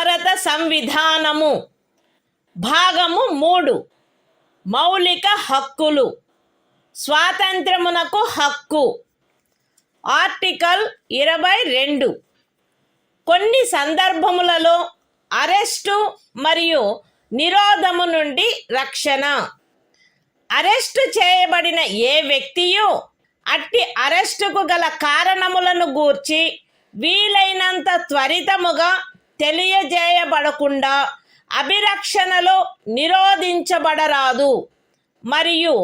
భారత సంవిధానము భాగము 3 మౌలిక హక్కులు స్వాతంత్రమునకు హక్కు ఆర్టికల్ 22 కొన్ని సందర్భములలో అరెస్టు మరియు నిరోధము నుండి రక్షణ. అరెస్టు చేయబడిన ఏ వ్యక్తియు అట్టి అరెస్టుకు గల కారణములను గూర్చి వీలైనంత త్వరితముగా తెలియజేయబడకుండా అభిరక్షణలో నిరోధించబడరాదు మరియు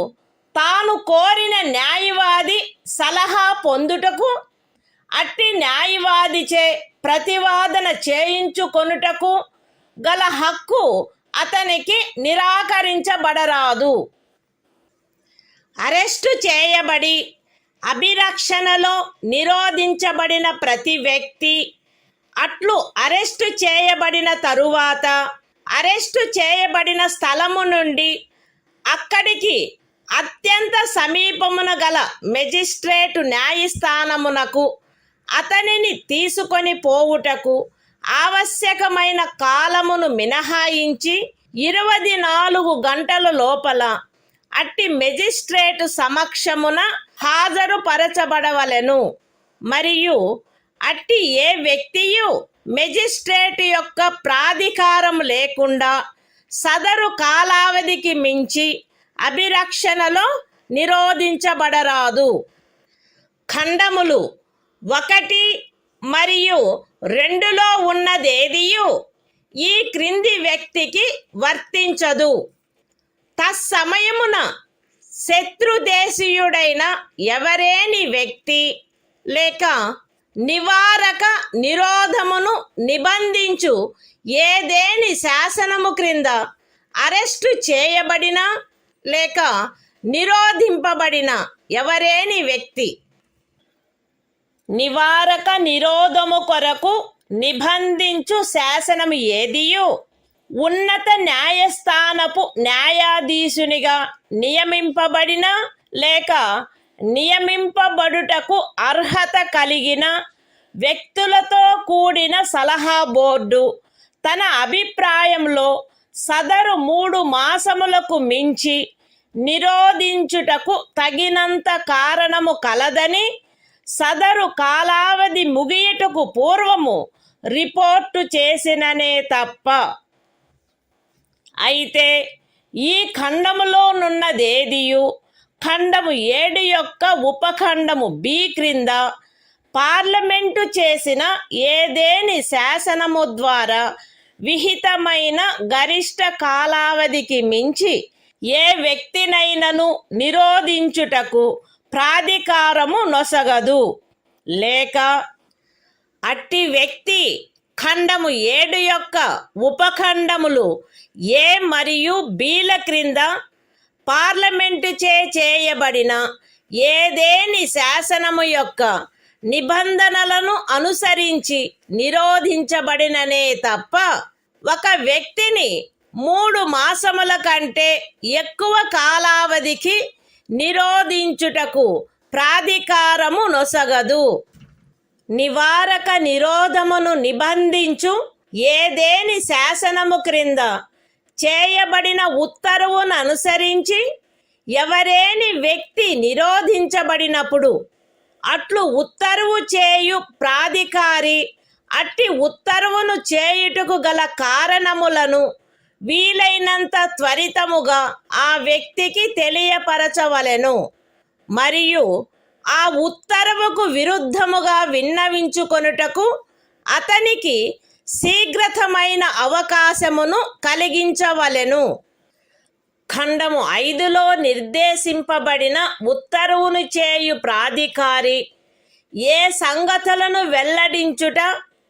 తాను కోరిన న్యాయవాది సలహా పొందుటకు అట్టి న్యాయవాదిచే ప్రతివాదన చేయించుకొనుటకు గల హక్కు అతనికి నిరాకరించబడరాదు. అరెస్టు చేయబడి అభిరక్షణలో నిరోధించబడిన ప్రతి వ్యక్తి అట్లు అరెస్టు చేయబడిన తరువాత అరెస్టు చేయబడిన స్థలము నుండి అక్కడికి అత్యంత సమీపమున గల మెజిస్ట్రేటు న్యాయస్థానమునకు అతనిని తీసుకొని పోవుటకు ఆవశ్యకమైన కాలమును మినహాయించి 24 గంటల లోపల అట్టి మెజిస్ట్రేటు సమక్షమున హాజరుపరచబడవలెను. మరియు అట్టి ఏ వ్యక్తియు మెజిస్ట్రేట్ యొక్క ప్రాధికారం లేకుండా సదరు కాలావధికి మించి అభిరక్షణలో నిరోధించబడరాదు. ఖండములు 1 మరియు 2లో ఉన్నదేదియు ఈ క్రింది వ్యక్తికి వర్తించదు. తత్సమయమున శత్రుదేశీయుడైన ఎవరేని వ్యక్తి లేక నివారక నిరోధమును నిబంధించు ఏదేని శాసనము క్రింద అరెస్టు చేయబడిన లేక నిరోధింపబడిన ఎవరేని వ్యక్తి నివారక నిరోధము కొరకు నిబంధించు శాసనము ఏదియు ఉన్నత న్యాయస్థానపు న్యాయాధీశునిగా నియమింపబడిన లేక నియమింపబడుటకు అర్హత కలిగిన వ్యక్తులతో కూడిన సలహా బోర్డు తన అభిప్రాయంలో సదరు 3 మాసములకు మించి నిరోధించుటకు తగినంత కారణము కలదని సదరు కాలావధి ముగియుటకు పూర్వము రిపోర్టు చేసిననే తప్ప. అయితే ఈ ఖండములోనున్నదేదియు ఖండము 7 యొక్క ఉపఖండము బి క్రింద పార్లమెంటు చేసిన ఏదేని శాసనము ద్వారా విహితమైన గరిష్ట కాలావధికి మించి ఏ వ్యక్తినైనను నిరోధించుటకు ప్రాధికారము నొసగదు. లేక అట్టి వ్యక్తి ఖండము 7 యొక్క ఉపఖండములు ఏ మరియు బిల క్రింద పార్లమెంటు చేయబడిన ఏదేని శాసనము యొక్క నిబంధనలను అనుసరించి నిరోధించబడిననే తప్ప ఒక వ్యక్తిని 3 మాసముల కంటే ఎక్కువ కాలావధికి నిరోధించుటకు ప్రాధికారము నొసగదు. నివారక నిరోధమును నిబంధించు ఏదేని శాసనము క్రింద చేయబడిన ఉత్తర్వును అనుసరించి ఎవరేని వ్యక్తి నిరోధించబడినప్పుడు అట్లు ఉత్తర్వు చేయు ప్రాధికారి అట్టి ఉత్తర్వును చేయుటకు గల కారణములను వీలైనంత త్వరితముగా ఆ వ్యక్తికి తెలియపరచవలెను. మరియు ఆ ఉత్తర్వుకు విరుద్ధముగా విన్నవించుకొనుటకు అతనికి శీఘ్రతమైన అవకాశమును కలిగించవలెను. ఖండము 5లో నిర్దేశింపబడిన ఉత్తర్వును చేయు ప్రాధికారి ఏ సంగతులను వెల్లడించుట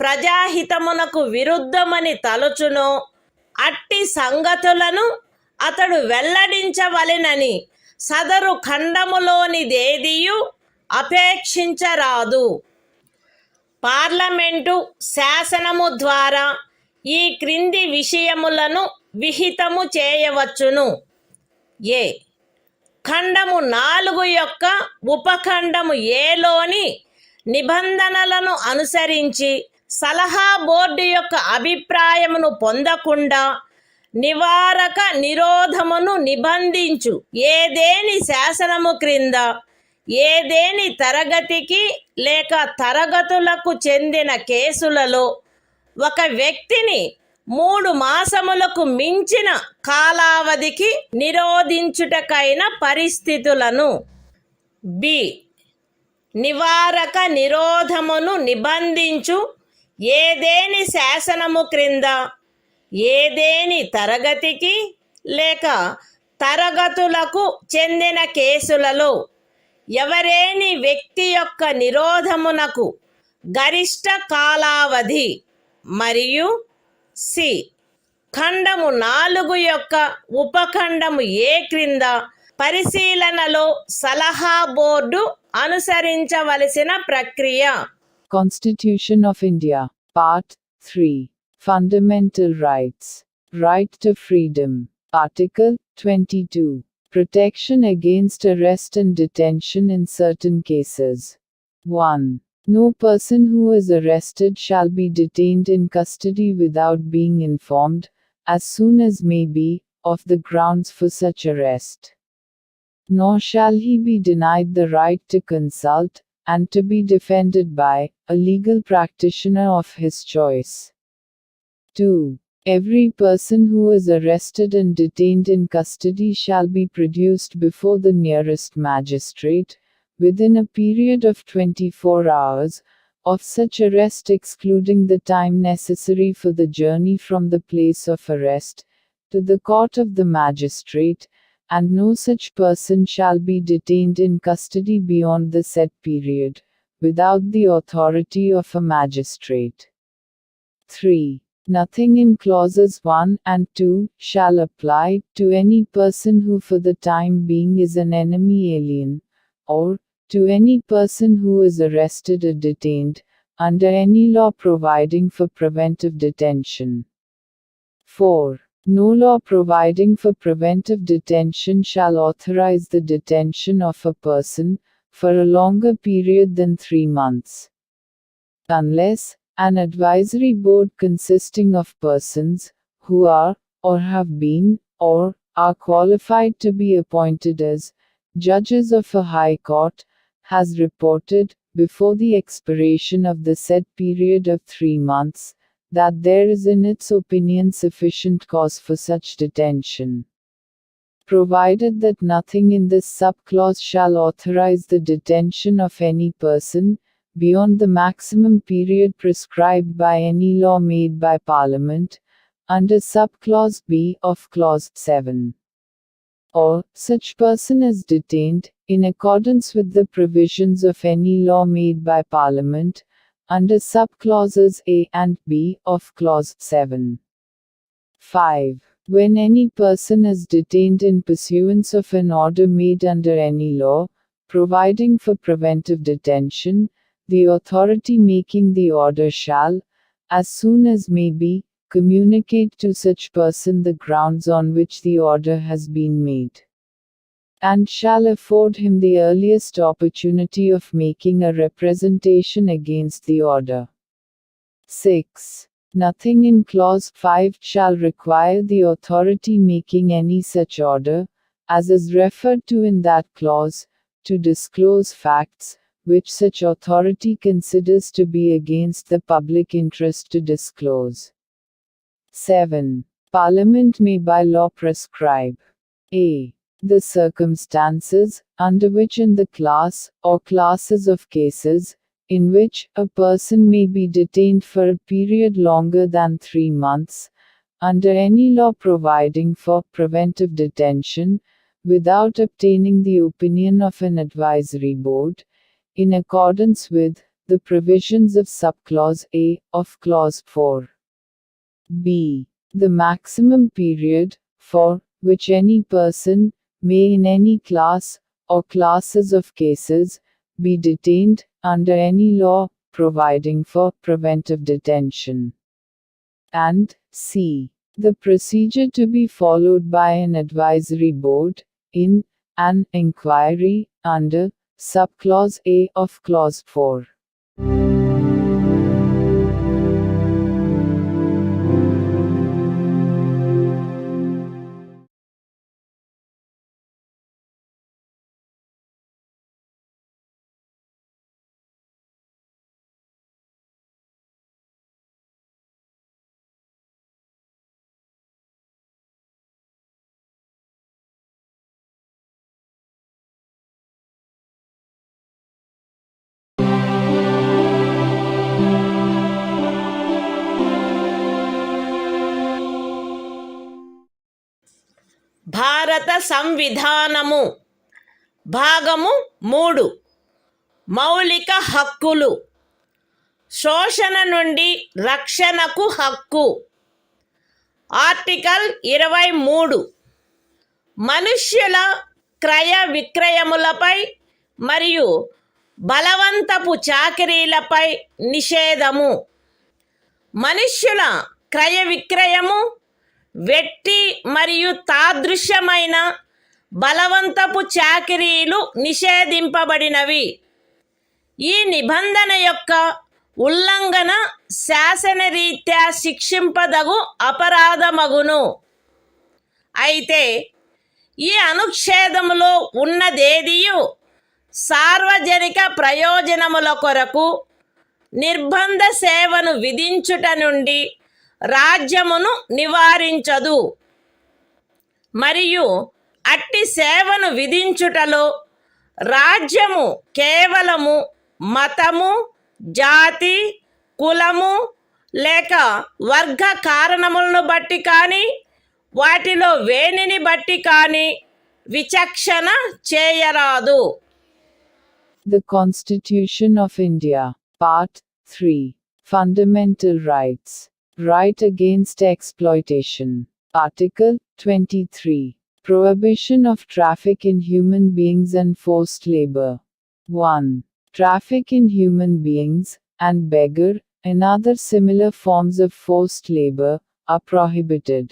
ప్రజాహితమునకు విరుద్ధమని తలచునో అట్టి సంగతులను అతడు వెల్లడించవలెనని సదరు ఖండములోనిదేదియు అపేక్షించరాదు. పార్లమెంటు శాసనము ద్వారా ఈ క్రింది విషయములను విహితము చేయవచ్చును. ఏ ఖండము 4 యొక్క ఉపఖండము ఏలోని నిబంధనలను అనుసరించి సలహా బోర్డు యొక్క అభిప్రాయమును పొందకుండా నివారక నిరోధమును నిబంధించు ఏదేని శాసనము క్రింద ఏదేని తరగతికి లేక తరగతులకు చెందిన కేసులలో ఒక వ్యక్తిని 3 మాసములకు మించిన కాలావధికి నిరోధించుటకైన పరిస్థితులను. బి. నివారక నిరోధమును నిబంధించు ఏదేని శాసనము క్రింద ఏదేని తరగతికి లేక తరగతులకు చెందిన కేసులలో ఎవరేని వ్యక్తి యొక్క నిరోధమునకు గరిష్ట కాలావధి. మరియు సి. ఖండము 4 యొక్క ఉపఖండము ఏ క్రింద పరిశీలనలో సలహా బోర్డు అనుసరించవలసిన ప్రక్రియ. Constitution of India, Part 3. Fundamental Rights. Right to Freedom. Article 22. Protection against arrest and detention in certain cases. 1. No person who is arrested shall be detained in custody without being informed, as soon as may be, of the grounds for such arrest. Nor shall he be denied the right to consult, and to be defended by, a legal practitioner of his choice. 2. Every person who is arrested and detained in custody shall be produced before the nearest magistrate, within a period of 24 hours, of such arrest excluding the time necessary for the journey from the place of arrest, to the court of the magistrate, and no such person shall be detained in custody beyond the said period, without the authority of a magistrate. 3. Nothing in clauses 1 and 2 shall apply to any person who for the time being is an enemy alien, or to any person who is arrested or detained, under any law providing for preventive detention. 4. No law providing for preventive detention shall authorize the detention of a person, for a longer period than 3 months. Unless, an advisory board consisting of persons, who are, or have been, or are qualified to be appointed as, judges of a high court, has reported, before the expiration of the said period of 3 months, that there is in its opinion sufficient cause for such detention. Provided that nothing in this subclause shall authorize the detention of any person, beyond the maximum period prescribed by any law made by Parliament, under subclause B of clause 7. Or, such person is detained, in accordance with the provisions of any law made by Parliament, under subclauses A and B of clause 7. 5. When any person is detained in pursuance of an order made under any law, providing for preventive detention, the authority making the order shall, as soon as may be, communicate to such person the grounds on which the order has been made, and shall afford him the earliest opportunity of making a representation against the order. 6. Nothing in clause 5 shall require the authority making any such order, as is referred to in that clause, to disclose facts, which such authority considers to be against the public interest to disclose. 7. Parliament may by law prescribe a. The circumstances, under which in the class, or classes of cases, in which a person may be detained for a period longer than 3 months, under any law providing for preventive detention, without obtaining the opinion of an advisory board, in accordance with the provisions of subclause A of clause 4. B. The maximum period, for which any person may in any class, or classes of cases, be detained, under any law, providing for preventive detention. And C. The procedure to be followed by an advisory board, in an inquiry, under subclause A of clause 4. భారత సంవిధానము భాగము 3 మౌలిక హక్కులు. శోషణ నుండి రక్షణకు హక్కు. Article 23 మనుష్యుల క్రయ విక్రయములపై మరియు బలవంతపు చాకిరీలపై నిషేధము. మనుష్యుల క్రయ విక్రయము, వెట్టి మరియు తాదృశ్యమైన బలవంతపు చాకిరీలు నిషేధింపబడినవి. ఈ నిబంధన యొక్క ఉల్లంఘన శాసనరీత్యా శిక్షింపదగు అపరాధమగును. అయితే ఈ అనుచ్ఛేదములో ఉన్నదేదియు సార్వజనిక ప్రయోజనముల కొరకు నిర్బంధ సేవను విధించుట నుండి రాజ్యమును నివారించదు. మరియు అట్టి సేవను విధించుటలో రాజ్యము కేవలము మతము, జాతి, కులము లేక వర్గ కారణములను బట్టి కానీ వాటిలో వేనిని బట్టి కానీ విచక్షణ చేయరాదు. The Constitution of India, Part 3, Fundamental Rights, Right Against Exploitation, Article 23, Prohibition of Traffic in Human Beings and Forced Labor. 1. Traffic in human beings, and beggar, and other similar forms of forced labor, are prohibited.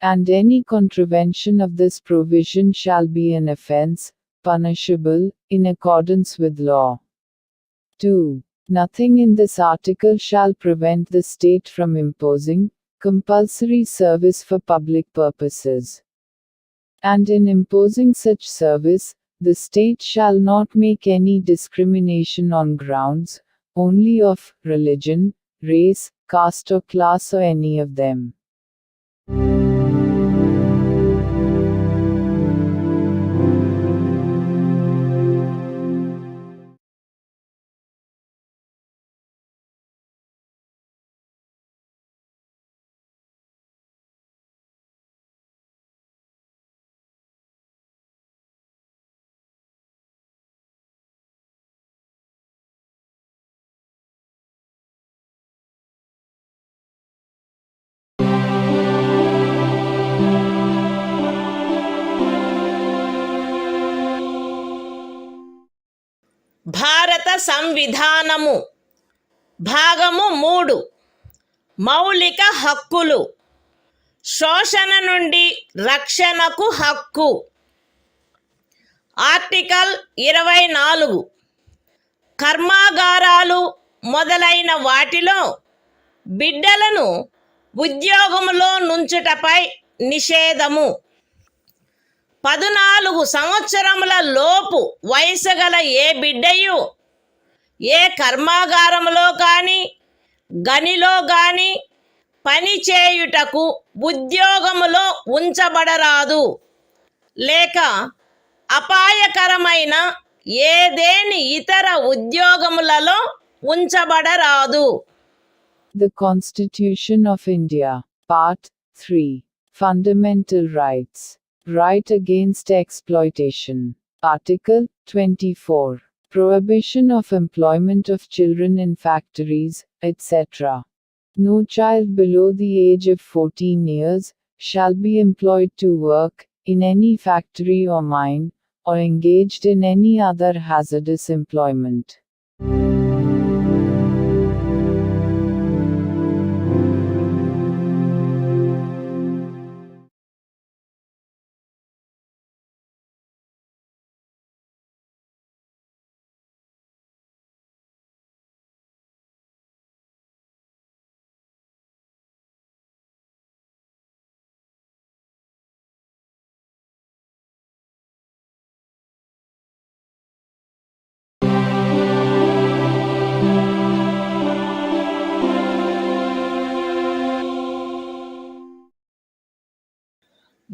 And any contravention of this provision shall be an offense, punishable, in accordance with law. 2. Nothing in this article shall prevent the state from imposing compulsory service for public purposes. And in imposing such service, the state shall not make any discrimination on grounds only of religion, race, caste or class or any of them. భారత సంవిధానము భాగము 3 మౌలిక హక్కులు. శోషణ నుండి రక్షణకు హక్కు. Article 24 కర్మాగారాలు మొదలైన వాటిలో బిడ్డలను ఉద్యోగములో నుంచుటపై నిషేధము. 14 సంవత్సరముల లోపు వయసు గల ఏ బిడ్డయు ఏ కర్మాగారములో కానీ గనిలో కానీ పని చేయుటకు ఉద్యోగములో ఉంచబడరాదు, లేక అపాయకరమైన ఏదేని ఇతర ఉద్యోగములలో ఉంచబడరాదు. The Constitution of India, Part 3, Fundamental Rights, Right Against Exploitation, Article 24, Prohibition of employment of children in factories, etc. No child below the age of 14 years shall be employed to work in any factory or mine, or engaged in any other hazardous employment.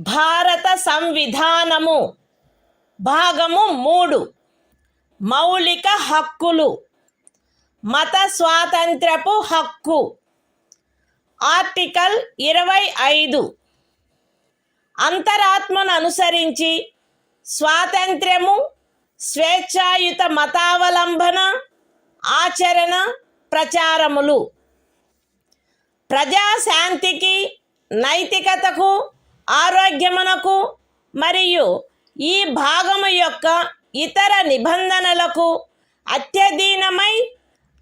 భారత సంవిధానము భాగము 3 మౌలిక హక్కులు. మత స్వాతంత్ర్యపు హక్కు. Article 25 అంతరాత్మను అనుసరించి స్వాతంత్ర్యము, స్వేచ్ఛాయుత మతావలంబన, ఆచరణ, ప్రచారములు ప్రజాశాంతికి, నైతికతకు, ఆరోగ్యమునకు మరియు ఈ భాగము యొక్క ఇతర నిబంధనలకు అత్యధీనమై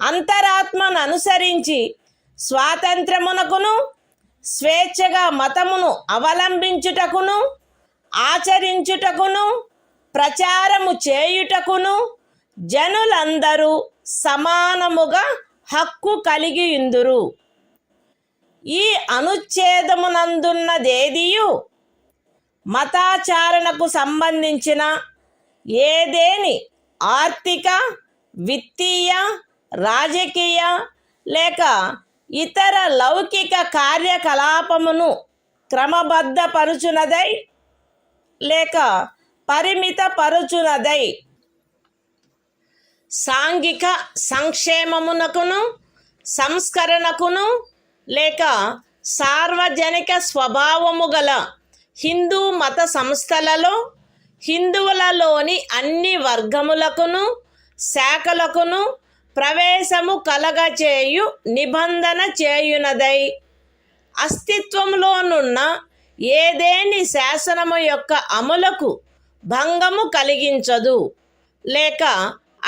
అంతరాత్మను అనుసరించి స్వాతంత్రమునకును, స్వేచ్ఛగా మతమును అవలంబించుటకును, ఆచరించుటకును, ప్రచారము చేయుటకును జనులందరూ సమానముగా హక్కు కలిగియుందురు. ఈ అనుచ్ఛేదమునందున్నదేదియు మతాచారణకు సంబంధించిన ఏదేని ఆర్థిక, విత్తీయ, రాజకీయ లేక ఇతర లౌకిక కార్యకలాపమును క్రమబద్ధపరుచునదై లేక పరిమితపరుచునదై సాంఘిక సంక్షేమమునకును, సంస్కరణకును లేక సార్వజనిక స్వభావము గల హిందూ మత సంస్థలలో హిందువులలోని అన్ని వర్గములకును, శాఖలకును ప్రవేశము కలగచేయు నిబంధన చేయునదై అస్తిత్వంలోనున్న ఏదేని శాసనము యొక్క అమలుకు భంగము కలిగించదు లేక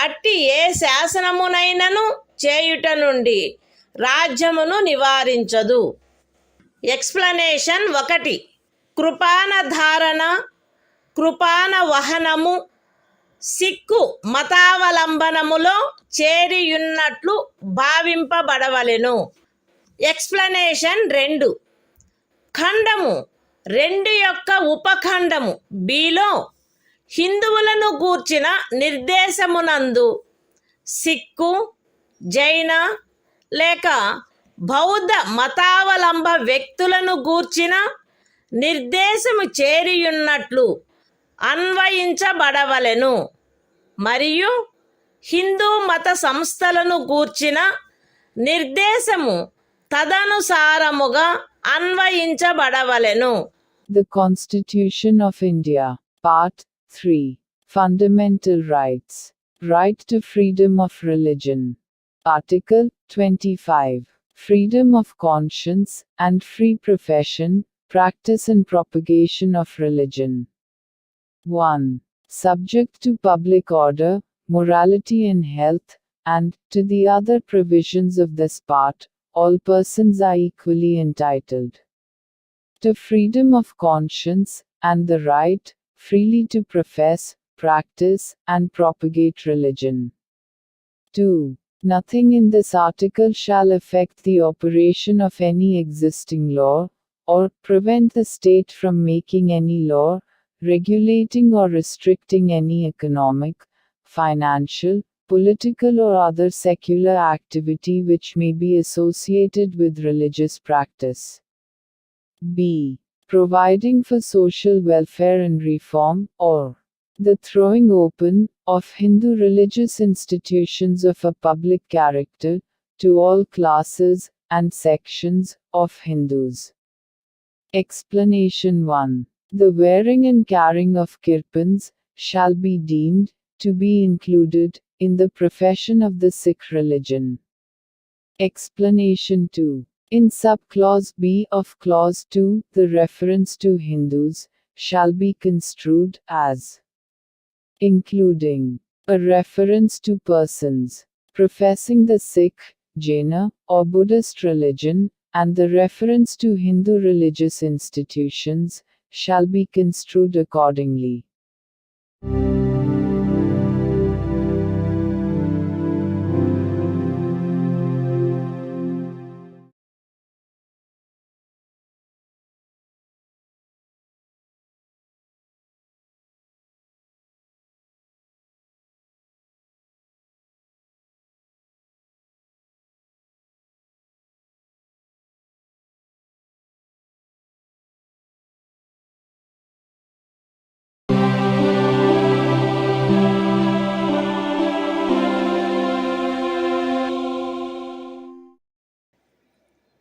అట్టి ఏ శాసనమునైనను చేయుట నుండి రాజ్యమును నివారించదు. ఎక్స్ప్లనేషన్ 1. కృపాన ధారణ, కృపాన వహనము సిక్కు మతావలంబనములో చేరియున్నట్లు భావింపబడవలెను. ఎక్స్ప్లనేషన్ 2. ఖండము 2 యొక్క ఉపఖండము బిలో హిందువులను గూర్చిన నిర్దేశమునందు సిక్కు, జైన లేక బౌద్ధ మతావలంబ వ్యక్తులను గూర్చిన నిర్దేశము చేరియున్నట్లు అన్వయించబడవలెను మరియు హిందూ మత సంస్థలను గూర్చిన నిర్దేశము తదనుసారముగా అన్వయించబడవలెను. The Constitution of India, Part 3. Fundamental Rights. Right to freedom of religion. Article 25. Freedom of conscience and free profession, practice and propagation of religion. 1. Subject to public order, morality and health, and, to the other provisions of this part, all persons are equally entitled to freedom of conscience, and the right, freely to profess, practice, and propagate religion. 2. Nothing in this article shall affect the operation of any existing law, or prevent the state from making any law, regulating or restricting any economic, financial, political or other secular activity which may be associated with religious practice. B. Providing for social welfare and reform, or the throwing open of Hindu religious institutions of a public character to all classes and sections of Hindus. Explanation 1. The wearing and carrying of kirpans shall be deemed to be included in the profession of the Sikh religion. Explanation 2. In subclause B of clause 2, the reference to Hindus shall be construed as including a reference to persons professing the Sikh, Jaina, or Buddhist religion, and the reference to Hindu religious institutions shall be construed accordingly.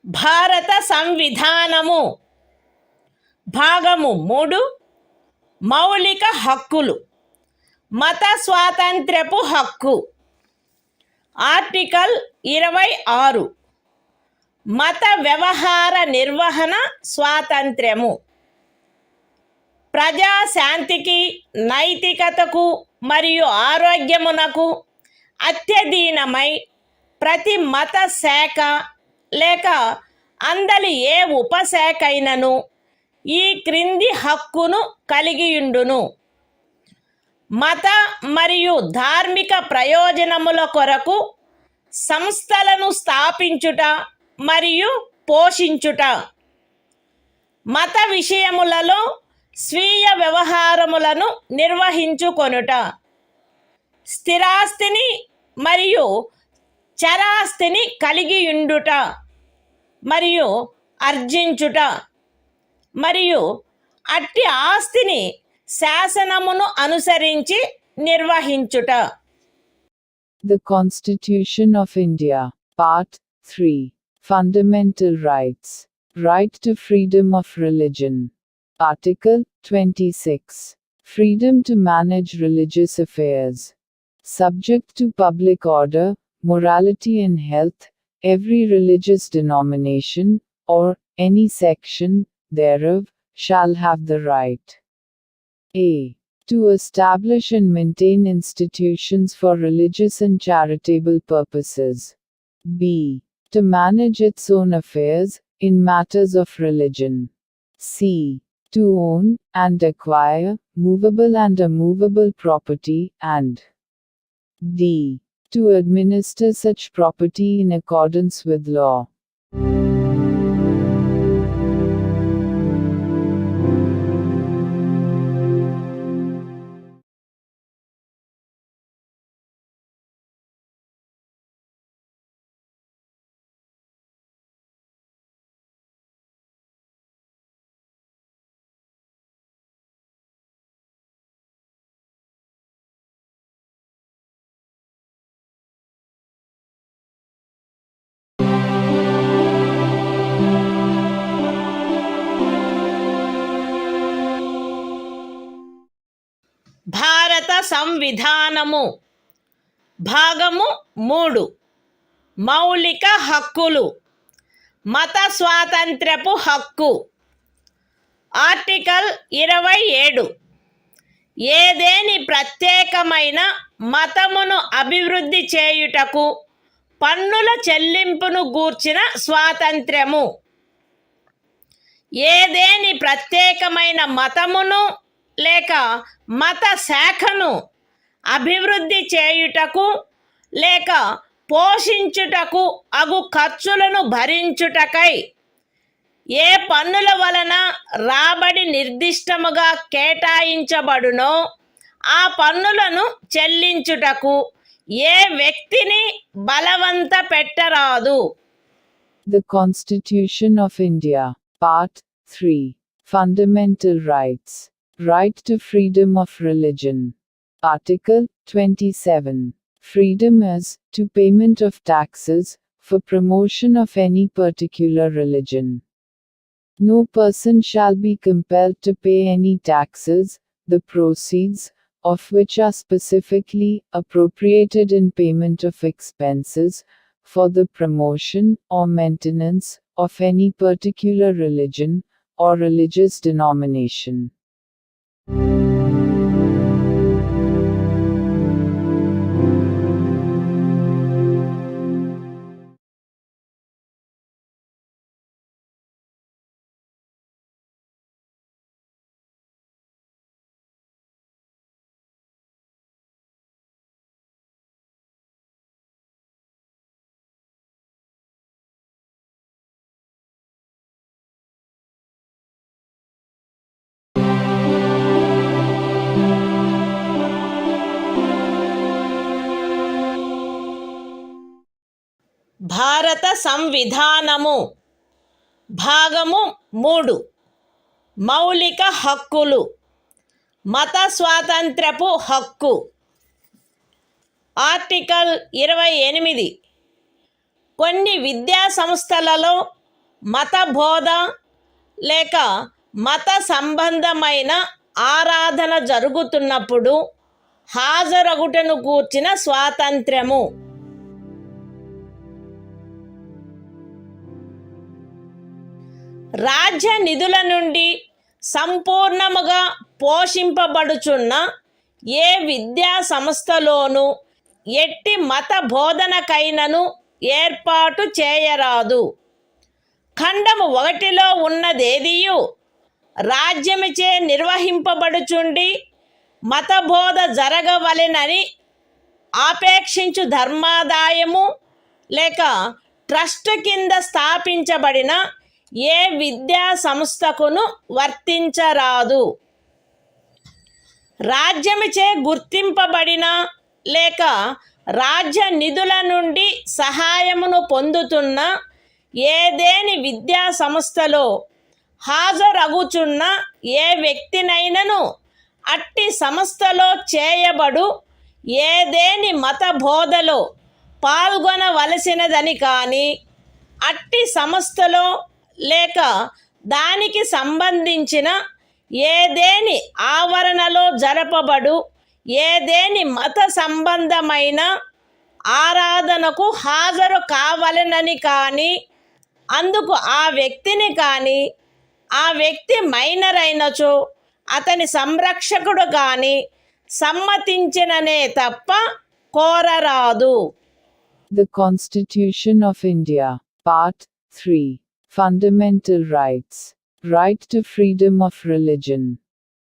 భారత సంవిధానము భాగము 3 మౌలిక హక్కులు. మత స్వాతంత్ర్యపు హక్కు. Article 26 మత వ్యవహార నిర్వహణ స్వాతంత్ర్యము. ప్రజాశాంతికి, నైతికతకు మరియు ఆరోగ్యమునకు అత్యధీనమై ప్రతి మత శాఖ లేక అందలి ఏ ఉపశాఖైనను ఈ క్రింది హక్కును కలిగియుండును: మత మరియు ధార్మిక ప్రయోజనముల కొరకు సంస్థలను స్థాపించుట మరియు పోషించుట, మత విషయములలో స్వీయ వ్యవహారములను నిర్వహించుకొనుట, స్థిరాస్తిని మరియు చరాస్తిని కలిగియుండుట మరియు ఆర్జించుట, మరియు అట్టి ఆస్తిని శాసనమును అనుసరించి నిర్వహించుట. The Constitution of India, Part 3. Fundamental Rights. Right to freedom of religion. Article 26. Freedom to manage religious affairs. Subject to public order, morality and health, every religious denomination, or any section thereof, shall have the right a. to establish and maintain institutions for religious and charitable purposes. b. to manage its own affairs, in matters of religion. c. to own, and acquire, movable and immovable property, and d. to administer such property in accordance with law. భారత సంవిధానము. భాగము 3 మౌలిక హక్కులు. మత స్వాతంత్ర్యపు హక్కు. Article 27 ఏదేని ప్రత్యేకమైన మతమును అభివృద్ధి చేయుటకు పన్నుల చెల్లింపును గూర్చిన స్వాతంత్ర్యము. ఏదేని ప్రత్యేకమైన మతమును లేక మత శాఖను అభివృద్ధి చేయుటకు లేక పోషించుటకు అగు ఖర్చులను భరించుటకై ఏ పన్నుల వలన రాబడి నిర్దిష్టముగా కేటాయించబడునో ఆ పన్నులను చెల్లించుటకు ఏ వ్యక్తిని బలవంత పెట్టరాదు. The Constitution of India, Part 3. Fundamental Rights. Right to freedom of religion. Article 27. Freedom as to payment of taxes for promotion of any particular religion. No person shall be compelled to pay any taxes, the proceeds of which are specifically appropriated in payment of expenses for the promotion or maintenance of any particular religion or religious denomination. భారత సంవిధానము. భాగము 3 మౌలిక హక్కులు. మత స్వాతంత్ర్యపు హక్కు. Article 28 కొన్ని విద్యా సంస్థలలో మత బోధ లేక మత సంబంధమైన ఆరాధన జరుగుతున్నప్పుడు హాజరగుటను గూర్చిన స్వాతంత్ర్యము. రాజ్య నిధుల నుండి సంపూర్ణముగా పోషింపబడుచున్న ఏ విద్యా సంస్థలోనూ ఎట్టి మత బోధనకైనను ఏర్పాటు చేయరాదు. ఖండము 1లో ఉన్నదేదియు రాజ్యముచే నిర్వహింపబడుచుండి మతబోధ జరగవలెనని ఆపేక్షించు ధర్మాదాయము లేక ట్రస్ట్ కింద స్థాపించబడిన ఏ విద్యా సంస్థకును వర్తించరాదు. రాజ్యముచే గుర్తింపబడిన లేక రాజ్య నిధుల నుండి సహాయమును పొందుతున్న ఏదేని విద్యా సంస్థలో హాజరగుచున్న ఏ వ్యక్తినైనను అట్టి సంస్థలో చేయబడు ఏదేని మత బోధలో పాల్గొనవలసినదని కానీ, అట్టి సంస్థలో లేక దానికి సంబంధించిన ఏదేని ఆవరణలో జరపబడు ఏదేని మత సంబంధమైన ఆరాధనకు హాజరు కావాలనని కానీ, అందుకు ఆ వ్యక్తిని కానీ, ఆ వ్యక్తి మైనర్ అయినచో అతని సంరక్షకుడు కానీ సమ్మతించిననే తప్ప కోరరాదు. The Constitution of India, Part 3. Fundamental Rights. Right to freedom of religion.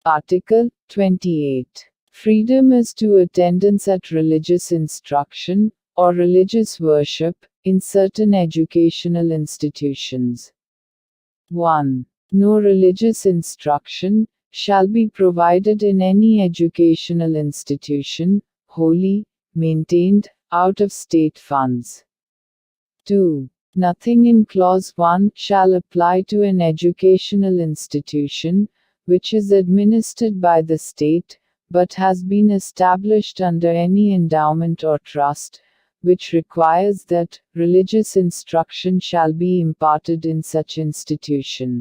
Article 28. Freedom is to attendance at religious instruction, or religious worship, in certain educational institutions. 1. No religious instruction shall be provided in any educational institution, wholly maintained out of state funds. 2. Nothing in Clause 1 shall apply to an educational institution, which is administered by the state, but has been established under any endowment or trust, which requires that religious instruction shall be imparted in such institution.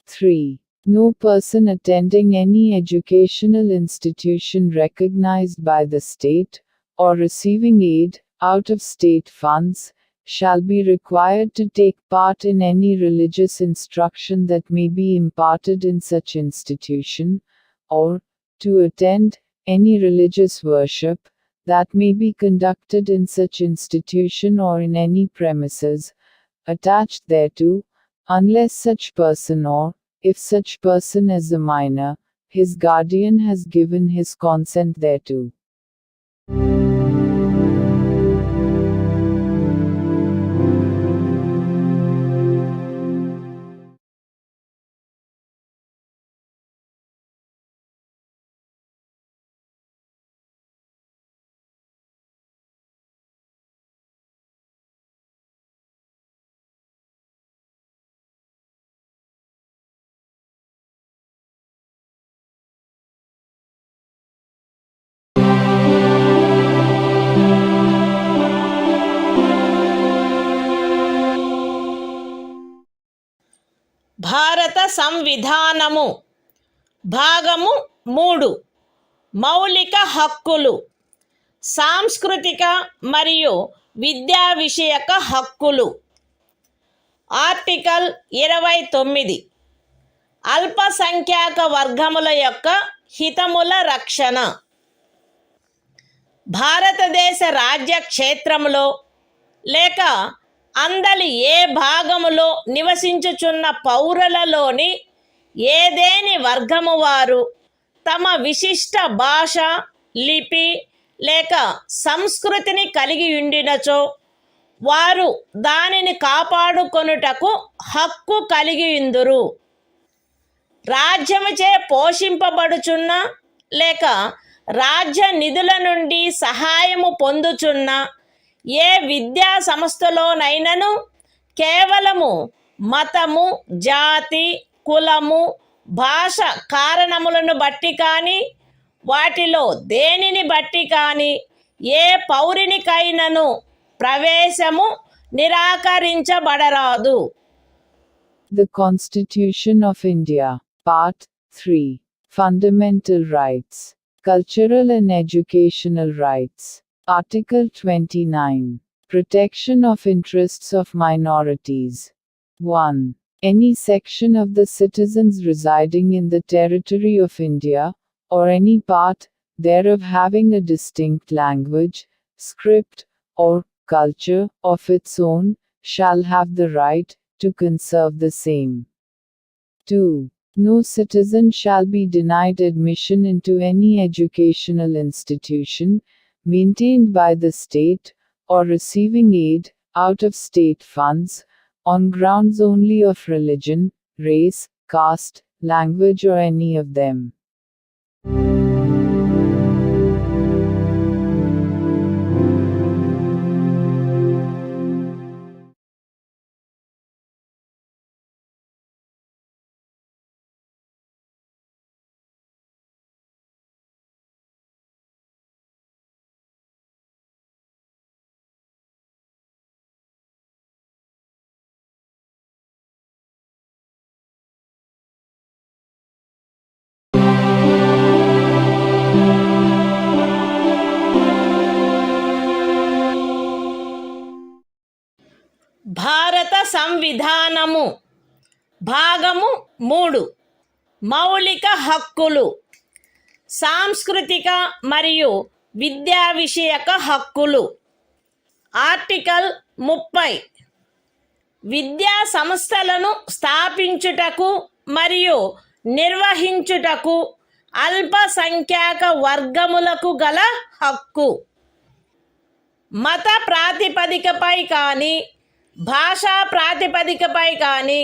3. No person attending any educational institution recognized by the state, or receiving aid out of state funds, shall be required to take part in any religious instruction that may be imparted in such institution, or to attend any religious worship that may be conducted in such institution or in any premises attached thereto, unless such person, or, if such person is a minor, his guardian has given his consent thereto. భారత సంవిధానము భాగము 3 మౌలిక హక్కులు. సాంస్కృతిక మరియు విద్యా విషయక హక్కులు. Article 29 అల్పసంఖ్యాక వర్గముల యొక్క హితముల రక్షణ. భారతదేశ రాజ్య క్షేత్రములో లేక అందలి ఏ భాగములో నివసించుచున్న పౌరులలోని ఏదేని వర్గము వారు తమ విశిష్ట భాష, లిపి లేక సంస్కృతిని కలిగి ఉండినచో వారు దానిని కాపాడుకొనుటకు హక్కు కలిగి ఉందురు. రాజ్యముచే పోషింపబడుచున్న లేక రాజ్య నిధుల నుండి సహాయము పొందుచున్న ఏ విద్యా సంస్థలోనైనను కేవలము మతము, జాతి, కులము, భాష కారణములను బట్టి కానీ, వాటిలో దేనిని బట్టి కానీ ఏ పౌరునికైనను ప్రవేశము నిరాకరించబడరాదు. The Constitution of India. Part 3. Fundamental Rights. Cultural and Educational Rights. Article 29. Protection of Interests of Minorities. 1. Any section of the citizens residing in the territory of India, or any part thereof having a distinct language, script, or culture of its own, shall have the right to conserve the same. 2. No citizen shall be denied admission into any educational institution, maintained by the state, or receiving aid, out of state funds, on grounds only of religion, race, caste, language or any of them. భారత సంవిధానము భాగము 3 మౌలిక హక్కులు సాంస్కృతిక మరియు విద్యా విషయక హక్కులు article 30 విద్యా సంస్థలను స్థాపించుటకు మరియు నిర్వహించుటకు అల్పసంఖ్యాక వర్గములకు గల హక్కు మత ప్రాతిపదికపై కానీ భాషా ప్రాతిపదికపై కానీ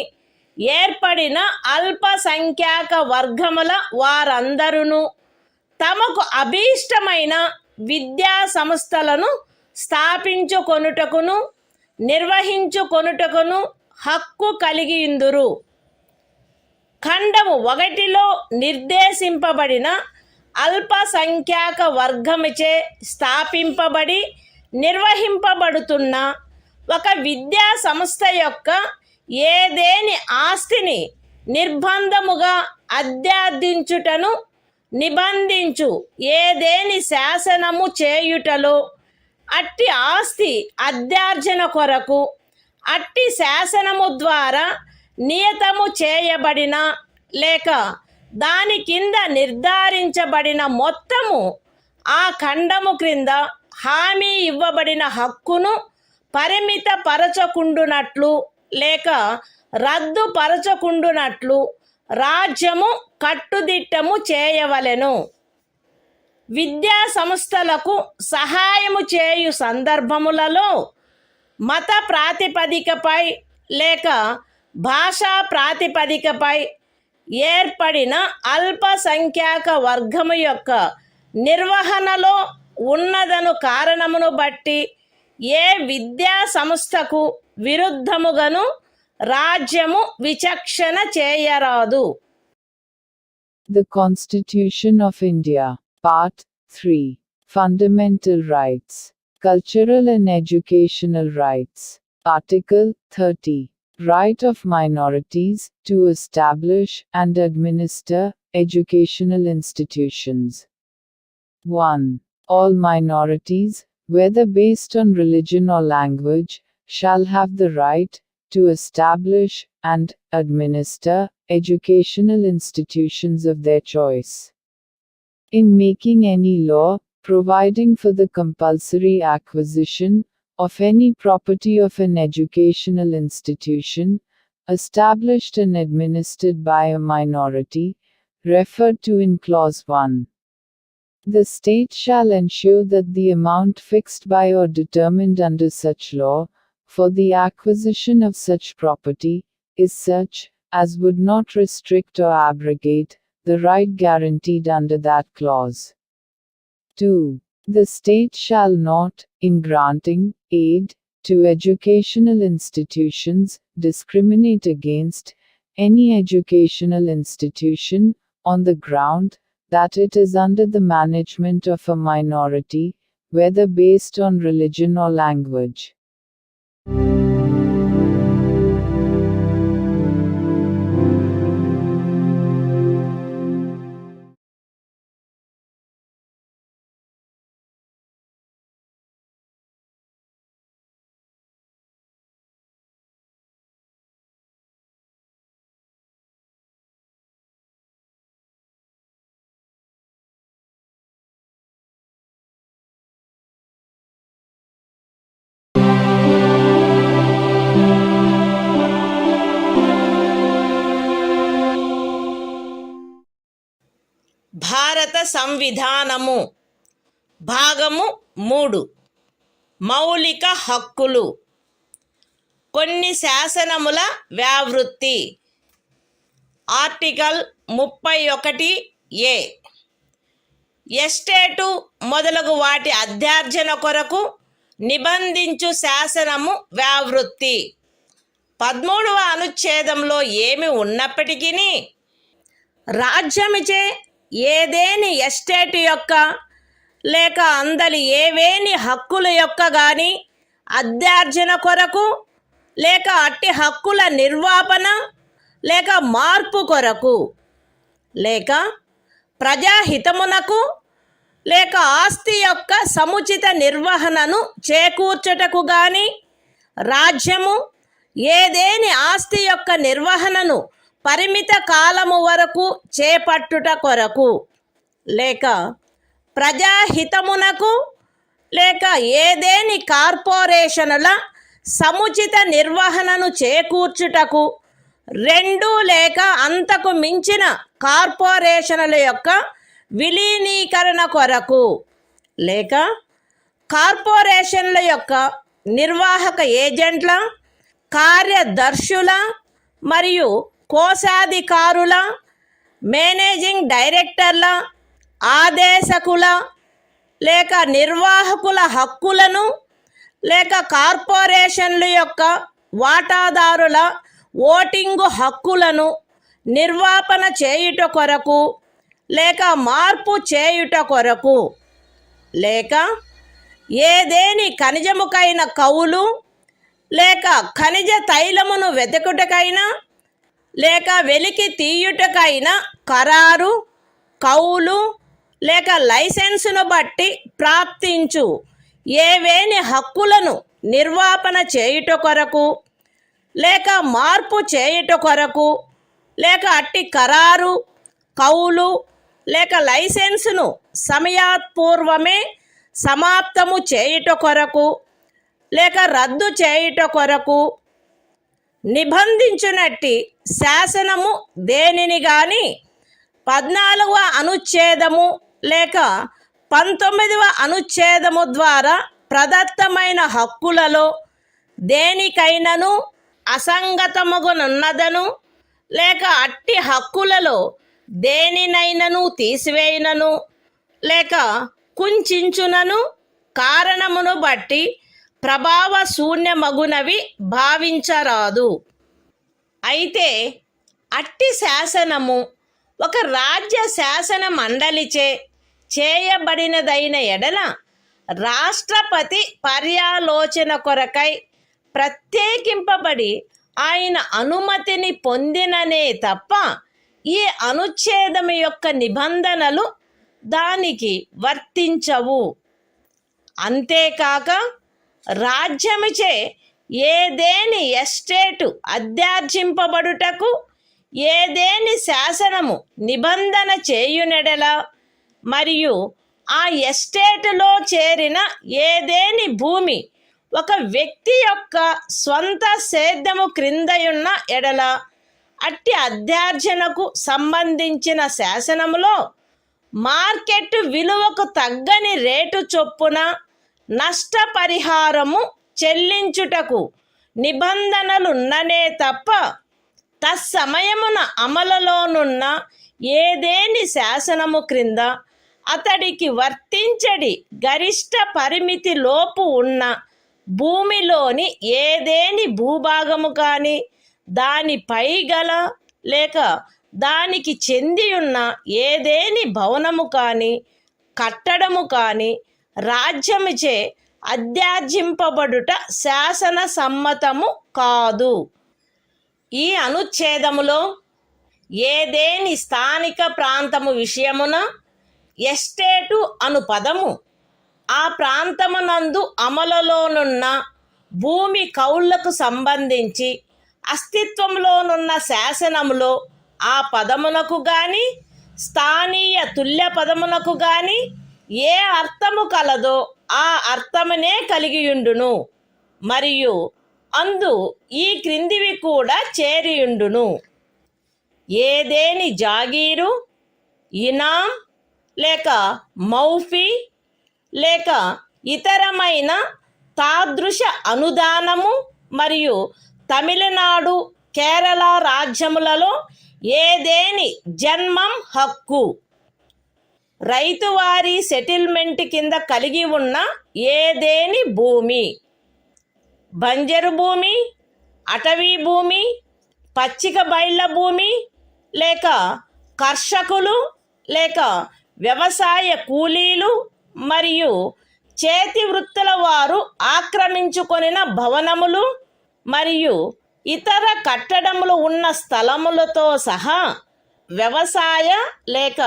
ఏర్పడిన అల్పసంఖ్యాక వర్గముల వారందరూ తమకు అభీష్టమైన విద్యా సంస్థలను స్థాపించుకొనుటకును నిర్వహించుకొనుటకును హక్కు కలిగియుందురు. ఖండము 1లో నిర్దేశింపబడిన అల్పసంఖ్యాక వర్గముచే స్థాపింపబడి నిర్వహింపబడుతున్న ఒక విద్యా సంస్థ యొక్క ఏదేని ఆస్తిని నిర్బంధముగా అధ్యార్థించుటను నిబంధించు ఏదేని శాసనము చేయుటలో అట్టి ఆస్తి అధ్యార్జన కొరకు అట్టి శాసనము ద్వారా నియతము చేయబడిన లేక దాని కింద నిర్ధారించబడిన మొత్తము ఆ ఖండము క్రింద హామీ ఇవ్వబడిన హక్కును పరిమితపరచకుండునట్లు లేక రద్దుపరచకుండునట్లు రాజ్యము కట్టుదిట్టము చేయవలెను. విద్యా సంస్థలకు సహాయము చేయు సందర్భములలో మత ప్రాతిపదికపై లేక భాషా ప్రాతిపదికపై ఏర్పడిన అల్పసంఖ్యాక వర్గము యొక్క నిర్వహణలో ఉన్నదను కారణమును బట్టి ఏ విద్యా సంస్థకు విరుద్ధముగాను రాజ్యము విచక్షణ చేయరాదు. The Constitution of India. Part 3. Fundamental Rights. Cultural and Educational Rights. Article 30. Right of minorities to establish and administer educational institutions. 1. All minorities, whether based on religion or language, shall have the right to establish and administer educational institutions of their choice. In making any law, providing for the compulsory acquisition of any property of an educational institution, established and administered by a minority, referred to in Clause 1. The state shall ensure that the amount fixed by or determined under such law, for the acquisition of such property, is such, as would not restrict or abrogate, the right guaranteed under that clause. 2. The state shall not, in granting aid to educational institutions, discriminate against any educational institution, on the ground that it is under the management of a minority, whether based on religion or language. భారత సంవిధానము భాగము 3 మౌలిక హక్కులు. కొన్ని శాసనముల వ్యావృత్తి. Article 31A estate మొదలగు వాటి అధ్యార్జన కొరకు నిబంధించు శాసనము వ్యావృత్తి. 13వ అనుచ్ఛేదంలో ఏమి ఉన్నప్పటికీ రాజ్యమిచే ఏదేని ఎస్టేటు యొక్క లేక అందలి ఏవేని హక్కుల యొక్క గాని అధ్యార్జన కొరకు లేక అట్టి హక్కుల నిర్వాపన లేక మార్పు కొరకు లేక ప్రజాహితమునకు లేక ఆస్తి యొక్క సముచిత నిర్వహణను చేకూర్చుటకు గాని రాజ్యము ఏదేని ఆస్తి యొక్క నిర్వహణను పరిమిత కాలము వరకు చేపట్టుట కొరకు లేక ప్రజాహితమునకు లేక ఏదేని కార్పొరేషనుల సముచిత నిర్వహణను చేకూర్చుటకు 2 లేక అంతకు మించిన కార్పొరేషనుల యొక్క విలీనీకరణ కొరకు లేక కార్పొరేషన్ల యొక్క నిర్వాహక ఏజెంట్ల, కార్యదర్శుల మరియు కోశాధికారుల, మేనేజింగ్ డైరెక్టర్ల, ఆదేశకుల లేక నిర్వాహకుల హక్కులను లేక కార్పొరేషన్ల యొక్క వాటాదారుల ఓటింగు హక్కులను నిర్వాపన చేయుట కొరకు లేక మార్పు చేయుట కొరకు లేక ఏదేని ఖనిజముకైన కౌలు లేక ఖనిజ తైలమును వెతుకుటకైనా లేక వెలికి తీయుటకైనా ఖరారు, కౌలు లేక లైసెన్సును బట్టి ప్రాప్తించు ఏవేని హక్కులను నిర్వాపన చేయుట కొరకు లేక మార్పు చేయుట కొరకు లేక అట్టి ఖరారు, కౌలు లేక లైసెన్సును సమయాత్పూర్వమే సమాప్తము చేయుట కొరకు లేక రద్దు చేయుట కొరకు నిబంధించునట్టి శాసనము దేనిని గాని 14వ అనుచ్ఛేదము లేక 19వ అనుచ్ఛేదము ద్వారా ప్రదత్తమైన హక్కులలో దేనికైనను అసంగతమగునున్నదను లేక అట్టి హక్కులలో దేనినైనను తీసివేయునను లేక కుంచించునను కారణమును బట్టి ప్రభావ శూన్యమగునవి భావించరాదు. అయితే అట్టి శాసనము ఒక రాజ్య శాసన మండలిచే చేయబడినదైన ఎడల రాష్ట్రపతి పర్యాలోచన కొరకై ప్రత్యేకింపబడి ఆయన అనుమతిని పొందిననే తప్ప ఈ అనుచ్ఛేదము యొక్క నిబంధనలు దానికి వర్తించవు. అంతేకాక రాజ్యముచే ఏదేని ఎస్టేటు అధ్యార్జింపబడుటకు ఏదేని శాసనము నిబంధన చేయునెడల మరియు ఆ ఎస్టేటులో చేరిన ఏదేని భూమి ఒక వ్యక్తి యొక్క స్వంత సేద్యము క్రిందయున్న ఎడల అట్టి అధ్యార్జనకు సంబంధించిన శాసనములో మార్కెట్ విలువకు తగ్గని రేటు చొప్పున నష్టపరిహారము చెల్లించుటకు నిబంధనలున్ననే తప్ప తత్సమయమున అమలులోనున్న ఏదేని శాసనము క్రింద అతడికి వర్తించడి గరిష్ట పరిమితి లోపు ఉన్న భూమిలోని ఏదేని భూభాగము కానీ దానిపై గల లేక దానికి చెందియున్న ఏదేని భవనము కానీ కట్టడము కానీ రాజ్యముచే అధ్యార్జింపబడుట శాసన సమ్మతము కాదు. ఈ అనుచ్ఛేదములో ఏదేని స్థానిక ప్రాంతము విషయమున ఎస్టేటు అను పదము ఆ ప్రాంతమునందు అమలులోనున్న భూమి కౌళ్లకు సంబంధించి అస్తిత్వంలోనున్న శాసనములో ఆ పదమునకు గాని స్థానీయ తుల్య పదమునకు గాని ఏ అర్థము కలదో ఆ అర్థమునే కలిగియుండును మరియు అందు ఈ క్రిందివి కూడా చేరియుండును. ఏదేని జాగీరు, ఇనాం, లేక మౌఫీ లేక ఇతరమైన తాదృశ అనుదానము మరియు తమిళనాడు కేరళ రాజ్యములలో ఏదేని జన్మం హక్కు రైతువారీ సెటిల్మెంట్ కింద కలిగి ఉన్న ఏదేని భూమి బంజరు భూమి అటవీ భూమి పచ్చిక బయళ్ళ భూమి లేక కర్షకులు లేక వ్యవసాయ కూలీలు మరియు చేతి వృత్తుల వారు ఆక్రమించుకొనిన భవనములు మరియు ఇతర కట్టడములు ఉన్న స్థలములతో సహా వ్యవసాయ లేక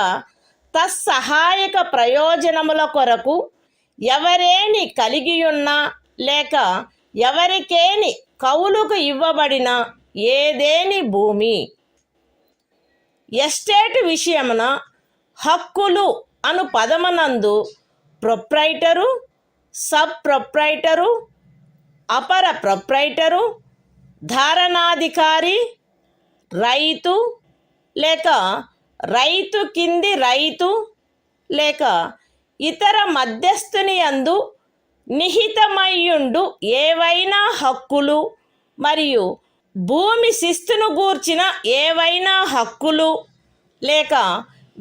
తత్సహాయక ప్రయోజనముల కొరకు ఎవరేని కలిగియున్నా లేక ఎవరికేని కౌలుకు ఇవ్వబడిన ఏదేని భూమి. ఎస్టేట్ విషయమున హక్కులు అను పదమునందు ప్రొప్రైటరు, సబ్ ప్రొప్రైటరు, అపర ప్రొప్రైటరు, ధారణాధికారి, రైతు లేక రైతు కింది రైతు లేక ఇతర మధ్యస్థుని యందు నిహితమయ్యుండు ఏవైనా హక్కులు మరియు భూమి శిస్తును గూర్చిన ఏవైనా హక్కులు లేక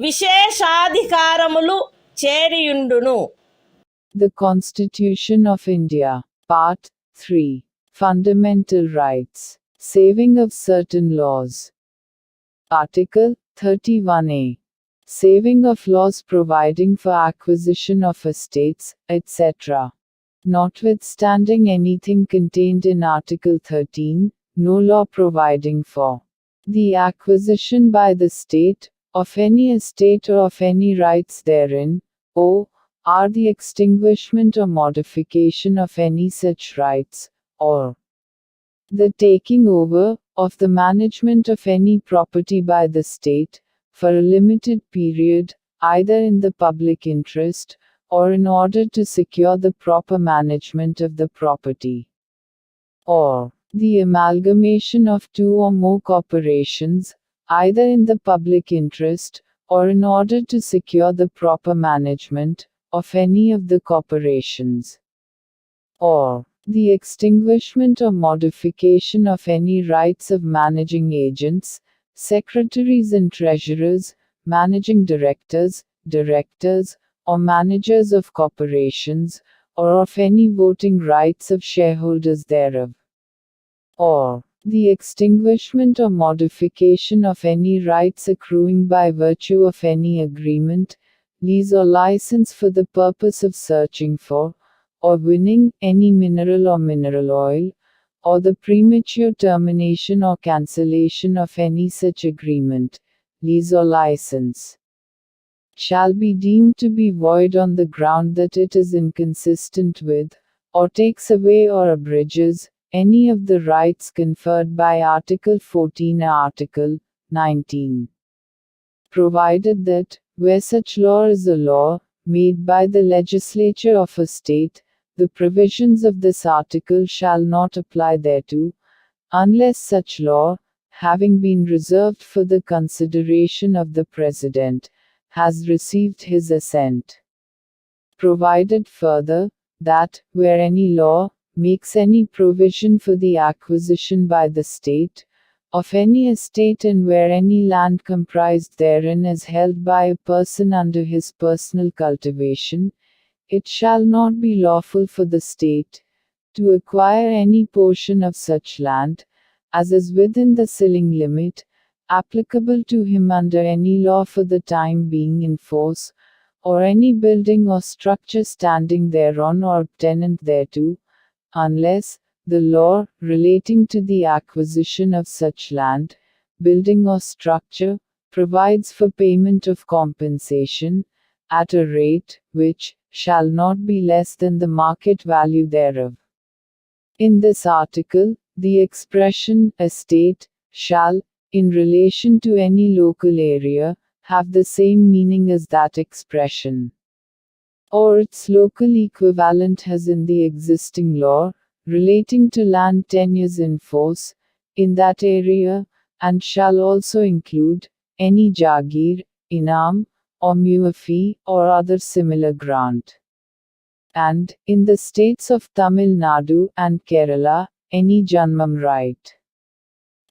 విశేషాధికారములు చేరియుండును. The Constitution of India, Part 3, Fundamental Rights, Saving of Certain Laws. Article 31A. Saving of laws providing for acquisition of estates, etc. Notwithstanding anything contained in Article 13, no law providing for the acquisition by the state of any estate or of any rights therein, or the extinguishment or modification of any such rights, or the taking over of the management of any property by the state, for a limited period, either in the public interest, or in order to secure the proper management of the property, or the amalgamation of two or more corporations, either in the public interest, or in order to secure the proper management of any of the corporations, or the extinguishment or modification of any rights of managing agents, secretaries and treasurers, managing directors, or managers of corporations, or of any voting rights of shareholders thereof, or the extinguishment or modification of any rights accruing by virtue of any agreement, lease or license for the purpose of searching for, or winning, any mineral or mineral oil, or the premature termination or cancellation of any such agreement, lease or license, shall be deemed to be void on the ground that it is inconsistent with, or takes away or abridges, any of the rights conferred by Article 14 or Article 19. Provided that, where such law is a law, made by the legislature of a state, the provisions of this article shall not apply thereto, unless such law, having been reserved for the consideration of the President, has received his assent. Provided further, that, where any law makes any provision for the acquisition by the state of any estate and where any land comprised therein is held by a person under his personal cultivation, it shall not be lawful for the state to acquire any portion of such land, as is within the ceiling limit, applicable to him under any law for the time being in force, or any building or structure standing thereon or tenant thereto, unless the law relating to the acquisition of such land, building or structure, provides for payment of compensation, at a rate, which shall not be less than the market value thereof. In this article, the expression estate shall, in relation to any local area, have the same meaning as that expression, or its local equivalent has in the existing law, relating to land tenures in force, in that area, and shall also include any jagir, inam, or mu fee, or other similar grant. And, in the states of Tamil Nadu and Kerala, any Janmam right.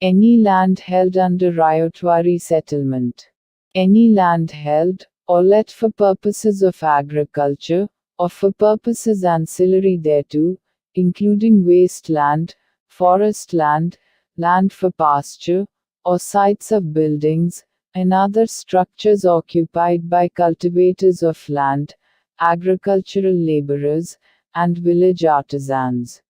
Any land held under Ryotwari settlement. Any land held, or let for purposes of agriculture, or for purposes ancillary thereto, including waste land, forest land, land for pasture, or sites of buildings, and other structures occupied by cultivators of land, agricultural laborers, and village artisans.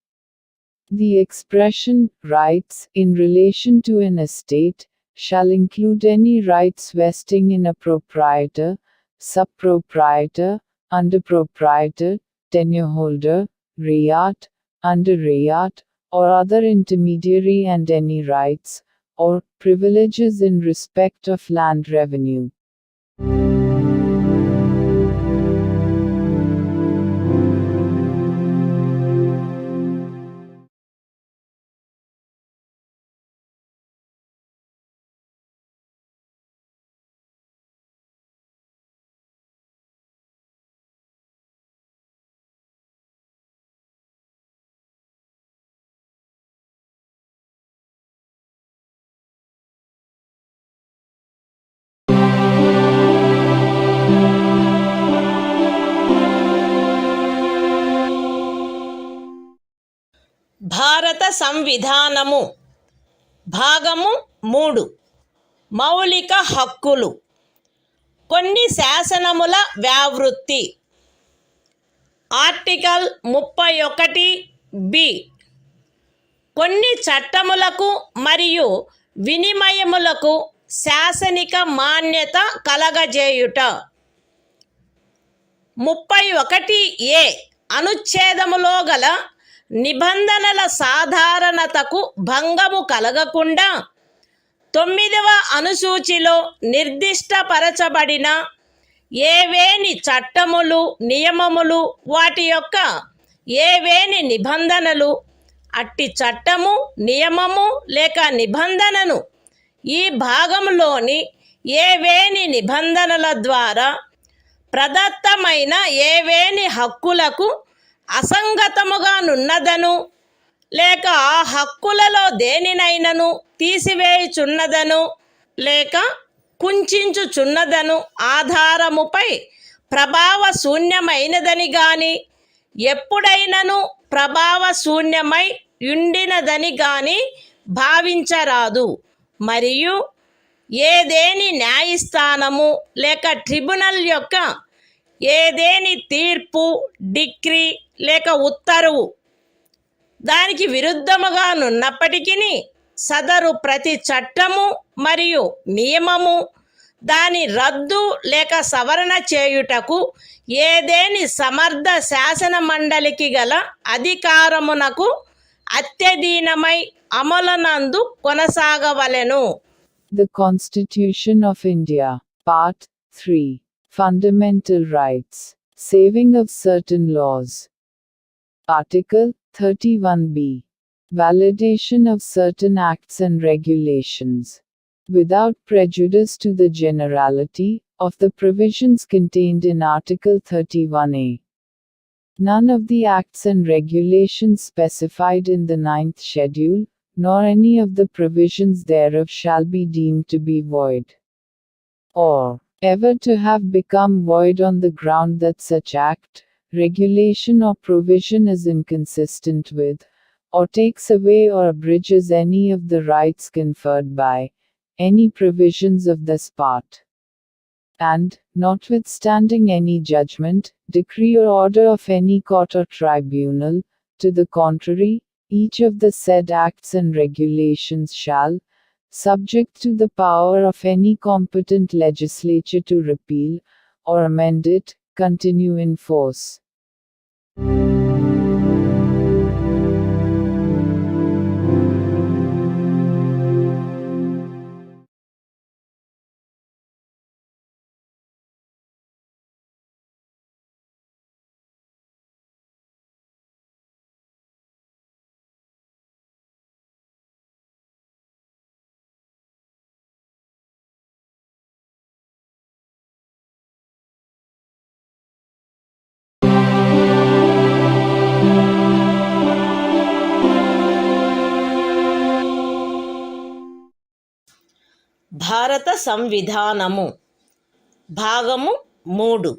The expression, rights, in relation to an estate, shall include any rights vesting in a proprietor, sub-proprietor, under-proprietor, tenure-holder, rayat, under-rayat, or other intermediary, and any rights, or privileges in respect of land revenue. భారత సంవిధానము భాగము 3 మౌలిక హక్కులు. కొన్ని శాసనముల వ్యావృత్తి. Article 31 కొన్ని చట్టములకు మరియు వినిమయములకు శాసనిక మాన్యత కలగజేయుట. 31 అనుచ్ఛేదములో గల నిబంధనల సాధారణతకు భంగము కలగకుండా 9వ అనుసూచిలో నిర్దిష్టపరచబడిన ఏవేని చట్టములు, నియమములు, వాటి యొక్క ఏవేని నిబంధనలు, అట్టి చట్టము, నియమము లేక నిబంధనను ఈ భాగంలోని ఏవేని నిబంధనల ద్వారా ప్రదత్తమైన ఏవేని హక్కులకు అసంగతముగా నున్నదను, లేక ఆ హక్కులలో దేనినైనను తీసివేయుచున్నదను, లేక కుంచుచున్నదను ఆధారముపై ప్రభావశూన్యమైనదని గాని, ఎప్పుడైనను ప్రభావశూన్యమై యుండినదని గాని భావించరాదు. మరియు ఏదేని న్యాయస్థానము లేక ట్రిబ్యునల్ యొక్క ఏదేని తీర్పు, డిక్రీ లేక ఉత్తర్వు దానికి విరుద్ధముగా నున్నప్పటికీ సదరు ప్రతి చట్టము మరియు నియమము దాని రద్దు లేక సవరణ చేయుటకు ఏదేని సమర్థ శాసన మండలికి గల అధికారమునకు అత్యధీనమై అమలునందు కొనసాగవలెను. The Constitution of India, Part 3. Fundamental Rights. Saving of certain laws. Article 31b. Validation of certain acts and regulations. Without prejudice to the generality of the provisions contained in Article 31a. None of the acts and regulations specified in the 9th schedule, nor any of the provisions thereof shall be deemed to be void, or ever to have become void on the ground that such act, regulation or provision is inconsistent with, or takes away or abridges any of the rights conferred by any provisions of this part. And, notwithstanding any judgment, decree or order of any court or tribunal, to the contrary, each of the said acts and regulations shall, subject to the power of any competent legislature to repeal, or amend it, continue in force. భారత సంవిధానము భాగము 3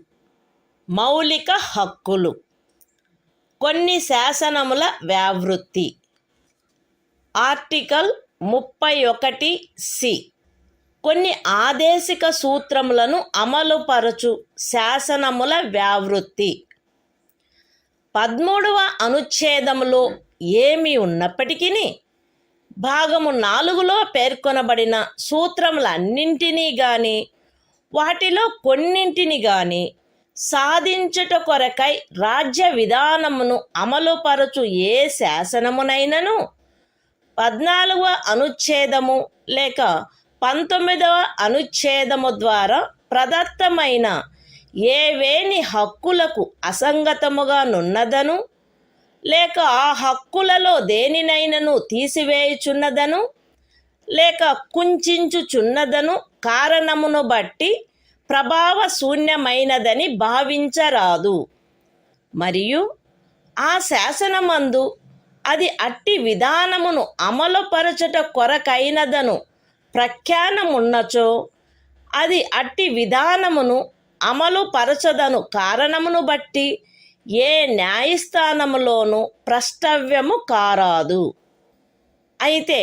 మౌలిక హక్కులు. కొన్ని శాసనముల వ్యావృత్తి. Article 31(c) కొన్ని ఆదేశిక సూత్రములను అమలుపరచు శాసనముల వ్యావృత్తి. 13వ అనుచ్ఛేదములో ఏమి ఉన్నప్పటికీ భాగము 4లో పేర్కొనబడిన సూత్రములన్నింటినీ గాని వాటిలో కొన్నింటిని గాని సాధించుట కొరకై రాజ్య విధానమును అమలుపరచు ఏ శాసనమునైనను 14వ అనుచ్ఛేదము లేక 19వ అనుచ్ఛేదము ద్వారా ప్రదత్తమైన ఏవేని హక్కులకు అసంగతముగా నున్నదను లేక ఆ హక్కులలో దేనినైనను తీసివేయుచున్నదను లేక కుంచుచున్నదను కారణమును బట్టి ప్రభావశూన్యమైనదని భావించరాదు. మరియు ఆ శాసనమందు అది అట్టి విధానమును అమలుపరచుట కొరకైనదను ప్రఖ్యానమున్నచో అది అట్టి విధానమును అమలుపరచదను కారణమును బట్టి ఏ న్యాయస్థానములోనూ ప్రష్టవ్యము కారాదు. అయితే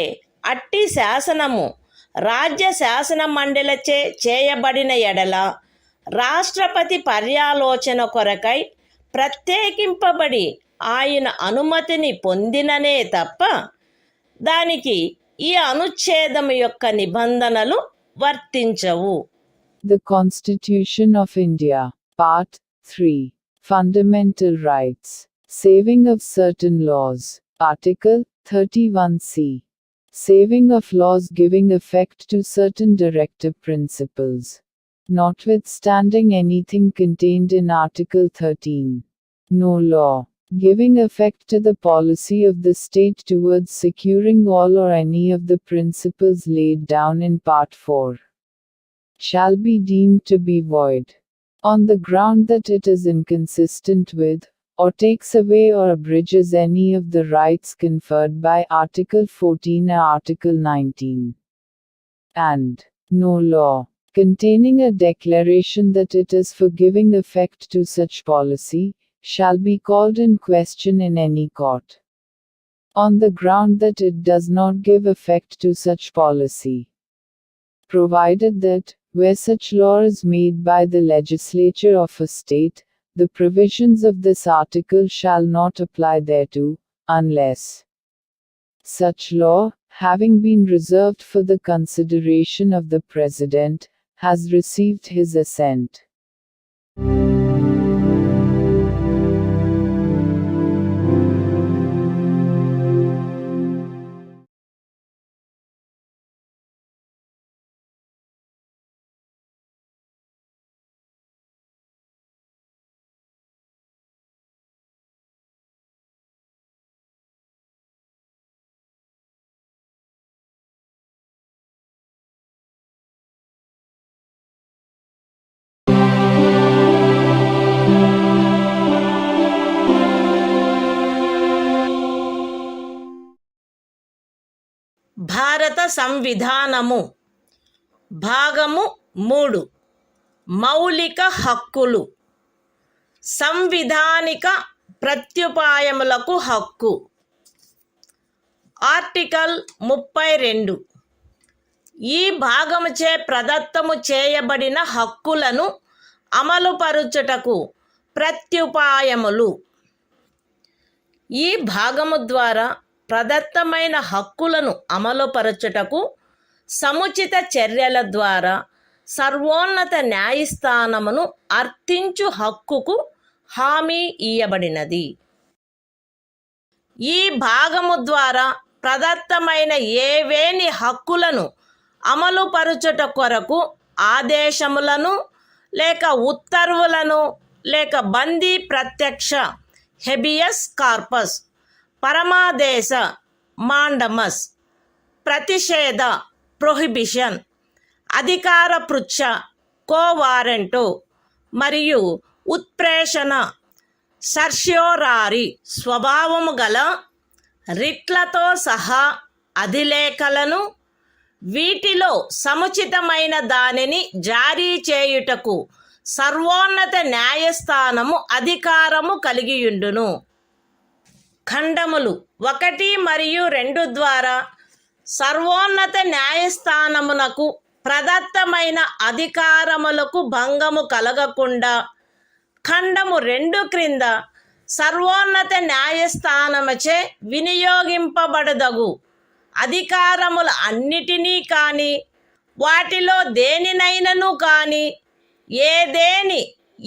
అట్టి శాసనము రాజ్య శాసన మండలిచే చేయబడిన ఎడల రాష్ట్రపతి పర్యాలోచన కొరకై ప్రత్యేకింపబడి ఆయన అనుమతిని పొందిననే తప్ప దానికి ఈ అనుచ్ఛేదము యొక్క నిబంధనలు వర్తించవు. The Constitution of India, Part 3. Fundamental Rights. Saving of certain laws. Article 31(c). Saving of laws giving effect to certain directive principles. Notwithstanding anything contained in Article 13. No law giving effect to the policy of the state towards securing all or any of the principles laid down in Part 4 shall be deemed to be void, on the ground that it is inconsistent with, or takes away or abridges any of the rights conferred by Article 14 or Article 19. And no law containing a declaration that it is for giving effect to such policy shall be called in question in any court, on the ground that it does not give effect to such policy, provided that, where such law is made by the legislature of a state, the provisions of this article shall not apply thereto, unless such law, having been reserved for the consideration of the President, has received his assent. భారత సంవిధానము భాగము 3 మౌలిక హక్కులు. సంవిధానిక ప్రత్యుపాయములకు హక్కు. Article 32 ఈ భాగముచే ప్రదత్తము చేయబడిన హక్కులను అమలుపరుచుటకు ప్రత్యుపాయములు. ఈ భాగము ద్వారా ప్రదత్తమైన హక్కులను అమలుపరచుటకు సముచిత చర్యల ద్వారా సర్వోన్నత న్యాయస్థానమును అర్థించు హక్కుకు హామీ ఇయ్యబడినది. ఈ భాగము ద్వారా ప్రదత్తమైన ఏవేని హక్కులను అమలుపరచుట కొరకు ఆదేశములను లేక ఉత్తర్వులను లేక బందీ ప్రత్యక్ష హెబియస్ కార్పస్, పరమాదేశ మాండమస్, ప్రతిషేధ ప్రొహిబిషన్, అధికార పృచ్ఛ కోవారెంటు మరియు ఉత్ప్రేషణ సర్ష్యోరారి స్వభావము గల రిట్లతో సహా అధిలేఖలను వీటిలో సముచితమైన దానిని జారీ చేయుటకు సర్వోన్నత న్యాయస్థానము అధికారము కలిగియుండును. ఖండములు 1 మరియు 2 ద్వారా సర్వోన్నత న్యాయస్థానమునకు ప్రదత్తమైన అధికారములకు భంగము కలగకుండా ఖండము 2 క్రింద సర్వోన్నత న్యాయస్థానముచే వినియోగింపబడదగు అధికారముల అన్నిటినీ కానీ వాటిలో దేనినైనను కానీ ఏదేని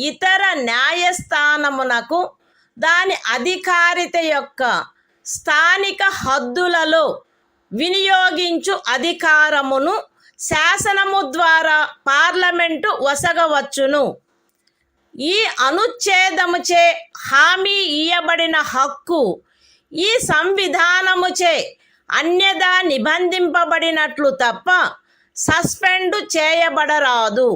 ఇతర న్యాయస్థానమునకు దాని అధికారిత యొక్క స్థానిక హద్దులలో వినియోగించు అధికారమును శాసనము ద్వారా పార్లమెంటు వసగవచ్చును. ఈ అనుచ్ఛేదముచే హామీ ఇయ్యబడిన హక్కు ఈ సంవిధానముచే అన్యదా నిబంధింపబడినట్లు తప్ప suspend చేయబడరాదు.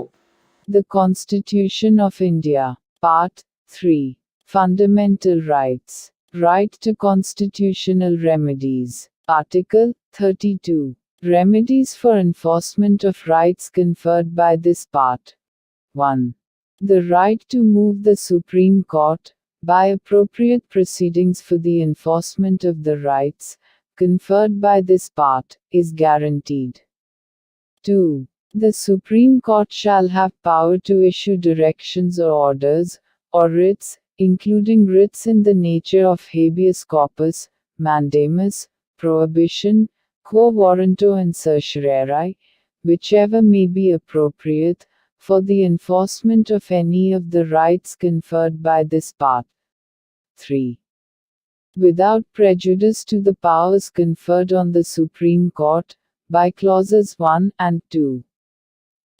The Constitution of India, Part 3. Fundamental Rights. Right to constitutional remedies. Article 32. Remedies for enforcement of rights conferred by this part. 1. The right to move the Supreme Court, by appropriate proceedings for the enforcement of the rights conferred by this part, is guaranteed. 2. The Supreme Court shall have power to issue directions or orders, or writs, including writs in the nature of habeas corpus, mandamus, prohibition, quo warranto and certiorari, whichever may be appropriate, for the enforcement of any of the rights conferred by this part. 3. Without prejudice to the powers conferred on the Supreme Court, by clauses 1 and 2.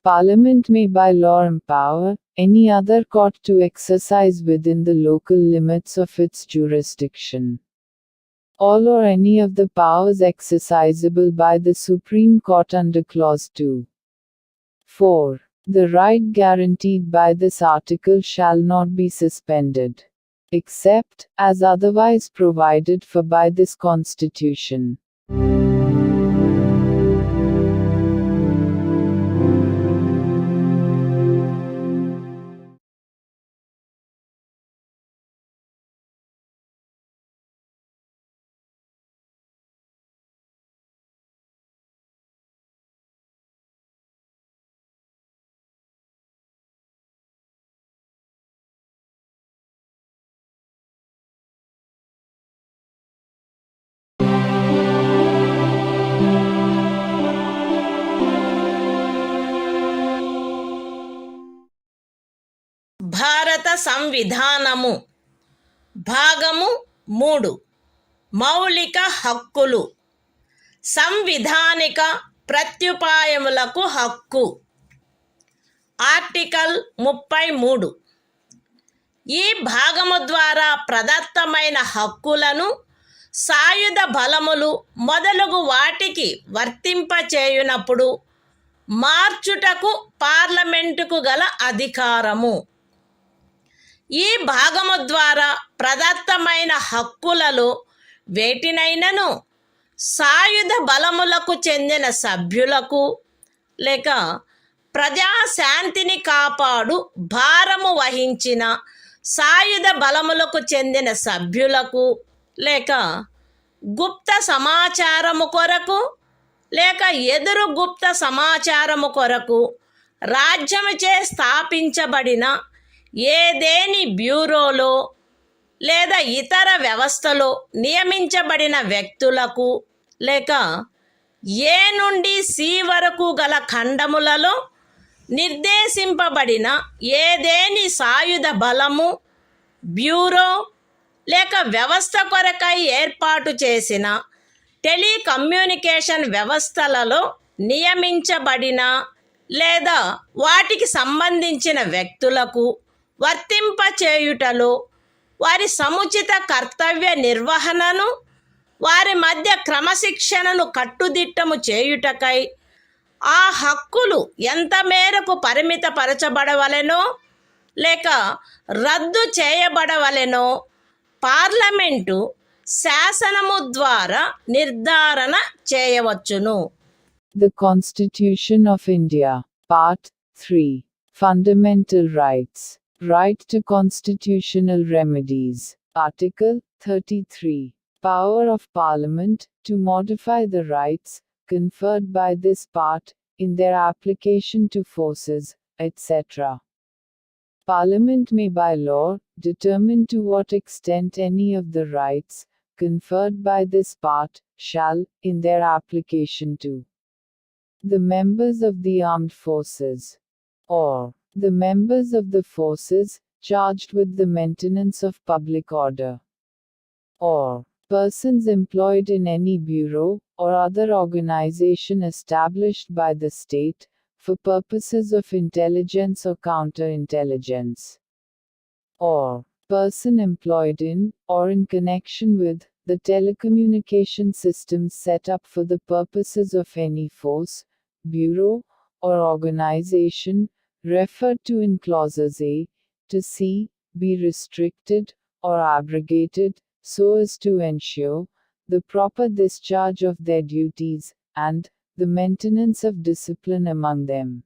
Parliament may by law empower any other court to exercise within the local limits of its jurisdiction all or any of the powers exercisable by the Supreme Court under clause 2. 4. The right guaranteed by this article shall not be suspended, except as otherwise provided for by this Constitution. భారత సంవిధానము భాగము 3 మౌలిక హక్కులు సంవిధానిక ప్రత్యుపాయములకు హక్కు. Article 33. ఈ భాగము ద్వారా ప్రదత్తమైన హక్కులను సాయుధ బలములు మొదలగు వాటికి వర్తింపచేయునప్పుడు మార్చుటకు పార్లమెంటుకు గల అధికారము. ఈ భాగము ద్వారా ప్రదత్తమైన హక్కులలో వేటినైనను సాయుధ బలములకు చెందిన సభ్యులకు లేక ప్రజాశాంతిని కాపాడు భారము వహించిన సాయుధ బలములకు చెందిన సభ్యులకు లేక గుప్త సమాచారము కొరకు లేక ఎదురు గుప్త సమాచారము కొరకు రాజ్యముచే స్థాపించబడిన ఏదేని బ్యూరోలో లేదా ఇతర వ్యవస్థలో నియమించబడిన వ్యక్తులకు లేక ఏ నుండి సి వరకు గల ఖండములలో నిర్దేశింపబడిన ఏదేని సాయుధ బలము బ్యూరో లేక వ్యవస్థ కొరకై ఏర్పాటు చేసిన టెలికమ్యూనికేషన్ వ్యవస్థలలో నియమించబడిన లేదా వాటికి సంబంధించిన వ్యక్తులకు వర్తింపచేయుటలో వారి సముచిత కర్తవ్య నిర్వహణను వారి మధ్య క్రమశిక్షణను కట్టుదిట్టము చేయుటకై ఆ హక్కులు ఎంత మేరకు పరిమితపరచబడవలెనో లేక రద్దు చేయబడవలెనో పార్లమెంటు శాసనము ద్వారా నిర్ధారణ చేయవచ్చును. The Constitution of India. Part 3. Fundamental Rights. Right to constitutional remedies. Article 33. Power of Parliament to modify the rights conferred by this part in their application to forces, etc. Parliament may by law determine to what extent any of the rights conferred by this part shall, in their application to the members of the armed forces, or the members of the forces charged with the maintenance of public order, or persons employed in any bureau or other organization established by the state for purposes of intelligence or counterintelligence, or person employed in or in connection with the telecommunication systems set up for the purposes of any force, bureau, or organization referred to in clauses A to C, be restricted or abrogated so as to ensure the proper discharge of their duties and the maintenance of discipline among them.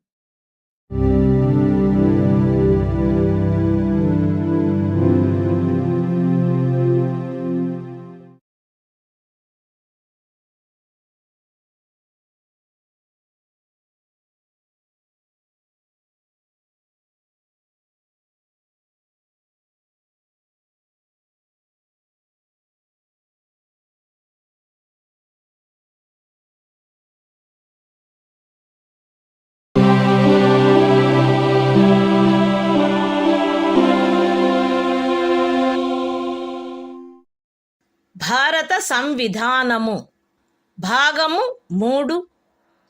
భారత సంవిధానము భాగము 3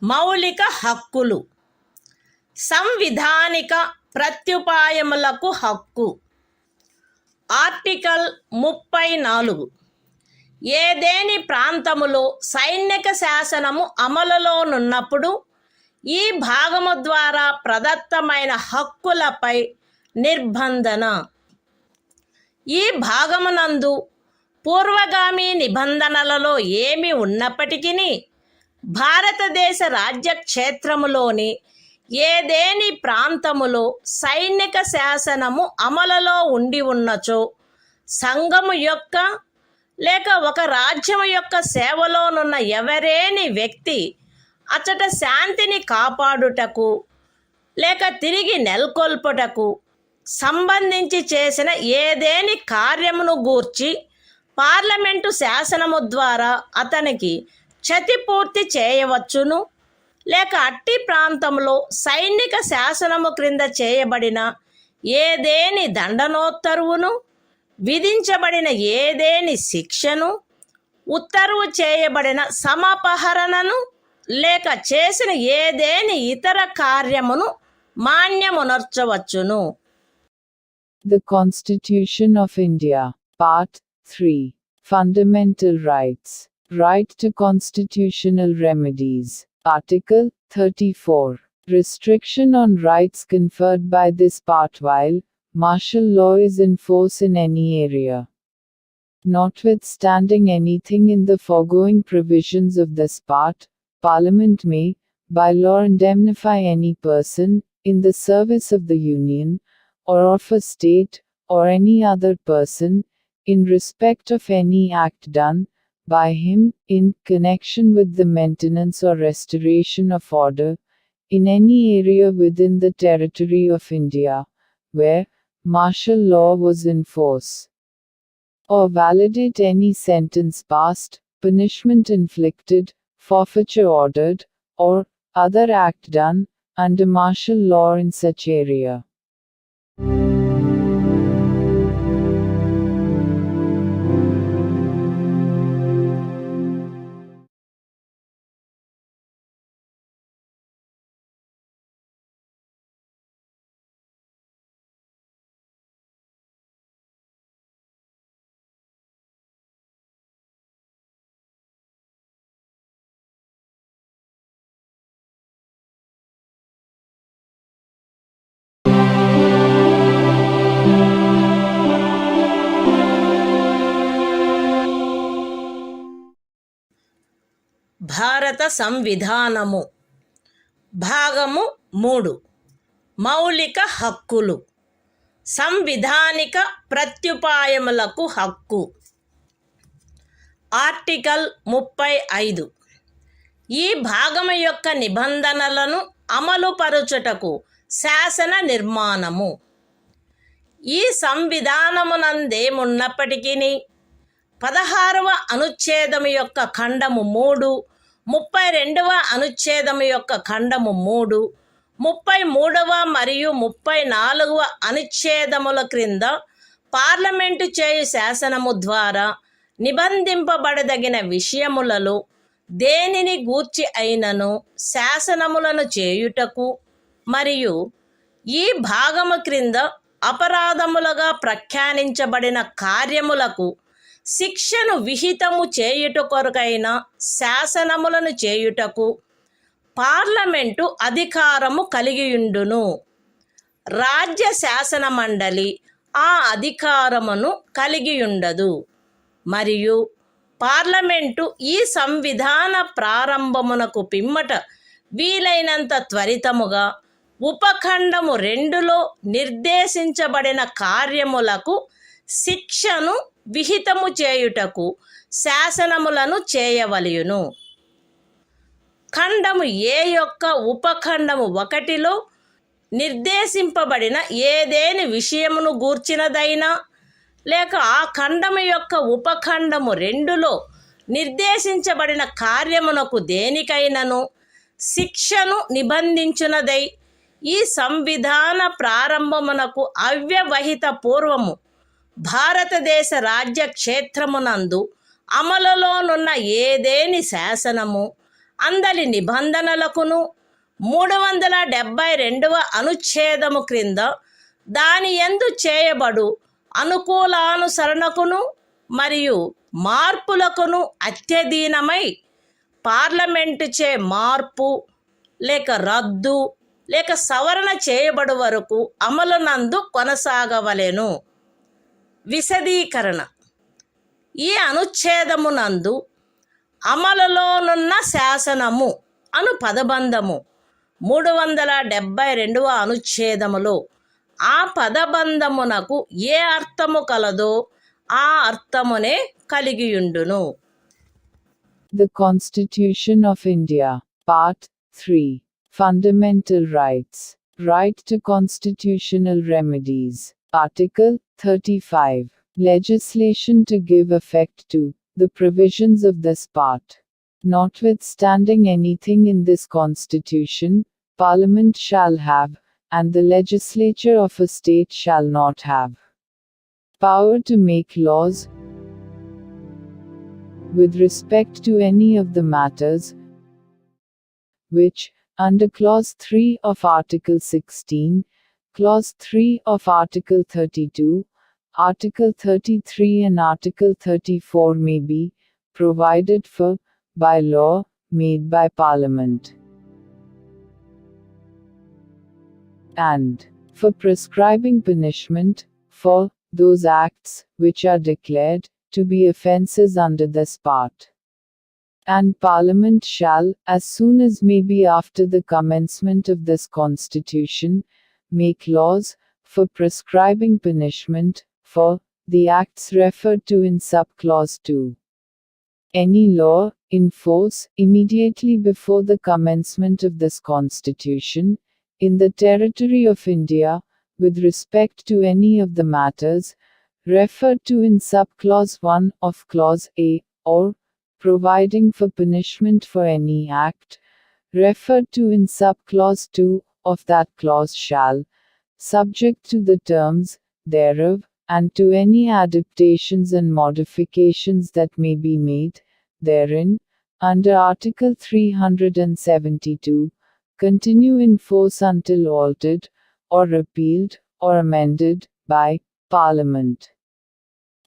మౌలిక హక్కులు. సంవిధానిక ప్రత్యుపాయములకు హక్కు. Article 34. ఏదేని ప్రాంతములో సైనిక శాసనము అమలులోనున్నప్పుడు ఈ భాగము ద్వారా ప్రదత్తమైన హక్కులపై నిర్బంధన. ఈ భాగమునందు పూర్వగామి నిబంధనలలో ఏమి ఉన్నప్పటికీ భారతదేశ రాజ్యక్షేత్రములోని ఏదేని ప్రాంతములో సైనిక శాసనము అమలులో ఉండి ఉన్నచో సంఘము యొక్క లేక ఒక రాజ్యము యొక్క సేవలోనున్న ఎవరేని వ్యక్తి అచట శాంతిని కాపాడుటకు లేక తిరిగి నెలకొల్పుటకు సంబంధించి చేసిన ఏదేని కార్యమును గూర్చి పార్లమెంటు శాసనము ద్వారా అతనికి క్షతిపూర్తి చేయవచ్చును, లేక అట్టి ప్రాంతంలో సైనిక శాసనము క్రింద చేయబడిన ఏదేని దండనోత్తర్వును, విధించబడిన ఏదేని శిక్షను, ఉత్తర్వు చేయబడిన సమపహరణను, లేక చేసిన ఏదేని ఇతర కార్యమును మాన్యమునర్చవచ్చును. The Constitution of India. Part 3. Fundamental Rights. Right to constitutional remedies. Article 34. Restriction on rights conferred by this part while martial law is in force in any area. Notwithstanding anything in the foregoing provisions of this part, Parliament may, by law, indemnify any person, in the service of the Union, or of a state, or any other person, in respect of any act done by him, in connection with the maintenance or restoration of order, in any area within the territory of India, where martial law was in force, or validate any sentence passed, punishment inflicted, forfeiture ordered, or other act done under martial law in such area. సంవిధానము. భాగము 3. మౌలిక హక్కులు. సంవిధానిక ప్రత్యుపాయములకు హక్కు. Article 35. ఈ భాగము యొక్క నిబంధనలను అమలుపరచుటకు శాసన నిర్మాణము. ఈ సంవిధానమునందేమున్నప్పటికీ 16వ అనుచ్ఛేదము యొక్క ఖండము 3, 32వ అనుచ్ఛేదము యొక్క ఖండము 3, 33వ మరియు 34వ అనుచ్ఛేదముల క్రింద పార్లమెంటు చేయు శాసనము ద్వారా నిబంధింపబడదగిన విషయములలో దేనిని గూర్చి అయినను శాసనములను చేయుటకు మరియు ఈ భాగము క్రింద అపరాధములుగా ప్రఖ్యానించబడిన కార్యములకు శిక్షను విహితము చేయుట కొరకైన శాసనములను చేయుటకు పార్లమెంటు అధికారము కలిగియుండును. రాజ్య శాసన మండలి ఆ అధికారమును కలిగియుండదు. మరియు పార్లమెంటు ఈ సంవిధాన ప్రారంభమునకు పిమ్మట వీలైనంత త్వరితముగా ఉపఖండము 2లో నిర్దేశించబడిన కార్యములకు శిక్షను విహితము చేయుటకు శాసనములను చేయవలయును. ఖండము ఏ యొక్క ఉపఖండము 1లో నిర్దేశింపబడిన ఏదేని విషయమును గూర్చినదైనా లేక ఆ ఖండము యొక్క ఉపఖండము 2లో నిర్దేశించబడిన కార్యమునకు దేనికైనను శిక్షను నిబంధించునదై ఈ సంవిధాన ప్రారంభమునకు అవ్యవహిత పూర్వము భారతదేశ రాజ్య క్షేత్రమునందు అమలులోనున్న ఏదేని శాసనము అందలి నిబంధనలకును 372వ అనుచ్ఛేదము క్రింద దాని యందు చేయబడు అనుకూలానుసరణకును మరియు మార్పులకును అత్యధీనమై పార్లమెంటుచే మార్పు లేక రద్దు లేక సవరణ చేయబడు వరకు అమలునందు కొనసాగవలెను. విశదీకరణ. ఈ అనుచ్ఛేదమునందు అమలులోనున్న శాసనము అను పదబంధము 372వ అనుచ్ఛేదములో ఆ పదబంధమునకు ఏ అర్థము కలదో ఆ అర్థమునే కలిగియుండును. The Constitution of India, Part 3. Fundamental Rights. Right to constitutional remedies. Article 35. Legislation to give effect to the provisions of this part. Notwithstanding anything in this Constitution, Parliament shall have, and the legislature of a state shall not have, power to make laws with respect to any of the matters which, under Clause 3 of Article 16, Clause 3 of Article 32, Article 33 and Article 34 may be provided for by law made by Parliament, and for prescribing punishment for those acts which are declared to be offences under this part. And Parliament shall, as soon as may be after the commencement of this Constitution, make laws for prescribing punishment for the acts referred to in subclause 2. Any law in force immediately before the commencement of this Constitution, in the territory of India, with respect to any of the matters referred to in subclause 1 of Clause A, or providing for punishment for any act referred to in subclause 2 of that clause shall, subject to the terms thereof, and to any adaptations and modifications that may be made therein, under Article 372, continue in force until altered, or repealed, or amended, by Parliament.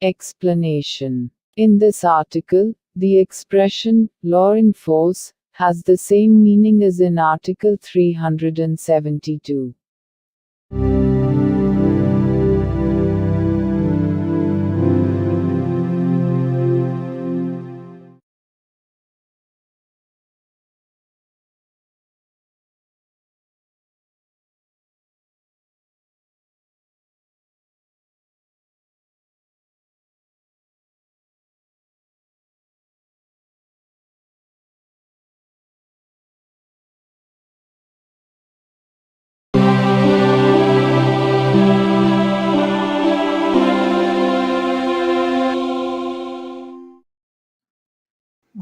Explanation. In this article, the expression, law in force, has the same meaning as in Article 372.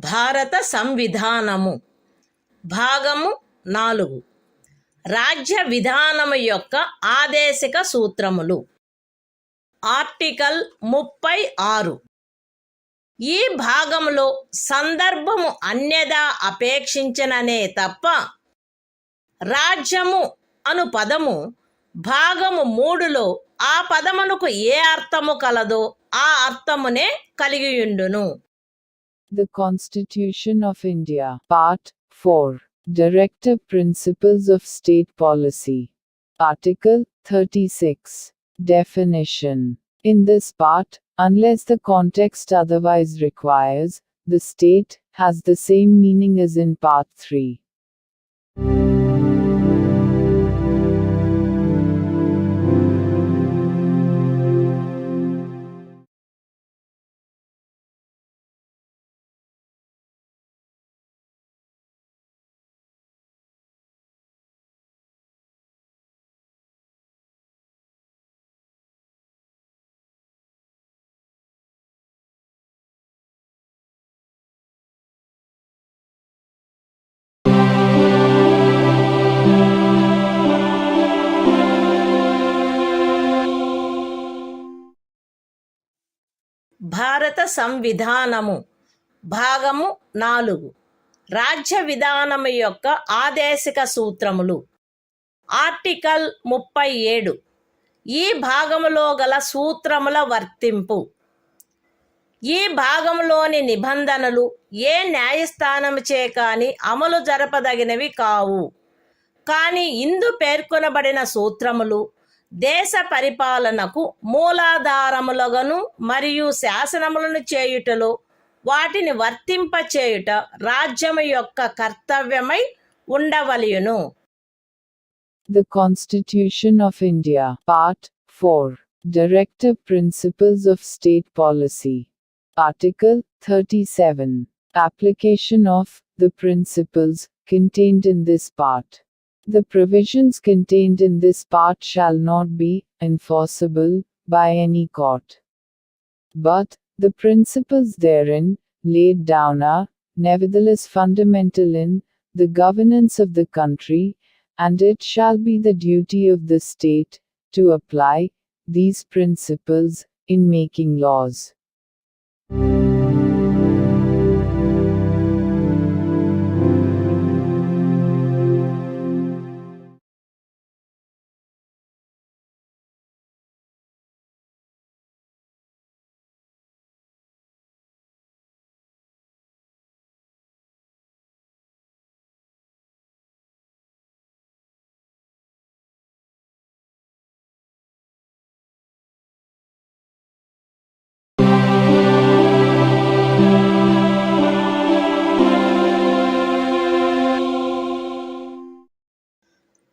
భారత సంవిధానము భాగము 4 రాజ్య విధానము యొక్క ఆదేశిక సూత్రములు. Article 36. ఈ భాగంలో సందర్భము అన్యదా అపేక్షించననే తప్ప రాజ్యము అను పదము భాగము 3లో ఆ పదమునకు ఏ అర్థము కలదో ఆ అర్థమునే కలిగియుండును. The Constitution of India, Part 4, Directive Principles of State Policy. Article 36. Definition. In this part, unless the context otherwise requires, the state has the same meaning as in Part 3. భారత సంవిధానము భాగము 4 రాజ్య విధానము యొక్క ఆదేశిక సూత్రములు. ఆర్టికల్ 37. ఈ భాగములో గల సూత్రముల వర్తింపు. ఈ భాగంలోని నిబంధనలు ఏ న్యాయస్థానముచే కాని అమలు జరపదగినవి కావు. కానీ ఇందు పేర్కొనబడిన సూత్రములు దేశ పరిపాలనకు మూలాధారములుగాను మరియు శాసనములను చేయుటలో వాటిని వర్తింపచేయుట రాజ్యము యొక్క కర్తవ్యమై ఉండవలెను. The Constitution of India, Part 4, Directive Principles of State Policy. Article 37. Application of the principles contained in this part. The provisions contained in this part shall not be enforceable by any court. But the principles therein laid down are, nevertheless, fundamental in the governance of the country, and it shall be the duty of the state to apply these principles in making laws.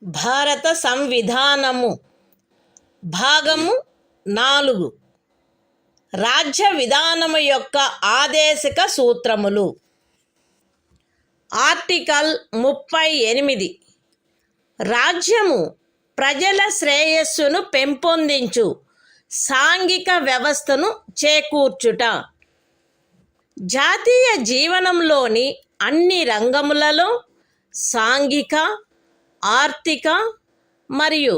భారత సంవిధానము భాగము 4 రాజ్య విధానము యొక్క ఆదేశిక సూత్రములు. Article 38. రాజ్యము ప్రజల శ్రేయస్సును పెంపొందించు సాంఘిక వ్యవస్థను చేకూర్చుట. జాతీయ జీవనంలోని అన్ని రంగములలో సాంఘిక, ఆర్థిక మరియు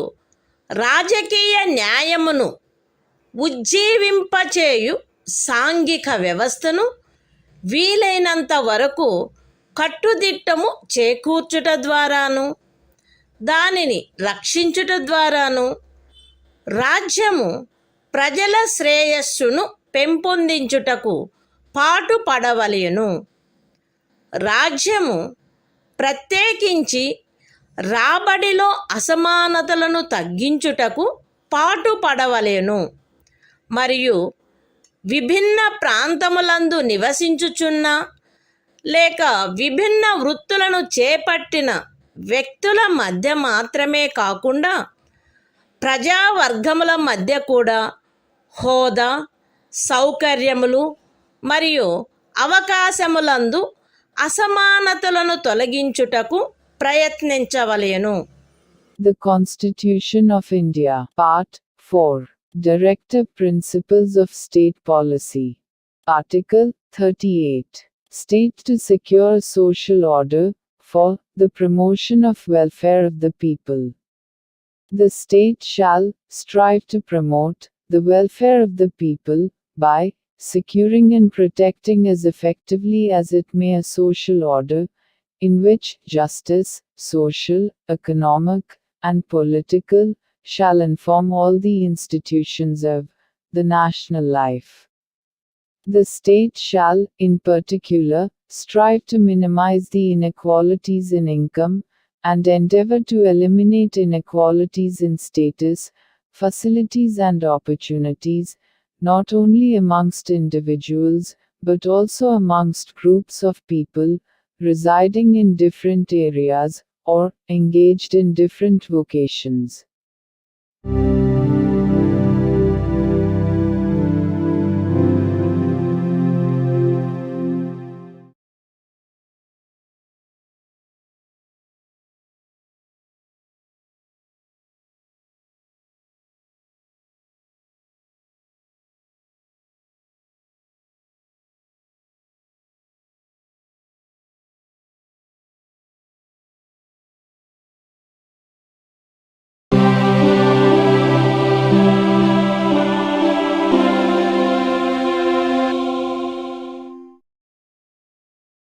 రాజకీయ న్యాయమును ఉజ్జీవింపచేయు సాంఘిక వ్యవస్థను వీలైనంత వరకు కట్టుదిట్టము చేకూర్చుట ద్వారాను దానిని రక్షించుట ద్వారాను రాజ్యము ప్రజల శ్రేయస్సును పెంపొందించుటకు పాటుపడవలెను. రాజ్యము ప్రత్యేకించి రాబడిలో అసమానతలను తగ్గించుటకు పాటుపడవలెను మరియు విభిన్న ప్రాంతములందు నివసించుచున్న లేక విభిన్న వృత్తులను చేపట్టిన వ్యక్తుల మధ్య మాత్రమే కాకుండా ప్రజావర్గముల మధ్య కూడా హోదా, సౌకర్యములు మరియు అవకాశములందు అసమానతలను తొలగించుటకు ప్రయత్నించవలెను. The Constitution of India, Part 4, Directive Principles of State Policy. Article 38. State to secure social order, for the promotion of welfare of the people. The state shall strive to promote the welfare of the people by securing and protecting as effectively as it may a social order in which justice, social, economic, and political shall inform all the institutions of the national life. The state shall, in particular, strive to minimize the inequalities in income, and endeavor to eliminate inequalities in status, facilities and opportunities, not only amongst individuals, but also amongst groups of people, residing in different areas, or engaged in different vocations.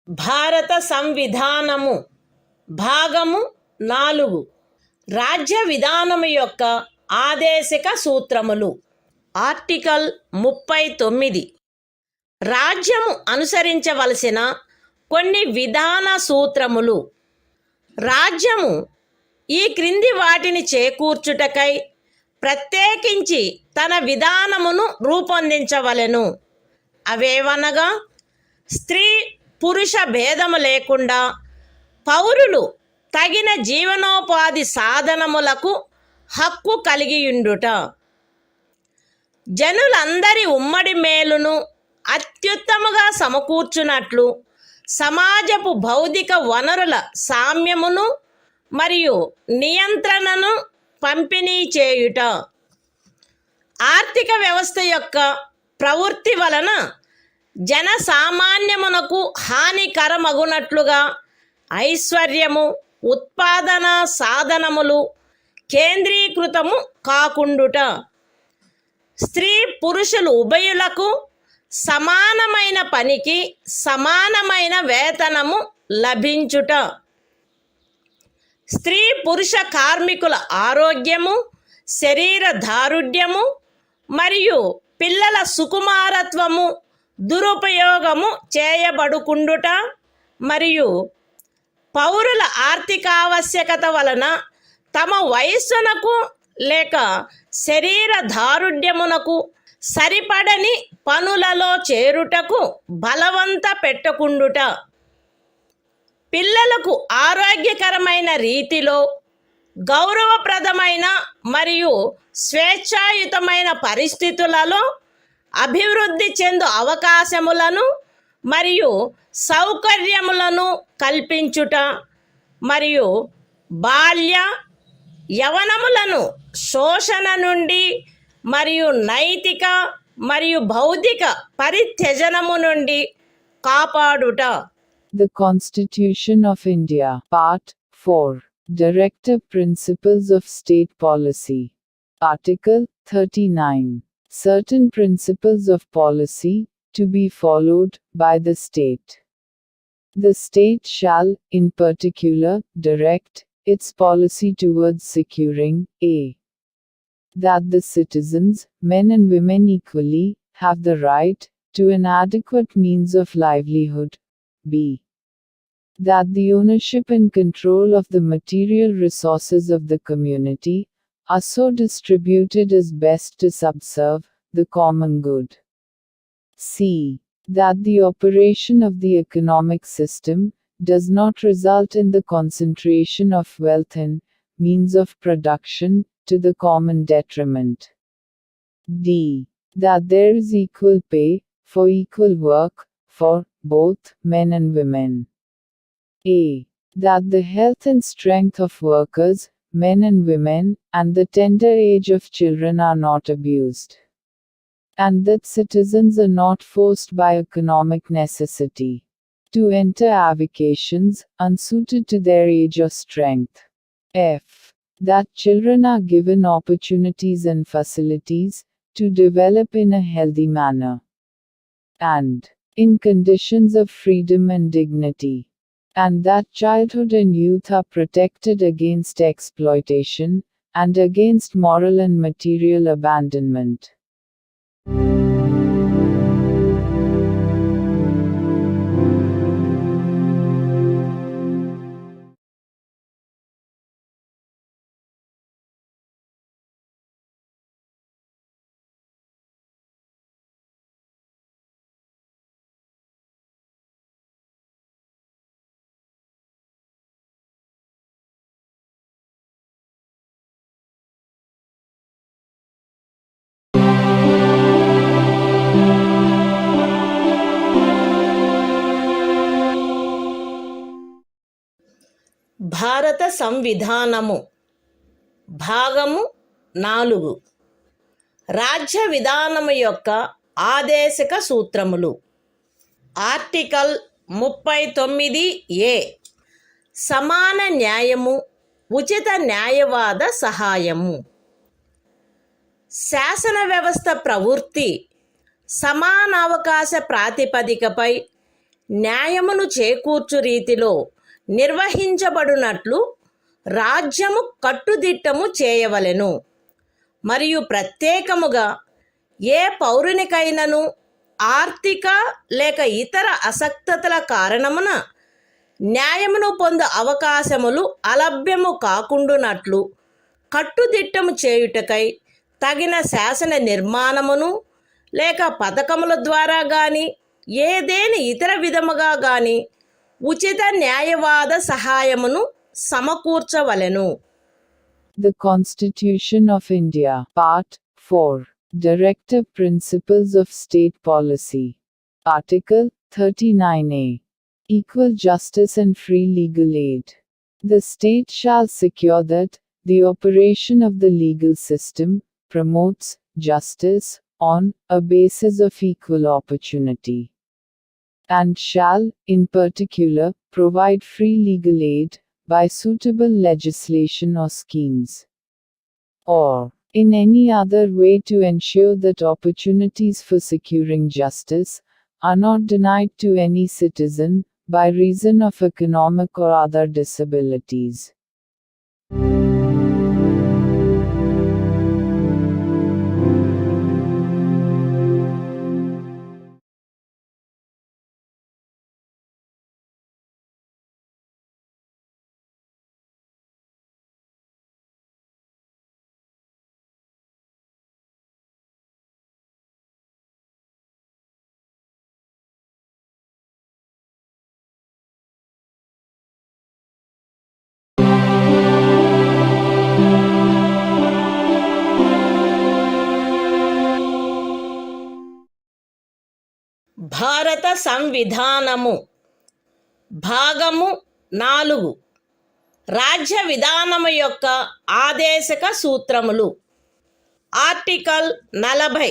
భారత సంవిధానము భాగము 4 రాజ్య విధానము యొక్క ఆదేశిక సూత్రములు. Article 39 రాజ్యము అనుసరించవలసిన కొన్ని విధాన సూత్రములు. రాజ్యము ఈ క్రింది వాటిని చేకూర్చుటకై ప్రత్యేకించి తన విధానమును రూపొందించవలెను. అవేవనగా స్త్రీ పురుష భేదము లేకుండా పౌరులు తగిన జీవనోపాధి సాధనములకు హక్కు కలిగియుండుట, జనులందరి ఉమ్మడి మేలును అత్యుత్తముగా సమకూర్చునట్లు సమాజపు భౌతిక వనరుల సామ్యమును మరియు నియంత్రణను పంపిణీ చేయుట, ఆర్థిక వ్యవస్థ యొక్క ప్రవృత్తి వలన జనసామాన్యమునకు హానికరమగునట్లుగా ఐశ్వర్యము, ఉత్పాదన సాధనములు కేంద్రీకృతము కాకుండుట, స్త్రీ పురుషులు ఉభయులకు సమానమైన పనికి సమానమైన వేతనము లభించుట, స్త్రీ పురుష కార్మికుల ఆరోగ్యము, శరీర దారుఢ్యము మరియు పిల్లల సుకుమారత్వము దురుపయోగము చేయబడుకుండుట మరియు పౌరుల ఆర్థికావశ్యకత వలన తమ వయస్సునకు లేక శరీర దారుఢ్యమునకు సరిపడని పనులలో చేరుటకు బలవంత పెట్టకుండుట, పిల్లలకు ఆరోగ్యకరమైన రీతిలో గౌరవప్రదమైన మరియు స్వేచ్ఛాయుతమైన పరిస్థితులలో అభివృద్ధి చెందు అవకాశములను మరియు సౌకర్యములను కల్పించుట మరియు బాల్య యవనములను శోషణ నుండి మరియు నైతిక మరియు భౌతిక పరిత్యజనము నుండి కాపాడుట. The Constitution of India, Part 4, Directive Principles of State Policy. Article 39. Certain principles of policy to be followed by the state. The state shall, in particular, direct its policy towards securing a. that the citizens, men and women equally, have the right to an adequate means of livelihood. b. that the ownership and control of the material resources of the community are so distributed as best to subserve the common good. c. that the operation of the economic system does not result in the concentration of wealth and means of production to the common detriment. d. that there is equal pay for equal work for both men and women. a. that the health and strength of workers, men and women, and the tender age of children are not abused, and that citizens are not forced by economic necessity To enter avocations unsuited to their age or strength. F. That children are given opportunities and facilities to develop in a healthy manner and in conditions of freedom and dignity. And that childhood and youth are protected against exploitation and against moral and material abandonment. భారత సంవిధానము భాగము 4 రాజ్య విధానము యొక్క ఆదేశక సూత్రములు. Article 39A సమాన న్యాయము, ఉచిత న్యాయవాద సహాయము. శాసన వ్యవస్థ ప్రవృత్తి సమానావకాశ ప్రాతిపదికపై న్యాయమును చేకూర్చు రీతిలో నిర్వహించబడినట్లు రాజ్యము కట్టుదిట్టము చేయవలెను. మరియు ప్రత్యేకముగా ఏ పౌరునికైనను ఆర్థిక లేక ఇతర అసక్తతల కారణమున న్యాయమును పొందు అవకాశములు అలభ్యము కాకుండునట్లు కట్టుదిట్టము చేయుటకై తగిన శాసన నిర్మాణమును లేక పథకముల ద్వారా గాని ఏదేని ఇతర విధముగా గాని ఉచిత న్యాయవాద సహాయమును సమకూర్చవలెను. The Constitution of India, Part 4, Directive Principles of State Policy. Article 39A. Equal justice and free legal aid. The state shall secure that the operation of the legal system promotes justice on a basis of equal opportunity, and shall, in particular, provide free legal aid by suitable legislation or schemes, or in any other way to ensure that opportunities for securing justice are not denied to any citizen by reason of economic or other disabilities. భారత సంవిధానము భాగము 4 రాజ్య విధానము యొక్క ఆదేశక సూత్రములు. Article 40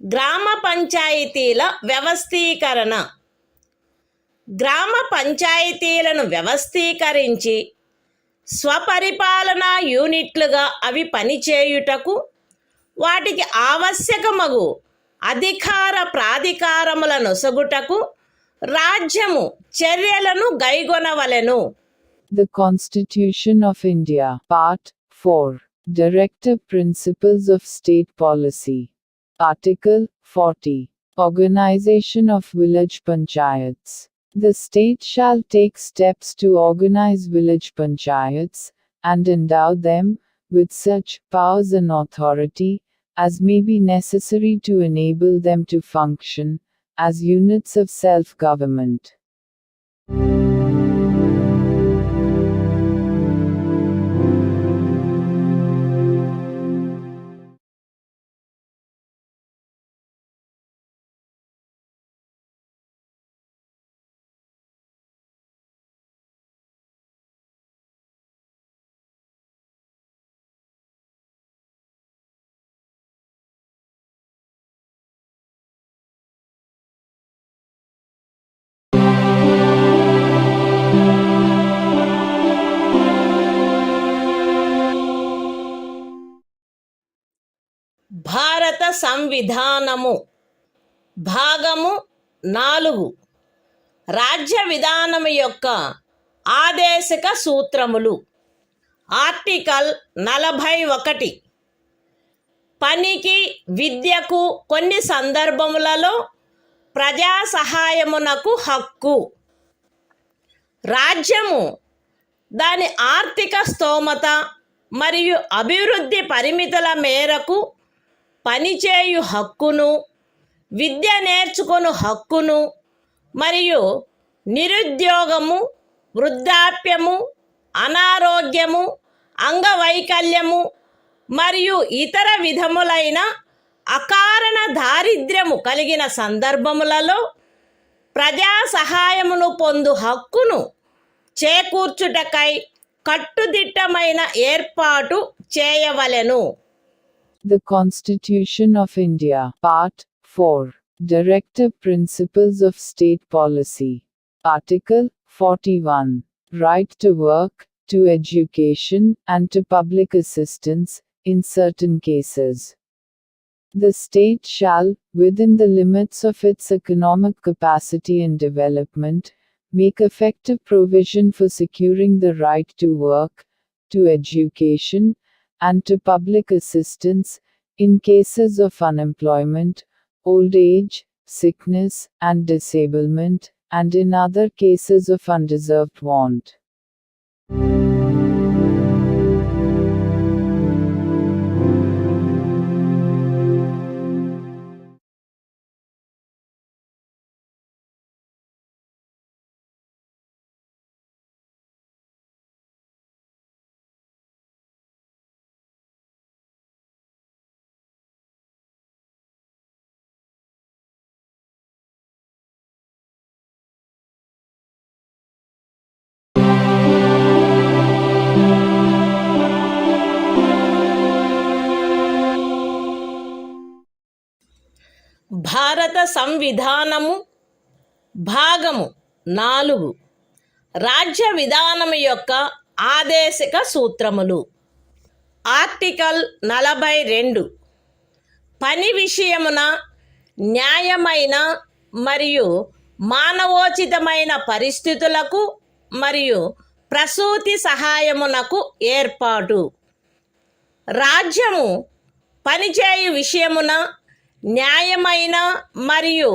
గ్రామ పంచాయతీల వ్యవస్థీకరణ. గ్రామ పంచాయతీలను వ్యవస్థీకరించి స్వపరిపాలనా యూనిట్లుగా అవి పనిచేయుటకు వాటికి ఆవశ్యకమగు అధికార ప్రాధికారముల నొసగుటకు రాజ్యము చర్యలను గైగొనవలెను. The Constitution of India, Part 4, Directive Principles of State Policy. Article 40. Organization of Village Panchayats. The state shall take steps to organize village panchayats, and endow them with such powers and authority as may be necessary to enable them to function as units of self-government. సంవిధానము భాగము 4 రాజ్య విధానము యొక్క ఆదేశక సూత్రములు. Article 41 పనికి విద్యకు కొన్ని సందర్భములలో ప్రజా సహాయమునకు హక్కు. రాజ్యము దాని ఆర్థిక స్తోమత మరియు అభివృద్ధి పరిమితుల మేరకు పనిచేయు హక్కును, విద్య నేర్చుకొను హక్కును మరియు నిరుద్యోగము, వృద్ధాప్యము, అనారోగ్యము, అంగవైకల్యము మరియు ఇతర విధములైన అకారణ దారిద్ర్యము కలిగిన సందర్భములలో ప్రజా సహాయమును పొందు హక్కును చేకూర్చుటకై కట్టుదిట్టమైన ఏర్పాటు చేయవలెను. The Constitution of India, Part 4, Directive Principles of State Policy. Article 41, Right to work, to education, and to public assistance, in certain cases. The state shall, within the limits of its economic capacity and development, make effective provision for securing the right to work, to education, and to public assistance, in cases of unemployment, old age, sickness, and disablement, and in other cases of undeserved want. భారత సంవిధానము భాగము 4 రాజ్య విధానము యొక్క ఆదేశక సూత్రములు. Article 42 పని విషయమున న్యాయమైన మరియు మానవోచితమైన పరిస్థితులకు మరియు ప్రసూతి సహాయమునకు ఏర్పాటు. రాజ్యము పనిచేయు విషయమున న్యాయమైన మరియు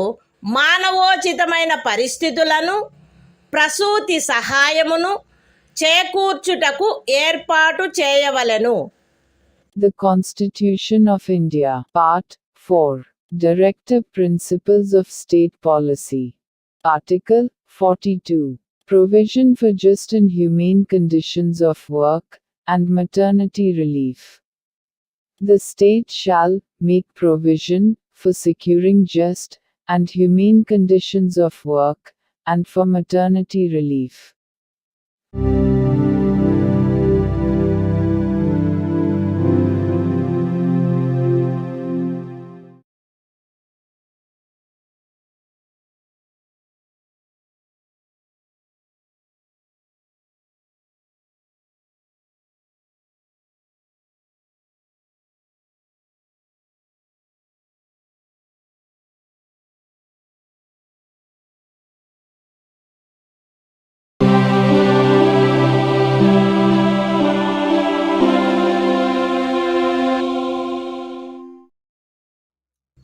మానవోచితమైన పరిస్థితులను, ప్రసూతి సహాయమును చేకూర్చుటకు ఏర్పాటు చేయవలెను. The Constitution of India, Part 4, Directive Principles of State Policy. Article 42, Provision for just and humane conditions of work, and maternity relief. The state shall make provision for securing just and humane conditions of work, and for maternity relief.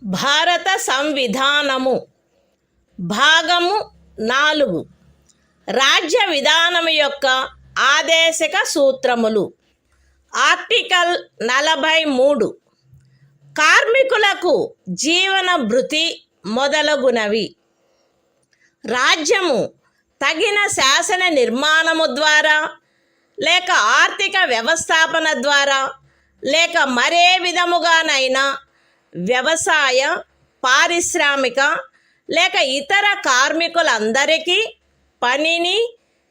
భారత సంవిధానము భాగము 4 రాజ్య విధానము యొక్క ఆదేశక సూత్రములు. Article 43 కార్మికులకు జీవన భృతి మొదలగునవి. రాజ్యము తగిన శాసన నిర్మాణము ద్వారా లేక ఆర్థిక వ్యవస్థాపన ద్వారా లేక మరే విధముగానైనా వ్యవసాయ, పారిశ్రామిక లేక ఇతర కార్మికులందరికీ పనిని,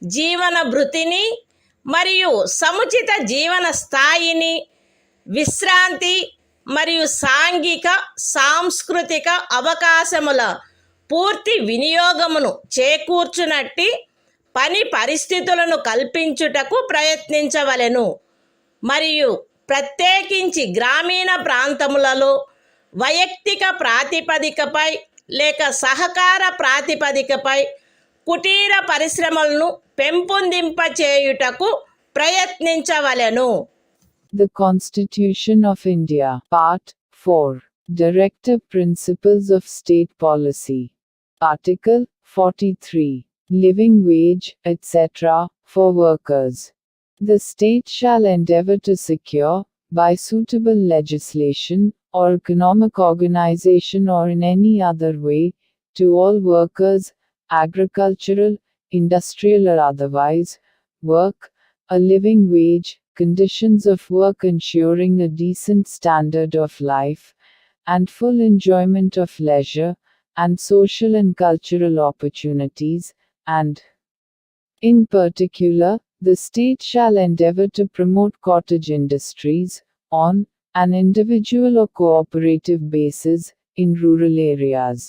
జీవన భృతిని మరియు సముచిత జీవన స్థాయిని, విశ్రాంతి మరియు సాంఘిక సాంస్కృతిక అవకాశముల పూర్తి వినియోగమును చేకూర్చునట్టి పని పరిస్థితులను కల్పించుటకు ప్రయత్నించవలెను. మరియు ప్రత్యేకించి గ్రామీణ ప్రాంతములలో వైయక్తిక ప్రాతిపదికపై లేక సహకార ప్రాతిపదికపై కుటీర పరిశ్రమలను పెంపొందింపచేయుటకు ప్రయత్నించవలెను. The Constitution of India, Part 4. Directive Principles of State Policy. Article 43. Living wage, etc., for workers. The state shall endeavor to secure, by suitable legislation, or economic organization or in any other way, to all workers, agricultural, industrial or otherwise, work, a living wage, conditions of work ensuring a decent standard of life, and full enjoyment of leisure, and social and cultural opportunities, and, in particular, the state shall endeavor to promote cottage industries, on an individual or cooperative basis, in rural areas.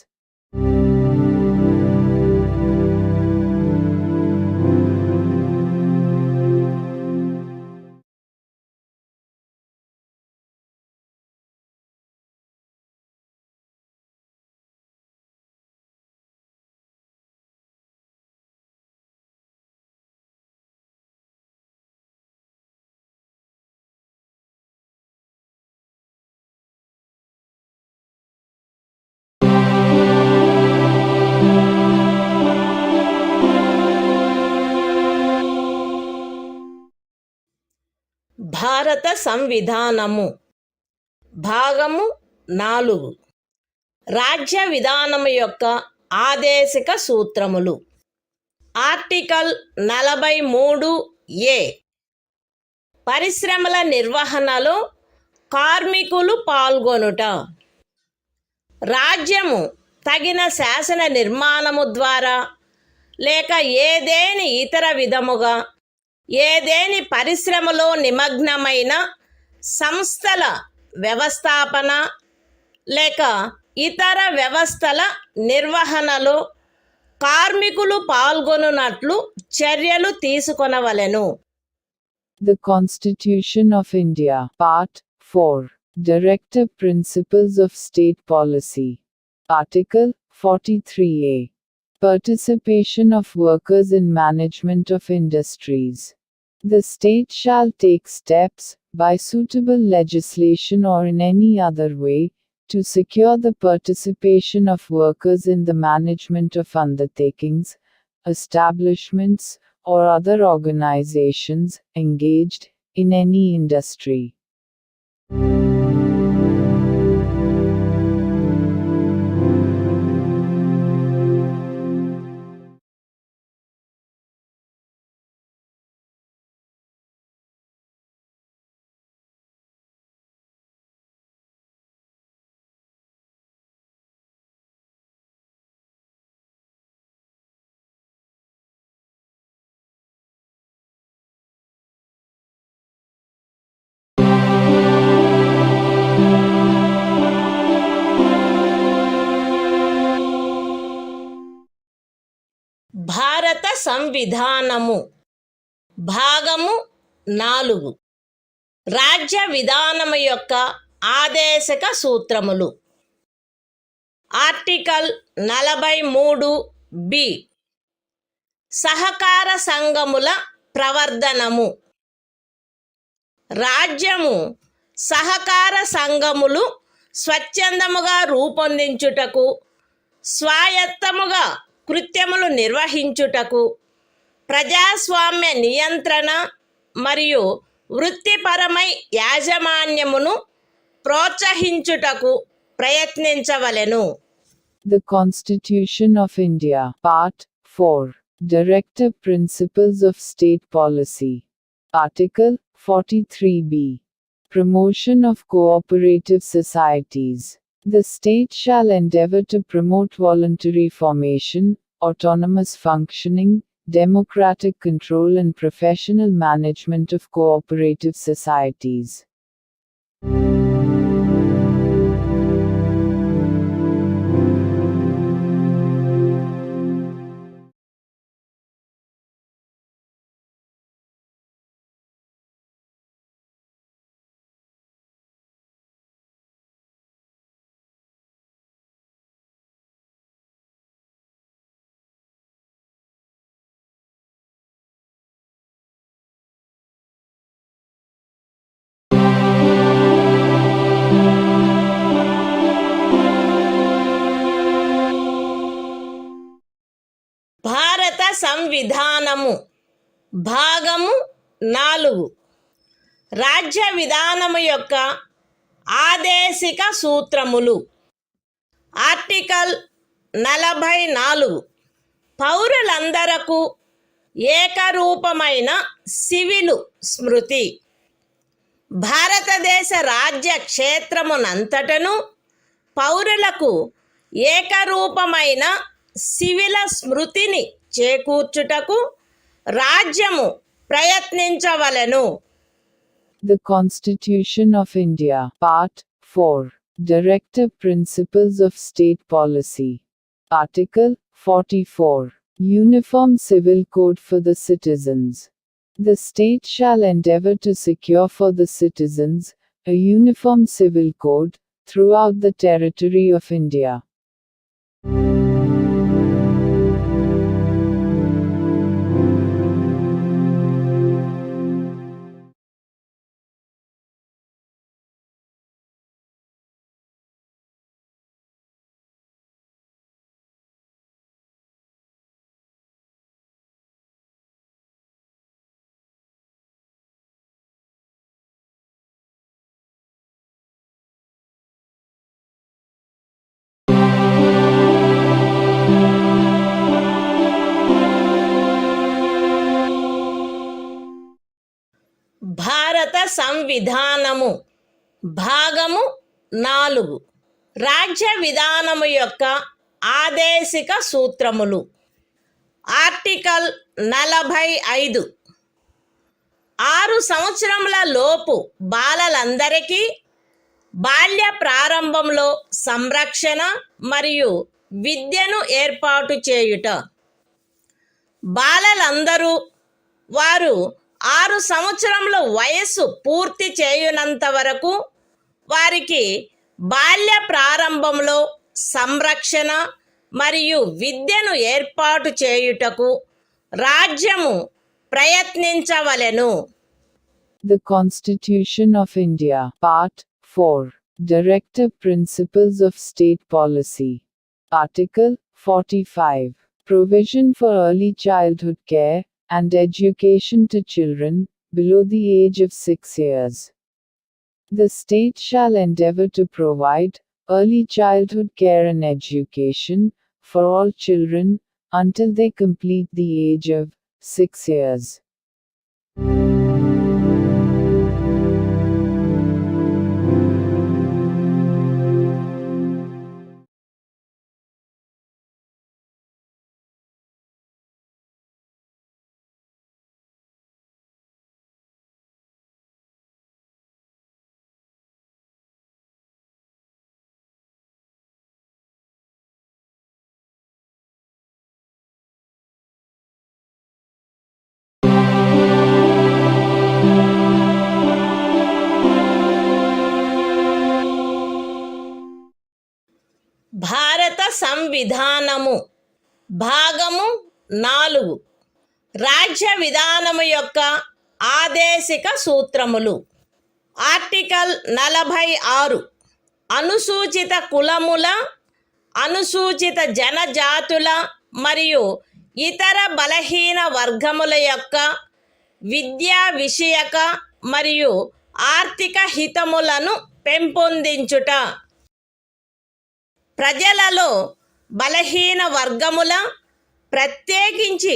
భారత సంవిధానము భాగము 4. రాజ్య విధానము యొక్క ఆదేశిక సూత్రములు. Article 43A. పరిశ్రమల నిర్వహణలో కార్మికులు పాల్గొనుట. రాజ్యము తగిన శాసన నిర్మాణము ద్వారా లేక ఏదేని ఇతర విధముగా ఏదేని పరిశ్రమలో నిమగ్నమైన సంస్థల వ్యవస్థాపన లేక ఇతర వ్యవస్థల నిర్వహణలో కార్మికులు పాల్గొనున్నట్లు చర్యలు తీసుకొనవలెను. The Constitution of India, Part 4. Directive Principles of State Policy. Article 43A. Participation of workers in management of industries. The state shall take steps, by suitable legislation or in any other way, to secure the participation of workers in the management of undertakings, establishments, or other organizations engaged in any industry. భారత సంవిధానము భాగము 4. రాజ్య విధానము యొక్క ఆదేశక సూత్రములు. Article 43B. సహకార సంఘముల ప్రవర్ధనము. రాజ్యము సహకార సంఘములు స్వచ్ఛందముగా రూపొందించుటకు, స్వాయత్తముగా కృత్యములు నిర్వహించుటకు, ప్రజాస్వామ్య నియంత్రణ మరియు వృత్తిపరమై యాజమాన్యమును ప్రోత్సహించుటకు ప్రయత్నించవలెను. The Constitution of India, Part 4. Directive Principles of State Policy. Article 43B. Promotion of cooperative societies. The state shall endeavor to promote voluntary formation, autonomous functioning, democratic control and professional management of cooperative societies. సంవిధానము భాగము 4 రాజ్య విధానము యొక్క ఆదేశిక సూత్రములు. Article 44 పౌరులందరకు ఏకరూపమైన civil స్మృతి. భారతదేశ రాజ్య క్షేత్రమునంతటను పౌరులకు ఏకరూపమైన సివిల స్మృతిని చేకూర్చుటకు రాజ్యము ప్రయత్నించవలెను. The Constitution of India, Part 4, Directive Principles of State Policy. Article 44, Uniform Civil Code for the Citizens. The state shall endeavor to secure for the citizens a uniform civil code throughout the territory of India. భారత సంవిధానము భాగము 4 రాజ్య విధానము యొక్క ఆదేశిక సూత్రములు. Article 45 6 సంవత్సరముల లోపు బాలలందరికీ బాల్య ప్రారంభంలో సంరక్షణ మరియు విద్యను ఏర్పాటు చేయుట. బాలలందరూ వారు 6 సంవత్సరముల వయస్సు పూర్తి చేయునంత వరకు వారికి బాల్య ప్రారంభంలో సంరక్షణ మరియు విద్యను ఏర్పాటు చేయుటకు రాజ్యము ప్రయత్నించవలెను. The Constitution of India, Part 4, Directive Principles of State Policy. Article 45, Provision for Early Childhood Care and Education to Children below the age of 6 years. The state shall endeavor to provide early childhood care and education for all children until they complete the age of 6 years. భారత సంవిధానము భాగము 4 రాజ్య విధానము యొక్క ఆదేశిక సూత్రములు. Article 46 అనుసూచిత కులముల, అనుసూచిత జనజాతుల మరియు ఇతర బలహీన వర్గముల యొక్క విద్యా విషయక మరియు ఆర్థిక హితములను పెంపొందించుట. ప్రజలలో బలహీన వర్గముల, ప్రత్యేకించి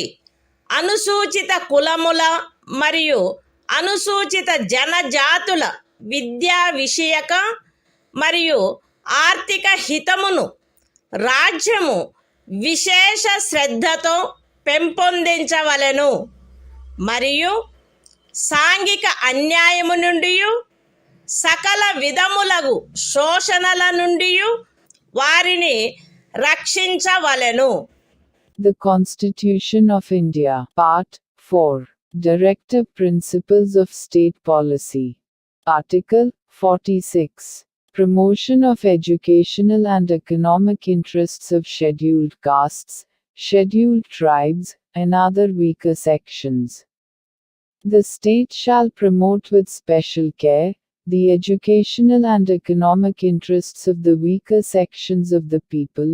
అనుసూచిత కులముల మరియు అనుసూచిత జనజాతుల విద్యా విషయక మరియు ఆర్థిక హితమును రాజ్యము విశేష శ్రద్ధతో పెంపొందించవలెను మరియు సాంఘిక అన్యాయము నుండి సకల విధములగు శోషణల నుండి వారిని రక్షించవలెను. The Constitution of India, Part 4, Directive Principles of State Policy. Article 46, Promotion of educational and economic interests of scheduled castes, scheduled tribes, and other weaker sections. The state shall promote with special care the educational and economic interests of the weaker sections of the people,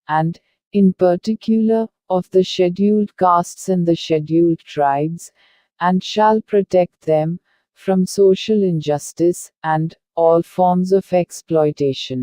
and, in particular, of the scheduled castes and the scheduled tribes, and shall protect them from social injustice and all forms of exploitation.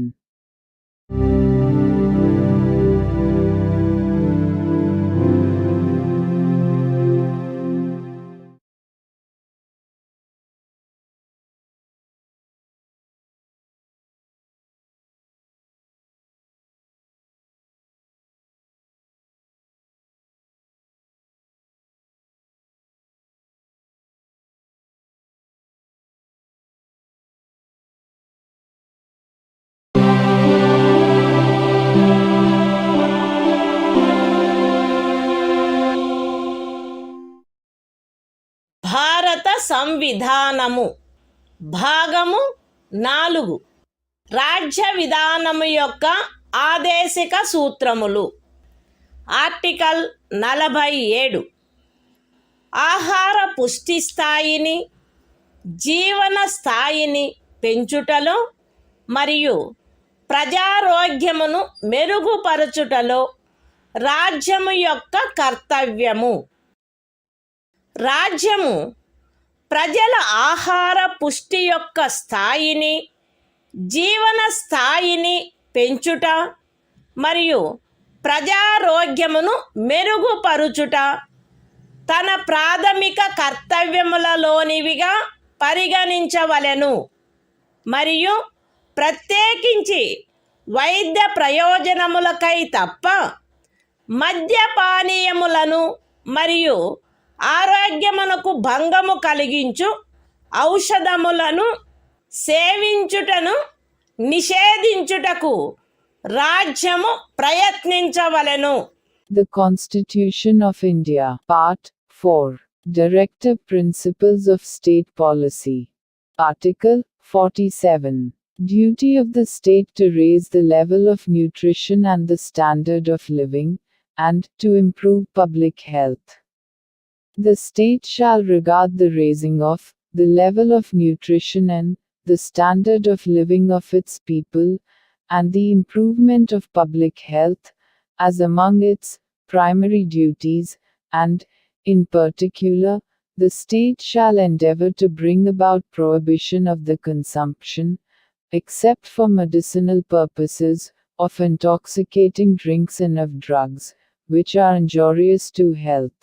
భారత సంవిధానము భాగము 4 రాజ్య విధానము యొక్క ఆదేశిక సూత్రములు. Article 47 ఆహార పుష్టి స్థాయిని, జీవన స్థాయిని పెంచుటలో మరియు ప్రజారోగ్యమును మెరుగుపరచుటలో రాజ్యము యొక్క కర్తవ్యము. రాజ్యము ప్రజల ఆహార పుష్టి యొక్క స్థాయిని, జీవన స్థాయిని పెంచుట మరియు ప్రజారోగ్యమును మెరుగుపరుచుట తన ప్రాథమిక కర్తవ్యములలోనివిగా పరిగణించవలెను మరియు ప్రత్యేకించి వైద్య ప్రయోజనములకై తప్ప మద్యపానీయములను మరియు ఆరోగ్యమునకు భంగము కలిగించు ఔషధములను సేవించుటను నిషేధించుటకు రాజ్యము ప్రయత్నించవలెను. The Constitution of India, Part 4, Directive Principles of State Policy. Article 47. Duty of the state to raise the level of nutrition and the standard of living, and to improve public health. The state shall regard the raising of the level of nutrition and the standard of living of its people, and the improvement of public health, as among its primary duties, and, in particular, the state shall endeavor to bring about prohibition of the consumption, except for medicinal purposes, of intoxicating drinks and of drugs, which are injurious to health.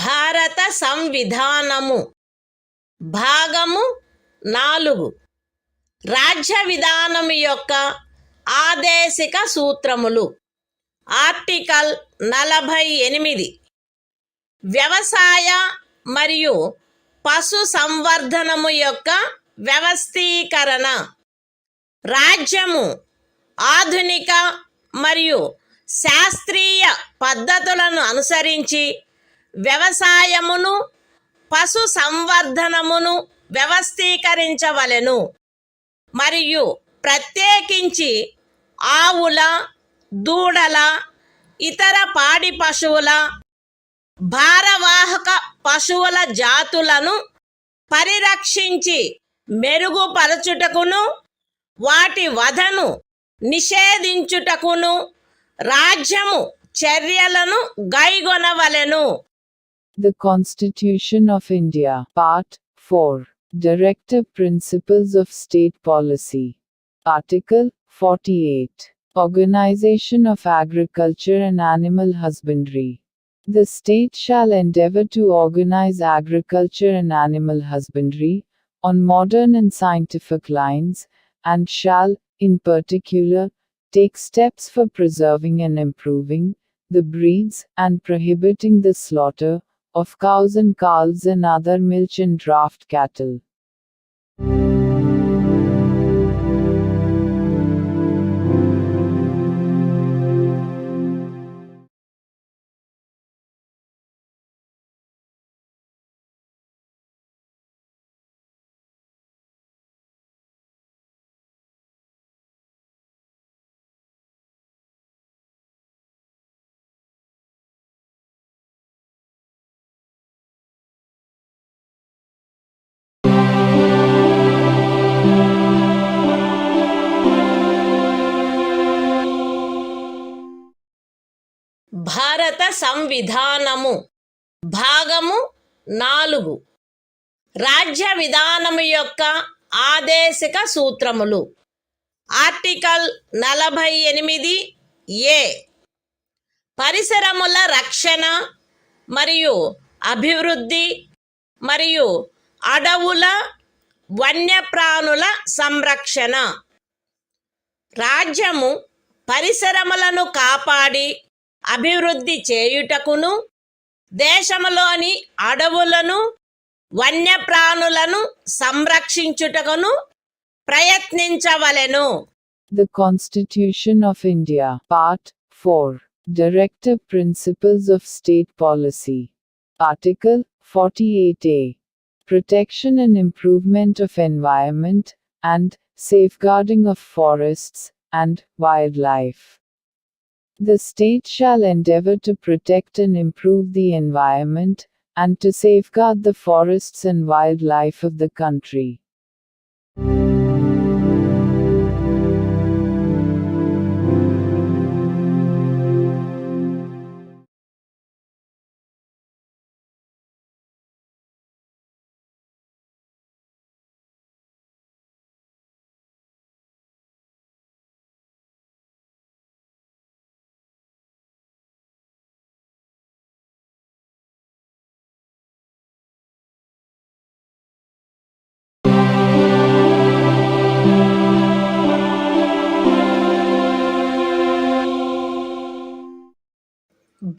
భారత సంవిధానము భాగము 4 రాజ్య విధానము యొక్క ఆదేశిక సూత్రములు. Article 48 వ్యవసాయ మరియు పశు సంవర్ధనము యొక్క వ్యవస్థీకరణ. రాజ్యము ఆధునిక మరియు శాస్త్రీయ పద్ధతులను అనుసరించి వ్యవసాయమును, పశు సంవర్ధనమును వ్యవస్థీకరించవలెను మరియు ప్రత్యేకించి ఆవుల, దూడల, ఇతర పాడి పశువుల, భారవాహక పశువుల జాతులను పరిరక్షించి మెరుగుపరచుటకును వాటి వధను నిషేధించుటకును రాజ్యము చర్యలను గైగొనవలెను. The Constitution of India, Part 4, Directive Principles of State Policy. Article 48. Organization of Agriculture and Animal Husbandry. The state shall endeavor to organize agriculture and animal husbandry on modern and scientific lines, and shall, in particular, take steps for preserving and improving the breeds and prohibiting the slaughter of cows and calves and other milch and draft cattle. భారత సంవిధానము భాగము 4 రాజ్య విధానము యొక్క ఆదేశిక సూత్రములు. Article 48 ఏ పరిసరముల రక్షణ మరియు అభివృద్ధి మరియు అడవుల వన్యప్రాణుల సంరక్షణ. రాజ్యము పరిసరములను కాపాడి అభివృద్ధి చేయుటకును దేశములోని అడవులను వన్యప్రాణులను సంరక్షించుటకును ప్రయత్నించవలెను. The Constitution of India, Part 4, Directive Principles of State Policy. Article 48A. Protection and improvement of environment, and safeguarding of forests and wildlife. The state shall endeavor to protect and improve the environment, and to safeguard the forests and wildlife of the country.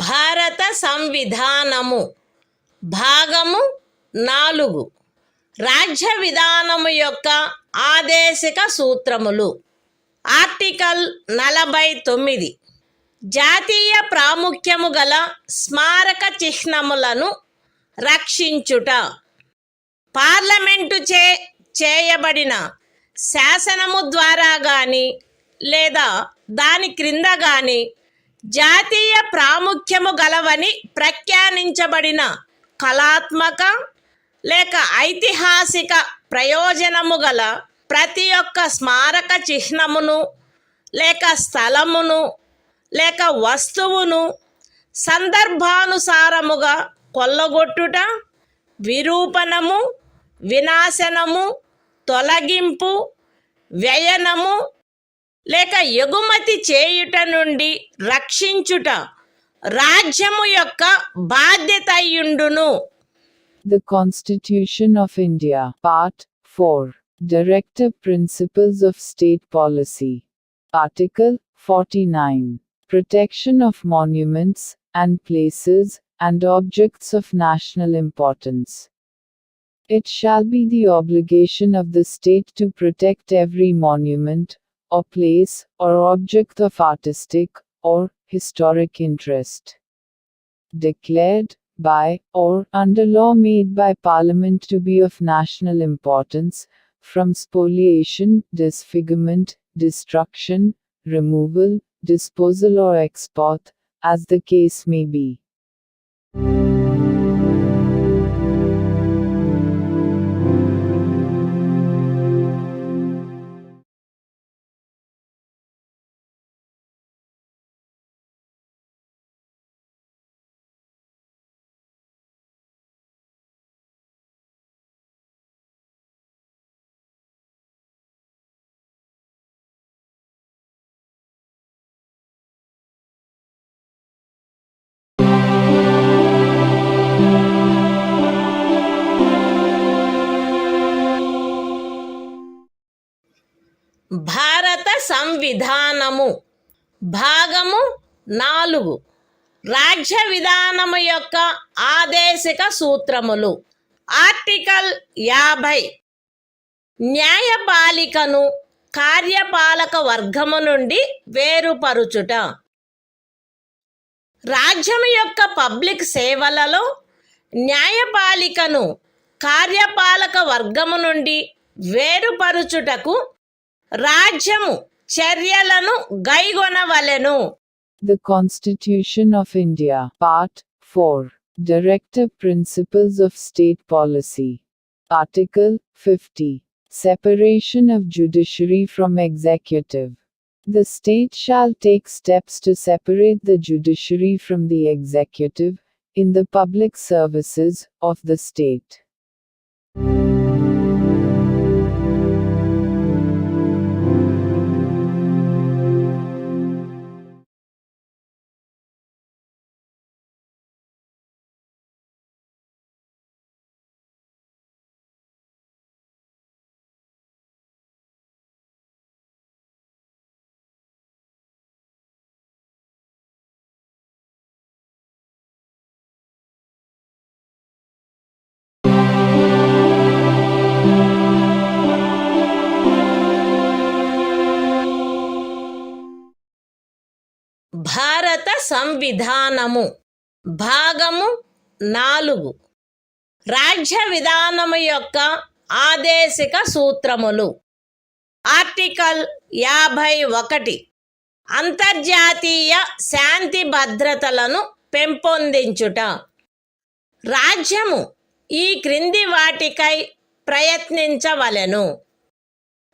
భారత సంవిధానము భాగము 4 రాజ్య విధానము యొక్క ఆదేశిక సూత్రములు. Article 49 జాతీయ ప్రాముఖ్యము గల స్మారక చిహ్నములను రక్షించుట. Parliament చేయబడిన శాసనము ద్వారా గాని లేదా దాని క్రింద గాని జాతీయ ప్రాముఖ్యము గలవని ప్రఖ్యానించబడిన కళాత్మక లేక ఐతిహాసిక ప్రయోజనము గల ప్రతి ఒక్క స్మారక చిహ్నమును లేక స్థలమును లేక వస్తువును సందర్భానుసారముగా కొల్లగొట్టుట, విరూపణము, వినాశనము, తొలగింపు, వ్యయనము లేక ఎగుమతి చేయుట నుండి రక్షించుట రాజ్యము యొక్క బాధ్యత అయ్యుండును. The Constitution of India, Part 4, Directive Principles of State Policy. Article 49. Protection of monuments and places and objects of national importance. It shall be the obligation of the state to protect every monument, or place, or object of artistic or historic interest, declared by or under law made by Parliament to be of national importance, from spoliation, disfigurement, destruction, removal, disposal or export, as the case may be. భారత సంవిధానము భాగము 4 రాజ్య విధానము యొక్క ఆదేశిక సూత్రములు. Article 50 న్యాయపాలికను కార్యపాలక వర్గము నుండి వేరుపరుచుట. రాజ్యము యొక్క public సేవలలో న్యాయపాలికను కార్యపాలక వర్గము నుండి వేరుపరుచుటకు రాజ్యము చర్యలను గైగొనవలెను. The Constitution of India, Part 4, Directive Principles of State Policy. Article 50. Separation of judiciary from executive. The state shall take steps to separate the judiciary from the executive, in the public services of the state. భారత సంవిధానము భాగము 4 రాజ్య విధానము యొక్క ఆదేశిక సూత్రములు. Article 51 అంతర్జాతీయ శాంతి భద్రతలను పెంపొందించుట. రాజ్యము ఈ క్రింది వాటికై ప్రయత్నించవలెను: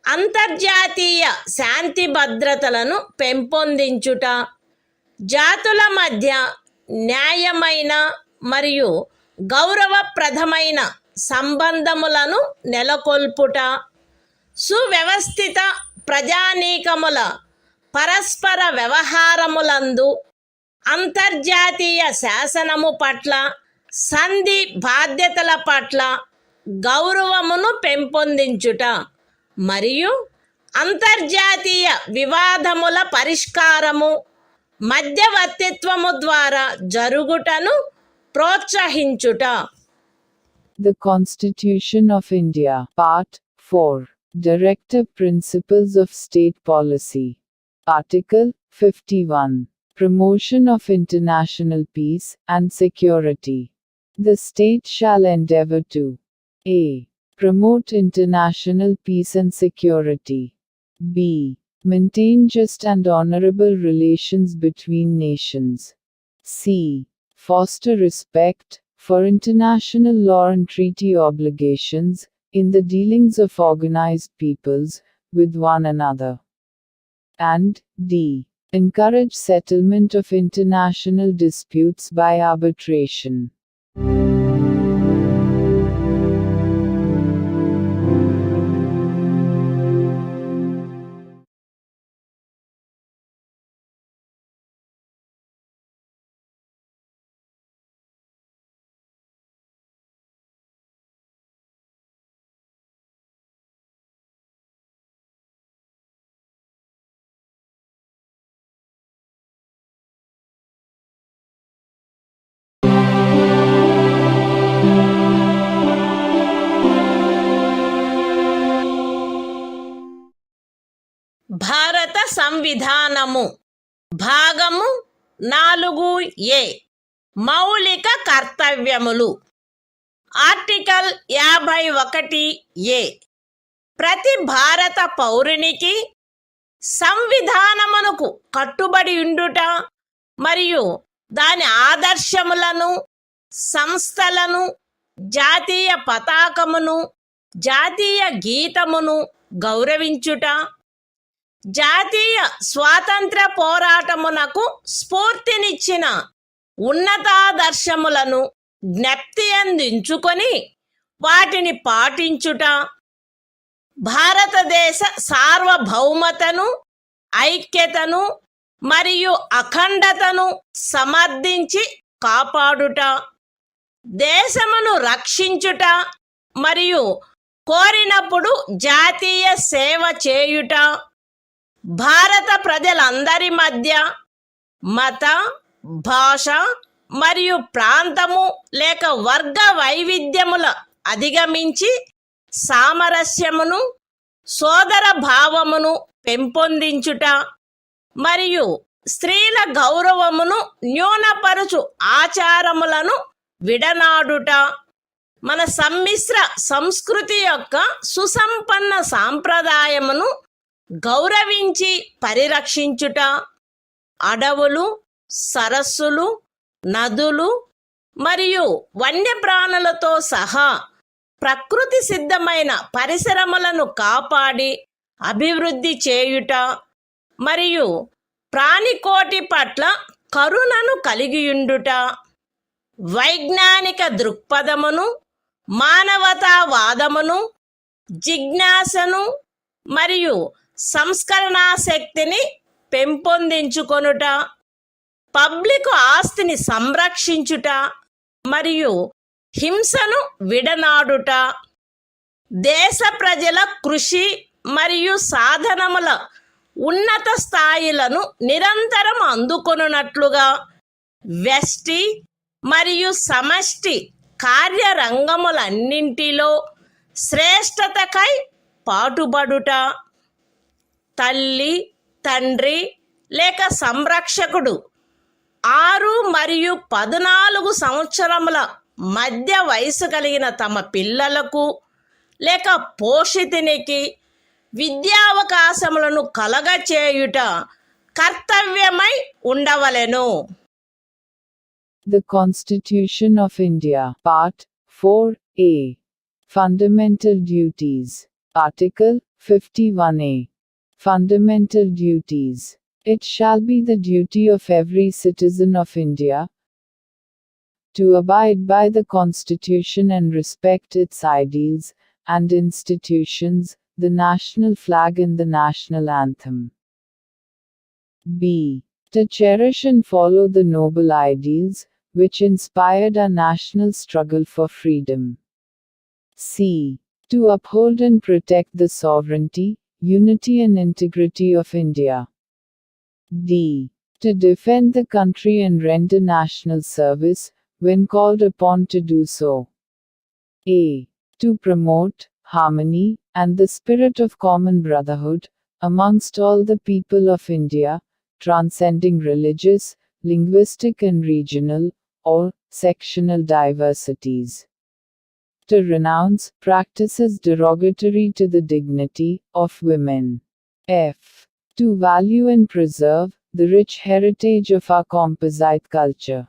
అంతర్జాతీయ శాంతి భద్రతలను పెంపొందించుట, జాతుల మధ్య న్యాయమైన మరియు గౌరవప్రదమైన సంబంధములను నెలకొల్పుట, సువ్యవస్థిత ప్రజానీకముల పరస్పర వ్యవహారములందు అంతర్జాతీయ శాసనము పట్ల, సంధి బాధ్యతల పట్ల గౌరవమును పెంపొందించుట మరియు అంతర్జాతీయ వివాదముల పరిష్కారము మధ్యవర్తిత్వము ద్వారా జరుగుటను ప్రోత్సహించుట. The Constitution of India, Part 4, Directive Principles of State Policy. Article 51, Promotion of International Peace and Security. The state shall endeavor to a. Promote international peace and security. b. Maintain just and honorable relations between nations. c. Foster respect for international law and treaty obligations in the dealings of organized peoples with one another. And d. Encourage settlement of international disputes by arbitration. భారత సంవిధానము భాగము 4A మౌలిక కర్తవ్యములు. Article 51A ప్రతి భారత పౌరునికి సంవిధానమునకు కట్టుబడి ఉండుట మరియు దాని ఆదర్శములను, సంస్థలను, జాతీయ పతాకమును, జాతీయ గీతమును గౌరవించుట, జాతీయ స్వాతంత్ర పోరాటమునకు స్ఫూర్తినిచ్చిన ఉన్నతాదర్శములను జ్ఞప్తి అందించుకొని వాటిని పాటించుట, భారతదేశ సార్వభౌమతను, ఐక్యతను మరియు అఖండతను సమర్థించి కాపాడుట, దేశమును రక్షించుట మరియు కోరినప్పుడు జాతీయ సేవ చేయుట, భారత ప్రజలందరి మధ్య మత, భాష మరియు ప్రాంతము లేక వర్గ వైవిధ్యముల అధిగమించి సామరస్యమును, సోదర భావమును పెంపొందించుట మరియు స్త్రీల గౌరవమును న్యూనపరచు ఆచారములను విడనాడుట, మన సమ్మిశ్ర సంస్కృతి యొక్క సుసంపన్న సాంప్రదాయమును గౌరవించి పరిరక్షించుట, అడవులు, సరస్సులు, నదులు మరియు వన్యప్రాణులతో సహా ప్రకృతి సిద్ధమైన పరిసరములను కాపాడి అభివృద్ధి చేయుట, మరియు ప్రాణికోటి పట్ల కరుణను కలిగియుండుట, వైజ్ఞానిక దృక్పథమును, మానవతావాదమును, జిజ్ఞాసను మరియు సంస్కరణా శక్తిని పెంపొందించుకొనుట, పబ్లిక్ ఆస్తిని సంరక్షించుట మరియు హింసను విడనాడుట, దేశ ప్రజల కృషి మరియు సాధనముల ఉన్నత స్థాయిలను నిరంతరం అందుకొనున్నట్లుగా వ్యష్టి మరియు సమష్టి కార్యరంగములన్నింటిలో శ్రేష్టతకై పాటుపడుట, తల్లి, తండ్రి లేక సంరక్షకుడు 6 మరియు 14 సంవత్సరముల మధ్య వయసు కలిగిన తమ పిల్లలకు లేక పోషితునికి విద్యావకాశములను కలగచేయుట కర్తవ్యమై ఉండవలెను. The Constitution of India, Part 4A. Fundamental Duties. Article 51A. Fundamental Duties. It shall be the duty of every citizen of India to abide by the Constitution and respect its ideals and institutions, the national flag and the national anthem. B. To cherish and follow the noble ideals which inspired our national struggle for freedom. C. To uphold and protect the sovereignty, unity and integrity of India. D. To defend the country and render national service when called upon to do so. A. To promote harmony and the spirit of common brotherhood amongst all the people of India, transcending religious, linguistic and regional or sectional diversities. To renounce practices derogatory to the dignity of women. F. To value and preserve the rich heritage of our composite culture.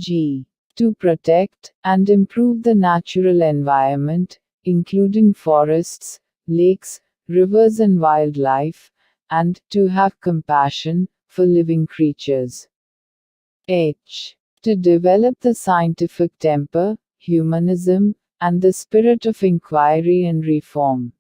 G. To protect and improve the natural environment, including forests, lakes, rivers and wildlife, and to have compassion for living creatures. H. To develop the scientific temper, humanism, and the spirit of inquiry and reform.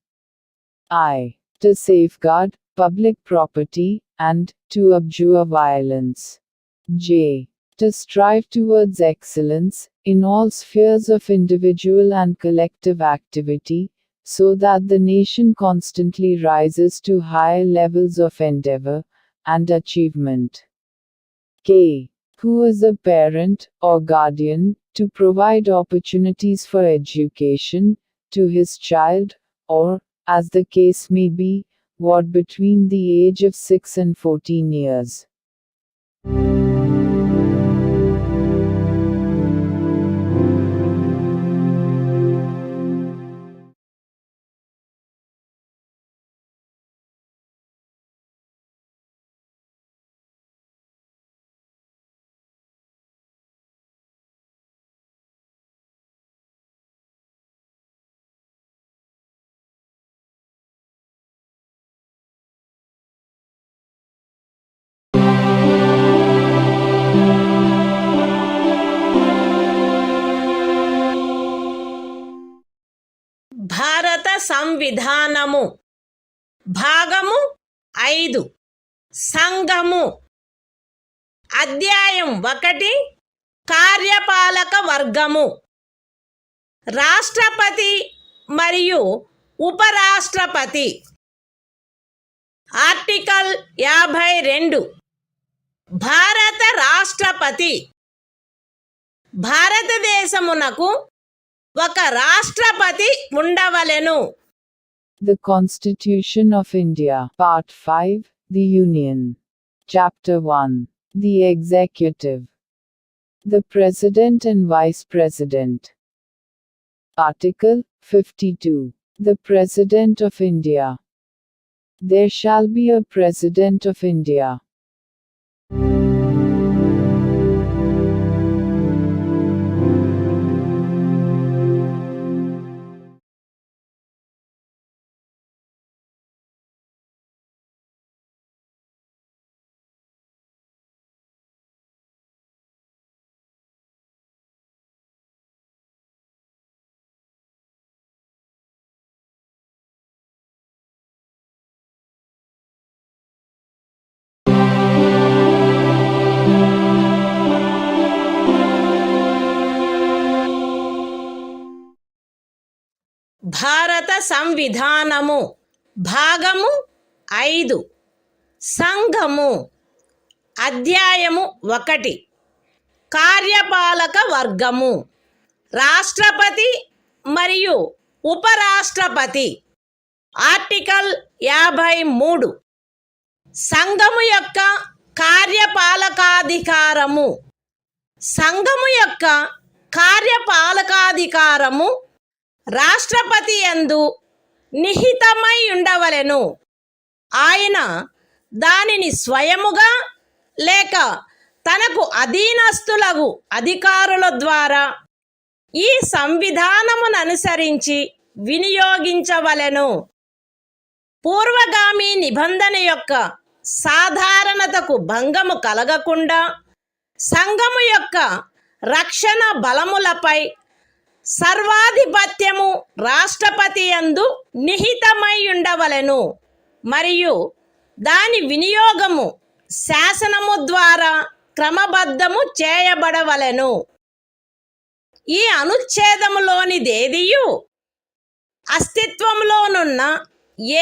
I. To safeguard public property and to abjure violence. J. To strive towards excellence in all spheres of individual and collective activity, so that the nation constantly rises to higher levels of endeavor and achievement. K. Who is a parent or guardian, to provide opportunities for education to his child, or, as the case may be, what between the age of 6 and 14 years. భారత సంవిధానము భాగము 5 సంఘము అధ్యాయం 1 కార్యపాలక వర్గము రాష్ట్రపతి మరియు ఉపరాష్ట్రపతి article 52 భారత రాష్ట్రపతి భారతదేశమునకు ఒక రాష్ట్రపతి ఉండవలెను. The Constitution of India, Part 5, The Union. Chapter 1. The Executive. The President and Vice President. Article 52. The President of India. There shall be a President of India. భారత సంవిధానము భాగము 5 సంఘము అధ్యాయము 1 కార్యపాలక వర్గము రాష్ట్రపతి మరియు ఉపరాష్ట్రపతి ఆర్టికల్ 53 సంఘము యొక్క కార్యపాలకాధికారము సంఘము యొక్క కార్యపాలకాధికారము రాష్ట్రపతి యందు నిహితమై ఉండవలెను. ఆయన దానిని స్వయముగా లేక తనకు అధీనస్థులగు అధికారుల ద్వారా ఈ సంవిధానమును అనుసరించి వినియోగించవలెను. పూర్వగామి నిబంధన యొక్క సాధారణతకు భంగము కలగకుండా సంఘము యొక్క రక్షణ బలములపై సర్వాధిపత్యము రాష్ట్రపతి యందు నిహితమై ఉండవలెను మరియు దాని వినియోగము శాసనము ద్వారా క్రమబద్ధము చేయబడవలెను. ఈ అనుచ్ఛేదములోనిదేదియు అస్తిత్వంలోనున్న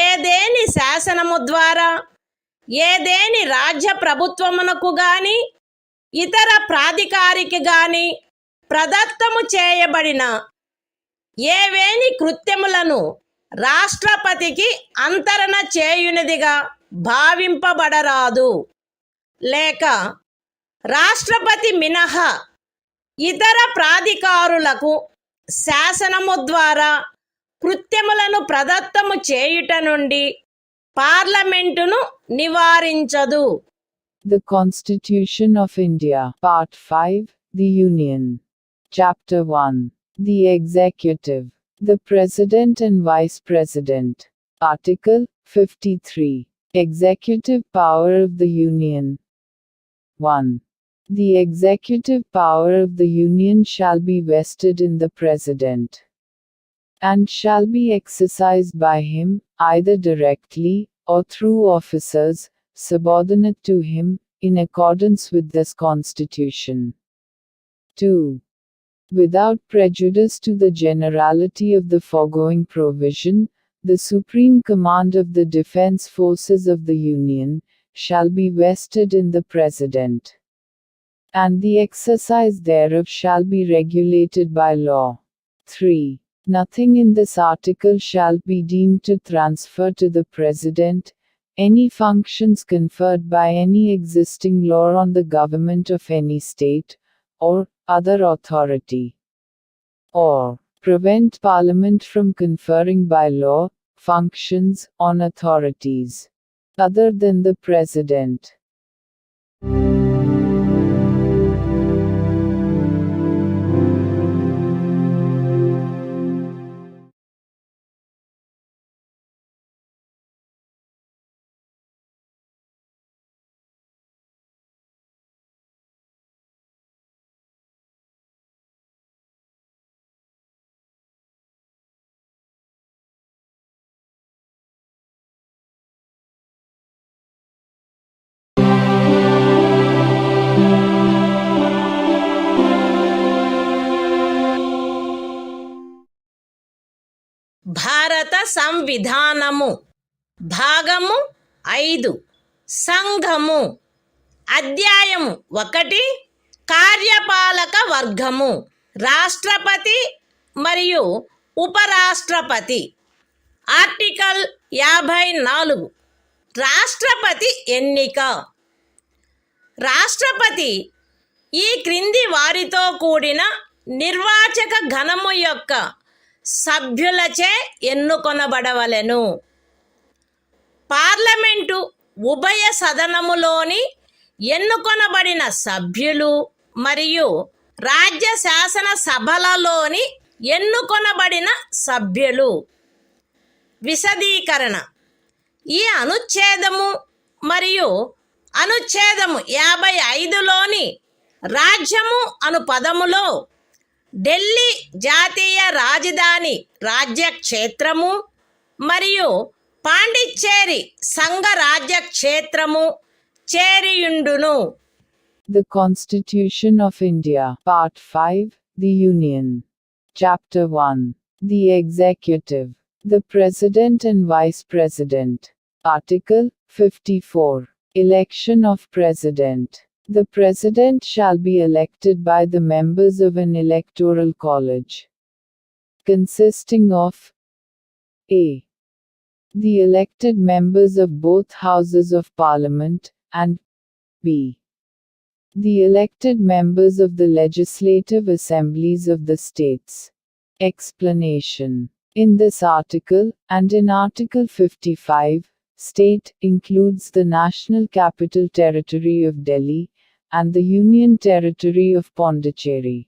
ఏదేని శాసనము ద్వారా ఏదేని రాజ్య ప్రభుత్వమునకు గాని ఇతర ప్రాధికారికి గాని ప్రదత్తము చేయబడిన ఏవేని కృత్యములను రాష్ట్రపతికి అంతరణ చేయునిదిగా భావింపబడరాదు. లేక రాష్ట్రపతి మినహా ఇతర ప్రాధికారులకు శాసనము ద్వారా కృత్యములను ప్రదత్తము చేయుట నుండి పార్లమెంటును నివారించదు. The Constitution of India, Part 5, The Union. Chapter 1. The Executive. The President and Vice President. Article 53. Executive Power of the Union. 1. The executive power of the Union shall be vested in the President, and shall be exercised by him, either directly, or through officers, subordinate to him, in accordance with this Constitution. 2. Without prejudice to the generality of the foregoing provision, the supreme command of the defense forces of the Union shall be vested in the President, and the exercise thereof shall be regulated by law. 3. Nothing in this article shall be deemed to transfer to the President any functions conferred by any existing law on the government of any state, or other authority, or prevent Parliament from conferring by law functions on authorities other than the President. భారత సంవిధానము భాగము 5 సంఘము అధ్యాయము 1 కార్యపాలక వర్గము రాష్ట్రపతి మరియు ఉపరాష్ట్రపతి article 54 రాష్ట్రపతి ఎన్నిక రాష్ట్రపతి ఈ క్రింది వారితో కూడిన నిర్వాచక గణము యొక్క సభ్యులచే ఎన్నుకొనబడవలెను. పార్లమెంటు ఉభయ సదనములోని ఎన్నుకొనబడిన సభ్యులు మరియు రాజ్య శాసన సభలలోని ఎన్నుకొనబడిన సభ్యులు. విశదీకరణ ఈ అనుచ్ఛేదము మరియు అనుచ్ఛేదము 55లోని రాజ్యము అను పదములో ఢిల్లీ జాతీయ రాజధాని రాజ్యక్షేత్రము మరియు పాండిచ్చేరి సంఘ రాజ్యక్షేత్రము చేరియుండును. The Constitution of India, Part 5, The Union. Chapter 1. The Executive. The President and Vice President. Article 54. Election of President. The President shall be elected by the members of an electoral college, consisting of a. the elected members of both houses of Parliament, and b. the elected members of the legislative assemblies of the states. Explanation. In this article, and in Article 55, state includes the National Capital Territory of Delhi and the Union Territory of Pondicherry.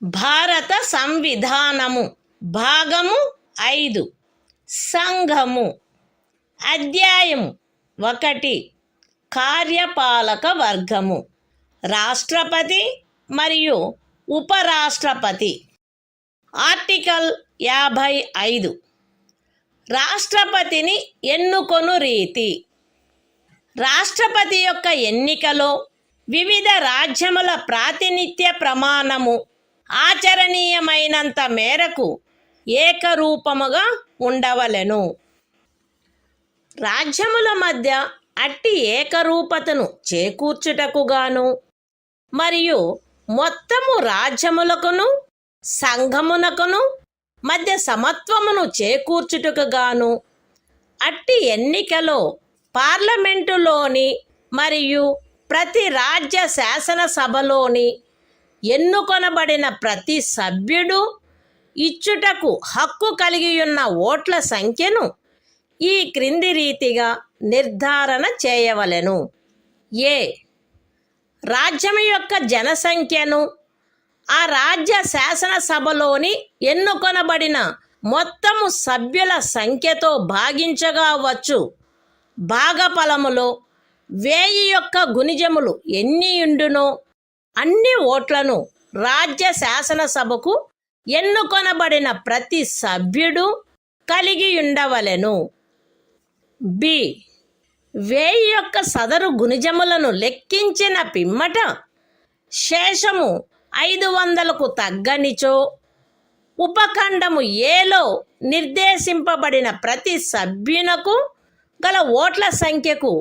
భారత సంవిధానము భాగము 5 సంఘము అధ్యాయము 1 కార్యపాలక వర్గము రాష్ట్రపతి మరియు ఉపరాష్ట్రపతి. Article 55 రాష్ట్రపతిని ఎన్నుకొను రీతి. రాష్ట్రపతి యొక్క ఎన్నికలో వివిధ రాజ్యముల ప్రాతినిధ్య ప్రమాణము ఆచరణీయమైనంత మేరకు ఏకరూపముగా ఉండవలెను. రాజ్యముల మధ్య అట్టి ఏకరూపతను చేకూర్చుటకుగాను మరియు మొత్తము రాజ్యములకును సంఘమునకును మధ్య సమత్వమును చేకూర్చుటకుగాను అట్టి ఎన్నికలో పార్లమెంటులోని మరియు ప్రతి రాజ్య శాసనసభలోని ఎన్నుకొనబడిన ప్రతి సభ్యుడు ఇచ్చుటకు హక్కు కలిగియున్న ఓట్ల సంఖ్యను ఈ క్రింది రీతిగా నిర్ధారణ చేయవలెను. ఏ. రాజ్యం యొక్క జనసంఖ్యను ఆ రాజ్య శాసనసభలోని ఎన్నుకొనబడిన మొత్తము సభ్యుల సంఖ్యతో భాగించగా వచ్చు భాగఫలములో 1000 యొక్క గుణిజములు ఎన్నియుండునో అన్ని ఓట్లను రాజ్య శాసనసభకు ఎన్నుకొనబడిన ప్రతి సభ్యుడు కలిగి ఉండవలెను. బి. 1000 యొక్క సదరు గుణిజములను లెక్కించిన పిమ్మట శేషము 500కు తగ్గనిచో ఉపఖండము ఏలో నిర్దేశింపబడిన ప్రతి సభ్యునకు గల ఓట్ల సంఖ్యకు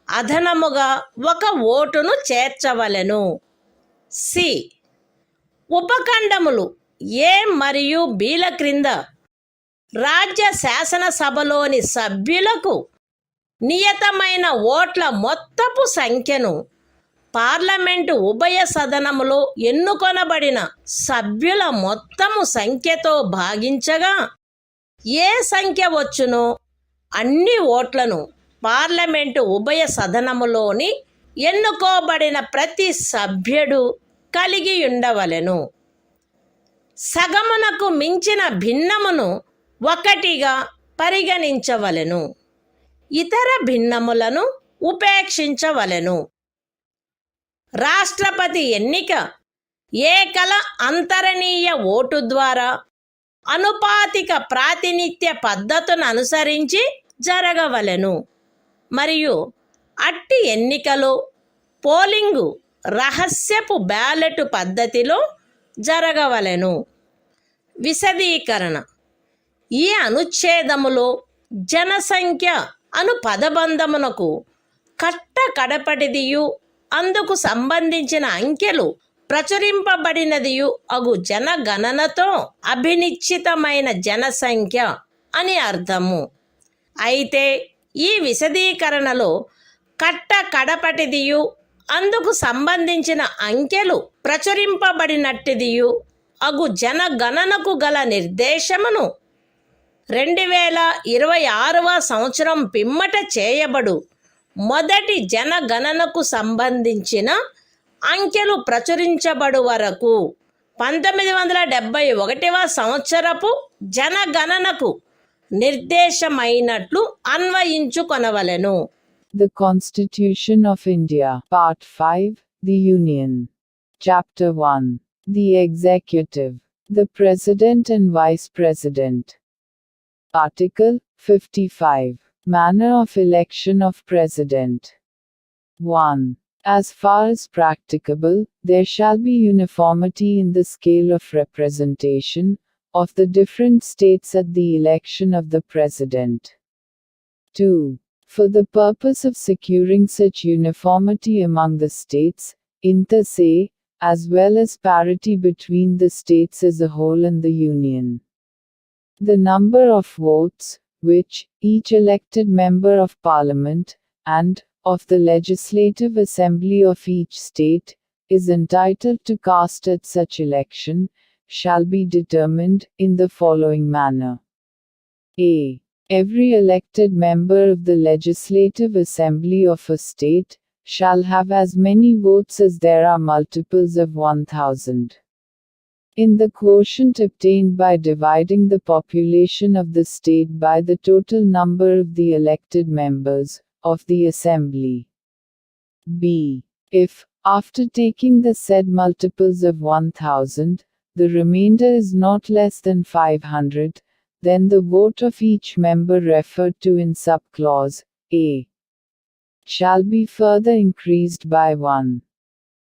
అదనముగా 1 ఓటును చేర్చవలెను. సి. ఉపఖండములు ఏ మరియు బిల క్రింద రాజ్య శాసనసభలోని సభ్యులకు నియతమైన ఓట్ల మొత్తపు సంఖ్యను పార్లమెంటు ఉభయ సదనములో ఎన్నుకొనబడిన సభ్యుల మొత్తము సంఖ్యతో భాగించగా ఏ సంఖ్య వచ్చునో అన్ని ఓట్లను పార్లమెంటు ఉభయ సదనములోని ఎన్నుకోబడిన ప్రతి సభ్యుడు కలిగి ఉండవలెను. సగమునకు మించిన భిన్నమును 1గా పరిగణించవలెను. ఇతర భిన్నములను ఉపేక్షించవలెను. రాష్ట్రపతి ఎన్నిక ఏకల అంతరణీయ ఓటు ద్వారా అనుపాతిక ప్రాతినిధ్య పద్ధతును అనుసరించి జరగవలెను మరియు అట్టి ఎన్నికలో పోలింగు రహస్యపు బ్యాలెట్ పద్ధతిలో జరగవలెను. విశదీకరణ. ఈ అనుచ్ఛేదములో జనసంఖ్య అను పదబంధమునకు కడపటిదియు అందుకు సంబంధించిన అంకెలు ప్రచురింపబడినదియు అగు జనగణనతో అభినిశ్చితమైన జనసంఖ్య అని అర్థము. అయితే ఈ విశదీకరణలో కడపటిదియు అందుకు సంబంధించిన అంకెలు ప్రచురింపబడినట్టిదియు అగు జనగణనకు గల నిర్దేశమును 2026వ సంవత్సరం పిమ్మట చేయబడు మొదటి జనగణనకు సంబంధించిన అంకెలు ప్రచురించబడు వరకు 1971వ సంవత్సరపు జనగణనకు నిర్దేశమైనట్లు అన్వయించుకొనవలెను. The Constitution of India, Part 5, The Union. Chapter 1. The Executive, the President and Vice President. Article 55. Manner of election of President. 1. As far as practicable, there shall be uniformity in the scale of representation of the different states at the election of the President. 2. For the purpose of securing such uniformity among the states, inter se, as well as parity between the states as a whole and the Union, the number of votes, which each elected member of Parliament, and of the Legislative Assembly of each state, is entitled to cast at such election, shall be determined in the following manner. A. Every elected member of the Legislative Assembly of a state shall have as many votes as there are multiples of 1000. In the quotient obtained by dividing the population of the state by the total number of the elected members of the Assembly. B. If, after taking the said multiples of 1000, the remainder is not less than 500, then the vote of each member referred to in subclause A shall be further increased by 1.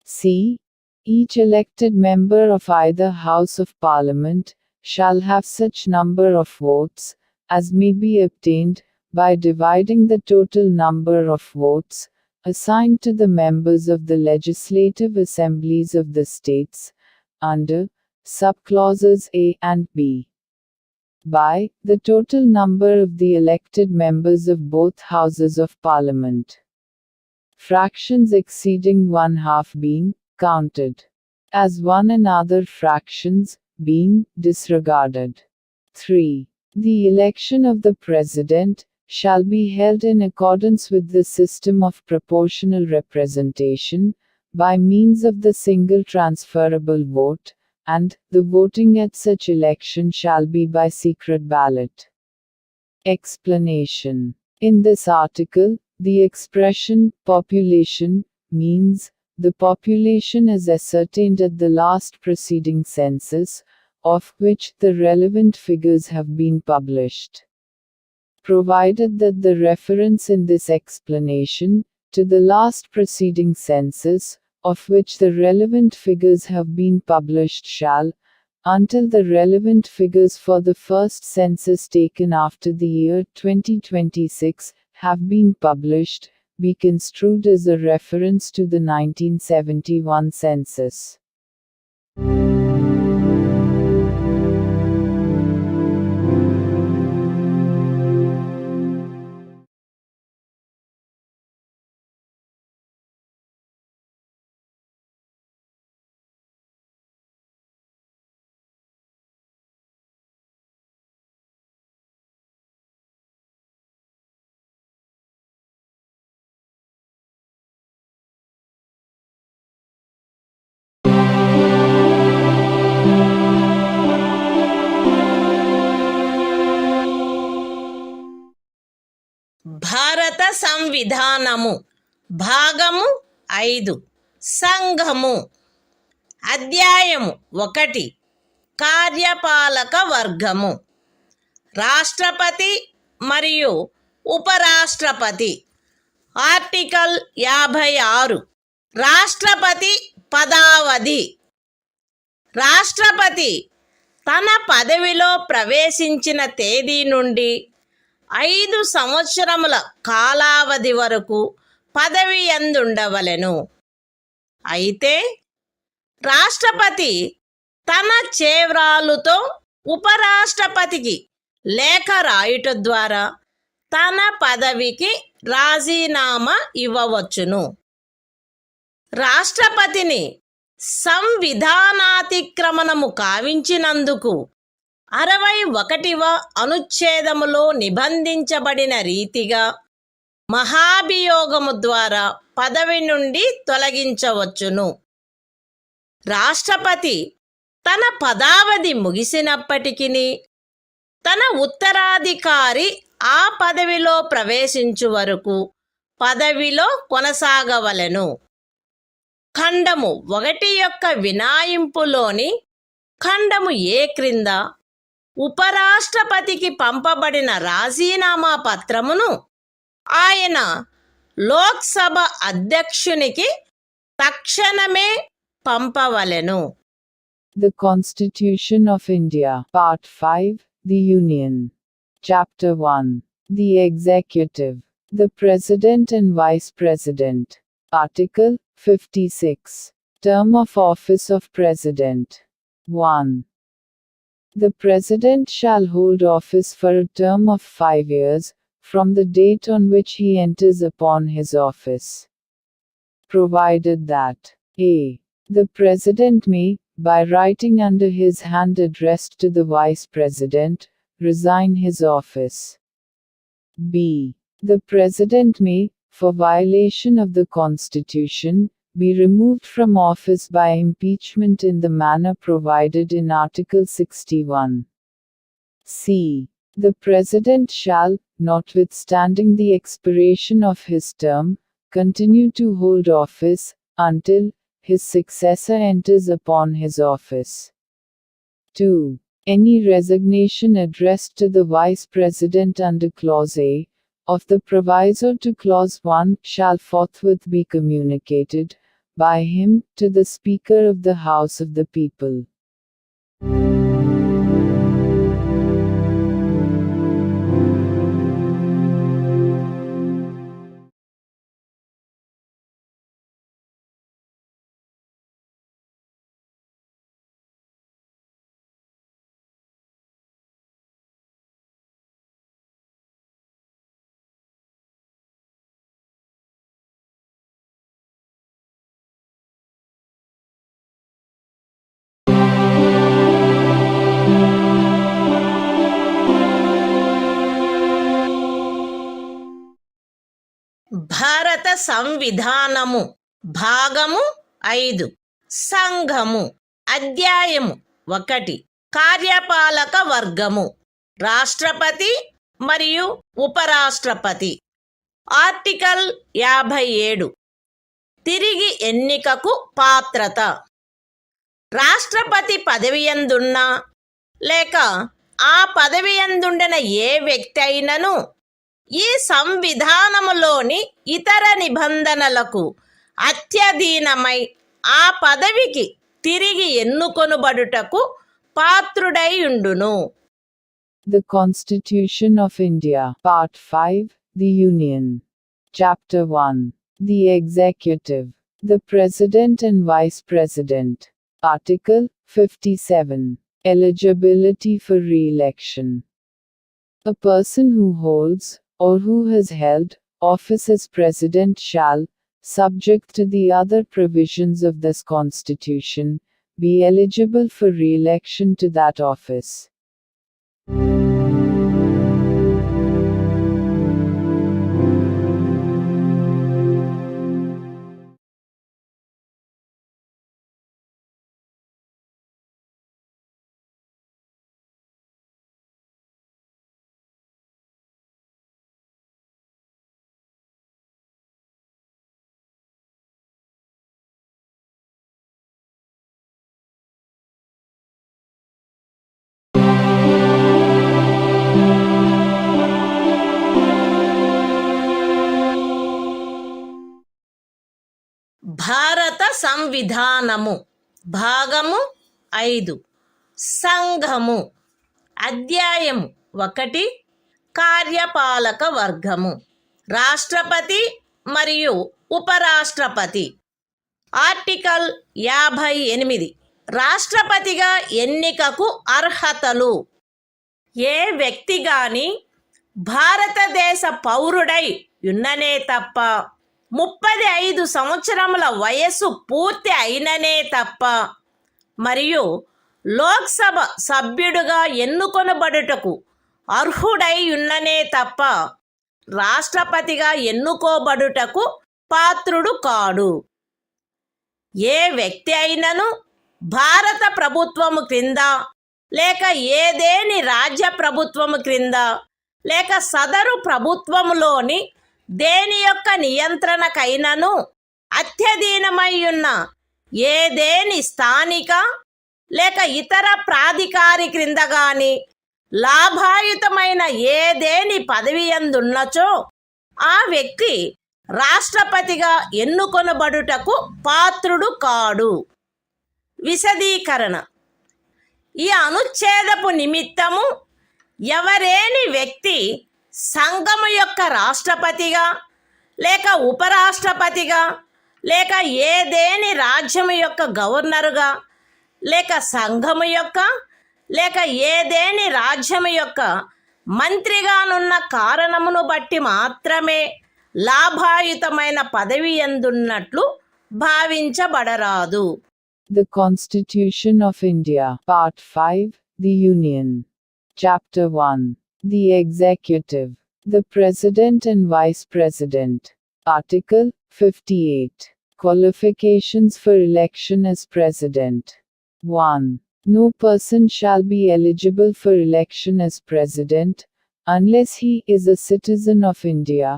C. Each elected member of either House of Parliament shall have such number of votes as may be obtained by dividing the total number of votes assigned to the members of the legislative assemblies of the states under subclauses A and B by the total number of the elected members of both houses of Parliament, fractions exceeding 1/2 being counted as one and other fractions being disregarded. 3. The election of the President shall be held in accordance with the system of proportional representation, by means of the single transferable vote, and the voting at such election shall be by secret ballot. Explanation. In this article, the expression population means the population as ascertained at the last preceding census, of which the relevant figures have been published. Provided that the reference in this explanation to the last preceding census, of which the relevant figures have been published shall, until the relevant figures for the first census taken after the year 2026 have been published, be construed as a reference to the 1971 census. భారత సంవిధానము భాగము 5 సంఘము అధ్యాయము 1 కార్యపాలక వర్గము రాష్ట్రపతి మరియు ఉపరాష్ట్రపతి article 56 రాష్ట్రపతి పదావధి రాష్ట్రపతి తన పదవిలో ప్రవేశించిన తేదీ నుండి 5 సంవత్సరముల కాలావధి వరకు పదవి యందుండవలెను. అయితే రాష్ట్రపతి తన చేవ్రాలుతో ఉపరాష్ట్రపతికి లేఖ రాయుట ద్వారా తన పదవికి రాజీనామా ఇవ్వవచ్చును. రాష్ట్రపతిని సంవిధానాతిక్రమణము కావించినందుకు 61వ అనుచ్ఛేదములో నిబంధించబడిన రీతిగా మహాభియోగము ద్వారా పదవి నుండి తొలగించవచ్చును. రాష్ట్రపతి తన పదావధి ముగిసినప్పటికీ తన ఉత్తరాధికారి ఆ పదవిలో ప్రవేశించు వరకు పదవిలో కొనసాగవలెను. ఖండము 1 యొక్క వినాయింపులోని ఖండము ఏ క్రింద ఉపరాష్ట్రపతికి పంపబడిన రాజీనామా పత్రమును ఆయన లోక్సభ అధ్యక్షునికి తక్షణమే పంపవలెను. The Constitution of India, Part 5, The Union. Chapter 1. The Executive. The President and Vice President. Article 56. Term of Office of President. 1. The President shall hold office for a term of 5 years, from the date on which he enters upon his office. Provided that a. The President may, by writing under his hand addressed to the Vice President, resign his office. b. The President may, for violation of the Constitution, be removed from office by impeachment in the manner provided in Article 61. c. The President shall, notwithstanding the expiration of his term, continue to hold office, until his successor enters upon his office. 2. Any resignation addressed to the Vice President under Clause A of the proviso to Clause 1 shall forthwith be communicated by him to the Speaker of the House of the People. భారత సంవిధానము భాగము 5 సంఘము అధ్యాయము 1 కార్యపాలక వర్గము రాష్ట్రపతి మరియు ఉపరాష్ట్రపతి. Article 57 తిరిగి ఎన్నికకు పాత్రత. రాష్ట్రపతి పదవియందున్నా లేక ఆ పదవియందుండిన ఏ వ్యక్తి అయినను ఈ సంవిధానములోని ఇతర నిబంధనలకు అత్యధీనమై ఆ పదవికి తిరిగి ఎన్నుకొనుబడుటకు పాత్రుడై ఉండును. The Constitution of India, Part 5, The Union. Chapter 1. The Executive. The President and Vice President. Article 57. Eligibility for re-election. A person who holds, or who has held, office as President shall, subject to the other provisions of this Constitution, be eligible for re-election to that office. భారత సంవిధానము భాగము 5 సంఘము అధ్యాయము 1 కార్యపాలక వర్గము రాష్ట్రపతి మరియు ఉపరాష్ట్రపతి. Article 58 రాష్ట్రపతిగా ఎన్నికకు అర్హతలు. ఏ వ్యక్తి గాని భారతదేశ పౌరుడై ఉన్ననే తప్ప 35 సంవత్సరముల వయస్సు పూర్తి అయిననే తప్ప మరియు లోక్సభ సభ్యుడుగా ఎన్నుకొనబడుటకు అర్హుడై ఉన్ననే తప్ప రాష్ట్రపతిగా ఎన్నుకోబడుటకు పాత్రుడు కాడు. ఏ వ్యక్తి అయినను భారత ప్రభుత్వము క్రింద లేక ఏదేని రాజ్య ప్రభుత్వము క్రింద లేక సదరు ప్రభుత్వములోని దేని యొక్క నియంత్రణకైనను అత్యధీనమై ఉన్న ఏదేని స్థానిక లేక ఇతర ప్రాధికారి క్రింద గాని లాభాయుతమైన ఏదేని పదవి యందున్నచో ఆ వ్యక్తి రాష్ట్రపతిగా ఎన్నుకొనబడుటకు పాత్రుడు కాడు. విశదీకరణ: ఈ అనుచ్ఛేదపు నిమిత్తము ఎవరేని వ్యక్తి సంఘము యొక్క రాష్ట్రపతిగా లేక ఉపరాష్ట్రపతిగా లేక ఏదేని రాజ్యము యొక్క గవర్నరుగా లేక సంఘము యొక్క లేక ఏదేని రాజ్యము యొక్క మంత్రిగానున్న కారణమును బట్టి మాత్రమే లాభాయుతమైన పదవి యందున్నట్లు భావించబడరాదు. The Constitution of India, Part 5, The Union. Chapter 1. The Executive. The President and Vice President. Article 58. Qualifications for election as President. 1. No person shall be eligible for election as President, unless he is a citizen of India,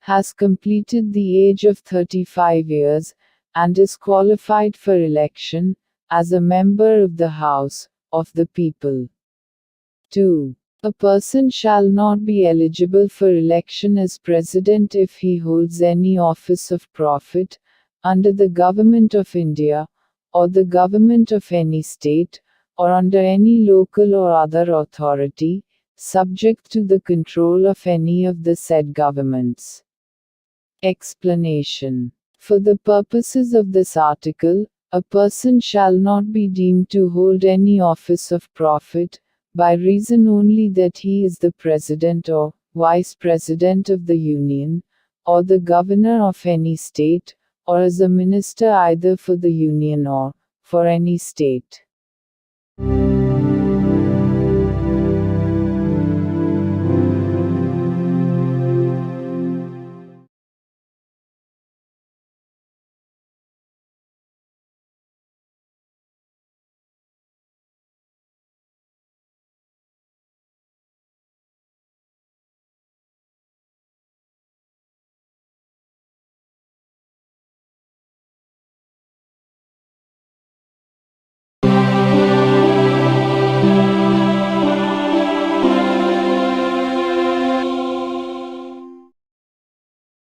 has completed the age of 35 years, and is qualified for election, as a member of the House of the People. 2. A person shall not be eligible for election as President if he holds any office of profit, under the Government of India, or the Government of any state, or under any local or other authority, subject to the control of any of the said governments. Explanation. For the purposes of this article, a person shall not be deemed to hold any office of profit, by reason only that he is the President or Vice President of the Union, or the Governor of any state, or as a minister either for the Union or for any state.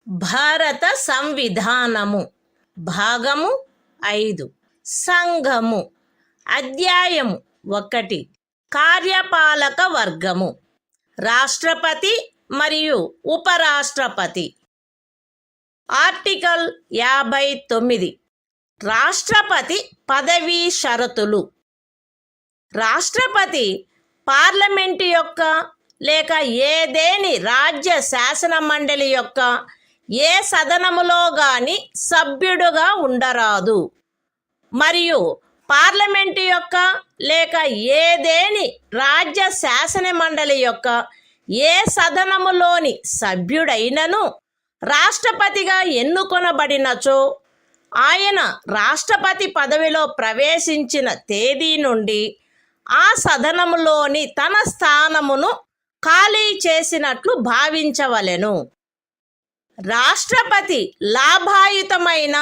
భారత సంవిధానము భాగము 5 సంఘము అధ్యాయము 1 కార్యపాలక వర్గము రాష్ట్రపతి మరియు ఉపరాష్ట్రపతి. Article 59 రాష్ట్రపతి పదవీ షరతులు. రాష్ట్రపతి పార్లమెంటు యొక్క లేక ఏదేని రాజ్య శాసన మండలి యొక్క ఏ సదనములో గాని సభ్యుడుగా ఉండరాదు మరియు పార్లమెంటు యొక్క లేక ఏదేని రాజ్య శాసన మండలి యొక్క ఏ సదనములోని సభ్యుడైనను రాష్ట్రపతిగా ఎన్నుకొనబడినచో ఆయన రాష్ట్రపతి పదవిలో ప్రవేశించిన తేదీ నుండి ఆ సదనములోని తన స్థానమును ఖాళీ చేసినట్లు భావించవలెను. రాష్ట్రపతి లాభాయుతమైన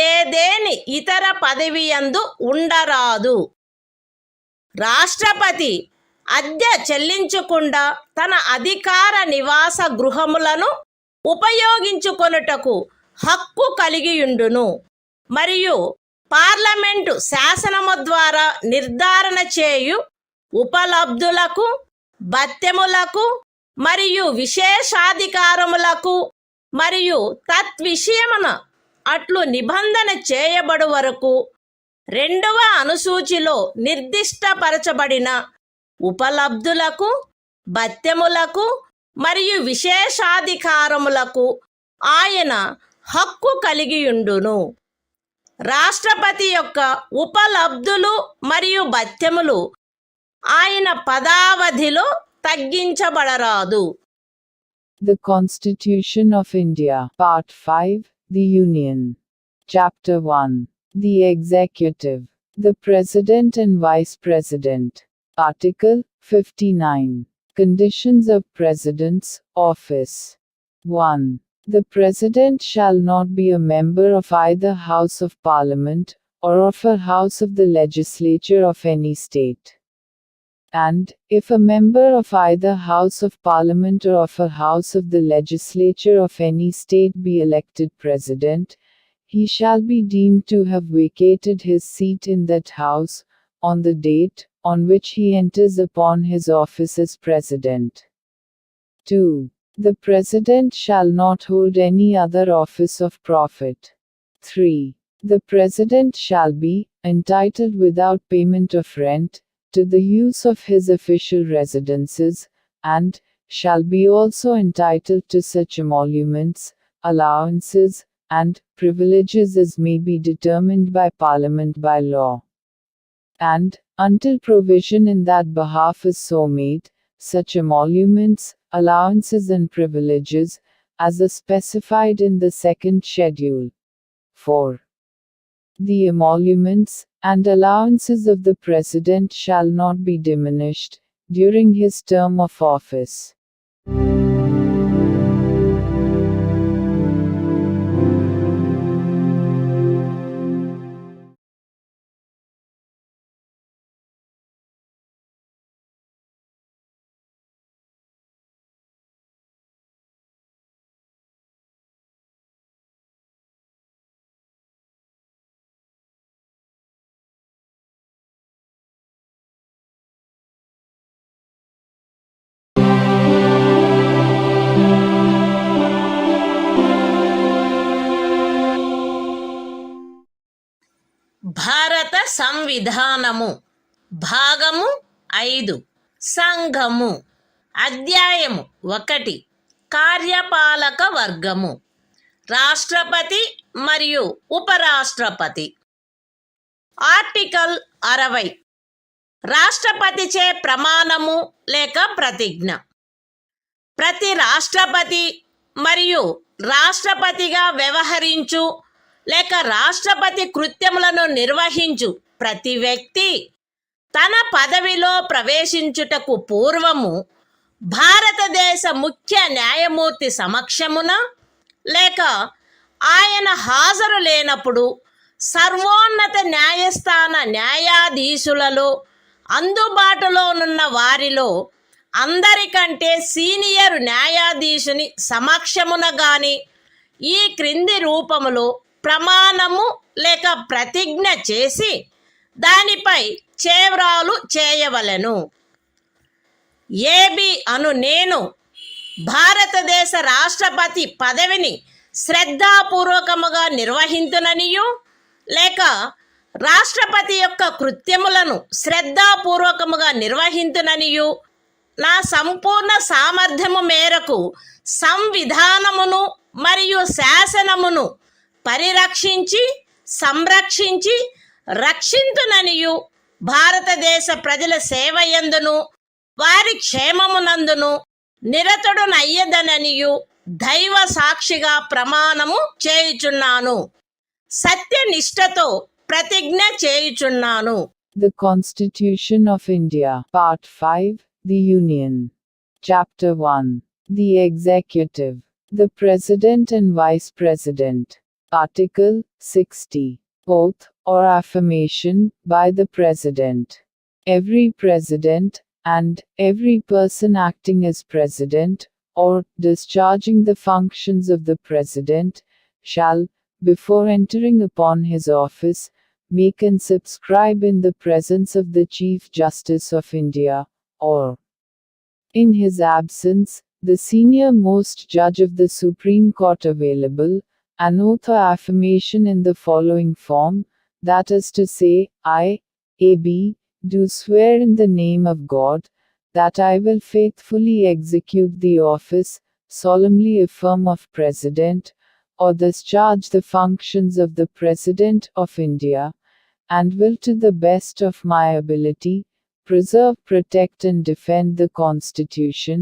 ఏదేని ఇతర పదవి యందు ఉండరాదు. రాష్ట్రపతి అద్దె చెల్లించకుండా తన అధికార నివాస గృహములను ఉపయోగించుకొనుటకు హక్కు కలిగియుండును మరియు పార్లమెంటు శాసనము ద్వారా నిర్ధారణ చేయు ఉపలబ్ధులకు, భత్యములకు మరియు విశేషాధికారములకు మరియు తద్విషయమున అట్లు నిబంధన చేయబడు వరకు 2వ అనుసూచిలో నిర్దిష్టపరచబడిన ఉపలబ్ధులకు, భత్యములకు మరియు విశేషాధికారములకు ఆయన హక్కు కలిగియుండును. రాష్ట్రపతి యొక్క ఉపలబ్ధులు మరియు భత్యములు ఆయన పదావధిలో తగ్గించబడరాదు. The Constitution of India. Part 5. The Union. Chapter 1. The Executive. The President and Vice President. Article 59. Conditions of President's office. 1. The President shall not be a member of either House of Parliament, or of a House of the Legislature of any state. And, if a member of either House of Parliament or of a House of the Legislature of any state be elected President, he shall be deemed to have vacated his seat in that House, on the date on which he enters upon his office as President. 2. The President shall not hold any other office of profit. 3. The President shall be entitled without payment of rent to the use of his official residences, and shall be also entitled to such emoluments, allowances, and privileges as may be determined by Parliament by law. And, until provision in that behalf is so made, such emoluments, allowances and privileges, as are specified in the second schedule. 4. The emoluments and allowances of the President shall not be diminished during his term of office. భారత సంవిధానము. భాగము 5. సంఘము. అధ్యాయము 1. కార్యపాలక వర్గము. రాష్ట్రపతి మరియు ఉపరాష్ట్రపతి. Article 60. రాష్ట్రపతిచే ప్రమాణము లేక ప్రతిజ్ఞ. ప్రతి రాష్ట్రపతి మరియు రాష్ట్రపతిగా వ్యవహరించు లేక రాష్ట్రపతి కృత్యములను నిర్వహించు ప్రతి వ్యక్తి తన పదవిలో ప్రవేశించుటకు పూర్వము భారతదేశ ముఖ్య న్యాయమూర్తి సమక్షమున లేక ఆయన హాజరు లేనప్పుడు సర్వోన్నత న్యాయస్థాన న్యాయాధీశులలో అందుబాటులో ఉన్న వారిలో అందరికంటే సీనియర్ న్యాయాధీశుని సమక్షమున గాని ఈ క్రింది రూపములో ప్రమాణము లేక ప్రతిజ్ఞ చేసి దానిపై చేవ్రాలు చేయవలెను. ఏబి అను నేను భారతదేశ రాష్ట్రపతి పదవిని శ్రద్ధాపూర్వకముగా నిర్వహింతుననియు లేక రాష్ట్రపతి యొక్క కృత్యములను శ్రద్ధాపూర్వకముగా నిర్వహింతుననియు నా సంపూర్ణ సామర్థ్యము మేరకు సంవిధానమును మరియు శాసనమును పరిరక్షించి సంరక్షించి రక్షింతుననియు భారతదేశ ప్రజల సేవయందును వారి క్షేమమునందును నిరతుడునయ్యదననియు దైవ సాక్షిగా ప్రమాణము చేయుచున్నాను. సత్యనిష్టతో ప్రతిజ్ఞ చేయుచున్నాను. The Constitution of India. Part 5. The Union. Chapter 1. The Executive. The President and Vice President. Article 60. Oath or affirmation by the President. Every President, and every person acting as President, or discharging the functions of the President, shall, before entering upon his office, make and subscribe in the presence of the Chief Justice of India, or, in his absence, the senior most judge of the Supreme Court available, an oath or affirmation in the following form, that is to say, I, A.B., do swear in the name of God, that I will faithfully execute the office, solemnly affirm of President, or discharge the functions of the President of India, and will to the best of my ability, preserve, protect and defend the Constitution,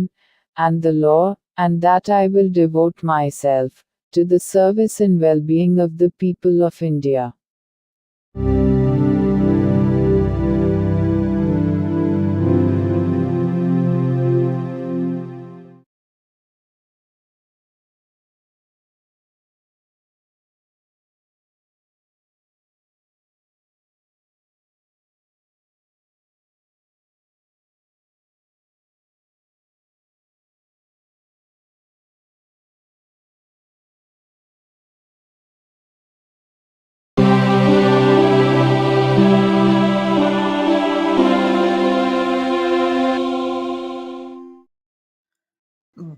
and the law, and that I will devote myself to the service and well-being of the people of India.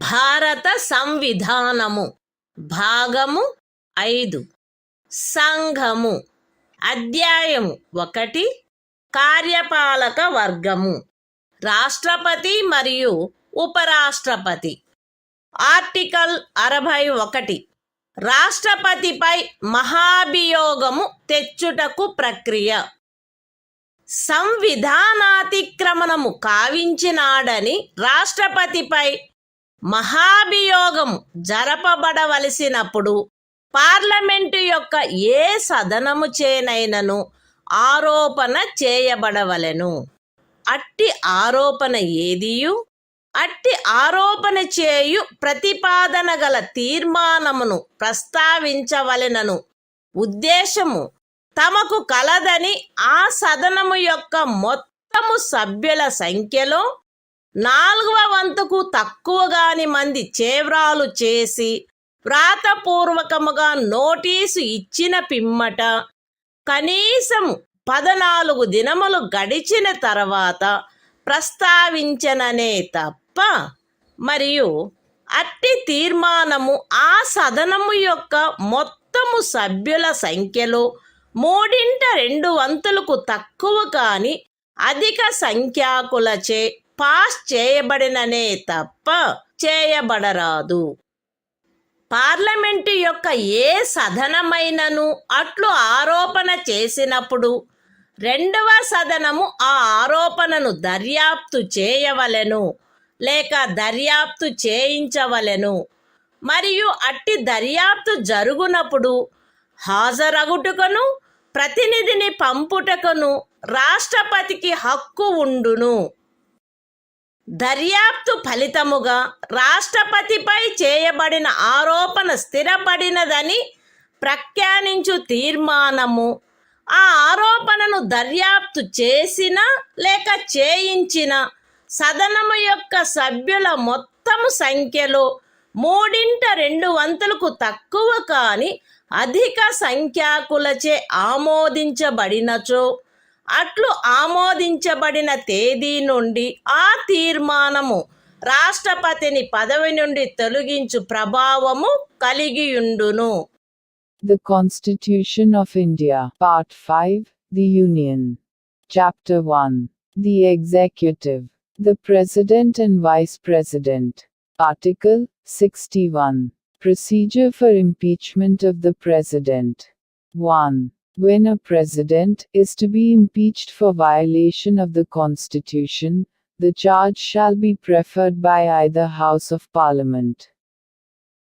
భారత సంవిధానము భాగము 5 సంఘము అధ్యాయము 1 కార్యపాలక వర్గము రాష్ట్రపతి మరియు ఉపరాష్ట్రపతి article 61 రాష్ట్రపతిపై మహాభియోగము తెచ్చుటకు ప్రక్రియ సంవిధానాతిక్రమణము కావించినాడని రాష్ట్రపతిపై మహాభియోగం జరపబడవలసినప్పుడు parliament యొక్క ఏ సదనము చేనైనను ఆరోపణ చేయబడవలెను. అట్టి ఆరోపణ ఏదియు అట్టి ఆరోపణ చేయు ప్రతిపాదన గల తీర్మానమును ప్రస్తావించవలెనను ఉద్దేశము తమకు కలదని ఆ సదనము యొక్క మొత్తము సభ్యుల సంఖ్యలో 4వ వంతుకు తక్కువగాని మంది చేవ్రాలు చేసి వ్రాతపూర్వకముగా నోటీసు ఇచ్చిన పిమ్మట కనీసం 14 దినములు గడిచిన తర్వాత ప్రస్తావించననే తప్ప మరియు అట్టి తీర్మానము ఆ సదనము యొక్క మొత్తము సభ్యుల సంఖ్యలో 3/2 తక్కువ కాని అధిక సంఖ్యాకులచే పాస్ చేయబడిననే తప్ప చేయబడరాదు. పార్లమెంటు యొక్క ఏ సదనమైనను అట్లు ఆరోపణ చేసినప్పుడు 2వ సదనము ఆ ఆరోపణను దర్యాప్తు చేయవలెను లేక దర్యాప్తు చేయించవలెను. మరియు అట్టి దర్యాప్తు జరుగునప్పుడు హాజరగుటకును ప్రతినిధిని పంపుటకును రాష్ట్రపతికి హక్కు ఉండును. దర్యాప్తు ఫలితముగా రాష్ట్రపతిపై చేయబడిన ఆరోపణ స్థిరపడినదని ప్రఖ్యానించు తీర్మానము ఆ ఆరోపణను దర్యాప్తు చేసిన లేక చేయించిన సదనము యొక్క సభ్యుల మొత్తము సంఖ్యలో 3/2 తక్కువ కాని అధిక సంఖ్యాకులచే ఆమోదించబడినచో అట్లు ఆమోదించబడిన తేదీ నుండి ఆ తీర్మానము రాష్ట్రపతిని పదవి నుండి తొలగించు ప్రభావము కలిగియుండును. The Constitution of India, Part 5, The Union. Chapter 1. The Executive. The President and Vice President. Article 61. Procedure for impeachment of the President. 1. When a President is to be impeached for violation of the Constitution, the charge shall be preferred by either House of Parliament.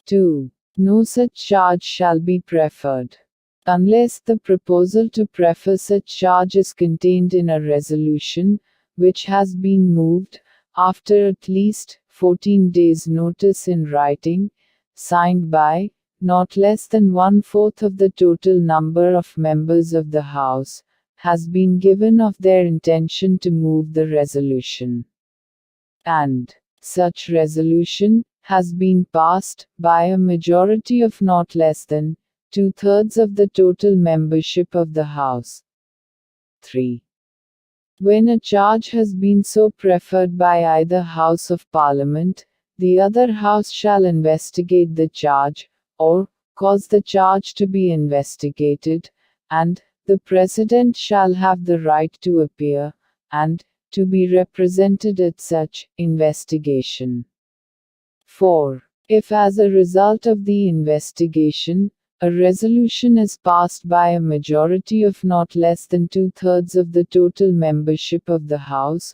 2. No such charge shall be preferred unless the proposal to prefer such charge is contained in a resolution, which has been moved, after at least 14 days' notice in writing, signed by not less than 1/4 of the total number of members of the House, has been given of their intention to move the resolution. And such resolution has been passed by a majority of not less than 2/3 of the total membership of the House. 3. When a charge has been so preferred by either House of Parliament, the other House shall investigate the charge, or cause the charge to be investigated, and the President shall have the right to appear, and to be represented at such investigation. 4. If as a result of the investigation, a resolution is passed by a majority of not less than 2/3 of the total membership of the House,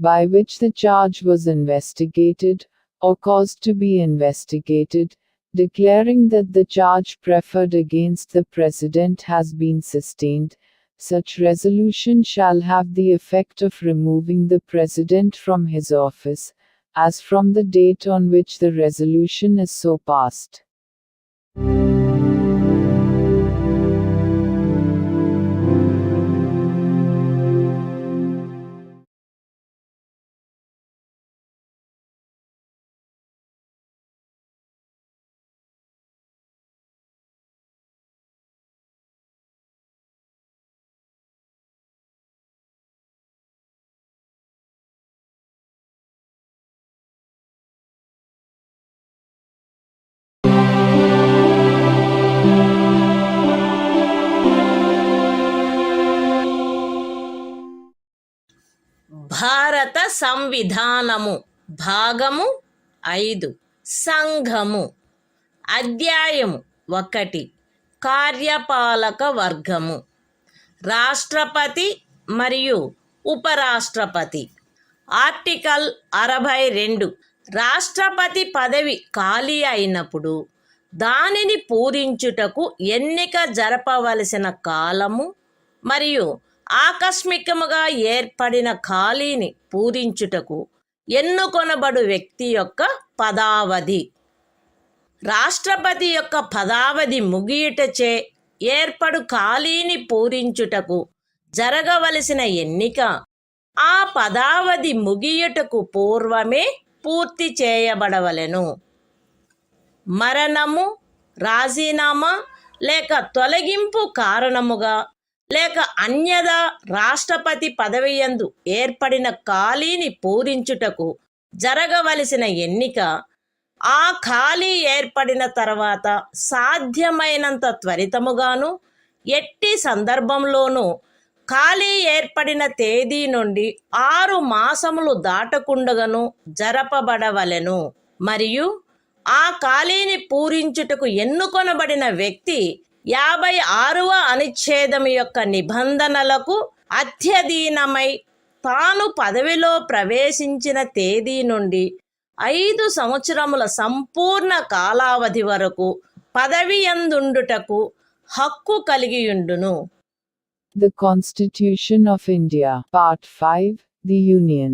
by which the charge was investigated, or caused to be investigated, declaring that the charge preferred against the President has been sustained, such resolution shall have the effect of removing the President from his office, as from the date on which the resolution is so passed. భారత సంవిధానము భాగము 5 సంఘము అధ్యాయము 1 కార్యపాలక వర్గము రాష్ట్రపతి మరియు ఉపరాష్ట్రపతి article 62 రాష్ట్రపతి పదవి ఖాళీ అయినప్పుడు దానిని పూరించుటకు ఎన్నిక జరపవలసిన కాలము మరియు ఆకస్మికముగా ఏర్పడిన ఖాళీని పూరించుటకు ఎన్నుకొనబడు వ్యక్తి యొక్క పదావధి. రాష్ట్రపతి యొక్క పదావధి ముగియుటచే ఏర్పడు ఖాళీని పూరించుటకు జరగవలసిన ఎన్నిక ఆ పదావధి ముగియుటకు పూర్వమే పూర్తి చేయబడవలెను. మరణము, రాజీనామా లేక తొలగింపు కారణముగా లేక అన్యదా రాష్ట్రపతి పదవియందు ఏర్పడిన ఖాళీని పూరించుటకు జరగవలసిన ఎన్నిక ఆ ఖాళీ ఏర్పడిన తర్వాత సాధ్యమైనంత త్వరితముగాను ఎట్టి సందర్భంలోనూ ఖాళీ ఏర్పడిన తేదీ నుండి 6 మాసములు దాటకుండగను జరపబడవలెను. మరియు ఆ ఖాళీని పూరించుటకు ఎన్నుకొనబడిన వ్యక్తి 56వ అనుచ్ఛేదము యొక్క నిబంధనలకు అత్యధీనమై తాను పదవిలో ప్రవేశించిన తేదీ నుండి 5 సంవత్సరముల సంపూర్ణ కాలావధి వరకు పదవియందుండుటకు హక్కు కలిగియుండును. The Constitution of India, Part 5, The Union.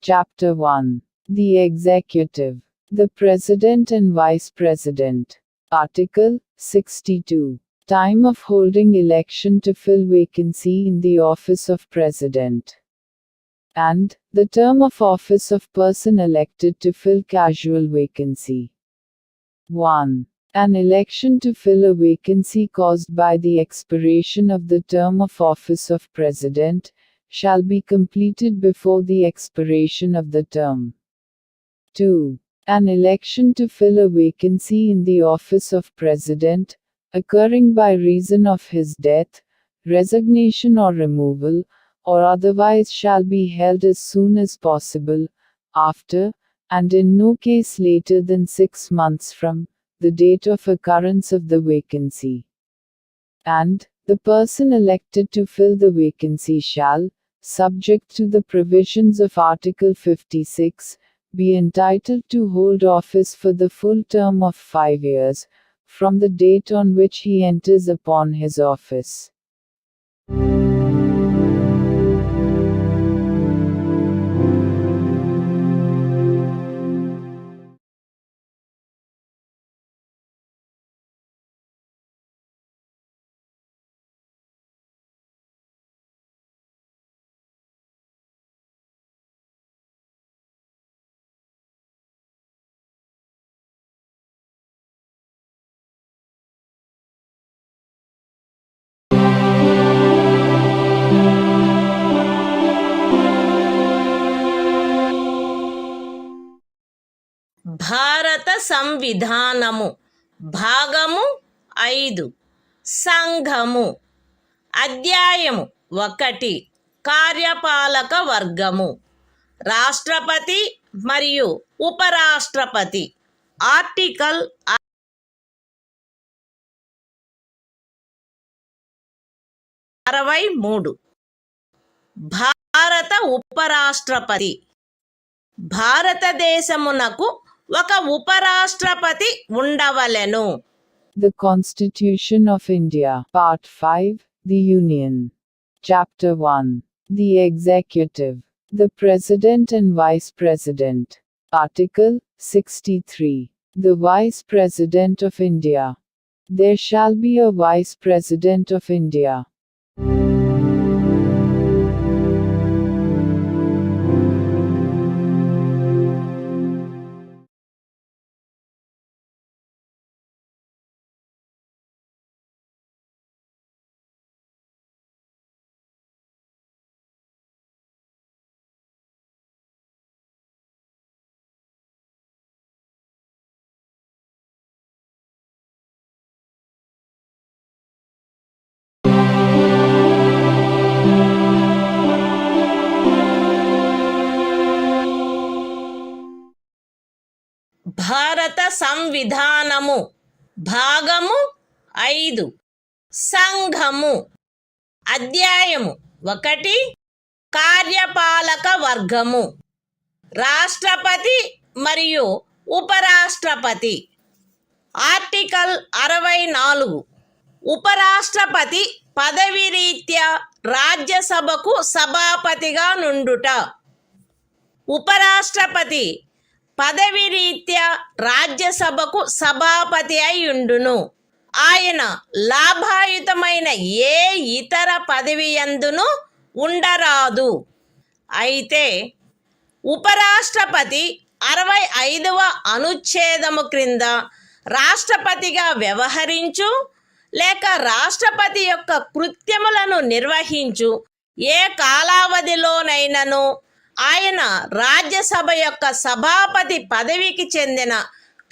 Chapter 1. The Executive. The President and Vice President. Article 62. Time of holding election to fill vacancy in the office of President. And the term of office of person elected to fill casual vacancy. 1. An election to fill a vacancy caused by the expiration of the term of office of President shall be completed before the expiration of the term. 2. An election to fill a vacancy in the office of President, occurring by reason of his death, resignation or removal, or otherwise shall be held as soon as possible, after, and in no case later than 6 months from, the date of occurrence of the vacancy. And, the person elected to fill the vacancy shall, subject to the provisions of Article 56, be entitled to hold office for the full term of 5 years, from the date on which he enters upon his office. భారత సంవిధానము భాగము 5 సంఘము అధ్యాయము 1 కార్యపాలక వర్గము రాష్ట్రపతి మరియు ఉపరాష్ట్రపతి article 63 భారత ఉపరాష్ట్రపతి భారతదేశమునకు ఒక ఉపరాష్ట్రపతి ఉండవలెను. The Constitution of India, Part 5, The Union. Chapter 1. The Executive. The President and Vice President. Article 63. The Vice President of India. There shall be a Vice President of India. భారత సంవిధానము భాగము 5 సంఘము అధ్యాయము 1 కార్యపాలక వర్గము రాష్ట్రపతి మరియు ఉపరాష్ట్రపతి. ఆర్టికల్ 64 ఉపరాష్ట్రపతి పదవి రీత్యా రాజ్యసభకు సభాపతిగా నుండుట. ఉపరాష్ట్రపతి పదవి రీత్యా రాజ్యసభకు సభాపతి అయ్యుండును. ఆయన లాభాయుతమైన ఏ ఇతర పదవి యందును ఉండరాదు. అయితే ఉపరాష్ట్రపతి 65వ అనుచ్ఛేదము క్రింద రాష్ట్రపతిగా వ్యవహరించు లేక రాష్ట్రపతి యొక్క కృత్యములను నిర్వహించు ఏ కాలావధిలోనైనను ఆయన రాజ్యసభ యొక్క సభాపతి పదవికి చెందిన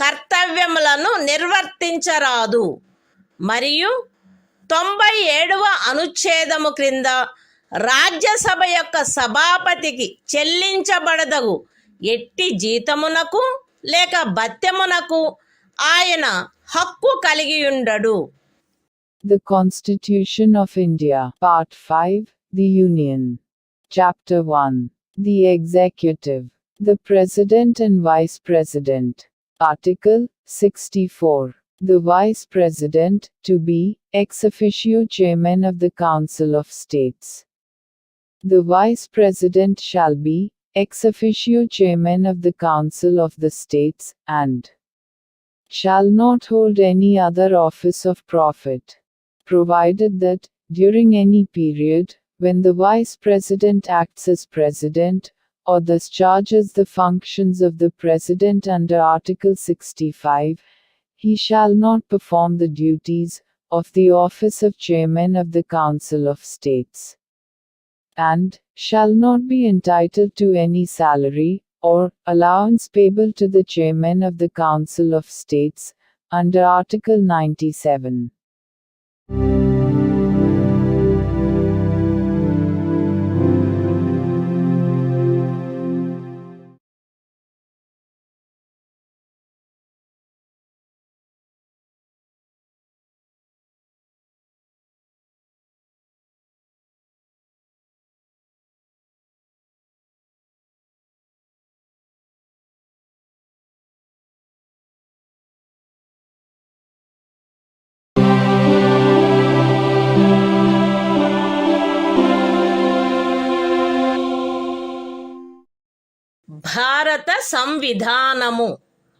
కర్తవ్యములను నిర్వర్తించరాదు. మరియు 97వ అనుచ్ఛేదము క్రింద రాజ్యసభ యొక్క సభాపతికి చెల్లించబడదగు ఎట్టి జీతమునకు లేక భత్యమునకు ఆయన హక్కు కలిగియుండడు. The Constitution of India, Part 5, The Union. Chapter 1. The Executive. The President and Vice President. Article 64. The Vice President, to be, ex officio Chairman of the Council of States. The Vice President shall be, ex officio Chairman of the Council of the States, and shall not hold any other office of profit, provided that, during any period, when the Vice President acts as President, or discharges the functions of the President under Article 65, he shall not perform the duties of the office of Chairman of the Council of States, and shall not be entitled to any salary or allowance payable to the Chairman of the Council of States, under Article 97. భారత సంవిధానము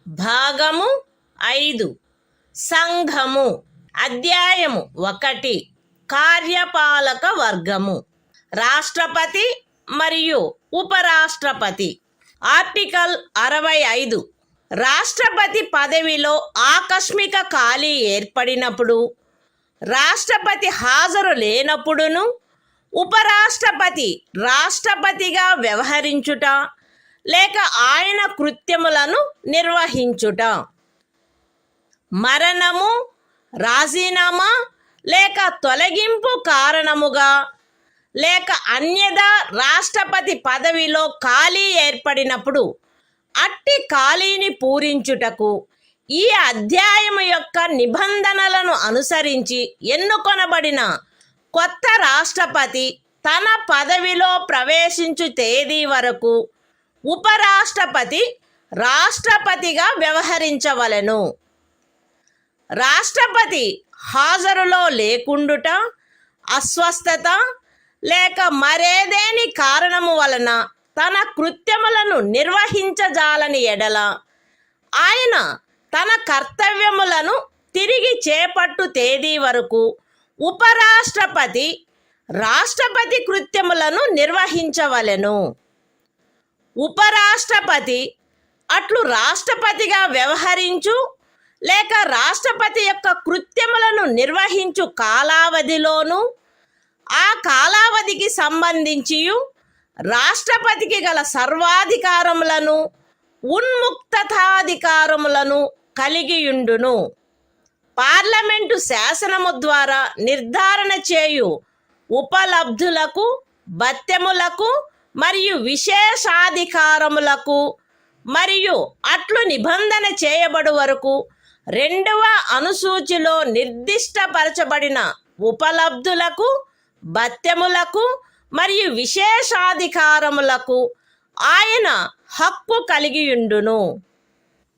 భాగము 5 సంఘము అధ్యాయము 1 కార్యపాలక వర్గము రాష్ట్రపతి మరియు ఉపరాష్ట్రపతి. Article 65 రాష్ట్రపతి పదవిలో ఆకస్మిక ఖాళీ ఏర్పడినప్పుడు, రాష్ట్రపతి హాజరు లేనప్పుడును ఉపరాష్ట్రపతి రాష్ట్రపతిగా వ్యవహరించుట లేక ఆయన కృత్యములను నిర్వహించుట, మరణము, రాజీనామా లేక తొలగింపు కారణముగా లేక అన్యదా రాష్ట్రపతి పదవిలో ఖాళీ ఏర్పడినప్పుడు అట్టి ఖాళీని పూరించుటకు ఈ అధ్యాయము యొక్క నిబంధనలను అనుసరించి ఎన్నుకొనబడిన కొత్త రాష్ట్రపతి తన పదవిలో ప్రవేశించు తేదీ వరకు ఉపరాష్ట్రపతి రాష్ట్రపతిగా వ్యవహరించవలెను. రాష్ట్రపతి హాజరులో లేకుండుట, అస్వస్థత లేక మరేదేని కారణము వలన తన కృత్యములను నిర్వహించజాలని ఎడల ఆయన తన కర్తవ్యములను తిరిగి చేపట్టు తేదీ వరకు ఉపరాష్ట్రపతి రాష్ట్రపతి కృత్యములను నిర్వహించవలెను. ఉపరాష్ట్రపతి అట్లు రాష్ట్రపతిగా వ్యవహరించు లేక రాష్ట్రపతి యొక్క కృత్యములను నిర్వహించు కాలావధిలోనూ ఆ కాలావధికి సంబంధించి రాష్ట్రపతికి గల సర్వాధికారములను ఉన్ముక్తతాధికారములను కలిగియుండును. పార్లమెంటు శాసనము ద్వారా నిర్ధారణ చేయు ఉపలబ్ధులకు, భత్యములకు మరియు విశేషాధికారములకు మరియు అట్లు నిబంధన చేయబడు వరకు 2వ అనుసూచిలో నిర్దిష్టపరచబడిన ఉపలబ్ధులకు, భత్యములకు మరియు విశేషాధికారములకు ఆయన హక్కు కలిగియుండును.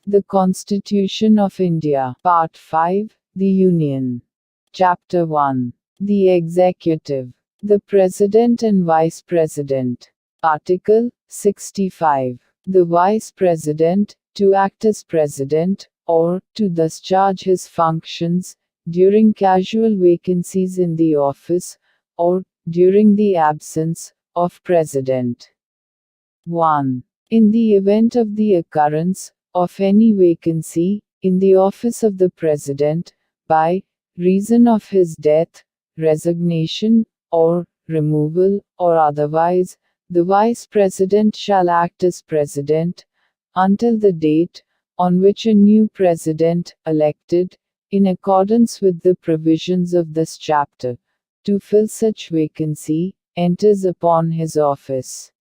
The Constitution of India, Part 5, The Union. Chapter 1. The Executive. The President and Vice President. Article 65. The Vice President, to act as President, or to discharge his functions, during casual vacancies in the office, or during the absence of President. 1. In the event of the occurrence of any vacancy in the office of the President, by reason of his death, resignation, or removal, or otherwise, the Vice President shall act as President, until the date on which a new President, elected, in accordance with the provisions of this chapter, to fill such vacancy, enters upon his office.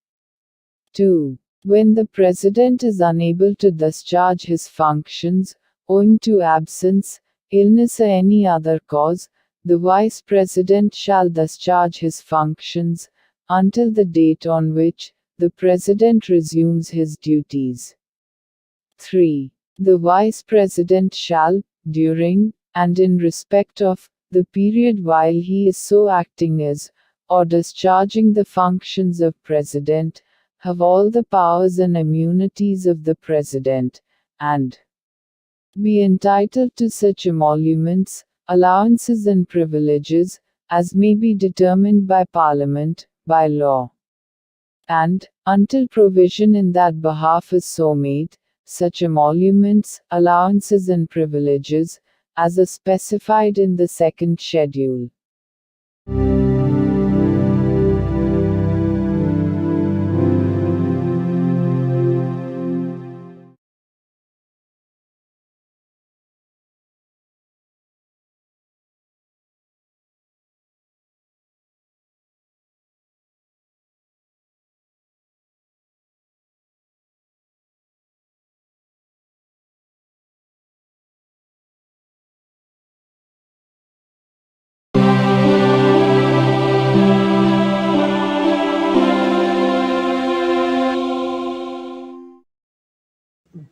2. When the President is unable to discharge his functions, owing to absence, illness or any other cause, the Vice President shall discharge his functions, until the date on which the President resumes his duties. 3. The Vice President shall, during, and in respect of, the period while he is so acting as, or discharging the functions of President, have all the powers and immunities of the President, and be entitled to such emoluments, allowances and privileges, as may be determined by Parliament, by law. And, until provision in that behalf is so made, such emoluments, allowances and privileges, as are specified in the second schedule.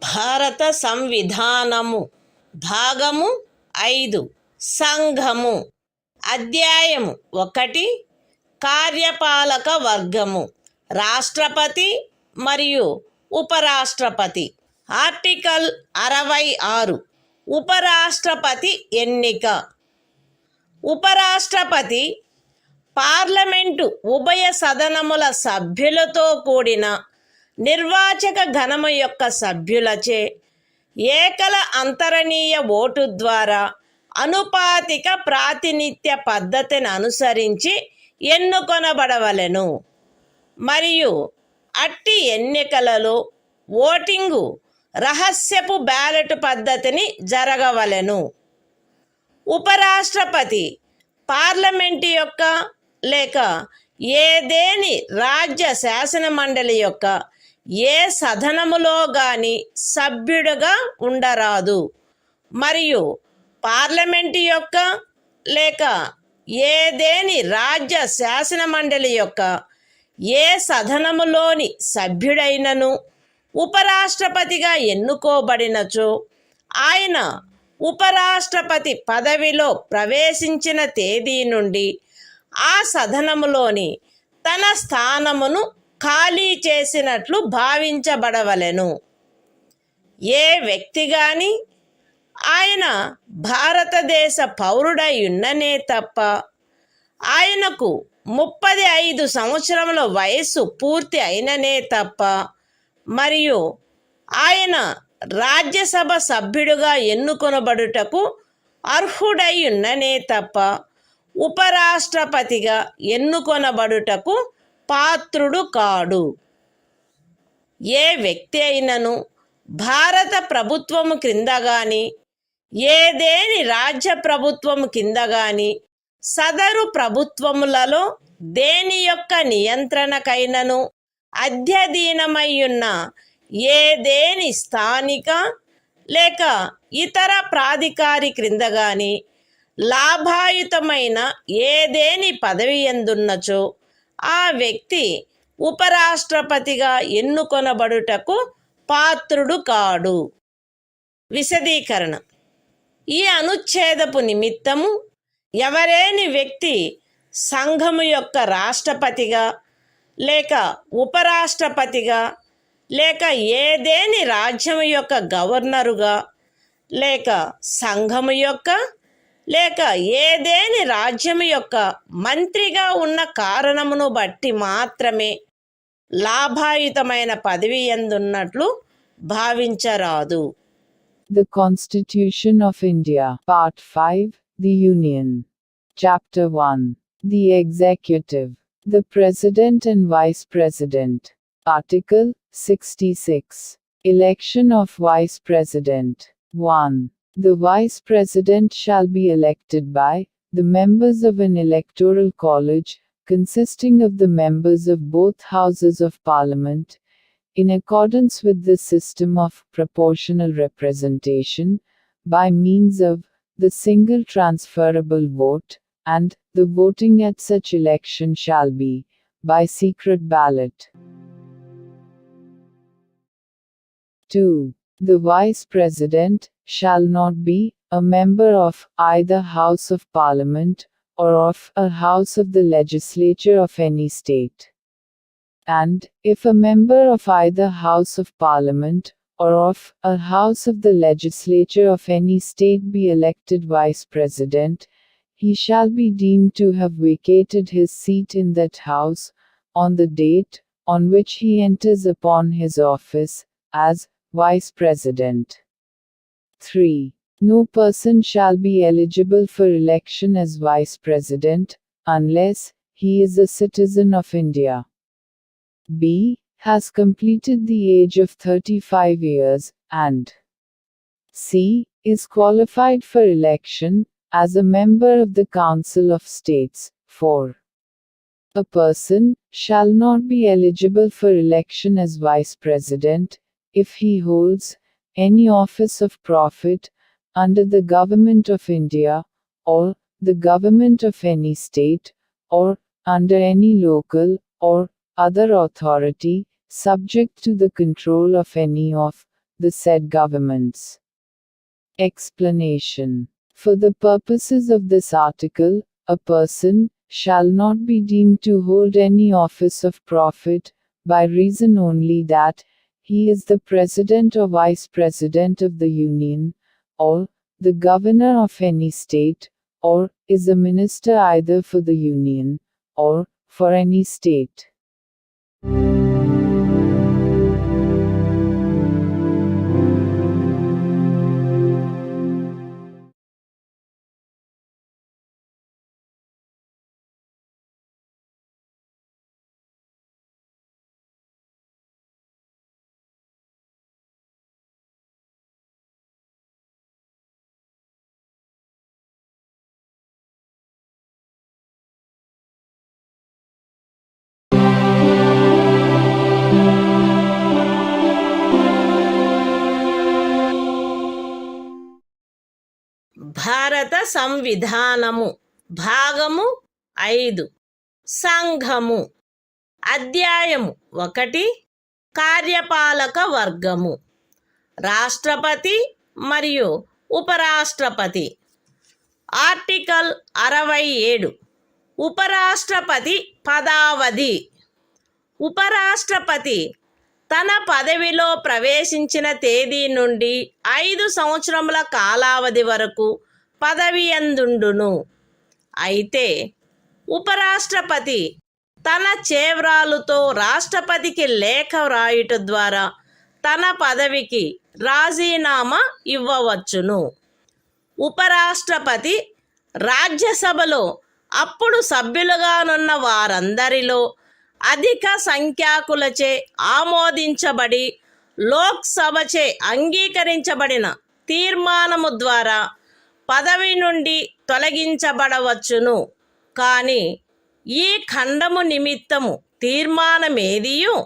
భారత సంవిధానము భాగము 5 సంఘము అధ్యాయము 1 కార్యపాలక వర్గము రాష్ట్రపతి మరియు ఉపరాష్ట్రపతి. Article 66 ఉపరాష్ట్రపతి ఎన్నిక. ఉపరాష్ట్రపతి పార్లమెంటు ఉభయ సదనముల సభ్యులతో కూడిన నిర్వాచక గణము యొక్క సభ్యులచే ఏకల అంతరణీయ ఓటు ద్వారా అనుపాతిక ప్రాతినిధ్య పద్ధతిని అనుసరించి ఎన్నుకొనబడవలెను మరియు అట్టి ఎన్నికలలో ఓటింగు రహస్యపు బ్యాలెట్ పద్ధతిని జరగవలెను. ఉపరాష్ట్రపతి పార్లమెంటు యొక్క లేక ఏదేని రాజ్య శాసన మండలి యొక్క ఏ సదనములో గాని సభ్యుడుగా ఉండరాదు మరియు పార్లమెంటు యొక్క లేక ఏదేని రాజ్య శాసన మండలి యొక్క ఏ సదనములోని సభ్యుడైనను ఉపరాష్ట్రపతిగా ఎన్నుకోబడినచో ఆయన ఉపరాష్ట్రపతి పదవిలో ప్రవేశించిన తేదీ నుండి ఆ సదనములోని తన స్థానమును ఖాళీ చేసినట్లు భావించబడవలెను. ఏ వ్యక్తి గాని ఆయన భారతదేశ పౌరుడై ఉన్ననే తప్ప ఆయనకు 35 సంవత్సరముల వయస్సు పూర్తి అయిననే తప్ప మరియు ఆయన రాజ్యసభ సభ్యుడిగా ఎన్నుకొనబడుటకు అర్హుడై ఉన్ననే తప్ప ఉపరాష్ట్రపతిగా ఎన్నుకొనబడుటకు పాత్రుడు కాడు. ఏ వ్యక్తి అయినను భారత ప్రభుత్వము క్రింద గాని ఏదేని రాజ్య ప్రభుత్వము కింద గాని సదరు ప్రభుత్వములలో దేని యొక్క నియంత్రణకైనను అధ్యధీనమయ్యున్న ఏదేని స్థానిక లేక ఇతర ప్రాధికారి క్రింద గాని లాభాయుతమైన ఏదేని పదవి ఎందున్నచో ఆ వ్యక్తి ఉపరాష్ట్రపతిగా ఎన్నుకొనబడుటకు పాత్రుడు కాడు. విశదీకరణ: ఈ అనుచ్ఛేదపు నిమిత్తము ఎవరేని వ్యక్తి సంఘము యొక్క రాష్ట్రపతిగా లేక ఉపరాష్ట్రపతిగా లేక ఏదేని రాజ్యము యొక్క గవర్నరుగా లేక సంఘము యొక్క లేక ఏదేని రాజ్యము యొక్క మంత్రిగా ఉన్న కారణమును బట్టి మాత్రమే లాభాయుతమైన పదవి ఎందున్నట్లు భావించరాదు. The Constitution of India, Part 5, The Union. Chapter 1. The Executive. The President and Vice President. Article 66. Election of Vice President. 1. The Vice President shall be elected by the members of an electoral college, consisting of the members of both Houses of Parliament, in accordance with the system of proportional representation, by means of the single transferable vote, and the voting at such election shall be by secret ballot. 2. The Vice President shall not be a member of either House of Parliament or of a House of the Legislature of any state. And, if a member of either House of Parliament or of a House of the Legislature of any state be elected Vice President, he shall be deemed to have vacated his seat in that House, on the date on which he enters upon his office, as Vice President. 3. No person shall be eligible for election as Vice President, unless he is a citizen of India. B. Has completed the age of 35 years, and C. Is qualified for election as a member of the Council of States. 4. A person shall not be eligible for election as Vice President if he holds any office of profit under the Government of India, or the Government of any state, or under any local or other authority, subject to the control of any of the said governments. Explanation. For the purposes of this article, a person shall not be deemed to hold any office of profit, by reason only that he is the President or Vice President of the Union, or the Governor of any state, or is a minister either for the Union, or for any state. భారత సంవిధానము భాగము 5 సంఘము అధ్యాయము 1 కార్యపాలక వర్గము. రాష్ట్రపతి మరియు ఉపరాష్ట్రపతి. Article 67. ఉపరాష్ట్రపతి పదావధి. ఉపరాష్ట్రపతి తన పదవిలో ప్రవేశించిన తేదీ నుండి 5 సంవత్సరముల కాలావధి వరకు పదవియందుండును. అయితే ఉపరాష్ట్రపతి తన చేవ్రాలుతో రాష్ట్రపతికి లేఖ వ్రాయుట ద్వారా తన పదవికి రాజీనామా ఇవ్వవచ్చును. ఉపరాష్ట్రపతి రాజ్యసభలో అప్పుడు సభ్యులుగానున్న వారందరిలో అధిక సంఖ్యాకులచే ఆమోదించబడి లోక్సభచే అంగీకరించబడిన తీర్మానము ద్వారా పదవి నుండి తొలగించబడవచ్చును. కానీ ఈ ఖండము నిమిత్తము తీర్మానమేదియు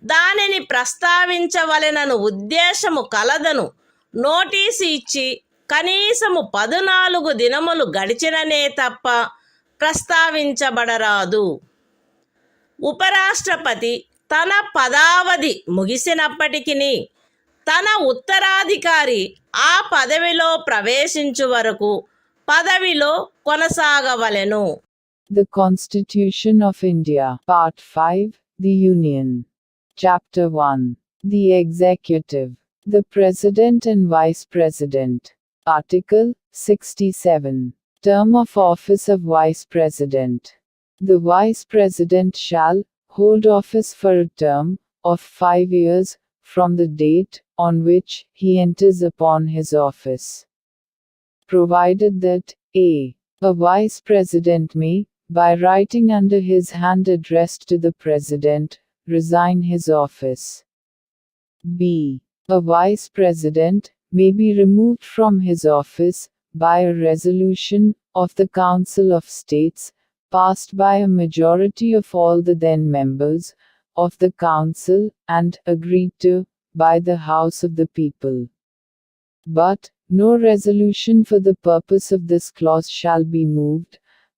దానిని ప్రస్తావించవలెనను ఉద్దేశము కలదను నోటీసు ఇచ్చి కనీసము 14 దినములు గడిచిననే తప్ప ప్రస్తావించబడరాదు. ఉపరాష్ట్రపతి తన పదావధి ముగిసినప్పటికీ తన ఉత్తరాధికారి ఆ పదవిలో ప్రవేశించు వరకు పదవిలో కొనసాగవలెను. The Constitution of India, Part 5, The Union. Chapter 1. The Executive. The President and Vice President. Article 67. Term of office of Vice President. The Vice President shall hold office for a term of 5 years from the date on which he enters upon his office, provided that a. A Vice President may, by writing under his hand addressed to the President, resign his office. b. A Vice President may be removed from his office by a resolution of the Council of States, passed by a majority of all the then members of the Council and agreed to by the House of the People. But no resolution for the purpose of this clause shall be moved,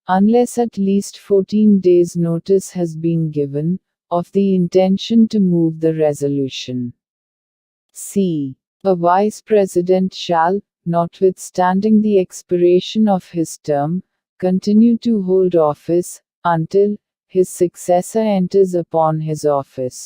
unless at least 14 days' notice has been given of the intention to move the resolution. c. A Vice President shall, notwithstanding the expiration of his term, continue to hold office until his successor enters upon his office.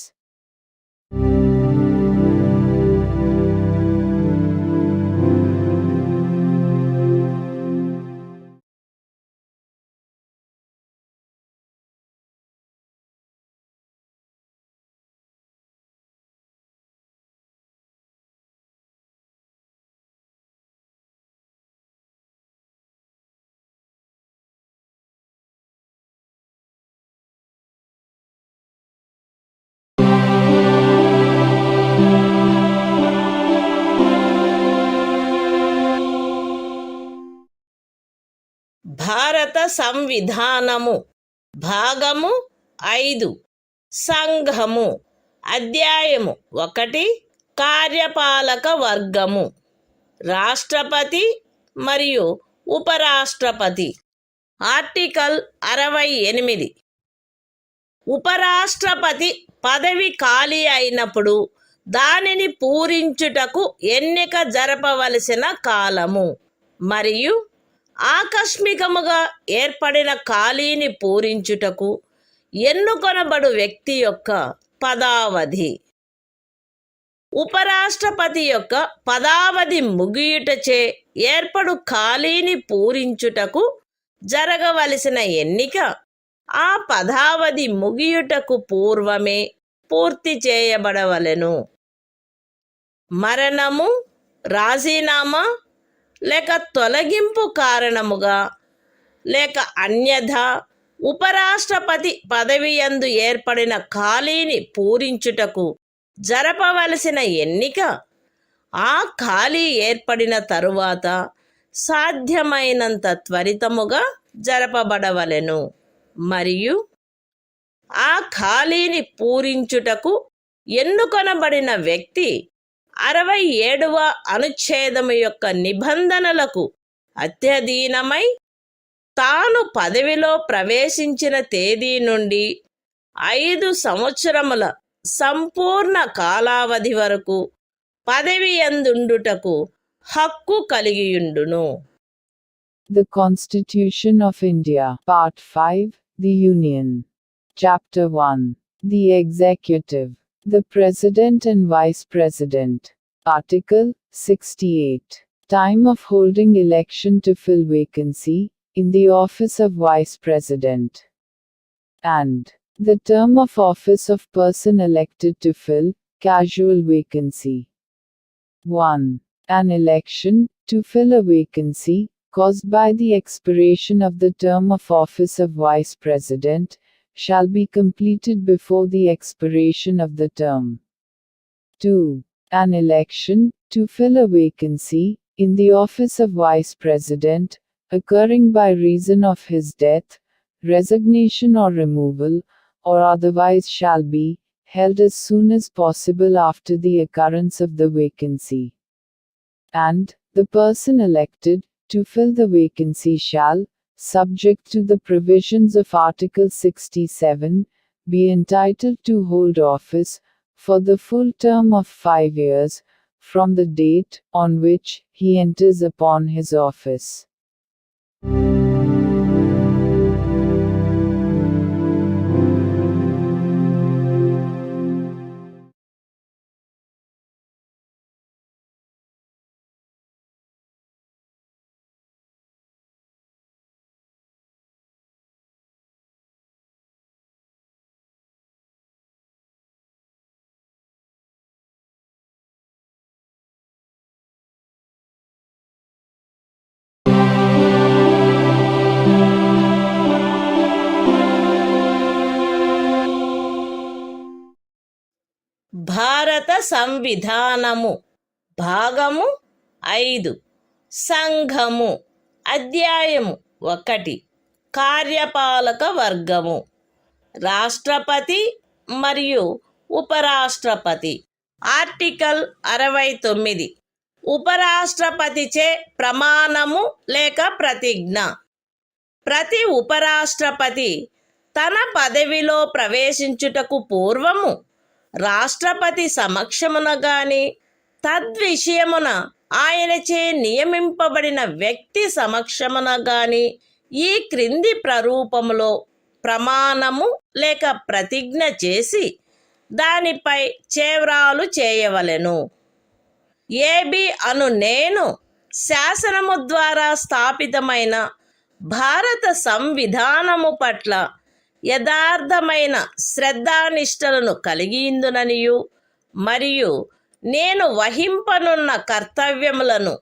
భారత సంవిధానము. భాగము 5. సంఘము. అధ్యాయము 1. కార్యపాలక వర్గము. రాష్ట్రపతి మరియు ఉపరాష్ట్రపతి. Article 68. ఉపరాష్ట్రపతి పదవి ఖాళీ అయినప్పుడు దానిని పూరించుటకు ఎన్నిక జరపవలసిన కాలము మరియు ఆకస్మికముగా ఏర్పడిన ఖాళీని పూరించుటకు ఎన్నుకొనబడు వ్యక్తి యొక్క పదావధి. ఉపరాష్ట్రపతి యొక్క పదావధి ముగియుటచే ఏర్పడు ఖాళీని పూరించుటకు జరగవలసిన ఎన్నిక ఆ పదావధి ముగియుటకు పూర్వమే పూర్తి చేయబడవలెను. మరణము, రాజీనామా లేక తొలగింపు కారణముగా లేక అన్యథా ఉపరాష్ట్రపతి పదవియందు ఏర్పడిన ఖాళీని పూరించుటకు జరపవలసిన ఎన్నిక ఆ ఖాళీ ఏర్పడిన తరువాత సాధ్యమైనంత త్వరితముగా జరపబడవలెను మరియు ఆ ఖాళీని పూరించుటకు ఎన్నుకొనబడిన వ్యక్తి 67వ అనుచ్ఛేదము యొక్క నిబంధనలకు అత్యధీనమై తాను పదవిలో ప్రవేశించిన తేదీ నుండి 5 సంవత్సరముల సంపూర్ణ కాలావధి వరకు పదవి యందుండుటకు హక్కు కలిగియుండును. The Constitution of India, Part 5, The Union. Chapter 1. The Executive. The President and Vice President. Article 68. Time of holding election to fill vacancy in the office of Vice President. And the term of office of person elected to fill casual vacancy. 1. An election to fill a vacancy caused by the expiration of the term of office of Vice President shall be completed before the expiration of the term. 2. An election to fill a vacancy in the office of Vice President occurring by reason of his death, resignation or removal, or otherwise shall be held as soon as possible after the occurrence of the vacancy. And the person elected to fill the vacancy shall, subject to the provisions of Article 67, be entitled to hold office for the full term of 5 years from the date on which he enters upon his office. భారత సంవిధానము భాగము 5 సంఘము అధ్యాయము 1 కార్యపాలక వర్గము రాష్ట్రపతి మరియు ఉపరాష్ట్రపతి. Article 69 ఉపరాష్ట్రపతిచే ప్రమాణము లేక ప్రతిజ్ఞ. ప్రతి ఉపరాష్ట్రపతి తన పదవిలో ప్రవేశించుటకు పూర్వము రాష్ట్రపతి సమక్షమున గాని తద్విషయమున ఆయనచే నియమింపబడిన వ్యక్తి సమక్షమున గాని ఈ క్రింది ప్రరూపములో ప్రమాణము లేక ప్రతిజ్ఞ చేసి దానిపై చేవ్రాలు చేయవలెను. ఏబి అను నేను శాసనము ద్వారా స్థాపితమైన భారత సంవిధానము పట్ల యథార్థమైన శ్రద్ధానిష్టలను కలిగియుందుననియు మరియు నేను వహింపనున్న కర్తవ్యములను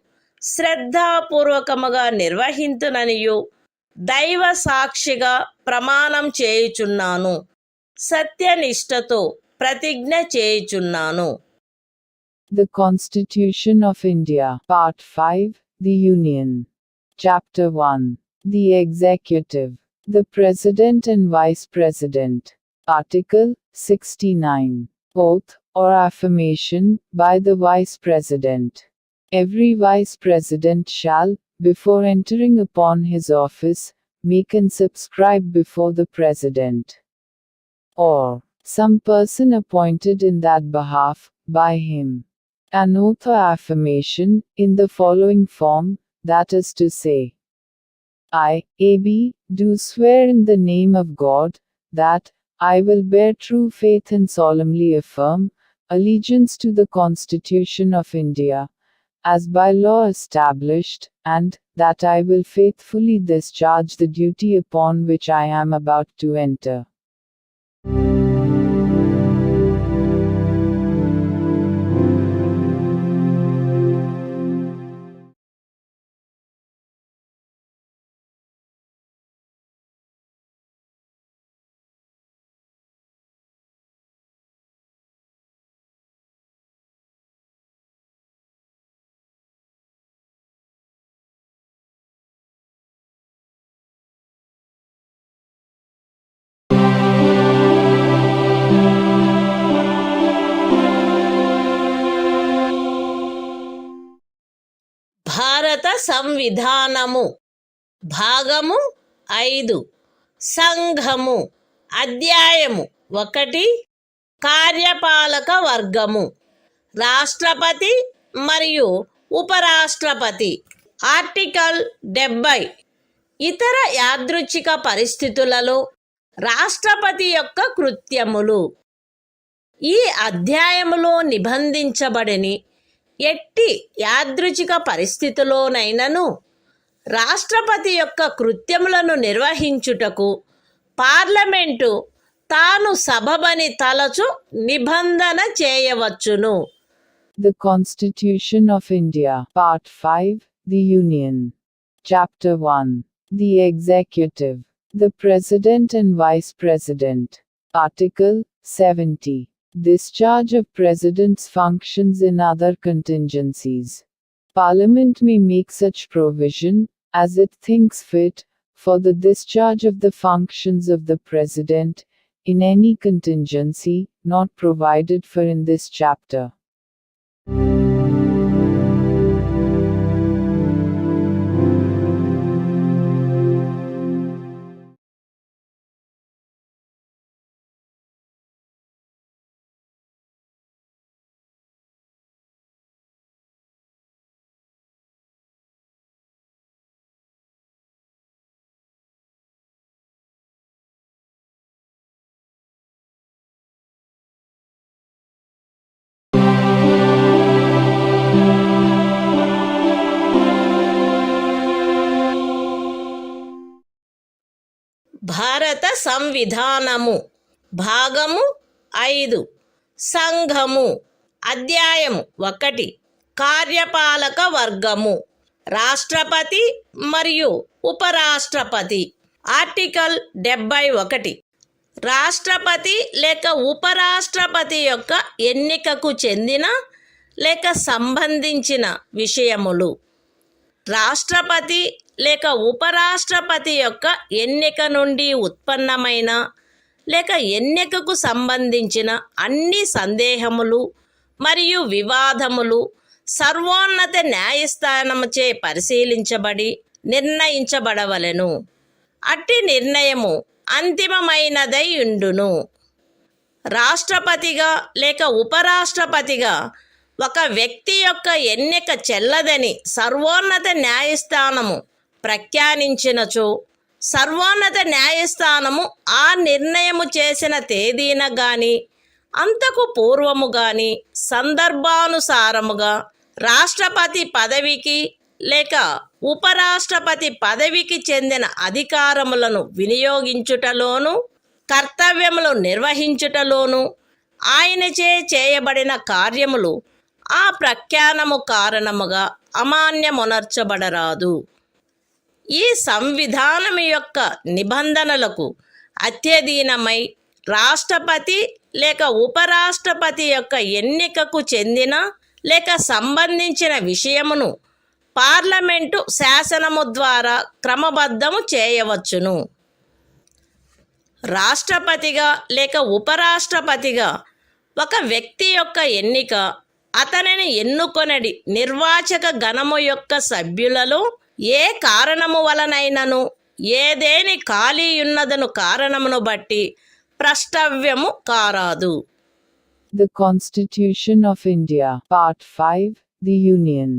శ్రద్ధాపూర్వకముగా నిర్వహింతుననియు దైవ సాక్షిగా ప్రమాణం చేయుచున్నాను. సత్యనిష్టతో ప్రతిజ్ఞ చేయుచున్నాను. The Constitution of India, Part 5, The Union. Chapter 1. The Executive. The President and Vice President. Article 69. Oath or affirmation by the Vice President. Every Vice President shall, before entering upon his office, make and subscribe before the President or some person appointed in that behalf by him an oath or affirmation in the following form, that is to say, I, A.B., do swear in the name of God, that I will bear true faith and solemnly affirm allegiance to the Constitution of India, as by law established, and that I will faithfully discharge the duty upon which I am about to enter. భారత సంవిధానము భాగము 5 సంఘము అధ్యాయము 1 కార్యపాలక వర్గము రాష్ట్రపతి మరియు ఉపరాష్ట్రపతి. Article 70 ఇతర యాదృచ్ఛిక పరిస్థితులలో రాష్ట్రపతి యొక్క కృత్యములు. ఈ అధ్యాయములో నిబంధించబడని ఎట్టి యాదృచ్ఛిక పరిస్థితిలోనైనను రాష్ట్రపతి యొక్క కృత్యములను నిర్వహించుటకు పార్లమెంటు తాను సబబని తలచు నిబంధన చేయవచ్చును. The Constitution of India, Part 5, The Union. Chapter 1. The Executive. The President and Vice President. Article 70. Discharge of President's functions in other contingencies. Parliament may make such provision, as it thinks fit, for the discharge of the functions of the President, in any contingency, not provided for in this chapter. భారత సంవిధానము భాగము 5 సంఘము అధ్యాయము 1 కార్యపాలక వర్గము రాష్ట్రపతి మరియు ఉపరాష్ట్రపతి. Article 71 రాష్ట్రపతి లేక ఉపరాష్ట్రపతి యొక్క ఎన్నికకు చెందిన లేక సంబంధించిన విషయములు. రాష్ట్రపతి లేక ఉపరాష్ట్రపతి యొక్క ఎన్నిక నుండి ఉత్పన్నమైన లేక ఎన్నికకు సంబంధించిన అన్ని సందేహములు మరియు వివాదములు సర్వోన్నత న్యాయస్థానముచే పరిశీలించబడి నిర్ణయించబడవలెను. అట్టి నిర్ణయము అంతిమమైనదై ఉండును. రాష్ట్రపతిగా లేక ఉపరాష్ట్రపతిగా ఒక వ్యక్తి యొక్క ఎన్నిక చెల్లదని సర్వోన్నత న్యాయస్థానము ప్రఖ్యానించినచో సర్వోన్నత న్యాయస్థానము ఆ నిర్ణయము చేసిన తేదీన గాని అంతకు పూర్వము గాని సందర్భానుసారముగా రాష్ట్రపతి పదవికి లేక ఉపరాష్ట్రపతి పదవికి చెందిన అధికారములను వినియోగించుటలోను కర్తవ్యములు నిర్వహించుటలోను ఆయనచే చేయబడిన కార్యములు ఆ ప్రఖ్యానము కారణముగా అమాన్యమునర్చబడరాదు. ఈ సంవిధానము యొక్క నిబంధనలకు అత్యధీనమై రాష్ట్రపతి లేక ఉపరాష్ట్రపతి యొక్క ఎన్నికకు చెందిన లేక సంబంధించిన విషయమును పార్లమెంటు శాసనము ద్వారా క్రమబద్ధము చేయవచ్చును. రాష్ట్రపతిగా లేక ఉపరాష్ట్రపతిగా ఒక వ్యక్తి యొక్క ఎన్నిక అతనిని ఎన్నుకొనడి నిర్వాచక గణము యొక్క సభ్యులలో ఏ కారణము వలనైనను ఏదేని ఖాళీ ఉన్నదను కారణమును బట్టి ప్రష్టవ్యము కారాదు. The Constitution of India, Part 5, The Union.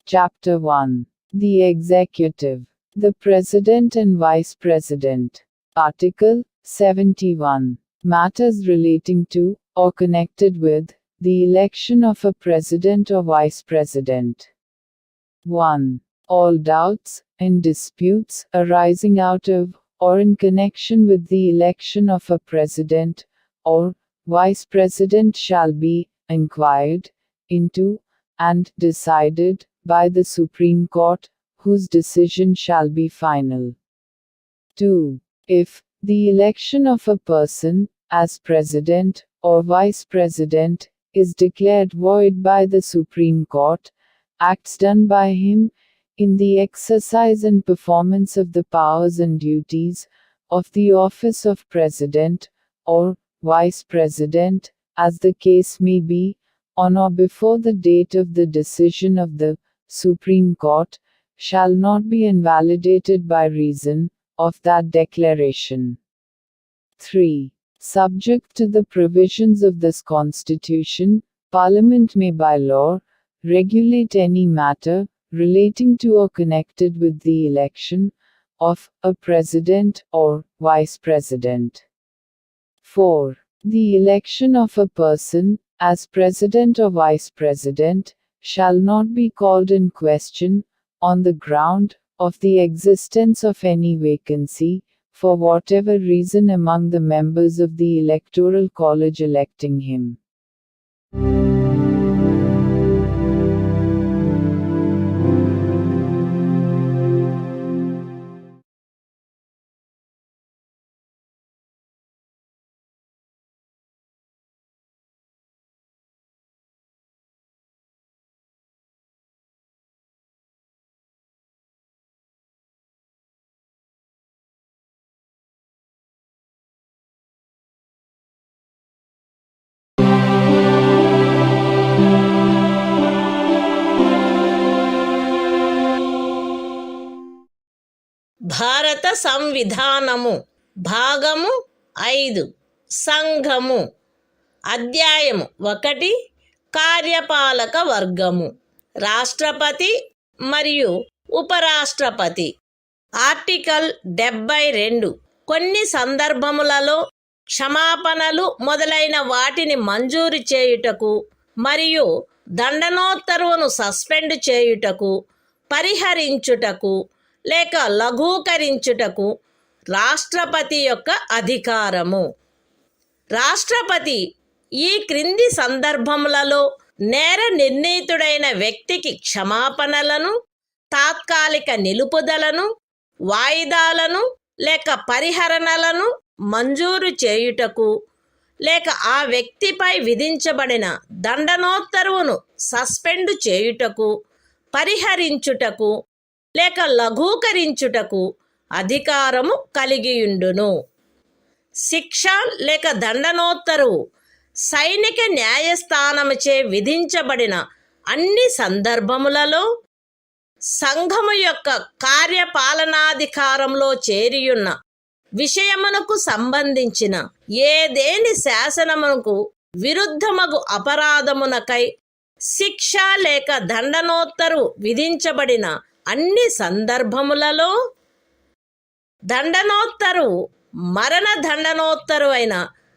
Chapter 1. The Executive. The President and Vice President. Article 71. Matters relating to, or connected with, the election of a President or Vice President. 1. All doubts and disputes arising out of, or in connection with the election of a President, or Vice President shall be inquired into, and decided, by the Supreme Court, whose decision shall be final. 2. If the election of a person, as President, or Vice President, is declared void by the Supreme Court, acts done by him, in the exercise and performance of the powers and duties, of the office of President, or Vice President, as the case may be, on or before the date of the decision of the Supreme Court, shall not be invalidated by reason of that declaration. 3. Subject to the provisions of this Constitution, Parliament may by law regulate any matter relating to or connected with the election of a President or Vice President. 4. The election of a person as President or Vice President shall not be called in question on the ground of the existence of any vacancy, for whatever reason among the members of the Electoral College electing him. భారత సంవిధానము భాగము 5 సంఘము అధ్యాయము 1 కార్యపాలక వర్గము రాష్ట్రపతి మరియు ఉపరాష్ట్రపతి article 72 కొన్ని సందర్భములలో క్షమాపణలు మొదలైన వాటిని మంజూరు చేయుటకు మరియు దండనోత్తర్వును సస్పెండ్ చేయుటకు పరిహరించుటకు లేక లఘూకరించుటకు రాష్ట్రపతి యొక్క అధికారము. రాష్ట్రపతి ఈ క్రింది సందర్భములలో నేర నిర్ణీతుడైన వ్యక్తికి క్షమాపణలను, తాత్కాలిక నిలుపుదలను, వాయిదాలను లేక పరిహరణలను మంజూరు చేయుటకు లేక ఆ వ్యక్తిపై విధించబడిన దండనోత్తర్వును సస్పెండ్ చేయుటకు, పరిహరించుటకు లేక లఘూకరించుటకు అధికారము కలిగియుండును. శిక్ష లేక దండనోత్తరువు సైనిక న్యాయస్థానముచే విధించబడిన అన్ని సందర్భములలో సంఘము యొక్క కార్యపాలనాధికారంలో చేరియున్న విషయమునకు సంబంధించిన ఏదేని శాసనమునకు విరుద్ధమగు అపరాధమునకై శిక్ష లేక దండనోత్తరు విధించబడిన అన్ని సందర్భములలో దండనోత్తరు మరణ దండనోత్తరు అయిన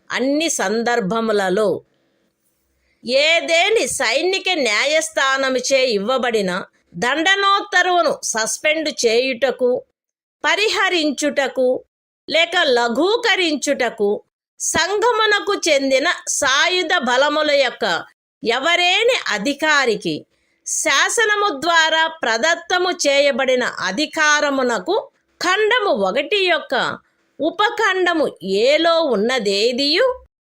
అన్ని సందర్భములలో ఏదేని సైనిక న్యాయస్థానముచే ఇవ్వబడిన దండనోత్తరువును సస్పెండ్ చేయుటకు, పరిహరించుటకు లేక లఘూకరించుటకు సంఘమునకు చెందిన సాయుధ బలముల యొక్క ఎవరేని అధికారికి శాసనము ద్వారా ప్రదత్తము చేయబడిన అధికారమునకు ఖండము 1 యొక్క ఉపఖండము ఏలో ఉన్నదేదియు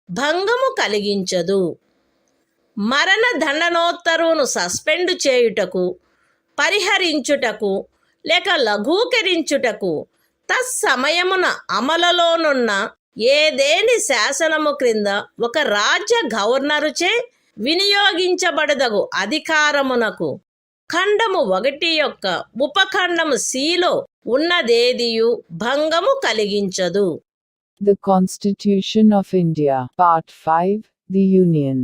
భంగము కలిగించదు. మరణ దండనోత్తరువును సస్పెండ్ చేయుటకు, పరిహరించుటకు లేక లఘూకరించుటకు తత్సమయమున అమలులోనున్న ఏదేని శాసనము క్రింద ఒక రాజ్య గవర్నరుచే వినియోగించబడదగు అధికారమునకు ఖండము 1 యొక్క ఉపఖండము సిలో ఉన్నదేదియు భంగము కలిగించదు. The Constitution of India, Part 5, The Union.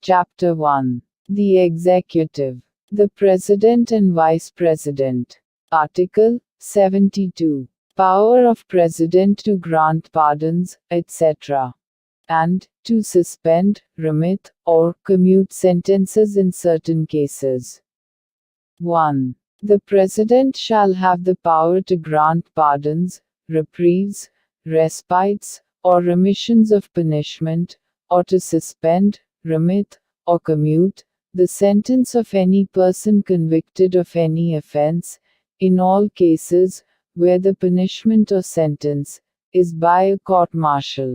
Chapter 1. The Executive. The President and Vice President. Article 72. Power of President to grant pardons, etc. and to suspend, remit, or commute sentences in certain cases. 1. The President shall have the power to grant pardons, reprieves, respites, or remissions of punishment, or to suspend, remit, or commute the sentence of any person convicted of any offense, in all cases where the punishment or sentence is by a court-martial.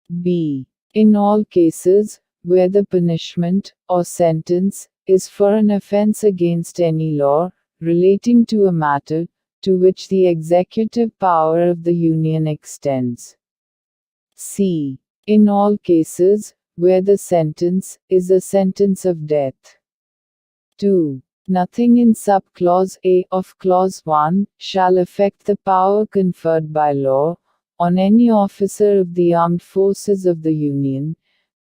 B. In all cases where the punishment or sentence is for an offense against any law relating to a matter to which the executive power of the Union extends. C. In all cases where the sentence is a sentence of death. 2. Nothing in subclause A of Clause 1 shall affect the power conferred by law on any officer of the armed forces of the Union,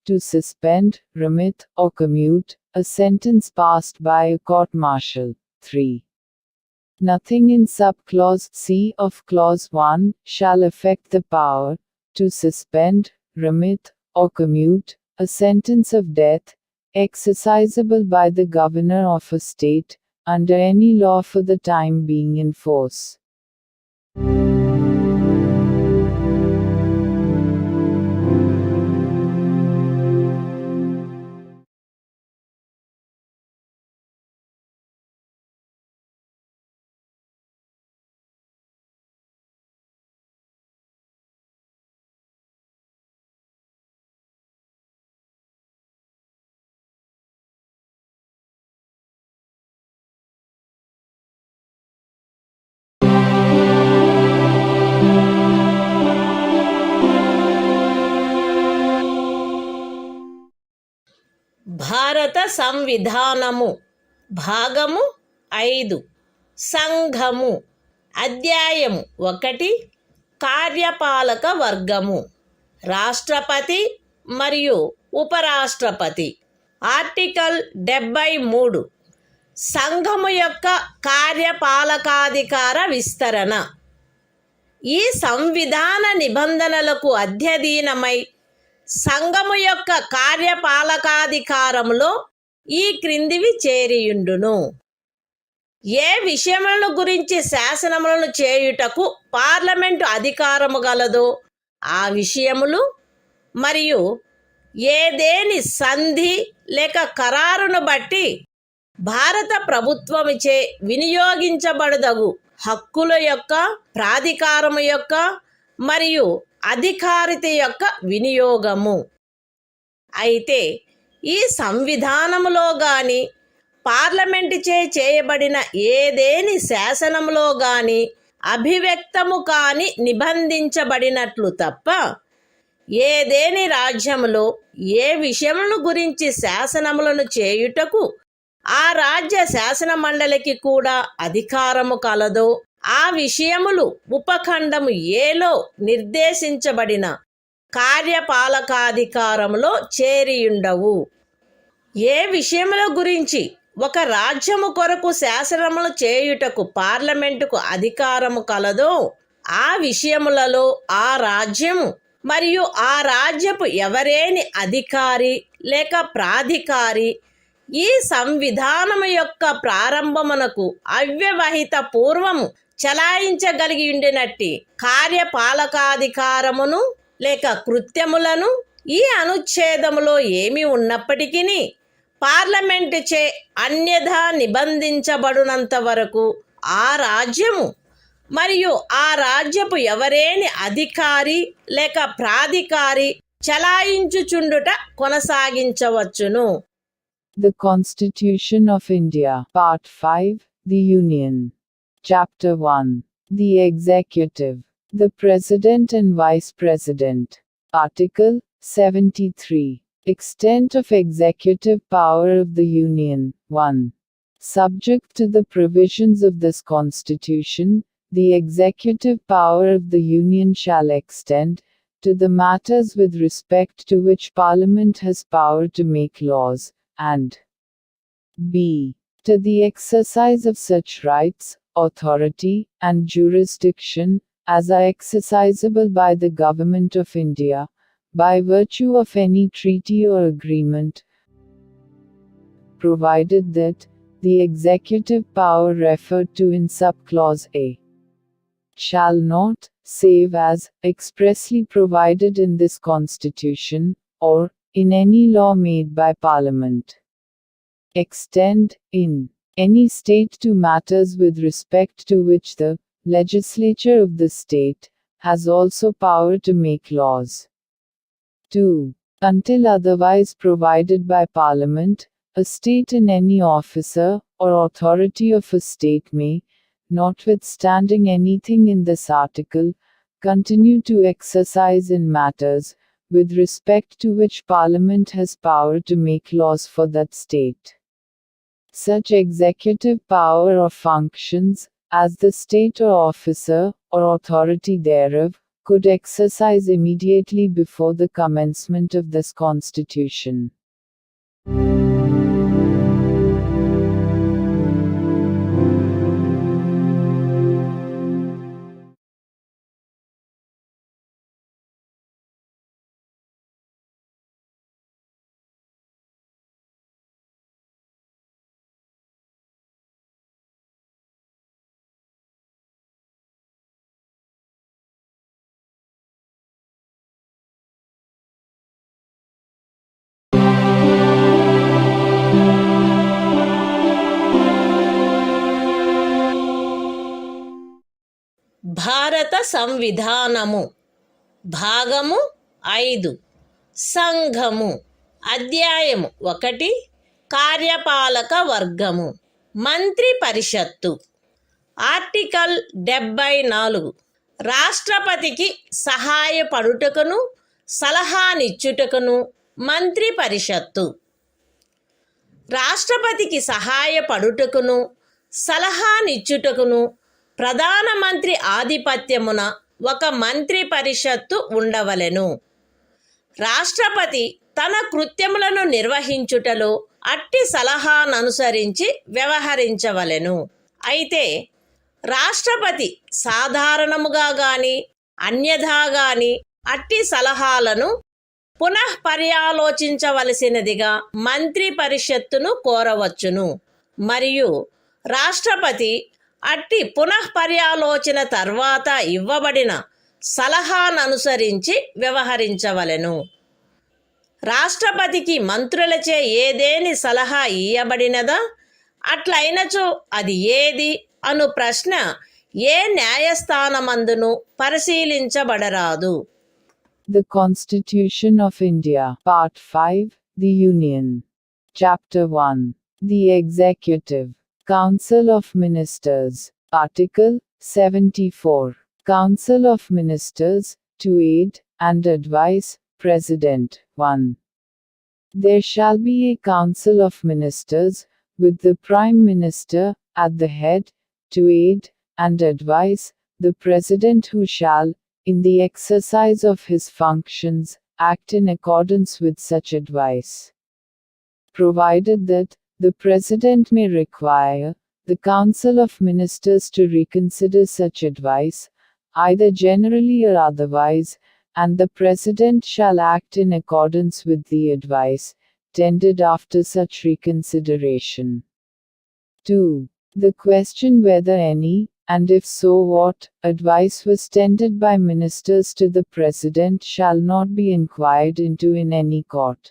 to suspend, remit, or commute a sentence passed by a court-martial. 3. Nothing in subclause C of clause 1 shall affect the power to suspend, remit, or commute a sentence of death exercisable by the governor of a state under any law for the time being in force. భారత సంవిధానము భాగము 5 సంఘము అధ్యాయము 1 కార్యపాలక వర్గము రాష్ట్రపతి మరియు ఉపరాష్ట్రపతి article 73 సంఘము యొక్క కార్యపాలకాధికార విస్తరణ ఈ సంవిధాన నిబంధనలకు అధ్యయనమై సంఘము యొక్క కార్యపాలకాధికారములో ఈ క్రిందివి చేరియుండును. ఏ విషయములను గురించి శాసనములను చేయుటకు పార్లమెంటు అధికారము గలదో ఆ విషయములు మరియు ఏదేని సంధి లేక ఖరారును బట్టి భారత ప్రభుత్వముచే వినియోగించబడదగు హక్కుల యొక్క ప్రాధికారము యొక్క మరియు అధికారిత యొక్క వినియోగము. అయితే ఈ సంవిధానములో గాని పార్లమెంటుచే చేయబడిన ఏదేని శాసనములో గాని అభివ్యక్తము కాని నిబంధించబడినట్లు తప్ప ఏదేని రాజ్యములో ఏ విషయములను గురించి శాసనములను చేయుటకు ఆ రాజ్య శాసన మండలికి కూడా అధికారము కలదో ఆ విషయములు ఉపఖండము ఏలో నిర్దేశించబడిన కార్యపాలకాధికారములో చేరియుండవు. ఏ విషయముల గురించి ఒక రాజ్యము కొరకు శాసనములు చేయుటకు పార్లమెంటుకు అధికారము కలదో ఆ విషయములలో ఆ రాజ్యము మరియు ఆ రాజ్యపు ఎవరేని అధికారి లేక ప్రాధికారి ఈ సంవిధానము యొక్క ప్రారంభమునకు అవ్యవహిత పూర్వము చలాయించగలిగి ఉండినట్టి కార్యపాలకాధికారమును లేక కృత్యములను ఈ అనుచ్ఛేదములో ఏమి ఉన్నప్పటికీ పార్లమెంటుచే అన్యథా నిబంధించబడినంత వరకు ఆ రాజ్యము మరియు ఆ రాజ్యపు ఎవరేని అధికారి లేక ప్రాధికారి చలాయించుచుండుట కొనసాగించవచ్చును. The Constitution of India, Part 5, The Union. Chapter 1. The Executive. The President and Vice President. Article 73. Extent of executive power of the Union. 1. Subject to the provisions of this Constitution, the executive power of the Union shall extend to the matters with respect to which Parliament has power to make laws, and b. to the exercise of such rights, authority, and jurisdiction as are exercisable by the Government of India, by virtue of any treaty or agreement, provided that the executive power referred to in subclause A shall not, save as expressly provided in this Constitution, or in any law made by Parliament, extend, in any state to matters with respect to which the legislature of the state has also power to make laws. 2. Until otherwise provided by Parliament, a state in any officer or authority of a state may, notwithstanding anything in this article, continue to exercise in matters with respect to which Parliament has power to make laws for that state, such executive power or functions as the state or officer or authority thereof could exercise immediately before the commencement of this Constitution. భారత సంవిధానము భాగము 5 సంఘము అధ్యాయము 1 కార్యపాలక వర్గము మంత్రి పరిషత్తు article 74 రాష్ట్రపతికి సహాయపడుటకును సలహానిచ్చుటకును మంత్రి పరిషత్తు రాష్ట్రపతికి సహాయపడుటకును సలహానిచ్చుటకును ప్రధానమంత్రి ఆధిపత్యమున ఒక మంత్రి పరిషత్తు ఉండవలెను. రాష్ట్రపతి తన కృత్యములను నిర్వహించుటలో అట్టి సలహాననుసరించి వ్యవహరించవలెను. అయితే రాష్ట్రపతి సాధారణముగా గాని అన్యథా గాని అట్టి సలహాలను పునఃపర్యాలోచించవలసినదిగా మంత్రి పరిషత్తును కోరవచ్చును. మరియు రాష్ట్రపతి అట్టి పునఃపర్యాలోచన తర్వాత ఇవ్వబడిన సలహాననుసరించి వ్యవహరించవలెను. రాష్ట్రపతికి మంత్రులచే ఏదేని సలహా ఇయ్యబడినదా, అట్లయినచో అది ఏది అను ప్రశ్న ఏ న్యాయస్థానమందును పరిశీలించబడరాదు. The Constitution of India, Part 5, The Union. Chapter 1. The Executive. Council of Ministers. Article 74. Council of Ministers, to aid and advise President. 1. There shall be a Council of Ministers, with the Prime Minister at the head, to aid and advise the President, who shall, in the exercise of his functions, act in accordance with such advice. Provided that the President may require the Council of Ministers to reconsider such advice, either generally or otherwise, and the President shall act in accordance with the advice tendered after such reconsideration. 2. The question whether any, and if so what, advice was tendered by ministers to the President shall not be inquired into in any court.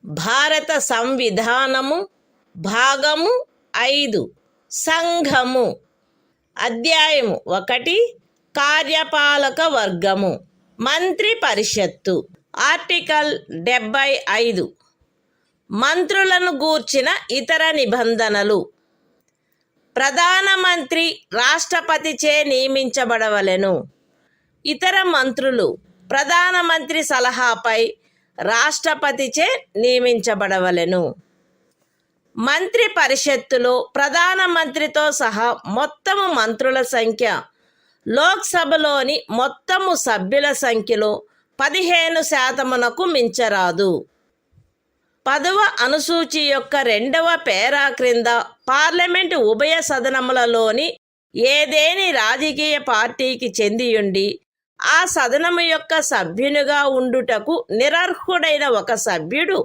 భారత సంవిధానము భాగము 5 సంఘము అధ్యాయము 1 కార్యపాలక వర్గము మంత్రి పరిషత్తు article 75 మంత్రులను గూర్చిన ఇతర నిబంధనలు ప్రధానమంత్రి రాష్ట్రపతిచే నియమించబడవలెను. ఇతర మంత్రులు ప్రధానమంత్రి సలహాపై రాష్ట్రపతిచే నియమించబడవలెను. మంత్రి పరిషత్తులో ప్రధానమంత్రితో సహా మొత్తము మంత్రుల సంఖ్య లోక్సభలోని మొత్తము సభ్యుల సంఖ్యలో 15% మించరాదు. 10వ అనుసూచి యొక్క 2వ పేరా క్రింద పార్లమెంటు ఉభయ సదనములలోని ఏదేని రాజకీయ పార్టీకి చెందియుండి ఆ సదనము యొక్క సభ్యునిగా ఉండుటకు నిరర్హుడైన ఒక సభ్యుడు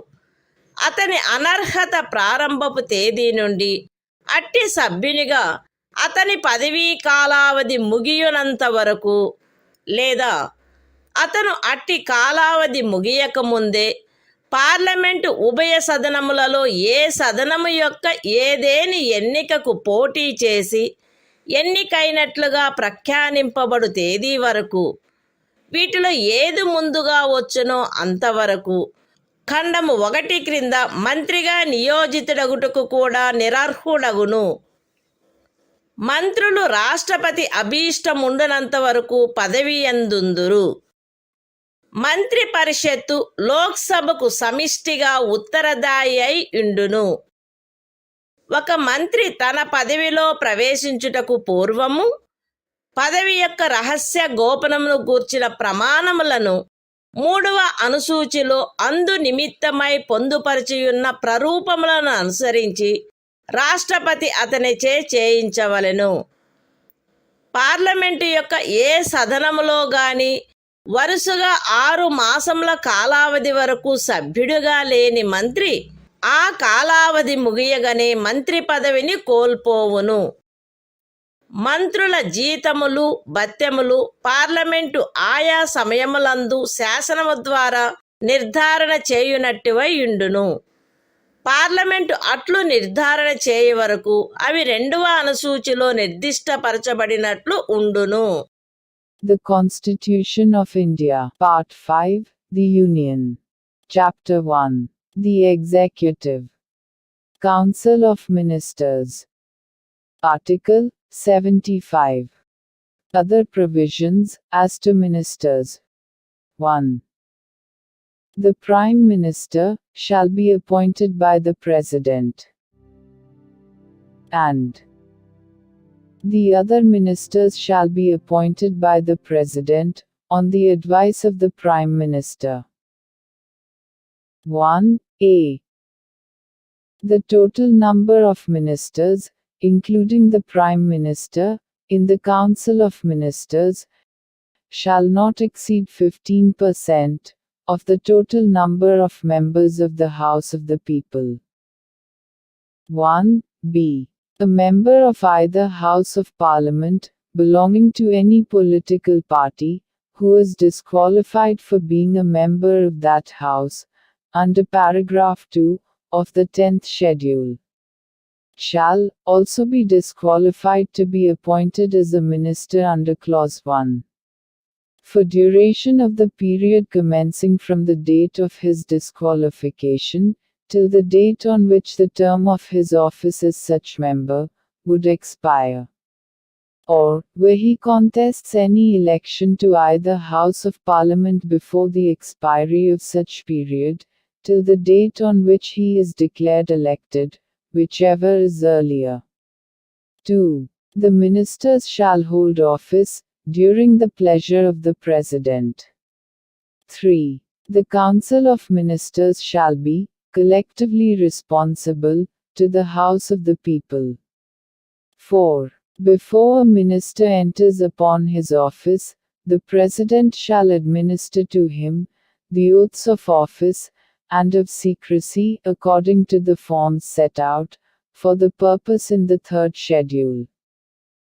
అతని అనర్హత ప్రారంభపు తేదీ నుండి అట్టి సభ్యునిగా అతని పదవీ కాలావధి ముగియునంత వరకు లేదా అతను అట్టి కాలావధి ముగియకముందే పార్లమెంటు ఉభయ సదనములలో ఏ సదనము యొక్క ఏదేని ఎన్నికకు పోటీ చేసి ఎన్నికైనట్లుగా ప్రఖ్యానింపబడు తేదీ వరకు, వీటిలో ఏది ముందుగా వచ్చునో అంతవరకు ఖండము 1 క్రింద మంత్రిగా నియోజితుడగుటకు కూడా నిరర్హుడగును. మంత్రులు రాష్ట్రపతి అభీష్టముండునంత వరకు పదవి యందుందురు. మంత్రి పరిషత్తు లోక్సభకు సమిష్టిగా ఉత్తరదాయి అయి ఉండును. ఒక మంత్రి తన పదవిలో ప్రవేశించుటకు పూర్వము పదవి యొక్క రహస్య గోపనమును గూర్చిన ప్రమాణములను 3వ అనుసూచిలో అందు నిమిత్తమై పొందుపరిచియున్న ప్రరూపములను అనుసరించి రాష్ట్రపతి అతనిచే చేయించవలెను. పార్లమెంటు యొక్క ఏ సదనములో గాని వరుసగా 6 మాసముల కాలావధి వరకు సభ్యుడిగా లేని మంత్రి ఆ కాలావధి ముగియగానే మంత్రి పదవిని కోల్పోవును. మంత్రుల జీతములు భత్యములు పార్లమెంటు ఆయా సమయములందు శాసనము ద్వారా నిర్ధారణ చేయునట్టువై ఉండును. పార్లమెంటు అట్లు నిర్ధారణ చేయ వరకు అవి 2వ అనుసూచిలో నిర్దిష్టపరచబడినట్లు ఉండును. The Constitution of India, Part 5, The Union. Chapter 1. The Executive. Council of Ministers. Article 75. Other provisions as to ministers. 1. The Prime Minister shall be appointed by the President, and the other ministers shall be appointed by the President, on the advice of the Prime Minister. 1a. The total number of ministers, including the Prime Minister, in the Council of Ministers, shall not exceed 15% of the total number of members of the House of the People. 1b. A member of either House of Parliament, belonging to any political party, who is disqualified for being a member of that House, under paragraph 2 of the 10th schedule, shall also be disqualified to be appointed as a minister under clause 1. For duration of the period commencing from the date of his disqualification, till the date on which the term of his office as such member would expire, or, where he contests any election to either House of Parliament before the expiry of such period, till the date on which he is declared elected, whichever is earlier. 2. The ministers shall hold office during the pleasure of the President. 3. The Council of Ministers shall be collectively responsible to the House of the People. 4. Before a minister enters upon his office, the President shall administer to him the oaths of office and of secrecy according to the forms set out for the purpose in the 3rd schedule.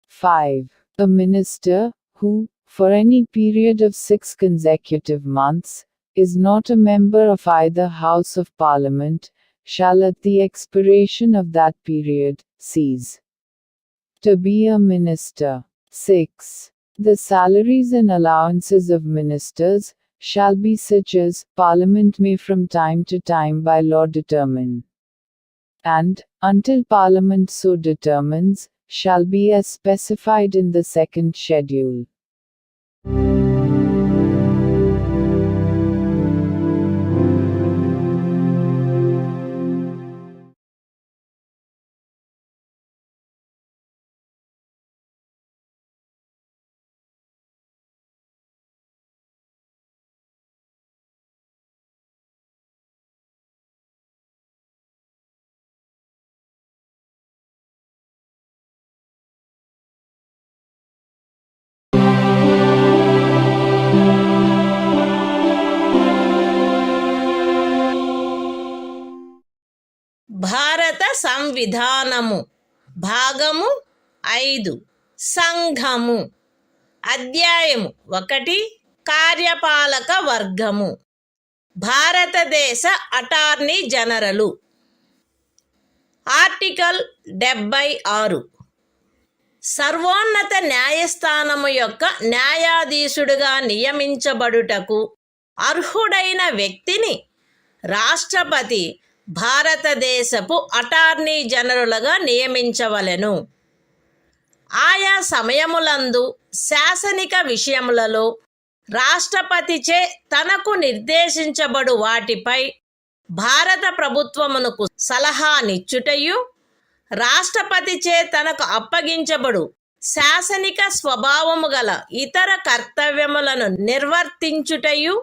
5. A minister, who, for any period of 6 consecutive months, is not a member of either House of Parliament, shall at the expiration of that period, cease to be a minister. 6. The salaries and allowances of ministers shall be such as Parliament may from time to time by law determine, and, until Parliament so determines, shall be as specified in the 2nd schedule. భారత సంవిధానము భాగము 5 సంఘము అధ్యాయము 1 కార్యపాలక వర్గము భారతదేశ attorney general. Article 76. సర్వోన్నత న్యాయస్థానము యొక్క న్యాయాధీశుడిగా నియమించబడుటకు అర్హుడైన వ్యక్తిని రాష్ట్రపతి భారతదేశపు అటార్నీ జనరలుగా నియమించవలెను. ఆయా సమయములందు శాసనిక విషయములలో రాష్ట్రపతిచే తనకు నిర్దేశించబడు వాటిపై భారత ప్రభుత్వమునకు సలహానిచ్చుటయు, రాష్ట్రపతిచే తనకు అప్పగించబడు శాసనిక స్వభావము గల ఇతర కర్తవ్యములను నిర్వర్తించుటయు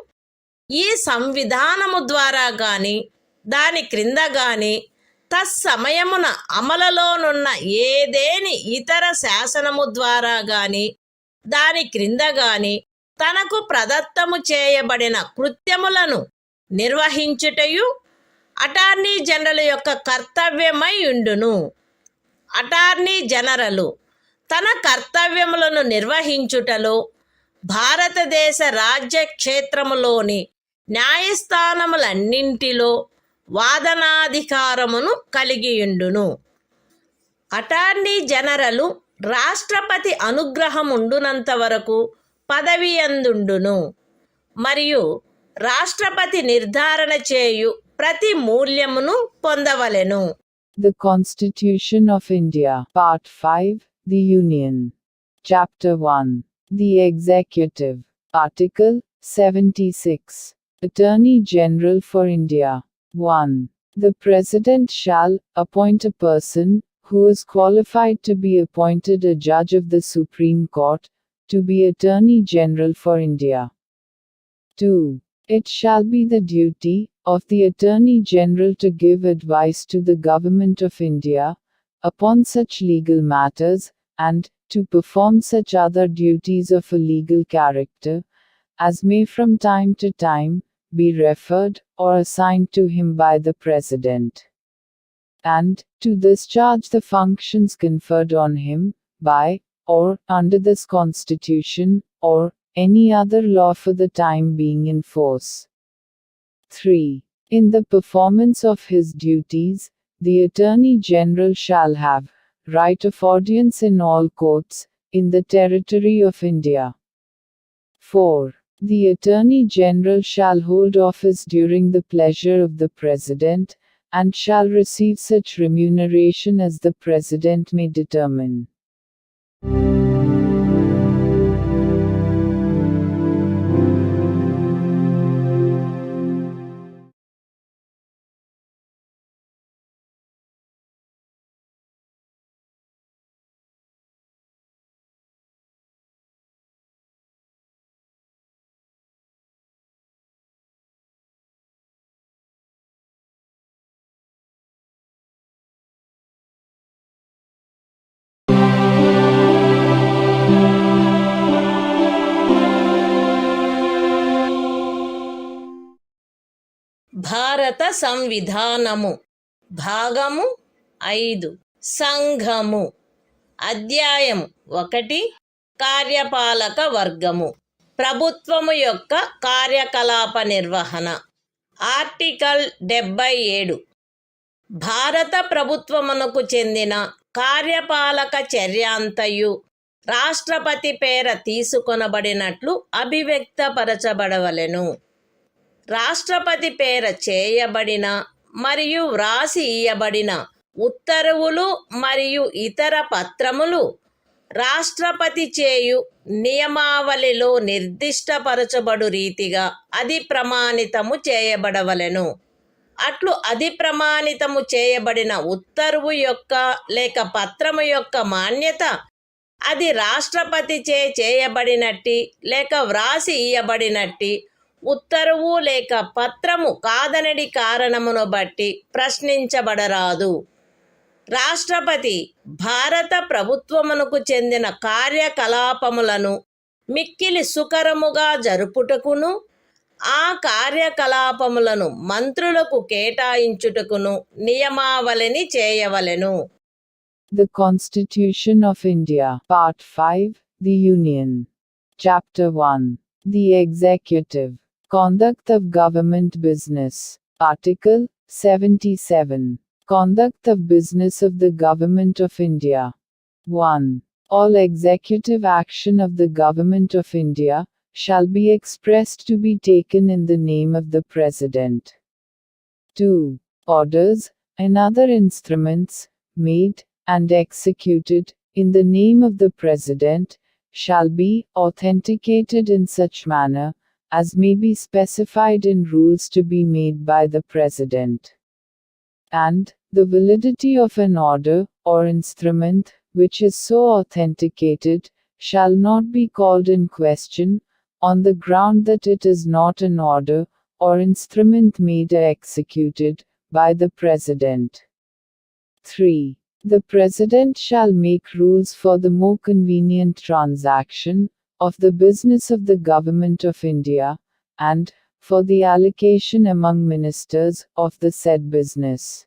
ఈ సంవిధానము ద్వారా గాని దాని క్రింద గాని తత్సమయమున అమలులోనున్న ఏదేని ఇతర శాసనము ద్వారా గాని దాని క్రింద గాని తనకు ప్రదత్తము చేయబడిన కృత్యములను నిర్వహించుటయు అటార్నీ జనరల్ యొక్క కర్తవ్యమై ఉండును. అటార్నీ జనరలు తన కర్తవ్యములను నిర్వహించుటలో భారతదేశ రాజ్య క్షేత్రములోని న్యాయస్థానములన్నింటిలో వాదనాధికారమును కలిగియుండును. అటార్నీ జనరలు రాష్ట్రపతి అనుగ్రహముండునంత వరకు పదవియందుండును మరియు రాష్ట్రపతి నిర్ధారణ చేయు ప్రతి మూల్యమును పొందవలెను. The Constitution of India, Part 5, The Union. Chapter 1. The Executive. Article 76. Attorney General for India. 1. The President shall appoint a person who is qualified to be appointed a judge of the Supreme Court, to be Attorney General for India. 2. It shall be the duty of the Attorney General to give advice to the Government of India upon such legal matters, and to perform such other duties of a legal character as may from time to time be referred or assigned to him by the President, and to discharge the functions conferred on him by or under this Constitution or any other law for the time being in force. 3. In the performance of his duties, the Attorney General shall have right of audience in all courts in the territory of India. 4. The Attorney General shall hold office during the pleasure of the President, and shall receive such remuneration as the President may determine. భారత సంవిధానము. భాగము 5. సంఘము. అధ్యాయం 1. కార్యపాలక వర్గము. ప్రభుత్వము యొక్క కార్యకలాప నిర్వహణ. Article 77. భారత ప్రభుత్వమునకు చెందిన కార్యపాలక చర్యాంతయు రాష్ట్రపతి పేర తీసుకొనబడినట్లు అభివ్యక్తపరచబడవలెను. రాష్ట్రపతి పేర చేయబడిన మరియు వ్రాసి ఇయ్యబడిన ఉత్తర్వులు మరియు ఇతర పత్రములు రాష్ట్రపతి చేయు నియమావళిలో నిర్దిష్టపరచబడు రీతిగా అది ప్రమాణితము చేయబడవలెను. అట్లు అది ప్రమాణితము చేయబడిన ఉత్తర్వు యొక్క లేక పత్రము యొక్క మాన్యత అది రాష్ట్రపతిచే చేయబడినట్టి లేక వ్రాసి ఇయ్యబడినట్టి ఉత్తర్వు లేక పత్రము కాదనడి కారణమును బట్టి ప్రశ్నించబడరాదు. రాష్ట్రపతి భారత ప్రభుత్వమునకు చెందిన కార్యకలాపములను మిక్కిలి సుకరముగా జరుపుటకును ఆ కార్యకలాపములను మంత్రులకు కేటాయించుటకును నియమావళిని చేయవలెను. The Constitution of India, Part 5, The Union. Chapter 1. The Executive. Conduct of government business. Article 77. Conduct of business of the Government of India. 1. All executive action of the Government of India shall be expressed to be taken in the name of the President. 2. Orders, and other instruments, made, and executed, in the name of the President, shall be authenticated in such manner, as may be specified in rules to be made by the President. And, the validity of an order, or instrument, which is so authenticated, shall not be called in question, on the ground that it is not an order, or instrument made or executed, by the President. 3. The President shall make rules for the more convenient transaction of the business of the Government of India, and for the allocation among ministers of the said business.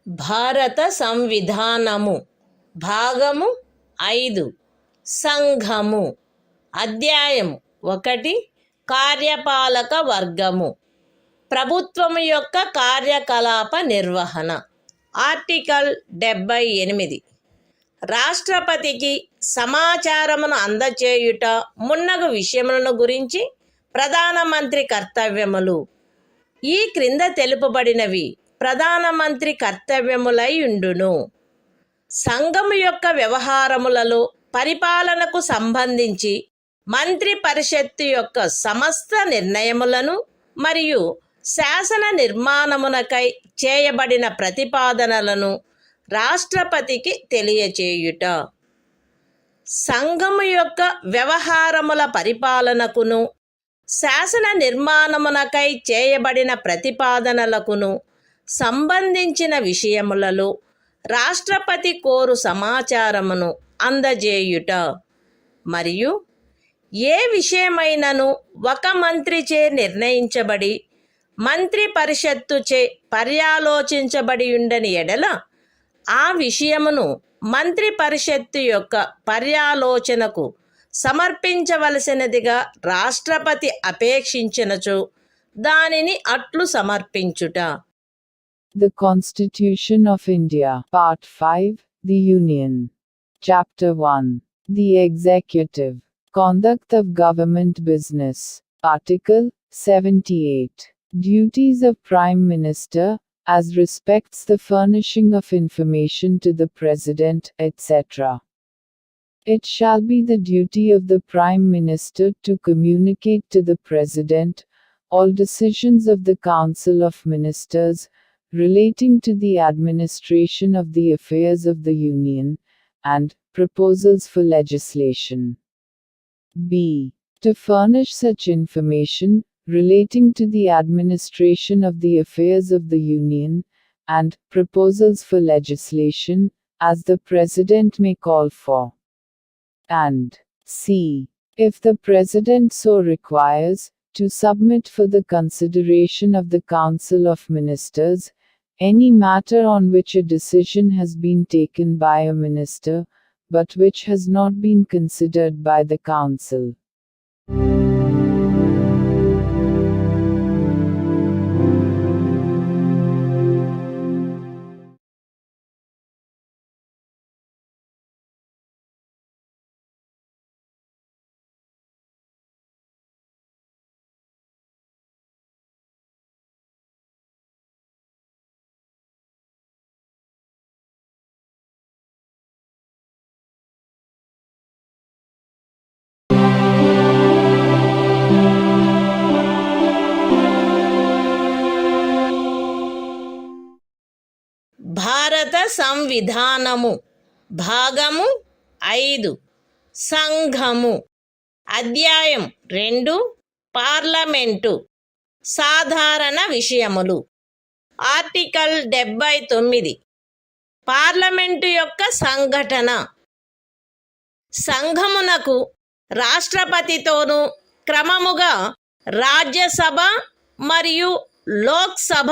భారత సంవిధానము భాగము 5 సంఘము అధ్యాయము 1 కార్యపాలక వర్గము ప్రభుత్వము యొక్క కార్యకలాప నిర్వహణ article 78 రాష్ట్రపతికి సమాచారమును అందచేయుట మున్నగు విషయములను గురించి ప్రధానమంత్రి కర్తవ్యములు ఈ క్రింద తెలుపబడినవి ప్రధానమంత్రి కర్తవ్యములై ఉండును. సంఘము యొక్క వ్యవహారములలో పరిపాలనకు సంబంధించి మంత్రి పరిషత్తు యొక్క సమస్త నిర్ణయములను మరియు శాసన నిర్మాణమునకై చేయబడిన ప్రతిపాదనలను రాష్ట్రపతికి తెలియచేయుట. సంఘము యొక్క వ్యవహారముల పరిపాలనకును శాసన నిర్మాణమునకై చేయబడిన ప్రతిపాదనలకును సంబంధించిన విషయములలో రాష్ట్రపతి కోరు సమాచారమును అందజేయుట మరియు ఏ విషయమైనను ఒక మంత్రిచే నిర్ణయించబడి మంత్రి పరిషత్తుచే పర్యాలోచించబడి ఉండని ఎడల ఆ విషయమును మంత్రి పరిషత్తు యొక్క పర్యాలోచనకు సమర్పించవలసినదిగా రాష్ట్రపతి అపేక్షించినచో దానిని అట్లు సమర్పించుట. The Constitution of India. Part 5. The Union. Chapter 1. The Executive. Conduct of Government Business. Article 78. Duties of Prime Minister, as respects the furnishing of information to the President, etc. It shall be the duty of the Prime Minister to communicate to the President all decisions of the Council of Ministers relating to the administration of the affairs of the Union, and proposals for legislation. B. To furnish such information relating to the administration of the affairs of the Union, and proposals for legislation, as the President may call for. And C. If the President so requires, to submit for the consideration of the Council of Ministers any matter on which a decision has been taken by a minister, but which has not been considered by the Council. భారత సంవిధానము భాగము 5 సంఘము. అధ్యాయం 2 parliament సాధారణ విషయములు. Article 79 parliament యొక్క సంఘటన. సంఘమునకు రాష్ట్రపతితోనూ క్రమముగా రాజ్యసభ మరియు లోక్సభ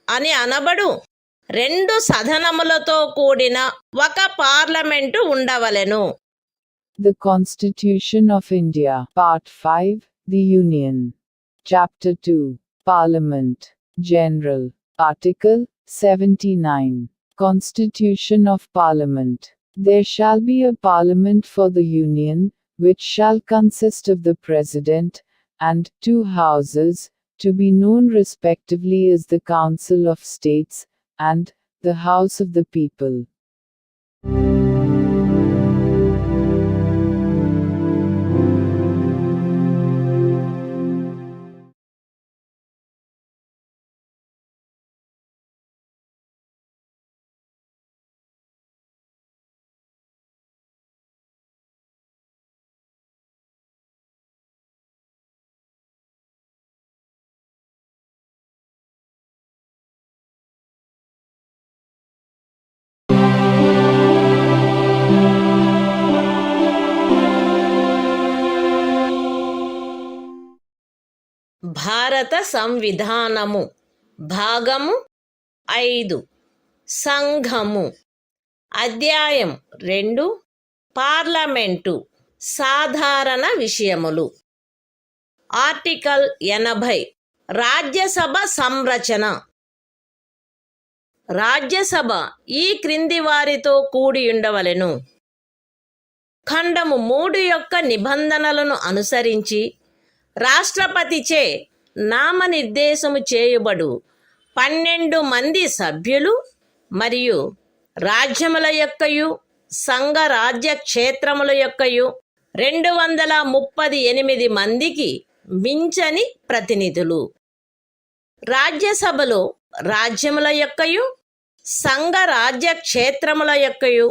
అని అనబడు 2 సదనములతో కూడిన ఒక పార్లమెంటు ఉండవలెను. The Constitution of India, Part 5, The Union. Chapter 2, Parliament, General. Article 79. Constitution of Parliament. There shall be a Parliament for the Union, which shall consist of the President, and 2 houses, to be known respectively as the Council of States, and the House of the People. భారత సంవిధానము. భాగము 5 సంఘము. అధ్యాయం 2 parliament సాధారణ విషయములు. Article 80 Rajya Sabha సంరచన. Rajya Sabha ఈ క్రింది వారితో కూడి ఉండవలెను. ఖండము 3 యొక్క నిబంధనలను అనుసరించి రాష్ట్రపతిచే నామనిర్దేశము చేయబడు 12 మంది సభ్యులు మరియు రాజ్యముల యొక్కయు సంఘ రాజ్య క్షేత్రముల యొక్కయు 238 మందికి మించని ప్రతినిధులు. రాజ్యసభలో రాజ్యముల యొక్కయు సంఘ రాజ్య క్షేత్రముల యొక్కయు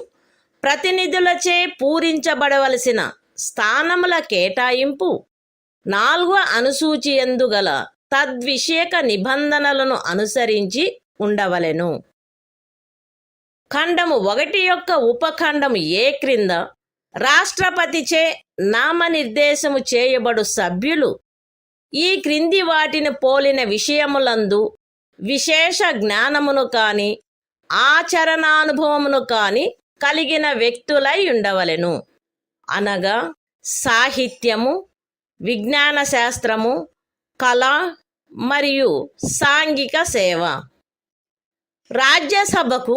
ప్రతినిధులచే పూరించబడవలసిన స్థానముల కేటాయింపు 4వ అనుసూచియందు గల తద్విషయక నిబంధనలను అనుసరించి ఉండవలెను. ఖండము 1 యొక్క ఉపఖండము ఏ క్రింద రాష్ట్రపతిచే నామనిర్దేశము చేయబడు సభ్యులు ఈ క్రింది వాటిని పోలిన విషయములందు విశేష జ్ఞానమును కాని ఆచరణానుభవమును కాని కలిగిన వ్యక్తులై ఉండవలెను. అనగా సాహిత్యము, విజ్ఞాన శాస్త్రము, కళ మరియు సాంఘిక సేవ. రాజ్యసభకు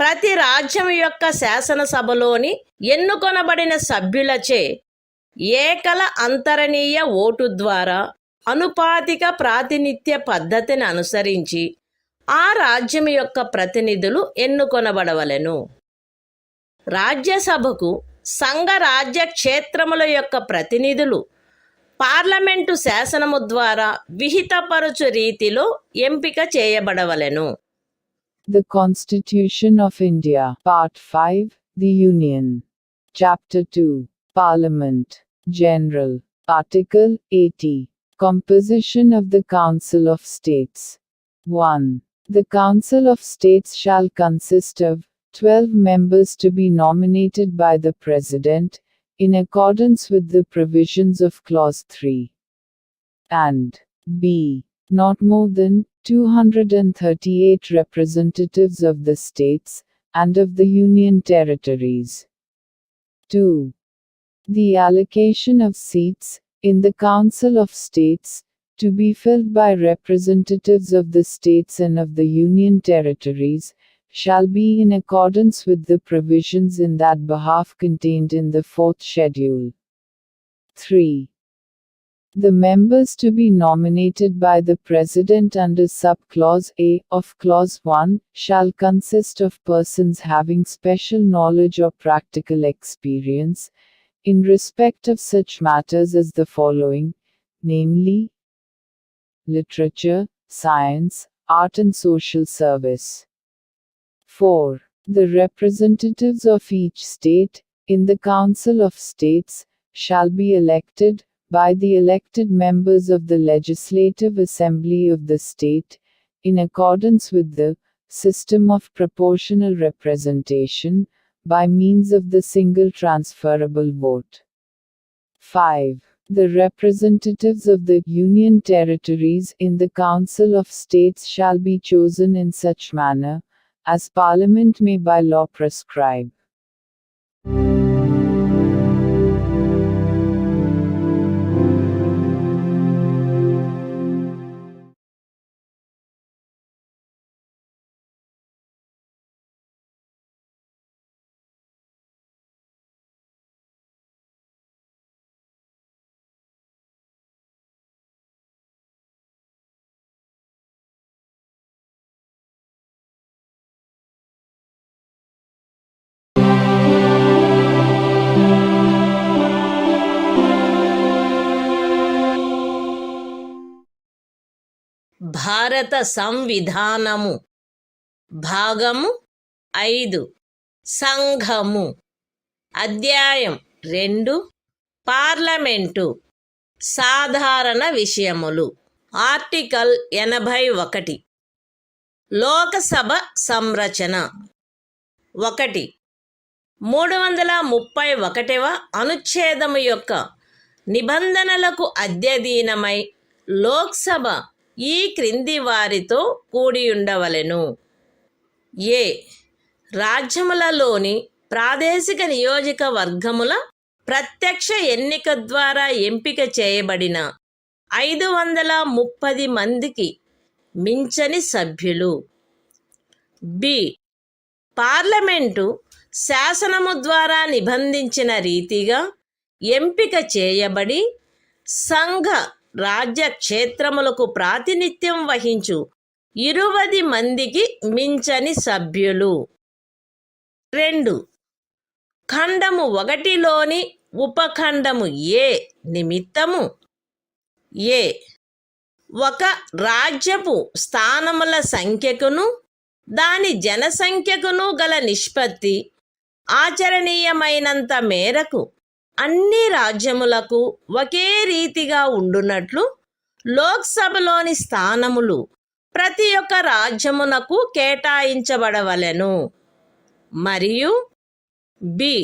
ప్రతి రాజ్యం యొక్క శాసనసభలోని ఎన్నుకొనబడిన సభ్యులచే ఏకల అంతరణీయ ఓటు ద్వారా అనుపాతిక ప్రాతినిధ్య పద్ధతిని అనుసరించి ఆ రాజ్యం యొక్క ప్రతినిధులు ఎన్నుకొనబడవలెను. రాజ్యసభకు సంఘ రాజ్య క్షేత్రముల యొక్క ప్రతినిధులు పార్లమెంటు శాసనము ద్వారా విహితపరచు రీతిలో ఎంపిక చేయబడవలెను. The Constitution of India, Part 5, The Union. Chapter 2, Parliament, General. Article 80. Composition of the Council of States. 1. The Council of States shall consist of 12 members to be nominated by the President, in accordance with the provisions of Clause 3. And b. Not more than 238 representatives of the states, and of the Union territories. 2. The allocation of seats, in the Council of States, to be filled by representatives of the states and of the Union territories, shall be in accordance with the provisions in that behalf contained in the 4th schedule. 3. The members to be nominated by the President under subclause A of Clause 1 shall consist of persons having special knowledge or practical experience in respect of such matters as the following, namely: literature, science, art and social service. 4. The representatives of each state, in the Council of States, shall be elected, by the elected members of the Legislative Assembly of the state, in accordance with the system of proportional representation, by means of the single transferable vote. 5. The representatives of the Union territories in the Council of States shall be chosen in such manner, as Parliament may by law prescribe. భారత సంవిధానము భాగము 5 సంఘము అధ్యాయం 2 parliament సాధారణ విషయములు article 81 Lok Sabha సంరచన 1 331వ అనుచ్ఛేదము యొక్క నిబంధనలకు అధ్యయనమై లోక్సభ ఈ క్రింది వారితో కూడియుండవలెను. ఏ రాజ్యములలోని ప్రాదేశిక నియోజకవర్గముల ప్రత్యక్ష ఎన్నిక ద్వారా ఎంపిక చేయబడిన 530 మందికి మించని సభ్యులు. బి పార్లమెంటు శాసనము ద్వారా నిబంధించిన రీతిగా ఎంపిక చేయబడి సంఘ రాజ్య క్షేత్రములకు ప్రాతినిధ్యం వహించు 20 మందికి మించని సభ్యులు. 2 ఖండము 1లోని ఉపఖండము ఏ నిమిత్తము ఏ ఒక రాజ్యపు స్థానముల సంఖ్యకును దాని జనసంఖ్యకును గల నిష్పత్తి ఆచరణీయమైనంత మేరకు అన్ని రాజ్యములకు ఒకే రీతిగా ఉండునట్లు లోక్సభలోని స్థానములు ప్రతి ఒక్క రాజ్యమునకు కేటాయించబడవలెను. మరియు బి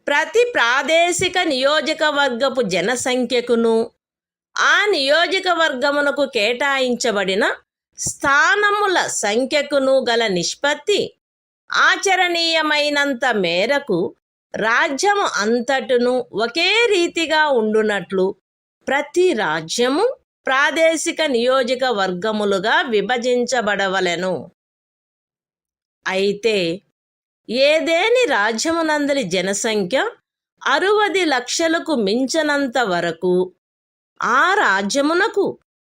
ప్రతి ప్రాదేశిక నియోజకవర్గపు జనసంఖ్యకును ఆ నియోజకవర్గమునకు కేటాయించబడిన స్థానముల సంఖ్యకును గల నిష్పత్తి ఆచరణీయమైనంత మేరకు రాజ్యము అంతటను ఒకే రీతిగా ఉండునట్లు ప్రతి రాజ్యము ప్రాదేశిక నియోజకవర్గములుగా విభజించబడవలెను. అయితే ఏదేని రాజ్యమునందలి జనసంఖ్య 60 లక్షలకు మించనంత వరకు ఆ రాజ్యమునకు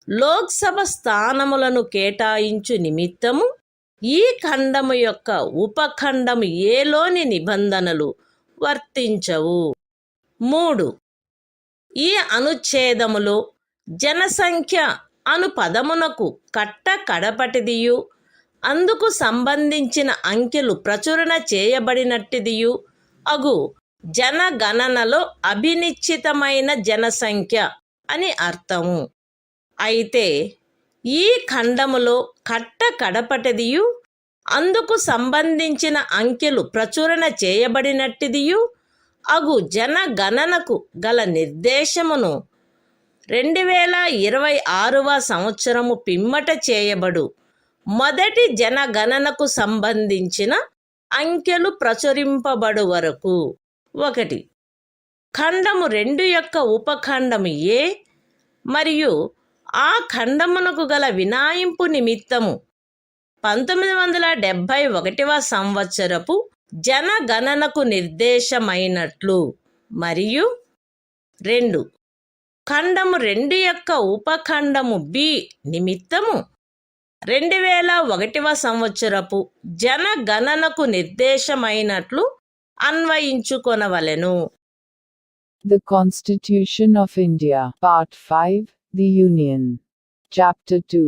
లోక్సభ స్థానములను కేటాయించు నిమిత్తము ఈ ఖండము యొక్క ఉపఖండము ఏలోని నిబంధనలు వర్తించవు. 3 ఈ అనుచ్ఛేదములో జనసంఖ్య అను పదమునకు కడపటిదియు అందుకు సంబంధించిన అంకెలు ప్రచురణ చేయబడినట్టిదియు అగు జనగణనలో అభినిశ్చితమైన జనసంఖ్య అని అర్థము. అయితే ఈ ఖండములో కడపటిదియు అందుకు సంబంధించిన అంకెలు ప్రచురణ చేయబడినట్టిదియు అగు జనగణనకు గల నిర్దేశమును 2026వ సంవత్సరము పిమ్మట చేయబడు మొదటి జనగణనకు సంబంధించిన అంకెలు ప్రచురింపబడు వరకు 1 ఖండము 2 యొక్క ఉపఖండము ఏ మరియు ఆ ఖండమునకు గల వినాయింపు నిమిత్తము 1971వ సంవత్సరపు జనగణనకు నిర్దేశమైనట్లు మరియు 2 ఖండము 2 యొక్క ఉపఖండము బి నిమిత్తము 2001వ సంవత్సరపు జనగణనకు నిర్దేశమైనట్లు అన్వయించుకొనవలెను. The Constitution of India, Part 5, The Union. Chapter 2,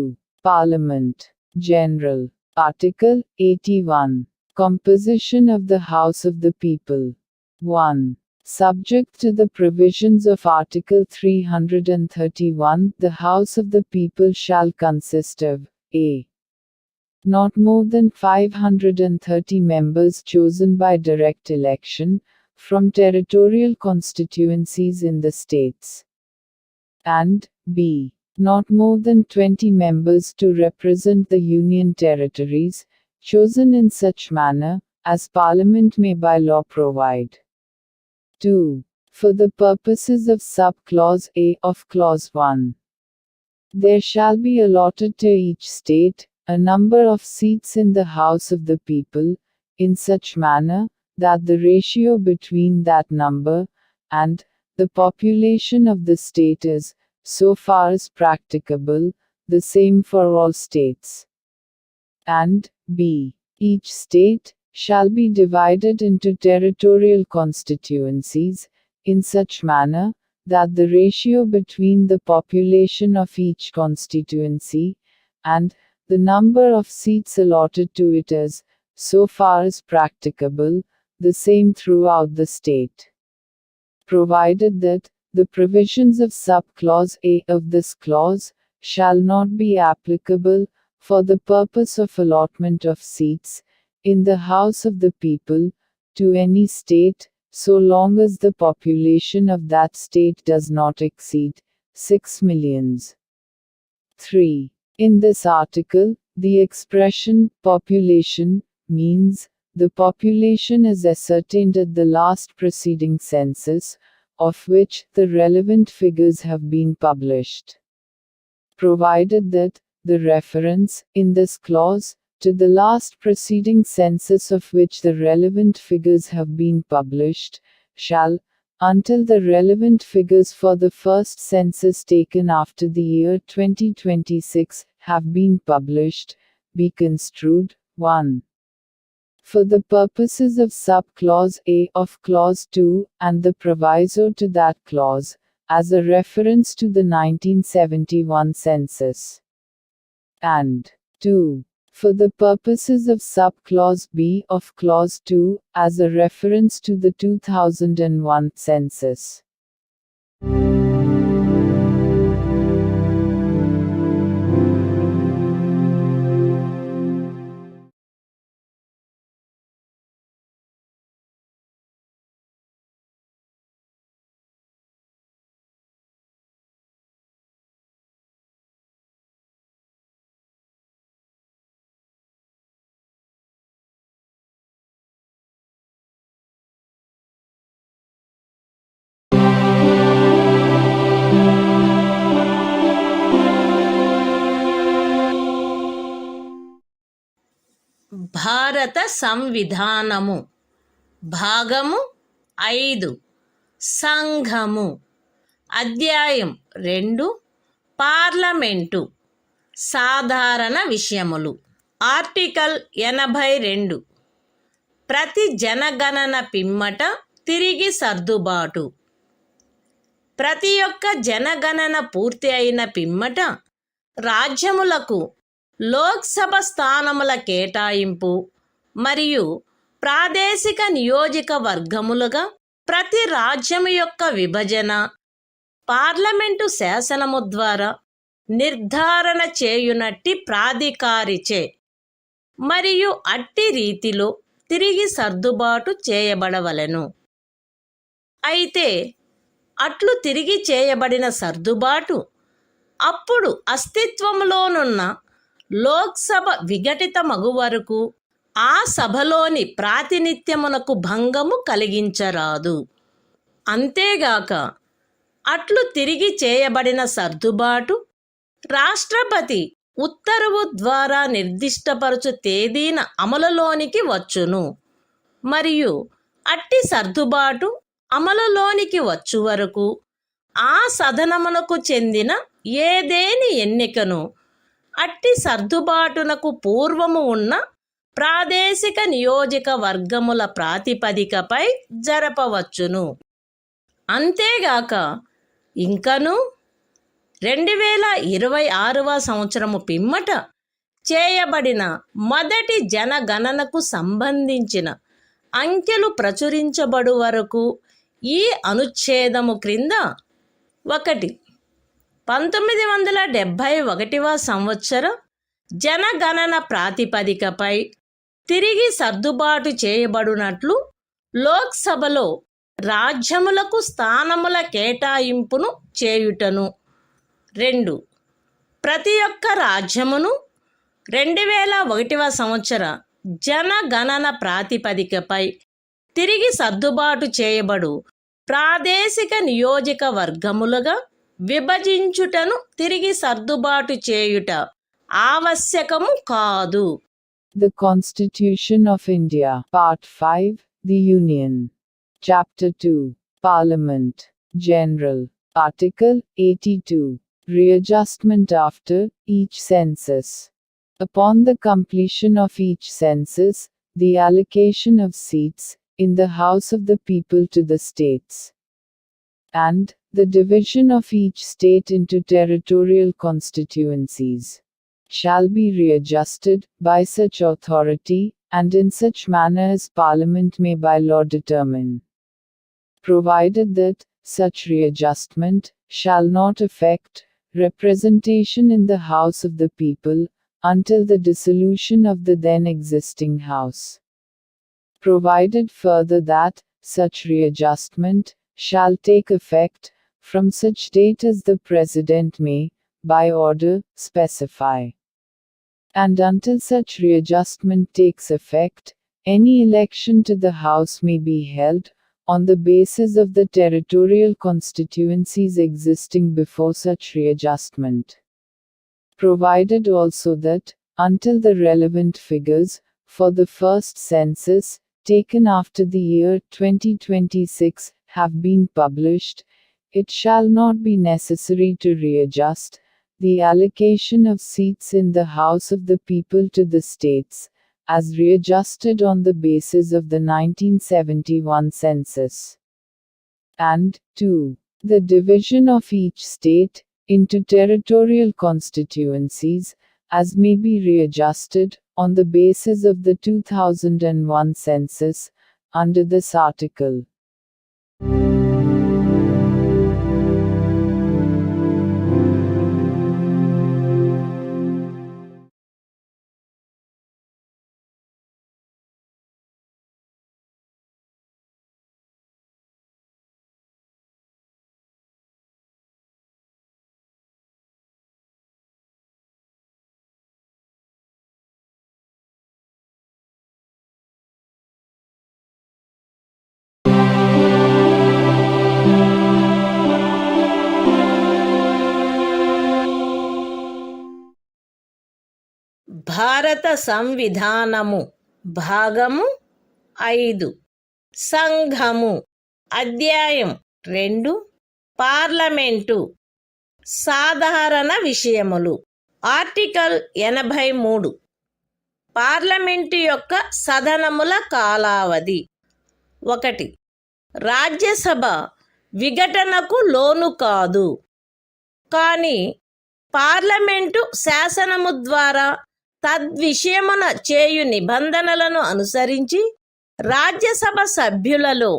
Parliament, General. Article 81. Composition of the House of the People. 1. Subject to the provisions of Article 331, the House of the People shall consist of a. Not more than 530 members chosen by direct election, from territorial constituencies in the states. And b. Not more than 20 members to represent the Union territories, chosen in such manner, as Parliament may by law provide. 2. For the purposes of sub-clause A of clause 1. There shall be allotted to each state, a number of seats in the House of the People, in such manner, that the ratio between that number, and, the population of the state is, so far as practicable, the same for all states. And, b. Each state, shall be divided into territorial constituencies, in such manner, that the ratio between the population of each constituency, and, the number of seats allotted to it is, so far as practicable, the same throughout the state. Provided that, the provisions of sub-clause A of this clause, shall not be applicable, for the purpose of allotment of seats, in the House of the People, to any state, so long as the population of that state does not exceed 6 millions. 3. In this article, the expression population means the population is ascertained at the last preceding census, of which the relevant figures have been published. Provided that the reference, in this clause, to the last preceding census of which the relevant figures have been published, shall, until the relevant figures for the first census taken after the year 2026 have been published, be construed, 1. For the purposes of sub-clause A of clause 2, and the proviso to that clause, as a reference to the 1971 census. And 2. For the purposes of sub-clause B of clause 2, as a reference to the 2001 census. భారత సంవిధానము భాగము 5 సంఘము అధ్యాయం 2 parliament సాధారణ విషయములు article 82 ప్రతి జనగణన పిమ్మట తిరిగి సర్దుబాటు ప్రతి ఒక్క జనగణన పూర్తి అయిన పిమ్మట రాజ్యములకు లోక్సభ స్థానముల కేటాయింపు మరియు ప్రాదేశిక నియోజకవర్గములుగా ప్రతి రాజ్యము యొక్క విభజన పార్లమెంటు శాసనము ద్వారా నిర్ధారణ చేయునట్టి ప్రాధికారిచే మరియు అట్టి రీతిలో తిరిగి సర్దుబాటు చేయబడవలెను. అయితే అట్లు తిరిగి చేయబడిన సర్దుబాటు అప్పుడు అస్తిత్వములోనున్న లోక్సభ విఘటితమగు వరకు ఆ సభలోని ప్రాతినిధ్యమునకు భంగము కలిగించరాదు. అంతేగాక అట్లు తిరిగి చేయబడిన సర్దుబాటు రాష్ట్రపతి ఉత్తర్వు ద్వారా నిర్దిష్టపరచు తేదీన అమలులోనికి వచ్చును మరియు అట్టి సర్దుబాటు అమలులోనికి వచ్చు వరకు ఆ సదనమునకు చెందిన ఏదేని ఎన్నికను అట్టి సర్దుబాటునకు పూర్వము ఉన్న ప్రాదేశిక నియోజకవర్గముల ప్రాతిపదికపై జరపవచ్చును. అంతేగాక ఇంకను 2026వ సంవత్సరము పిమ్మట చేయబడిన మొదటి జనగణనకు సంబంధించిన అంకెలు ప్రచురించబడు వరకు ఈ అనుచ్ఛేదము క్రింద 1. 1971వ సంవత్సరం జనగణన ప్రాతిపదికపై తిరిగి సర్దుబాటు చేయబడినట్లు లోక్సభలో రాజ్యములకు స్థానముల కేటాయింపును చేయుటను. 2. ప్రతి ఒక్క రాజ్యమును 2001వ సంవత్సర జనగణన ప్రాతిపదికపై తిరిగి సర్దుబాటు చేయబడు ప్రాదేశిక నియోజకవర్గములుగా విభజించుటను తిరిగి సర్దుబాటు చేయుట ఆవశ్యకము కాదు. The Constitution of India, Part 5, The Union. Chapter 2, Parliament, General. Article 82. Readjustment after each census. Upon the completion of each census, the allocation of seats in the House of the People to the states, and the division of each state into territorial constituencies, shall be readjusted by such authority, and in such manner as Parliament may by law determine, provided that such readjustment shall not affect representation in the House of the People until the dissolution of the then existing House. Provided further that such readjustment shall take effect from such date as the President may, by order, specify. And until such readjustment takes effect, any election to the House may be held on the basis of the territorial constituencies existing before such readjustment. Provided also that, until the relevant figures for the first census, taken after the year 2026, have been published, it shall not be necessary to readjust the allocation of seats in the House of the People to the states, as readjusted on the basis of the 1971 census. And 2. The division of each state into territorial constituencies, as may be readjusted on the basis of the 2001 census, under this article. భారత సంవిధానము భాగము 5 సంఘము అధ్యాయం 2 parliament సాధారణ విషయములు article 83 parliament యొక్క సదనముల కాలావధి 1 రాజ్యసభ విఘటనకు లోను కాదు, కానీ parliament శాసనము ద్వారా తద్విషయమున చేయు నిబంధనలను అనుసరించి రాజ్యసభ సభ్యులలో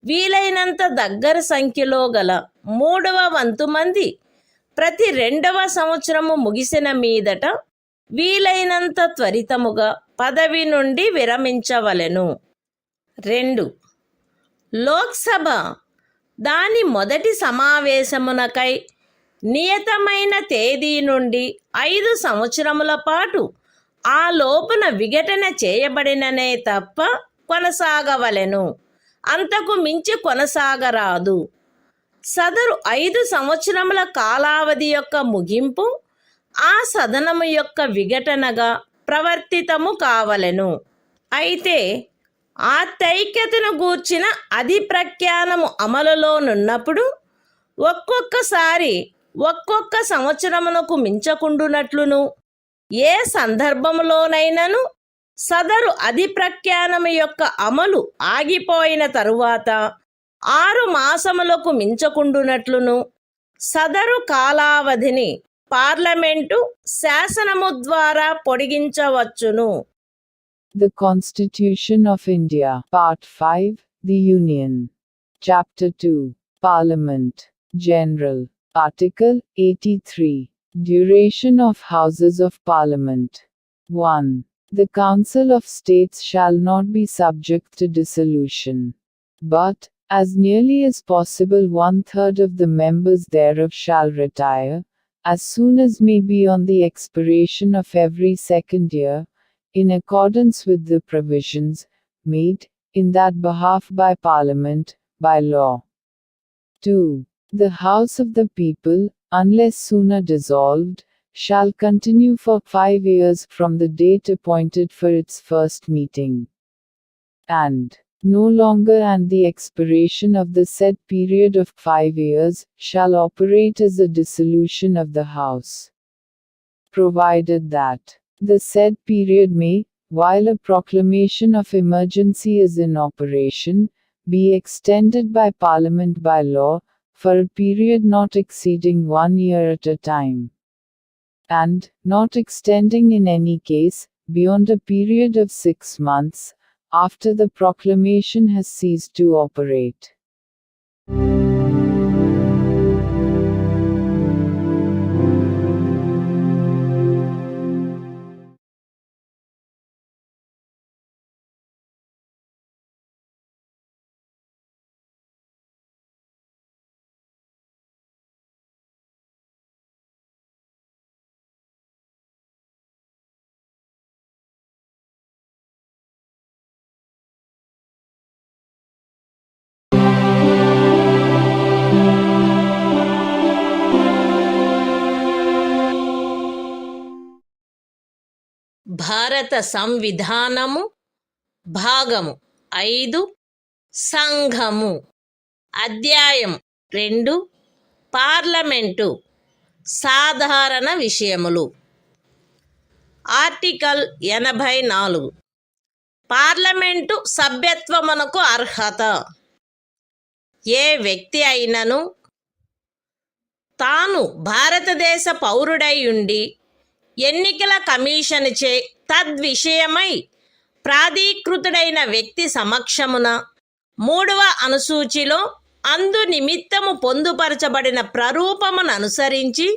వీలైనంత దగ్గర సంఖ్యలో గల 3వ వంతు మంది ప్రతి 2వ సంవత్సరము ముగిసిన మీదట వీలైనంత త్వరితముగా పదవి నుండి విరమించవలెను. 2. లోక్సభ దాని మొదటి సమావేశమునకై నియతమైన తేదీ నుండి 5 సంవత్సరముల పాటు ఆ లోపున విఘటన చేయబడిననే తప్ప కొనసాగవలెను, అంతకు మించి కొనసాగరాదు. సదరు 5 సంవత్సరముల కాలావధి యొక్క ముగింపు ఆ సదనము యొక్క విఘటనగా ప్రవర్తితము కావలెను. అయితే ఆ తైక్యతను గూర్చిన అధిప్రఖ్యానము అమలులోనున్నప్పుడు ఒక్కొక్కసారి ఒక్కొక్క సంవత్సరమునకు మించకుండునట్లును, ఏ సందర్భములోనైనను సదరు అధిప్రఖ్యానము యొక్క అమలు ఆగిపోయిన తరువాత 6 మాసములకు మించకుండునట్లును సదరు కాలావధిని పార్లమెంటు శాసనము ద్వారా పొడిగించవచ్చును. The Constitution of India, Part 5, The Union. Chapter 2, Parliament, General. Article 83. Duration of Houses of Parliament. 1. The Council of States shall not be subject to dissolution, but, as nearly as possible, 1/3 of the members thereof shall retire, as soon as may be on the expiration of every second year, in accordance with the provisions made in that behalf by Parliament, by law. 2. The House of the People, unless sooner dissolved, shall continue for 5 years from the date appointed for its first meeting, and no longer and the expiration of the said period of 5 years, shall operate as a dissolution of the House, provided that the said period may, while a proclamation of emergency is in operation, be extended by Parliament by law, for a period not exceeding 1 year at a time, and not extending in any case beyond a period of 6 months, after the proclamation has ceased to operate. భారత సంవిధానము భాగము 5 సంఘము అధ్యాయం 2 parliament సాధారణ విషయములు. Article 84. Parliament సభ్యత్వమునకు అర్హత. ఏ వ్యక్తి అయినను తాను భారతదేశ పౌరుడై ఉండి ఎన్నికల కమిషనుచే తద్విషయమై ప్రాధీకృతుడైన వ్యక్తి సమక్షమున 3వ అనుసూచిలో అందు నిమిత్తము పొందుపరచబడిన ప్రరూపమును అనుసరించి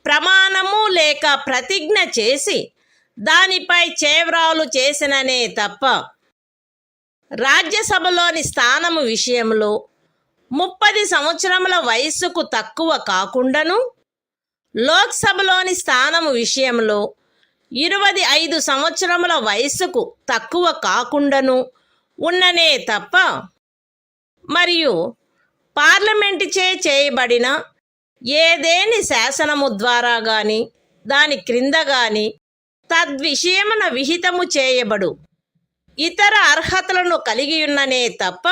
ప్రమాణము లేక ప్రతిజ్ఞ చేసి దానిపై చేవ్రాలు చేసిననే తప్ప రాజ్యసభలోని స్థానము విషయంలో 30 సంవత్సరముల వయస్సుకు తక్కువ కాకుండాను, లోక్సభలోని స్థానము విషయంలో 25 సంవత్సరముల వయస్సుకు తక్కువ కాకుండాను ఉన్ననే తప్ప, మరియు పార్లమెంటుచే చేయబడిన ఏదేని శాసనము ద్వారా గాని దాని క్రింద గాని తద్విషయమున విహితము చేయబడు ఇతర అర్హతలను కలిగియున్ననే తప్ప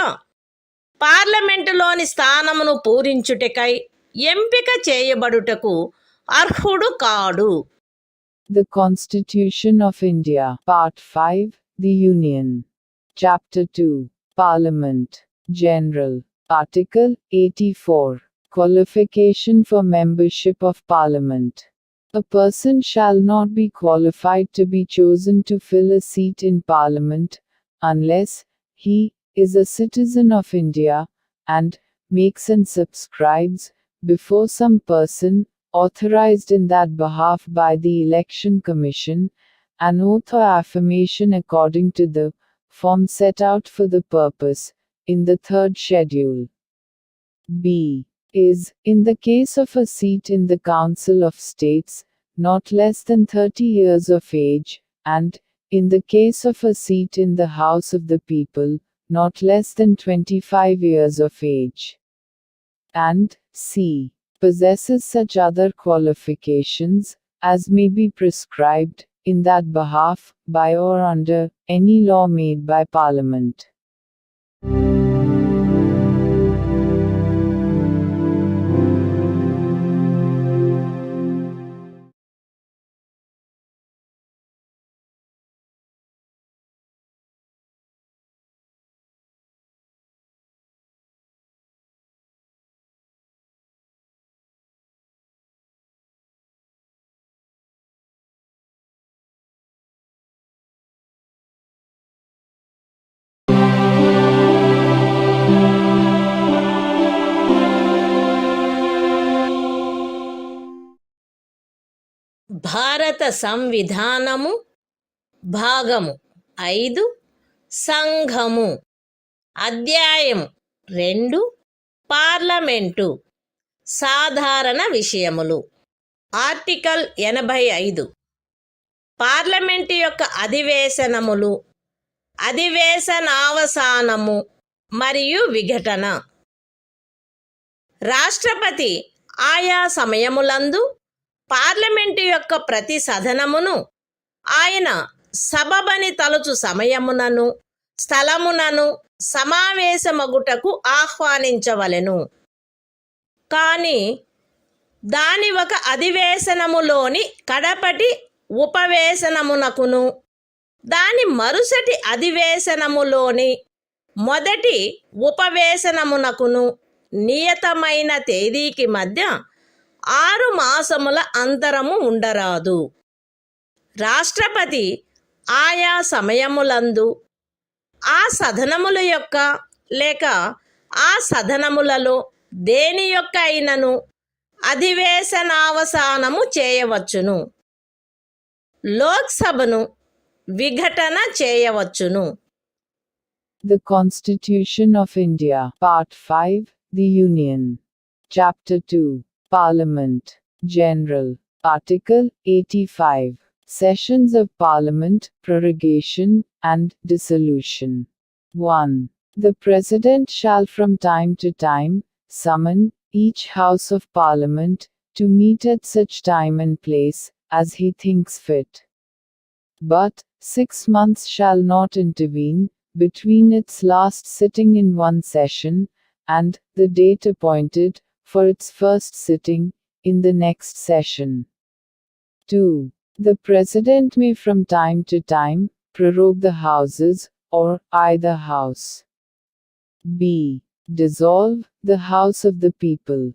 పార్లమెంటులోని స్థానమును పూరించుటకై ఎంపిక చేయబడుటకు అర్హుడు కాడు. The Constitution of India, Part 5, The Union. Chapter 2, Parliament, General. Article 84. Qualification for membership of Parliament. A person shall not be qualified to be chosen to fill a seat in Parliament, unless he is a citizen of India, and makes and subscribes, before some person, authorized in that behalf by the Election Commission, an oath or affirmation according to the form set out for the purpose, in the 3rd schedule. B. Is, in the case of a seat in the Council of States, not less than 30 years of age, and, in the case of a seat in the House of the People, not less than 25 years of age. And, C. Possesses such other qualifications, as may be prescribed, in that behalf, by or under, any law made by Parliament. భారత సంవిధానము భాగము 5 సంఘము అధ్యాయం 2 parliament సాధారణ విషయములు article 85 parliament యొక్క అధివేశనములు అధివేశనావసానము మరియు విఘటన రాష్ట్రపతి ఆయా సమయములందు పార్లమెంటు యొక్క ప్రతి సదనమును ఆయన సబబని తలుచు సమయమునను స్థలమునను సమావేశమగుటకు ఆహ్వానించవలెను. కానీ దాని ఒక అధివేశనములోని కడపటి ఉపవేశనమునకును దాని మరుసటి అధివేశనములోని మొదటి ఉపవేశనమునకును నియతమైన తేదీకి మధ్య 6 మాసముల అంతరము ఉండరాదు. రాష్ట్రపతి ఆయా సమయములందు ఆ సదనముల యొక్క లేక ఆ సదనములలో దేని యొక్క అయినను అధివేశనావసానము చేయవచ్చును. లోక్సభను విఘటన చేయవచ్చును. The Constitution of India, Part 5, The Union. Chapter 2, Parliament, General. Article 85. Sessions of Parliament, Prorogation, and Dissolution. 1. The President shall from time to time summon each House of Parliament to meet at such time and place as he thinks fit. But 6 months shall not intervene between its last sitting in one session and the date appointed for its first sitting in the next session. 2. The President may from time to time prorogue the Houses or either House. B. Dissolve the House of the People.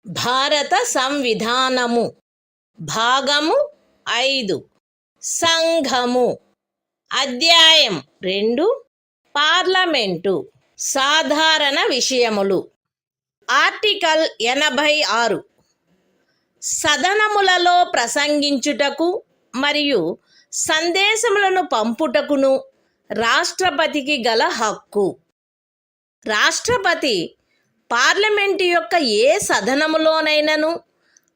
భారత సంవిధానము భాగము 5 సంఘము అధ్యాయం 2 parliament సాధారణ విషయములు article 86 సదనములలో ప్రసంగించుటకు మరియు సందేశములను పంపుటకును రాష్ట్రపతికి గల హక్కు. రాష్ట్రపతి పార్లమెంటు యొక్క ఏ సదనములోనైనను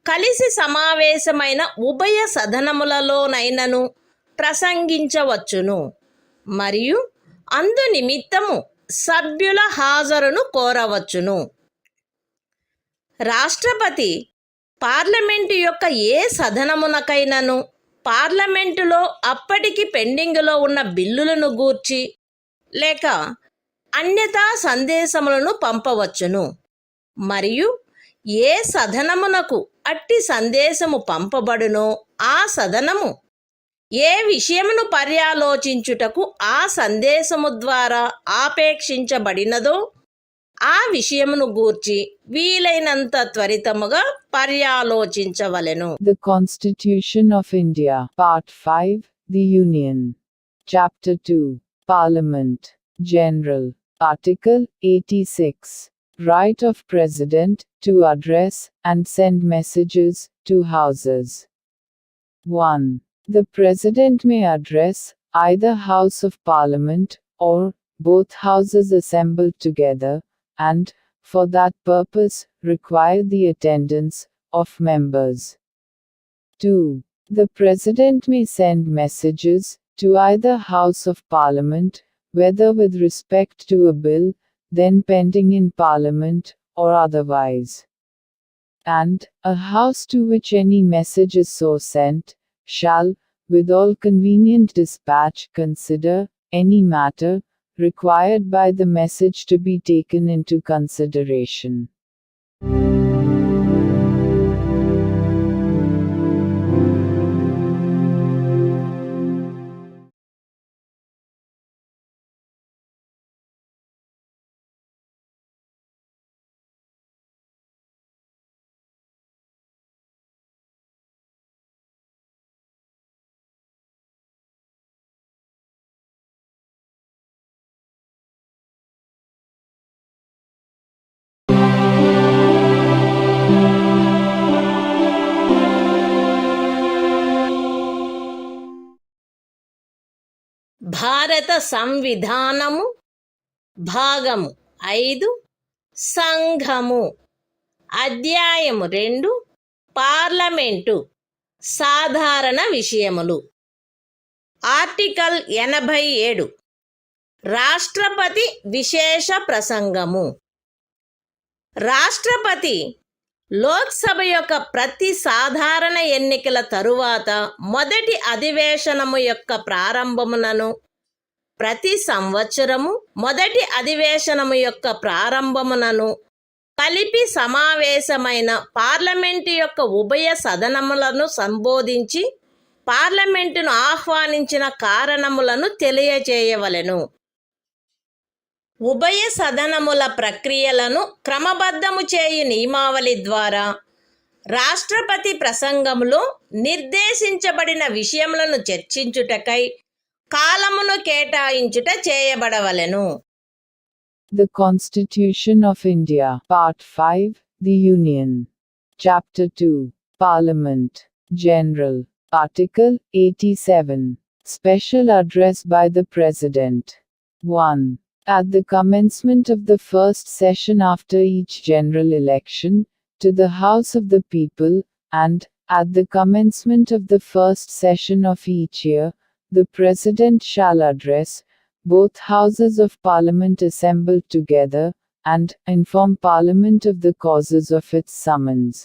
కలిసి సమావేశమైన ఉభయ సదనములలోనైనను ప్రసంగించవచ్చును మరియు అందు నిమిత్తము సభ్యుల హాజరును కోరవచ్చును. రాష్ట్రపతి పార్లమెంటు యొక్క ఏ సదనమునకైనను పార్లమెంటులో అప్పటికి పెండింగులో ఉన్న బిల్లులను గూర్చి లేక అన్యతా సందేశములను పంపవచ్చును మరియు ఏ సదనమునకు అట్టి సందేశము పంపబడునో ఆ సదనము ఏ విషయమును పర్యాలోచించుటకు ఆ సందేశము ద్వారా ఆపేక్షించబడినదో ఆ విషయమును గూర్చి వీలైనంత త్వరితముగా పర్యాలోచించవలెను. The Constitution of India, Part 5, The Union. Chapter 2, Parliament, General. Article 86. Right of President to address and send messages to Houses. 1. The President may address either House of Parliament or both Houses assembled together, and, for that purpose, require the attendance of members. 2. The President may send messages to either House of Parliament, whether with respect to a bill then pending in Parliament or otherwise. And a House to which any message is so sent, shall, with all convenient dispatch, consider any matter required by the message to be taken into consideration. భారత సంవిధానము భాగము 5 సంఘము అధ్యాయము 2 parliament సాధారణ విషయములు article 87 రాష్ట్రపతి విశేష ప్రసంగము రాష్ట్రపతి లోక్సభ యొక్క ప్రతి సాధారణ ఎన్నికల తరువాత మొదటి అధివేశనము యొక్క ప్రారంభమునను ప్రతి సంవత్సరము మొదటి అధివేశనము యొక్క ప్రారంభమునను కలిపి సమావేశమైన పార్లమెంటు యొక్క ఉభయ సదనములను సంబోధించి పార్లమెంటును ఆహ్వానించిన కారణములను తెలియజేయవలెను. ఉభయ సదనముల ప్రక్రియలను క్రమబద్ధము చేయు నియమావళి ద్వారా రాష్ట్రపతి ప్రసంగంలో నిర్దేశించబడిన విషయములను చర్చించుటకై కాలమును కేటాయించుట చేయబడవలెను. The Constitution of India, Part 5, The Union. Chapter 2, Parliament, General. Article 87. Special Address by the President. 1. At the commencement of the first session after each general election, to the House of the People, and, at the commencement of the first session of each year, the President shall address both Houses of Parliament assembled together, and inform Parliament of the causes of its summons.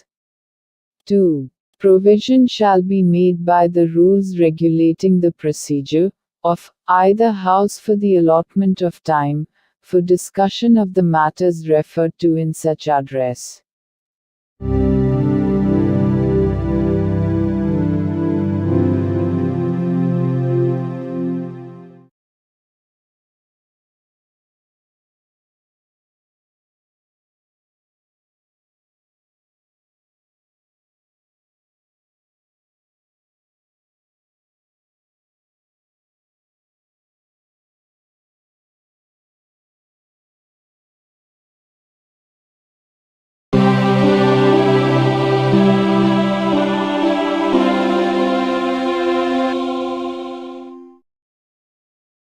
2. Provision shall be made by the rules regulating the procedure of either House for the allotment of time for discussion of the matters referred to in such address.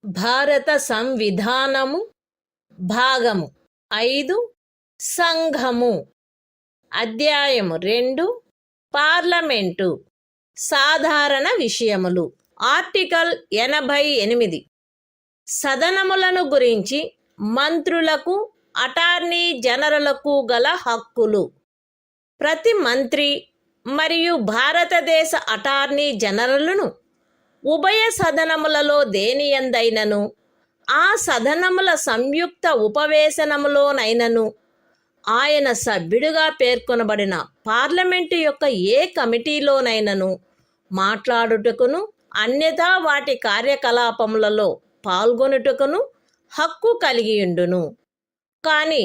భారత సంవిధానము భాగము 5 సంఘము అధ్యాయము 2 parliament సాధారణ విషయములు article 88 సదనములను గురించి మంత్రులకు attorney జనరలకు గల హక్కులు ప్రతి మంత్రి మరియు భారతదేశ అటార్నీ జనరలును ఉభయ సదనములలో దేనియందైనను ఆ సదనముల సంయుక్త ఉపవేశనములోనైనను ఆయన సభ్యుడిగా పేర్కొనబడిన పార్లమెంటు యొక్క ఏ కమిటీలోనైనను మాట్లాడుటకును అన్యథా వాటి కార్యకలాపములలో పాల్గొనుటకును హక్కు కలిగియుండును. కానీ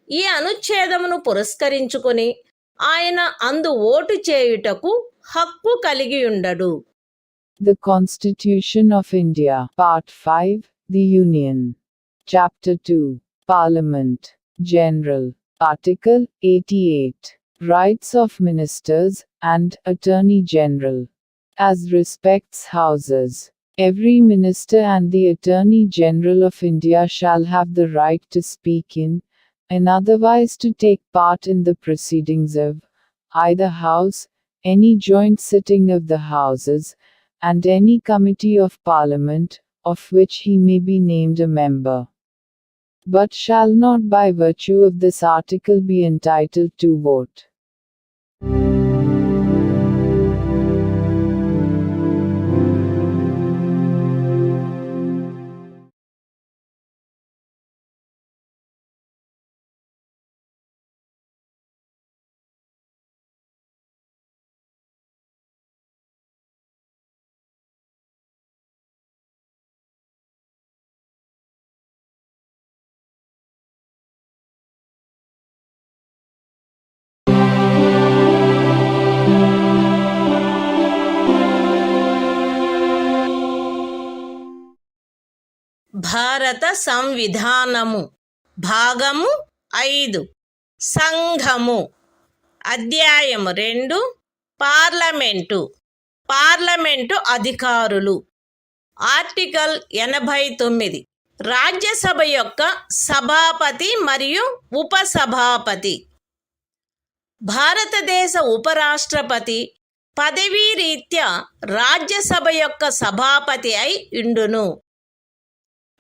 ఈ అనుచ్ఛేదమును పురస్కరించుకొని ఆయన అందు ఓటు చేయుటకు హక్కు కలిగియుండడు. The Constitution of India, Part 5, The Union. Chapter 2, Parliament, General. Article 88. Rights of Ministers and Attorney General. As respects Houses, every Minister and the Attorney General of India shall have the right to speak in, and otherwise to take part in the proceedings of either House, any joint sitting of the Houses, and any committee of Parliament, of which he may be named a member, but shall not by virtue of this article be entitled to vote. భారత సంవిధానము భాగము 5 సంఘము అధ్యాయము 2 parliament అధికారులు article 89 Rajya Sabha యొక్క సభాపతి మరియు ఉపసభాపతి భారతదేశ ఉపరాష్ట్రపతి పదవీ రీత్యా రాజ్యసభ యొక్క సభాపతి అయి ఉండును.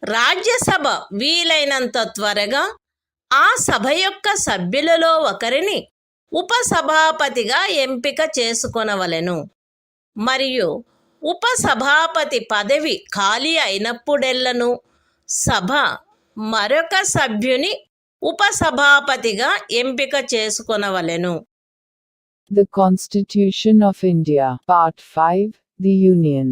రాజ్యసభ వీలైనంత త్వరగా ఆ సభ యొక్క సభ్యులలో ఒకరిని ఉపసభాపతిగా ఎంపిక చేసుకొనవలెను మరియు ఉపసభాపతి పదవి ఖాళీ అయినప్పుడెల్లను సభ మరొక సభ్యుని ఉపసభాపతిగా ఎంపిక చేసుకొనవలెను. The Constitution of India, Part 5, The Union.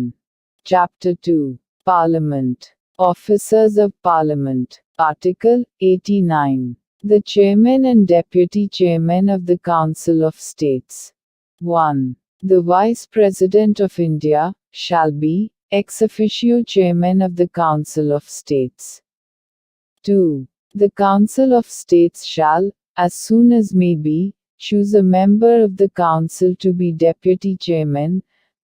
Chapter 2, Parliament. Officers of Parliament. Article 89. The Chairman and Deputy Chairman of the Council of States. 1. The Vice President of India shall be ex officio Chairman of the Council of States. 2. The Council of States shall, as soon as may be, choose a member of the Council to be Deputy Chairman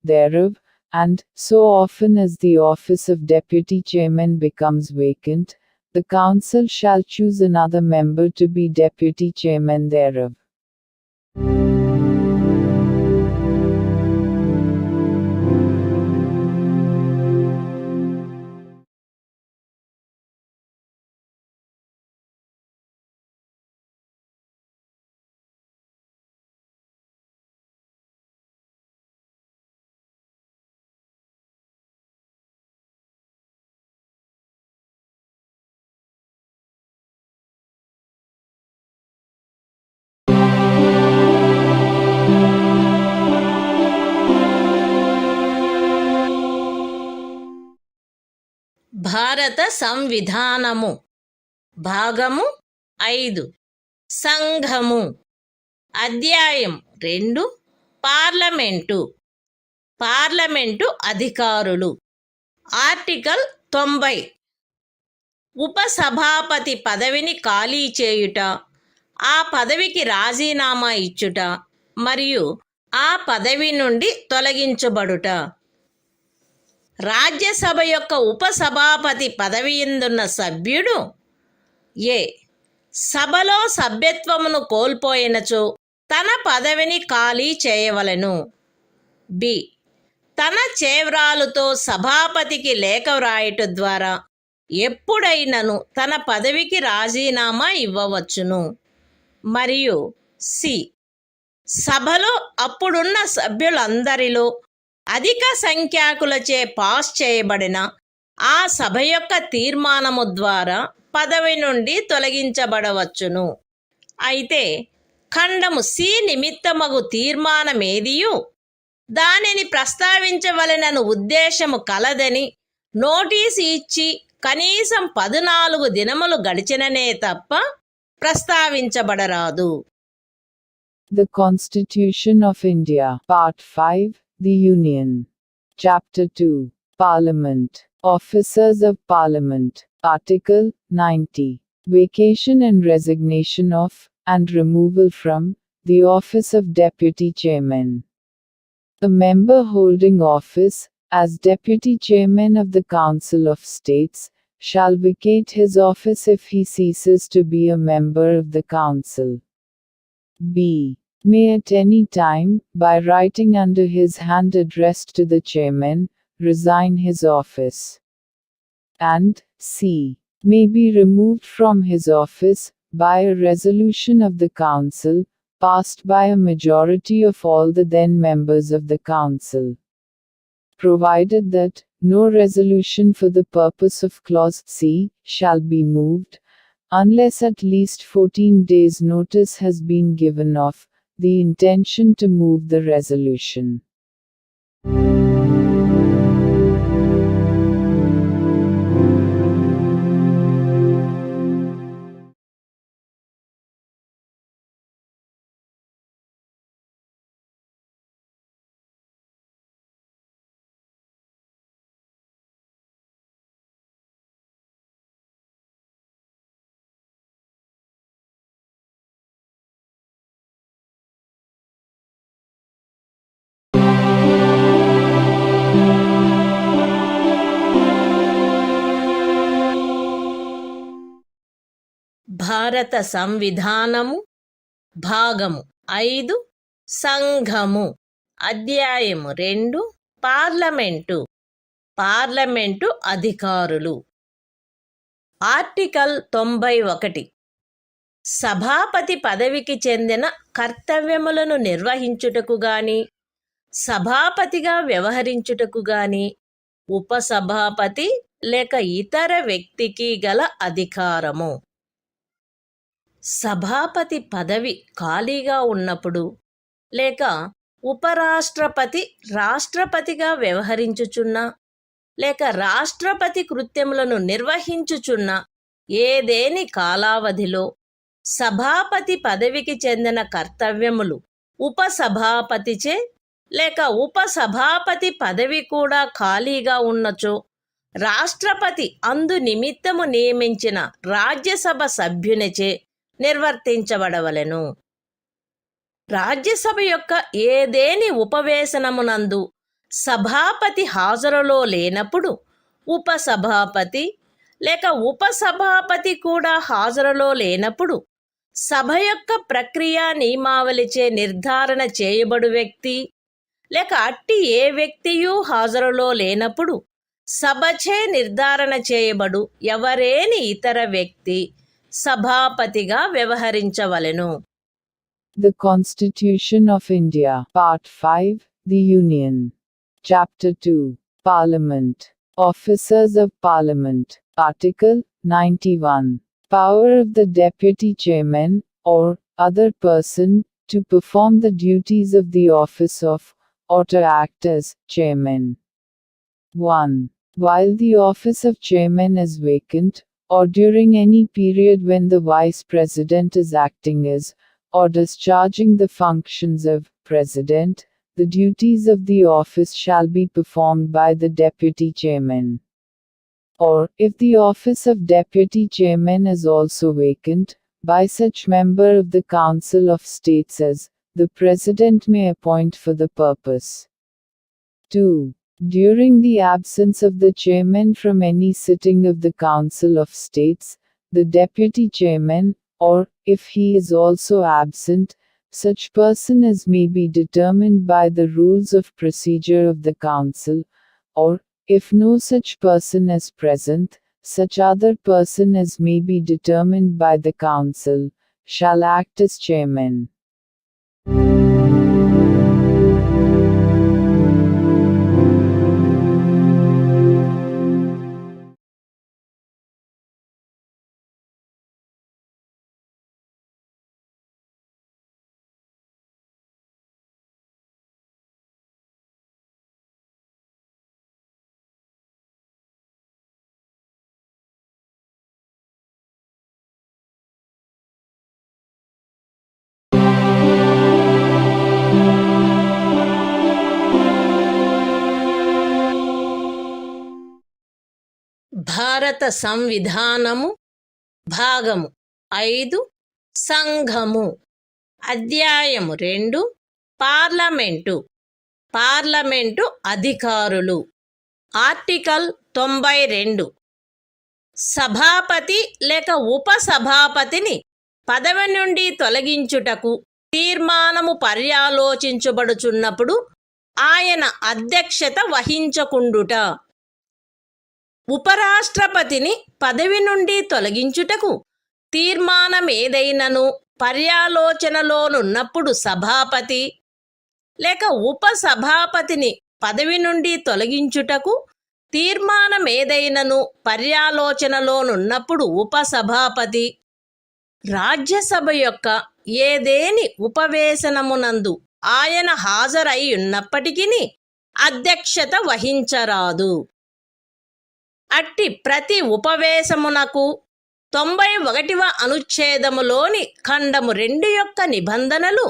thereof, and, so often as the office of Deputy Chairman becomes vacant, the Council shall choose another member to be Deputy Chairman thereof. భారత సంవిధానము భాగము 5 సంఘము అధ్యాయం 2 parliament అధికారులు article 90 ఉపసభాపతి పదవిని ఖాళీ చేయుట, ఆ పదవికి రాజీనామా ఇచ్చుట మరియు ఆ పదవి నుండి తొలగించబడుట. రాజ్యసభ యొక్క ఉపసభాపతి పదవియందున్న సభ్యుడు ఏ సభలో సభ్యత్వమును కోల్పోయినచో తన పదవిని ఖాళీ చేయవలెను. బి తన చేవ్రాలుతో సభాపతికి లేఖ వ్రాయుట ద్వారా ఎప్పుడైనను తన పదవికి రాజీనామా ఇవ్వవచ్చును. మరియు సి సభలో అప్పుడున్న సభ్యులందరిలో అధిక సంఖ్యాకులచే పాస్ చేయబడిన ఆ సభ యొక్క తీర్మానము ద్వారా పదవి నుండి తొలగించబడవచ్చును. అయితే ఖండము సి నిమిత్తమగు తీర్మానమేదియు దానిని ప్రస్తావించవలెనను ఉద్దేశము కలదని నోటీసు ఇచ్చి కనీసం 14 దినములు గడిచిననే తప్ప ప్రస్తావించబడరాదు. The Constitution of India, Part 5, The Union. Chapter 2, Parliament. Officers of Parliament. Article 90. Vacation and resignation of, and removal from, the office of Deputy Chairman. A member holding office, as Deputy Chairman of the Council of States, shall vacate his office if he ceases to be a member of the Council. B. May at any time, by writing under his hand addressed to the Chairman, resign his office. And C. May be removed from his office, by a resolution of the Council, passed by a majority of all the then members of the Council. Provided that, no resolution for the purpose of Clause C, shall be moved, unless at least 14 days' notice has been given of the intention to move the resolution. భారత సంవిధానము భాగము 5 సంఘము అధ్యాయము 2 parliament అధికారులు article 91 సభాపతి పదవికి చెందిన కర్తవ్యములను నిర్వహించుటకు గాని సభాపతిగా వ్యవహరించుటకు గాని ఉపసభాపతి లేక ఇతర వ్యక్తికి గల అధికారము. సభాపతి పదవి ఖాళీగా ఉన్నప్పుడు లేక ఉపరాష్ట్రపతి రాష్ట్రపతిగా వ్యవహరించుచున్నా లేక రాష్ట్రపతి కృత్యములను నిర్వహించుచున్న ఏదేని కాలావధిలో సభాపతి పదవికి చెందిన కర్తవ్యములు ఉపసభాపతిచే లేక ఉపసభాపతి పదవి కూడా ఖాళీగా ఉన్నచో రాష్ట్రపతి అందు నిమిత్తము నియమించిన రాజ్యసభ సభ్యునిచే నిర్వర్తించబడవలెను. రాజ్యసభ యొక్క ఏదేని ఉపవేశనమునందు సభాపతి హాజరులో లేనప్పుడు ఉపసభాపతి లేక ఉపసభాపతి కూడా హాజరులో లేనప్పుడు సభ యొక్క ప్రక్రియ నియమావళిచే నిర్ధారణ చేయబడు వ్యక్తి లేక అట్టి ఏ వ్యక్తియూ హాజరులో లేనప్పుడు సభచే నిర్ధారణ చేయబడు ఎవరేని ఇతర వ్యక్తి సభాపతిగా వ్యవహరించవలెను. The Constitution of India, Part 5, The Union. Chapter 2, Parliament. Officers of Parliament. Article 91. Power of the Deputy Chairman, or other person, to perform the duties of the office of, or to act as, Chairman. 1. While the office of Chairman is vacant, or during any period when the Vice President is acting as, or discharging the functions of, President, the duties of the office shall be performed by the Deputy Chairman. Or, if the office of Deputy Chairman is also vacant, by such member of the Council of States as, the President may appoint for the purpose. 2. During the absence of the Chairman from any sitting of the Council of States, the Deputy Chairman, or, if he is also absent, such person as may be determined by the rules of procedure of the Council, or, if no such person is present, such other person as may be determined by the Council, shall act as Chairman. భారత సంవిధానము భాగము 5 సంఘము అధ్యాయము 2 parliament అధికారులు article 92 సభాపతి లేక ఉపసభాపతిని పదవి నుండి తొలగించుటకు తీర్మానము పర్యాలోచించబడుచున్నప్పుడు ఆయన అధ్యక్షత వహించకుండుట. ఉపరాష్ట్రపతిని పదవి నుండి తొలగించుటకు తీర్మానమేదైనను పర్యాలోచనలోనున్నప్పుడు సభాపతి లేక ఉపసభాపతిని పదవి నుండి తొలగించుటకు తీర్మానమేదైనను పర్యాలోచనలోనున్నప్పుడు ఉపసభాపతి రాజ్యసభ యొక్క ఏదేని ఉపవేశనమునందు ఆయన హాజరై ఉన్నప్పటికీ అధ్యక్షత వహించరాదు. అట్టి ప్రతి ఉపవేశమునకు 91వ అనుచ్ఛేదములోని ఖండము 2 యొక్క నిబంధనలు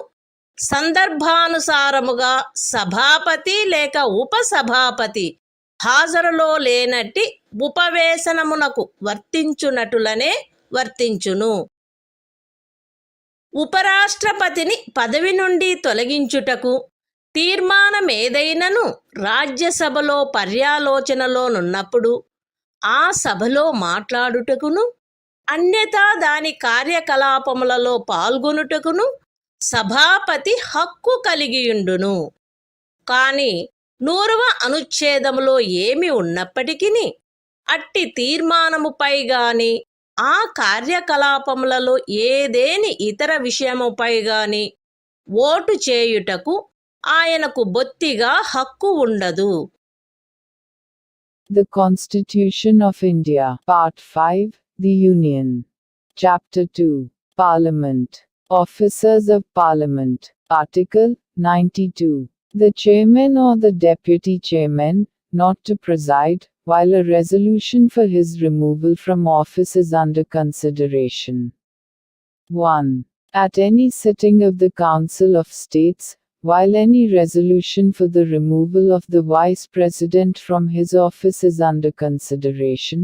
సందర్భానుసారముగా సభాపతి లేక ఉపసభాపతి హాజరులో లేనట్టి ఉపవేశనమునకు వర్తించునటులనే వర్తించును. ఉపరాష్ట్రపతిని పదవి నుండి తొలగించుటకు తీర్మానమేదైనను రాజ్యసభలో పర్యాలోచనలోనున్నప్పుడు ఆ సభలో మాట్లాడుటకును అన్యథా దాని కార్యకలాపములలో పాల్గొనుటకును సభాపతి హక్కు కలిగియుండును. కాని 100వ అనుచ్ఛేదములో ఏమి ఉన్నప్పటికీ అట్టి తీర్మానముపై గాని ఆ కార్యకలాపములలో ఏదేని ఇతర విషయముపై గాని ఓటు చేయుటకు ఆయనకు బొత్తిగా హక్కు ఉండదు. The Constitution of India, Part 5, The Union. Chapter 2, Parliament. Officers of Parliament. Article 92. The chairman or the deputy chairman, not to preside, while a resolution for his removal from office is under consideration. 1. At any sitting of the Council of States, while any resolution for the removal of the Vice President from his office is under consideration,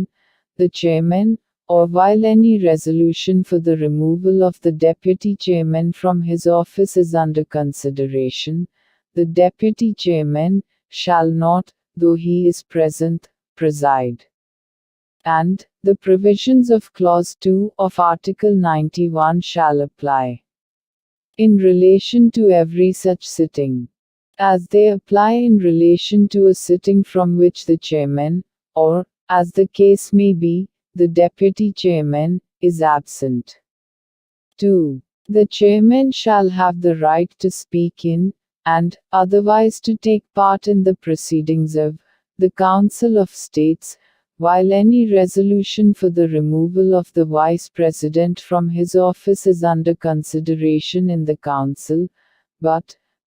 the Chairman, or while any resolution for the removal of the Deputy Chairman from his office is under consideration, the Deputy Chairman shall not, though he is present, preside. And, the provisions of Clause 2 of Article 91 shall apply in relation to every such sitting, as they apply in relation to a sitting from which the chairman, or, as the case may be, the deputy chairman, is absent. 2. The chairman shall have the right to speak in, and, otherwise to take part in the proceedings of, the Council of States, while any resolution for the removal of the Vice President from his office is under consideration in the Council, but,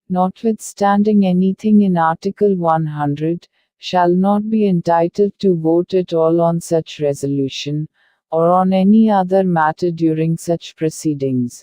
notwithstanding anything in Article 100, shall not be entitled to vote at all on such resolution, or on any other matter during such proceedings.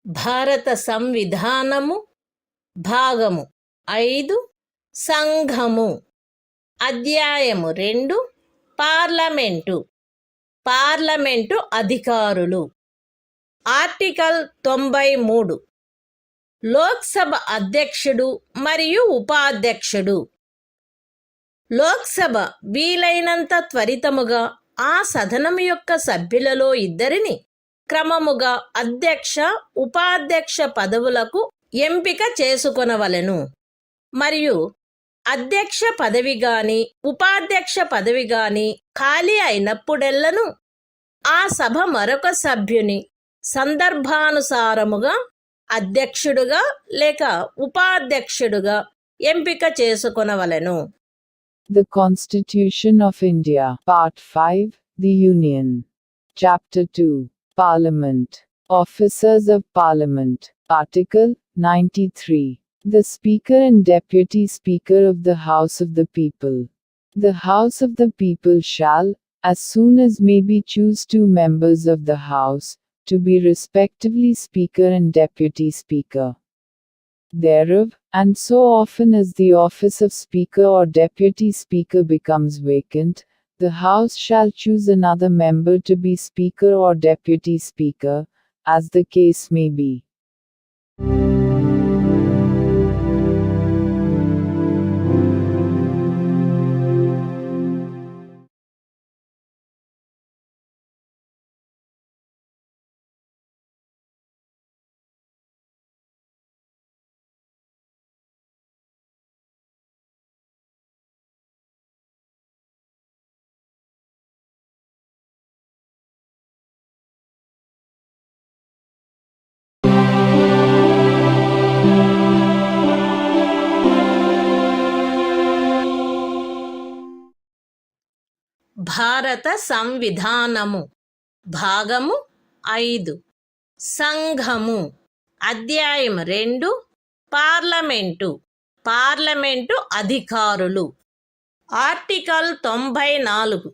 భారత సంవిధానము భాగము 5 సంఘము. అధ్యాయము 2 parliament. Parliament అధికారులు. Article 93. Lok Sabha అధ్యక్షుడు మరియు ఉపాధ్యక్షుడు. లోక్సభ వీలైనంత త్వరితముగా ఆ సదనం యొక్క సభ్యులలో ఇద్దరిని క్రమముగా అధ్యక్ష ఉపాధ్యక్ష పదవులకు ఎంపిక చేసుకొనవలెను. మరియు అధ్యక్ష పదవి గాని ఉపాధ్యక్ష పదవి గాని ఖాళీ అయినప్పుడెల్లను ఆ సభ మరొక సభ్యుని సందర్భానుసారముగా అధ్యక్షుడుగా లేక ఉపాధ్యక్షుడుగా ఎంపిక చేసుకొనవలెను. The Constitution of India, Part 5, The Union. Chapter 2, Parliament. Officers of Parliament. Article 93. The Speaker and Deputy Speaker of the House of the People. The House of the People shall, as soon as may be, choose 2 members of the House, to be respectively Speaker and Deputy Speaker thereof, and so often as the office of Speaker or Deputy Speaker becomes vacant, the House shall choose another member to be Speaker or Deputy Speaker, as the case may be. భారత సంవిధానము భాగము 5 సంఘము. అధ్యాయం 2 parliament. Parliament అధికారులు. Article 94.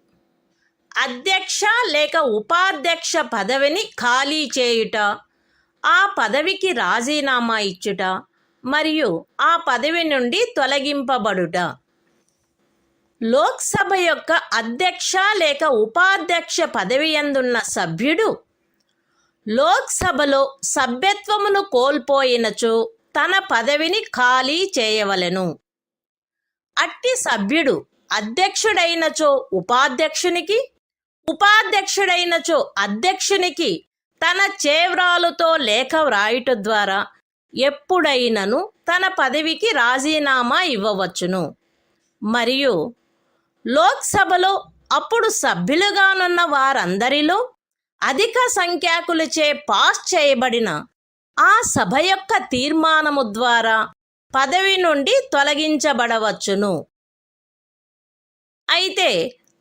అధ్యక్ష లేక ఉపాధ్యక్ష పదవిని ఖాళీ చేయుట, ఆ పదవికి రాజీనామా ఇచ్చుట మరియు ఆ పదవి నుండి తొలగింపబడుట. లోక్సభ యొక్క అధ్యక్ష లేక ఉపాధ్యక్ష పదవి యందున్న సభ్యుడు లోక్సభలో సభ్యత్వమును కోల్పోయినచో తన పదవిని ఖాళీ చేయవలెను. అట్టి సభ్యుడు అధ్యక్షుడైనచో ఉపాధ్యక్షునికి, ఉపాధ్యక్షుడైనచో అధ్యక్షునికి తన చేవ్రాలుతో లేఖ వ్రాయుట ద్వారా ఎప్పుడైనను తన పదవికి రాజీనామా ఇవ్వవచ్చును. మరియు లోక్సభలో అప్పుడు సభ్యులుగానున్న వారందరిలో అధిక సంఖ్యాకులచే పాస్ చేయబడిన ఆ సభ యొక్క తీర్మానము ద్వారా పదవి నుండి తొలగించబడవచ్చును. అయితే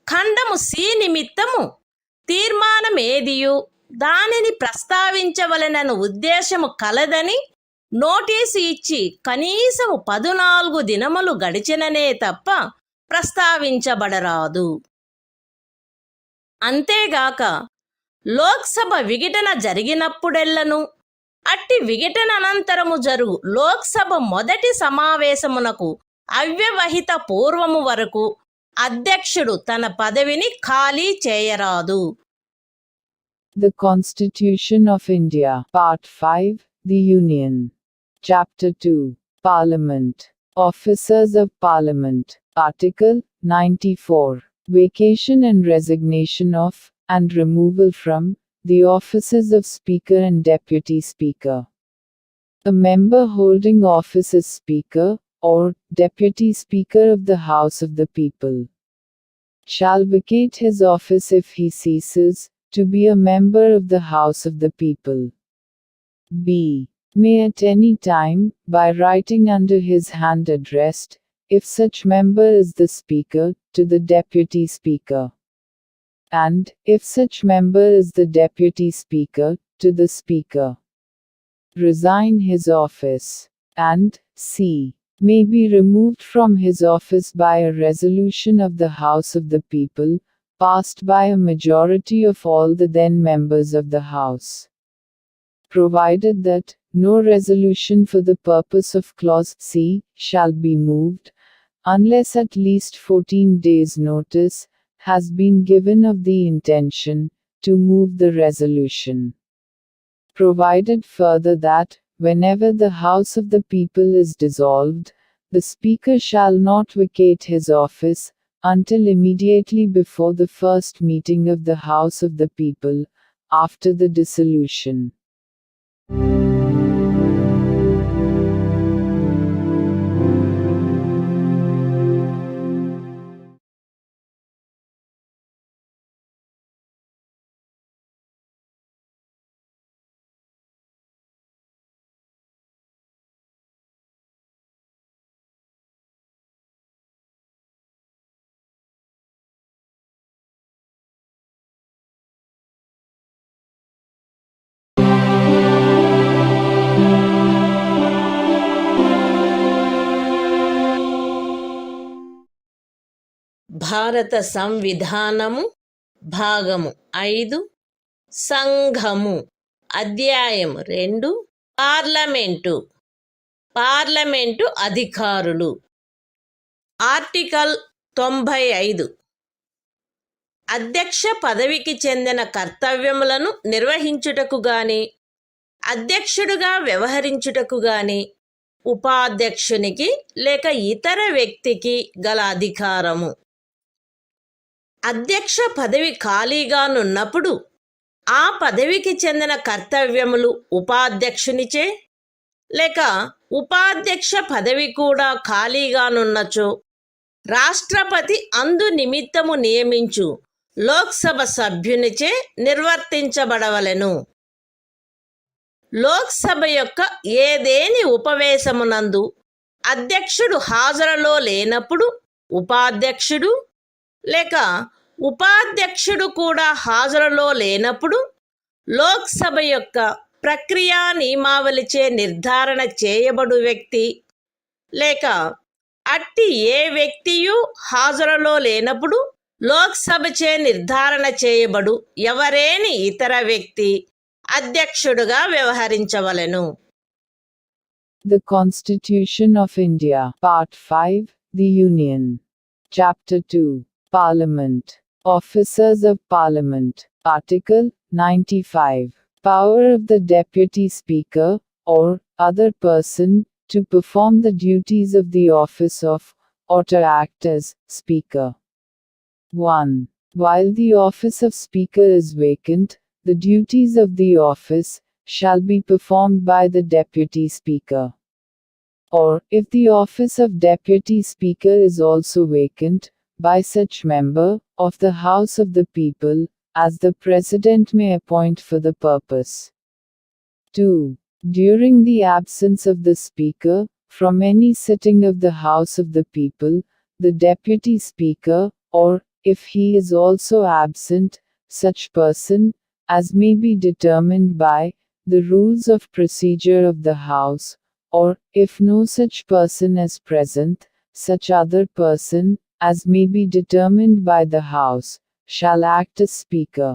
ఖండము సి నిమిత్తము తీర్మానమేదియు దానిని ప్రస్తావించవలెనను ఉద్దేశము కలదని నోటీసు ఇచ్చి కనీసము 14 దినములు గడిచిననే తప్ప ప్రస్తావించబడరాదు. అంతేగాక లోక్సభ విఘటన జరిగినప్పుడెల్లను అట్టి విఘటన అనంతరము జరుగు లోక్సభ మొదటి సమావేశమునకు అవ్యవహిత పూర్వము వరకు అధ్యక్షుడు తన పదవిని ఖాళీ చేయరాదు. The Constitution of India, Part 5, The Union. Chapter 2, Parliament. Officers of Parliament. Article 94. Vacation and resignation of, and removal from, the offices of Speaker and Deputy Speaker. A member holding office as Speaker, or Deputy Speaker of the House of the People, shall vacate his office if he ceases to be a member of the House of the People. B. May at any time, by writing under his hand addressed, if such member is the Speaker, to the Deputy Speaker, and, if such member is the Deputy Speaker, to the Speaker, resign his office, and, c. may be removed from his office by a resolution of the House of the People, passed by a majority of all the then members of the House, provided that no resolution for the purpose of clause c. shall be moved, unless at least 14 days' notice has been given of the intention to move the resolution. Provided further that, whenever the House of the People is dissolved, the Speaker shall not vacate his office, until immediately before the first meeting of the House of the People, after the dissolution. భారత సంవిధానము భాగము 5 సంఘము అధ్యాయం 2 parliament అధికారులు. Article 95. అధ్యక్ష పదవికి చెందిన కర్తవ్యములను నిర్వహించుటకు గాని అధ్యక్షుడుగా వ్యవహరించుటకు గాని ఉపాధ్యక్షునికి లేక ఇతర వ్యక్తికి గల అధికారము. అధ్యక్ష పదవి ఖాళీగానున్నప్పుడు ఆ పదవికి చెందిన కర్తవ్యములు ఉపాధ్యక్షునిచే లేక ఉపాధ్యక్ష పదవి కూడా ఖాళీగానున్నచో రాష్ట్రపతి అందు నిమిత్తము నియమించు లోక్సభ సభ్యునిచే నిర్వర్తించబడవలెను. లోక్సభ యొక్క ఏదేని ఉపవేశమునందు అధ్యక్షుడు హాజరులో లేనప్పుడు ఉపాధ్యక్షుడు లేక ఉపాధ్యక్షుడు కూడా హాజరులో లేనప్పుడు లోక్సభ యొక్క ప్రక్రియా నియమావళిచే నిర్ధారణ చేయబడు వ్యక్తి లేక అట్టి ఏ వ్యక్తియు హాజరులో లేనప్పుడు లోక్సభచే నిర్ధారణ చేయబడు ఎవరేని ఇతర వ్యక్తి అధ్యక్షుడుగా వ్యవహరించవలెను. The Constitution of India, Part 5, The Union. Chapter 2, Parliament. Officers of Parliament. Article 95. Power of the Deputy Speaker, or other person, to perform the duties of the office of, or to act as, Speaker. 1. While the office of Speaker is vacant, the duties of the office shall be performed by the Deputy Speaker. Or, if the office of Deputy Speaker is also vacant, by such member of the House of the People as the President may appoint for the purpose. 2. During the absence of the Speaker from any sitting of the House of the People, the Deputy Speaker, or, if he is also absent, such person as may be determined by the rules of procedure of the House, or, if no such person is present, such other person as may be determined by the House, shall act as Speaker.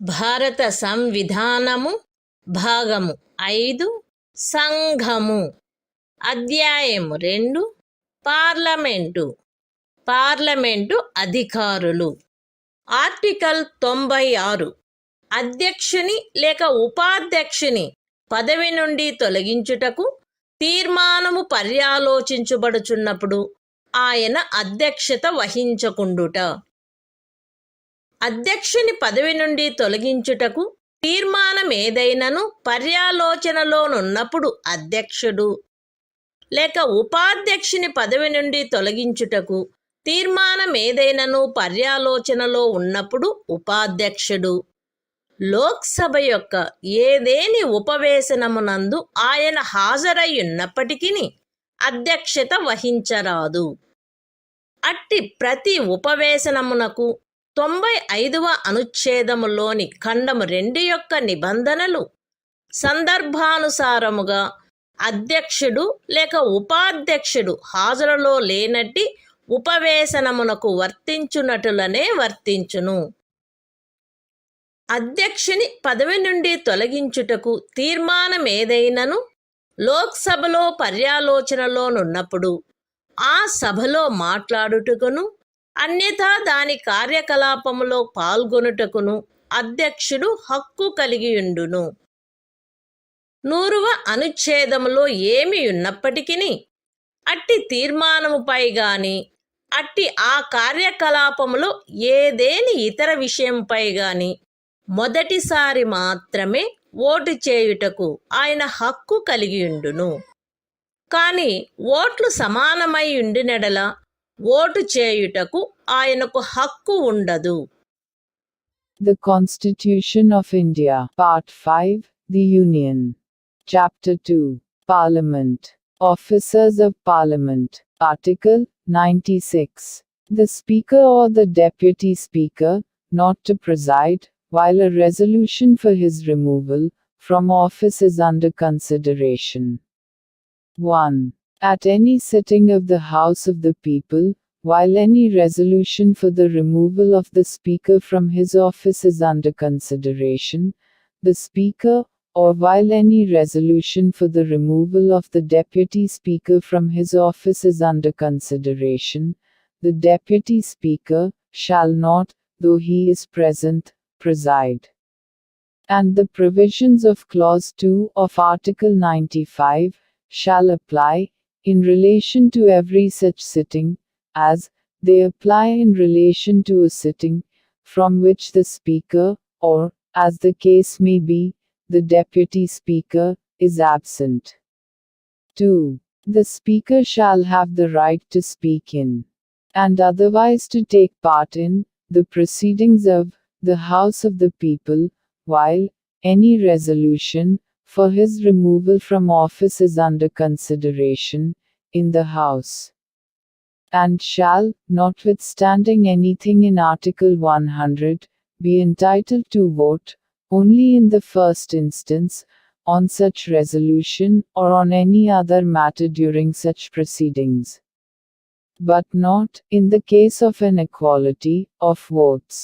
భారత సంవిధానము భాగము 5 సంఘము అధ్యాయము 2 parliament అధికారులు article 96 అధ్యక్షుని లేక ఉపాధ్యక్షుని పదవి నుండి తొలగించుటకు తీర్మానము పర్యాలోచించబడుచున్నప్పుడు ఆయన అధ్యక్షత వహించకుండుట. అధ్యక్షుని పదవి నుండి తొలగించుటకు తీర్మానమేదైనను పర్యాలోచనలోనున్నప్పుడు అధ్యక్షుడు, లేక ఉపాధ్యక్షుని పదవి నుండి తొలగించుటకు తీర్మానమేదైనను పర్యాలోచనలో ఉన్నప్పుడు ఉపాధ్యక్షుడు, లోక్సభ యొక్క ఏదేని ఉపవేశనమునందు ఆయన హాజరయ్యున్నప్పటికీ అధ్యక్షత వహించరాదు. అట్టి ప్రతి ఉపవేశనమునకు 95వ అనుచ్ఛేదములోని ఖండము 2 యొక్క నిబంధనలు సందర్భానుసారముగా అధ్యక్షుడు లేక ఉపాధ్యక్షుడు హాజరులో లేనట్టి ఉపవేశనమునకు వర్తించునటులనే వర్తించును. అధ్యక్షుని పదవి నుండి తొలగించుటకు తీర్మానమేదైనను లోక్సభలో పర్యాలోచనలోనున్నప్పుడు ఆ సభలో మాట్లాడుటకును అన్యథా దాని కార్యకలాపములో పాల్గొనుటకును అధ్యక్షుడు హక్కు కలిగియుండును. 100వ అనుచ్ఛేదములో ఏమి ఉన్నప్పటికీ అట్టి తీర్మానముపై గాని అట్టి ఆ కార్యకలాపములో ఏదేని ఇతర విషయంపై గాని మొదటిసారి మాత్రమే ఓటు చేయుటకు ఆయన హక్కు కలిగియుండును. కాని ఓట్లు సమానమై ఉండినెడల ఓటు చేయుటకు ఆయనకు హక్కు ఉండదు. The Constitution of India, Part 5, The Union. Chapter 2, Parliament. Officers of Parliament. Article 96. The Speaker or the Deputy Speaker, not to preside, while a resolution for his removal from office is under consideration. 1. At any sitting of the House of the People, while any resolution for the removal of the Speaker from his office is under consideration, the Speaker, or while any resolution for the removal of the Deputy Speaker from his office is under consideration, the Deputy Speaker shall not, though he is present, preside. And the provisions of Clause 2 of Article 95 shall apply, in relation to every such sitting, as they apply in relation to a sitting, from which the Speaker, or, as the case may be, the Deputy Speaker, is absent. 2. The Speaker shall have the right to speak in, and otherwise to take part in, the proceedings of the House of the People, while any resolution for his removal from office is under consideration in the House, and shall, notwithstanding anything in Article 100, be entitled to vote only in the first instance on such resolution or on any other matter during such proceedings, but not in the case of an equality of votes.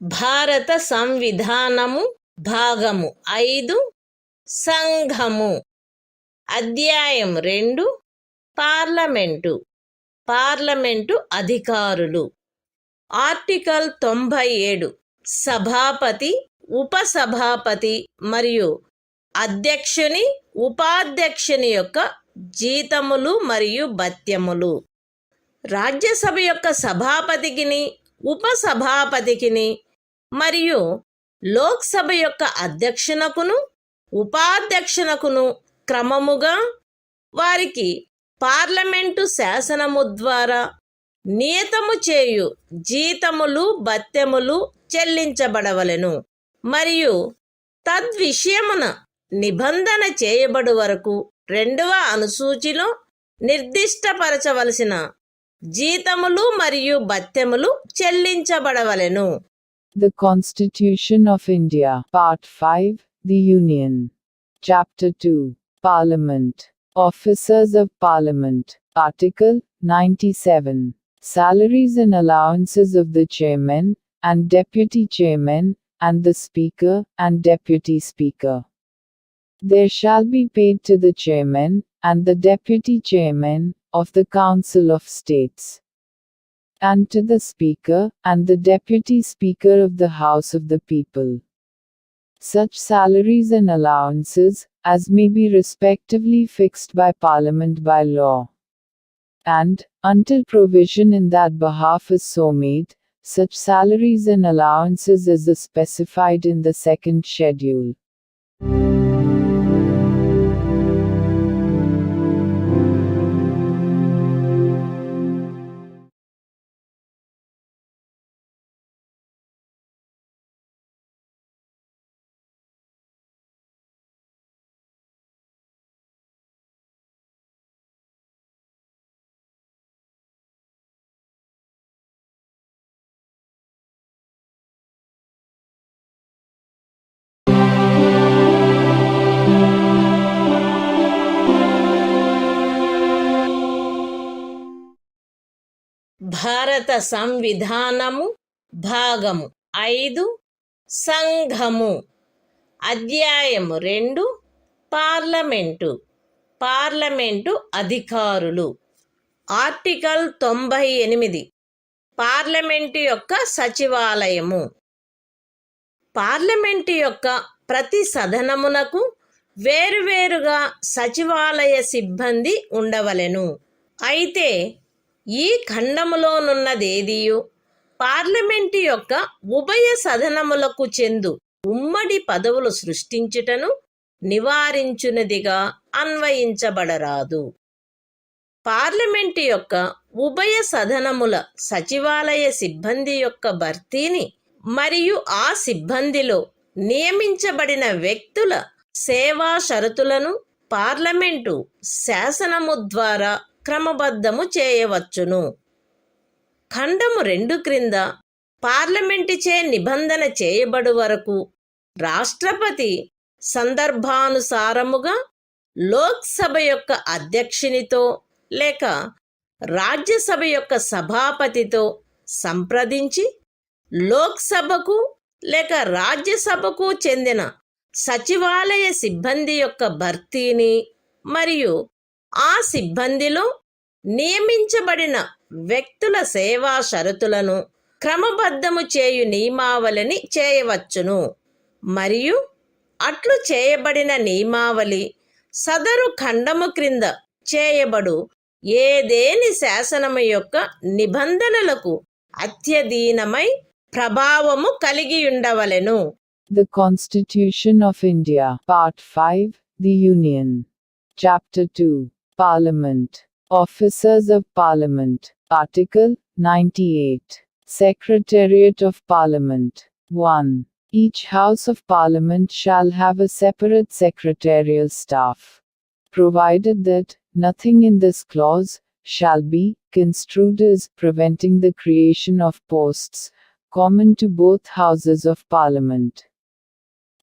భారత సంవిధానము భాగము 5 సంఘము. అధ్యాయం 2 parliament. Parliament అధికారులు. Article 97 సభాపతి, ఉపసభాపతి మరియు అధ్యక్షుని, ఉపాధ్యక్షుని యొక్క జీతములు మరియు భత్యములు. రాజ్యసభ యొక్క సభాపతికిని, ఉపసభాపతికిని మరియు లోక్సభ యొక్క అధ్యక్షునకును, ఉపాధ్యక్షునకును క్రమముగా వారికి పార్లమెంటు శాసనము ద్వారా నియతము చేయు జీతములు భత్యములు చెల్లించబడవలెను మరియు తద్విషయమున నిబంధన చేయబడు వరకు 2వ అనుసూచిలో నిర్దిష్టపరచవలసిన జీతములు మరియు భత్యములు చెల్లించబడవలెను. The Constitution of India, Part 5, The Union. Chapter 2, Parliament. Officers of Parliament. Article 97. Salaries and allowances of the Chairman, and Deputy Chairman, and the Speaker, and Deputy Speaker. There shall be paid to the Chairman, and the Deputy Chairman, of the Council of States, and to the Speaker, and the Deputy Speaker of the House of the People, such salaries and allowances, as may be respectively fixed by Parliament by law. And, until provision in that behalf is so made, such salaries and allowances as is specified in the second schedule. భారత సంవిధానము భాగము 5 సంఘము. అధ్యాయము 2 parliament. Parliament అధికారులు. Article 98 parliament యొక్క సచివాలయము. Parliament యొక్క ప్రతి సదనమునకు వేరువేరుగా సచివాలయ సిబ్బంది ఉండవలెను. అయితే ఈ ఖండములోనున్నదేదియు పార్లమెంటు యొక్క ఉభయ సదనములకు చెందు ఉమ్మడి పదవులు సృష్టించుటను నివారించునదిగా అన్వయించబడరాదు. పార్లమెంటు యొక్క ఉభయ సదనముల సచివాలయ సిబ్బంది యొక్క భర్తీని మరియు ఆ సిబ్బందిలో నియమించబడిన వ్యక్తుల సేవా షరతులను పార్లమెంటు శాసనము ద్వారా క్రమబద్ధము చేయవచ్చును. ఖండము 2 క్రింద పార్లమెంటుచే నిబంధన చేయబడు వరకు రాష్ట్రపతి సందర్భానుసారముగా లోక్సభ యొక్క అధ్యక్షునితో లేక రాజ్యసభ యొక్క సభాపతితో సంప్రదించి లోక్సభకు లేక రాజ్యసభకు చెందిన సచివాలయ సిబ్బంది యొక్క భర్తీని మరియు ఆ సిబ్బందిలో నియమించబడిన వ్యక్తుల సేవా షరతులను క్రమబద్ధము చేయు నియమావళిని చేయవచ్చును. మరియు అట్లు చేయబడిన నియమావళి సదరు ఖండము క్రింద చేయబడు ఏదేని శాసనము యొక్క నిబంధనలకు అత్యధీనమై ప్రభావము కలిగి ఉండవలెను. The Constitution of India, Part 5, The Union. Chapter 2, Parliament. Officers of Parliament. Article 98. Secretariat of Parliament. 1. Each House of Parliament shall have a separate secretarial staff, provided that nothing in this clause shall be construed as preventing the creation of posts common to both Houses of Parliament.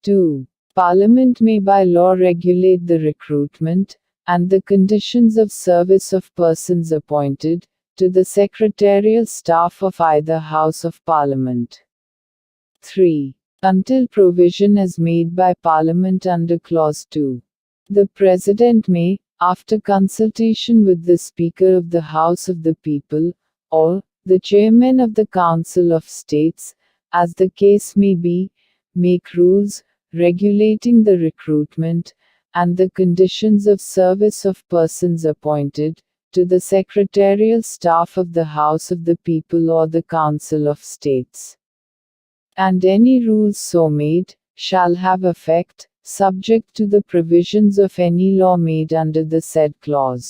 2. Parliament may by law regulate the recruitment and the conditions of service of persons appointed to the secretarial staff of either House of Parliament. 3. Until provision is made by Parliament under Clause 2, the President may, after consultation with the Speaker of the House of the People, or the Chairman of the Council of States, as the case may be, make rules regulating the recruitment and the conditions of service of persons appointed to the secretarial staff of the House of the People or the Council of States. And any rules so made shall have effect, subject to the provisions of any law made under the said clause.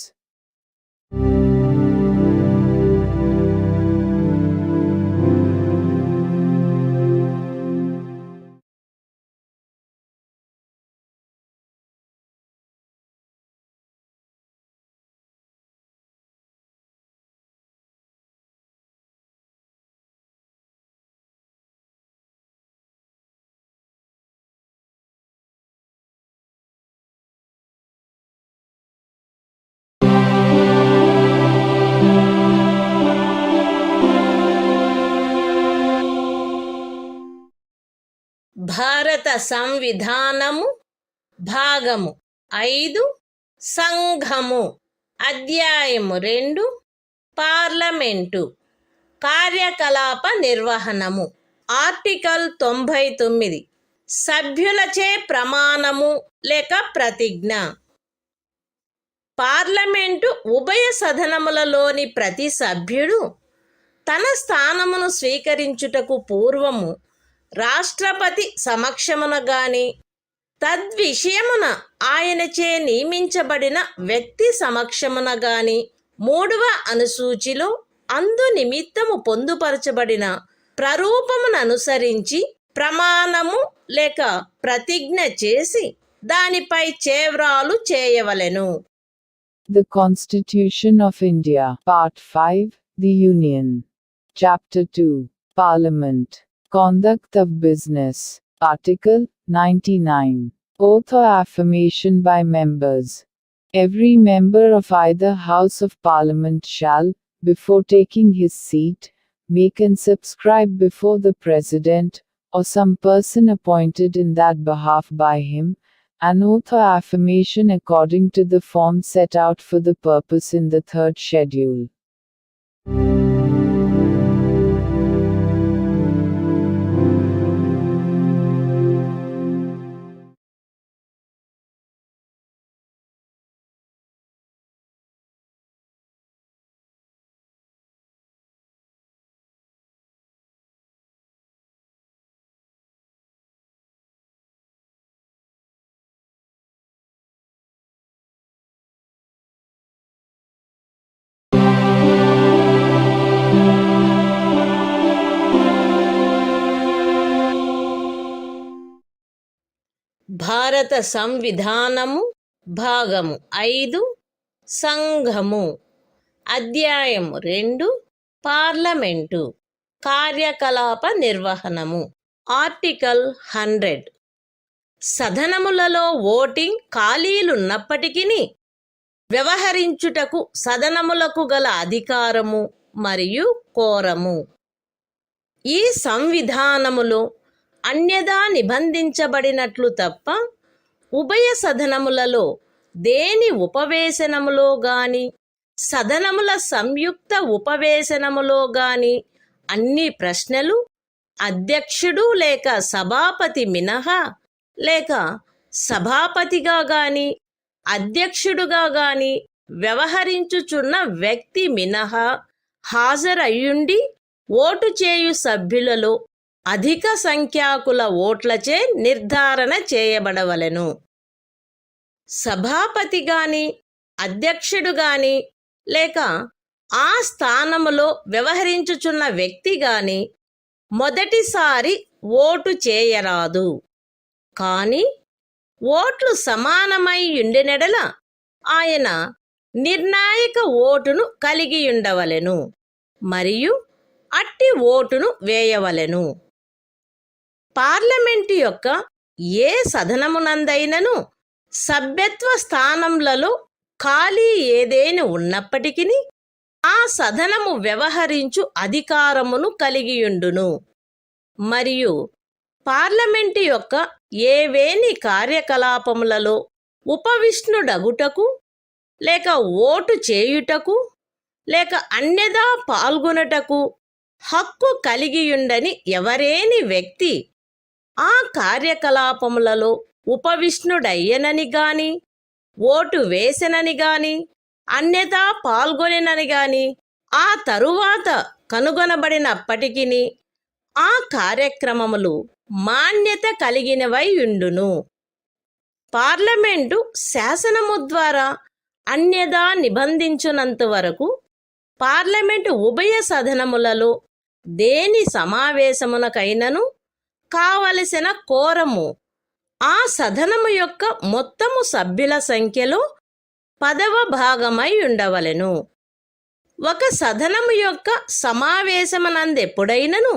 భారత సంవిధానము భాగము 5 సంఘము అధ్యాయము 2 parliament కార్యకలాప నిర్వహణము article 99 సభ్యులచే ప్రమాణము లేక ప్రతిజ్ఞ. Parliament ఉభయ సదనములలోని ప్రతి సభ్యుడు తన స్థానమును స్వీకరించుటకు పూర్వము రాష్ట్రపతి సమక్షమున గాని తద్విషయమున ఆయనచే నియమించబడిన వ్యక్తి సమక్షమున గాని 3వ అనుసూచిలో అందు నిమిత్తము పొందుపరచబడిన ప్రరూపమును అనుసరించి ప్రమాణము లేక ప్రతిజ్ఞ చేసి దానిపై చేవ్రాలు చేయవలెను. The Constitution of India, Part 5, The Union. Chapter 2, Parliament. Conduct of Business. Article 99. Oath or affirmation by members. Every member of either House of Parliament shall, before taking his seat, make and subscribe before the President, or some person appointed in that behalf by him, an oath or affirmation according to the form set out for the purpose in the 3rd schedule. భారత సంవిధానము భాగము 5 సంఘము అధ్యాయము 2 parliament కార్యకలాప నిర్వహణము article 100 సదనములలో voting ఖాళీలున్నప్పటికీ వ్యవహరించుటకు సదనములకు గల అధికారము మరియు కోరము. ఈ సంవిధానములో అన్యదా నిబంధించబడినట్లు తప్ప ఉభయ సదనములలో దేని ఉపవేశనములో గాని సదనముల సంయుక్త ఉపవేశనములో గాని అన్ని ప్రశ్నలు అధ్యక్షుడు లేక సభాపతి మినహా లేక సభాపతిగా గాని అధ్యక్షుడుగా గాని వ్యవహరించుచున్న వ్యక్తి మినహా హాజరయ్యుండి ఓటు చేయు సభ్యులలో అధిక సంఖ్యాకుల ఓట్లచే నిర్ధారణ చేయబడవలెను. సభాపతి గాని అధ్యక్షుడు గాని లేక ఆ స్థానములో వ్యవహరించుచున్న వ్యక్తి గాని మొదటిసారి ఓటు చేయరాదు. కాని ఓట్లు సమానమై యుండెనెడల ఆయన నిర్ణాయక ఓటును కలిగియుండవలెను మరియు అట్టి ఓటును వేయవలెను. పార్లమెంటు యొక్క ఏ సదనమునందైనను సభ్యత్వ స్థానములలో ఖాళీ ఏదేని ఉన్నప్పటికీ ఆ సదనము వ్యవహరించు అధికారమును కలిగియుండును మరియు పార్లమెంటు యొక్క ఏవేని కార్యకలాపములలో ఉపవిష్ణుడగుటకు లేక ఓటు చేయుటకు లేక అన్యదా పాల్గొనుటకు హక్కు కలిగియుండని ఎవరేని వ్యక్తి ఆ కార్యకలాపములలో ఉపవిష్ణుడయ్యనని గాని ఓటు వేసెనని గాని అన్యదా పాల్గొనెనని గాని ఆ తరువాత కనుగొనబడినప్పటికీ ఆ కార్యక్రమములు మాన్యత కలిగినవై యుండును. పార్లమెంటు శాసనము ద్వారా అన్యదా నిబంధించునంత వరకు పార్లమెంటు ఉభయ సదనములలో దేని సమావేశమునకైనను కావలసిన కోరము ఆ సదనము యొక్క మొత్తము సభ్యుల సంఖ్యలో 10వ భాగమై ఉండవలెను. ఒక సదనము యొక్క సమావేశమునందెప్పుడైనను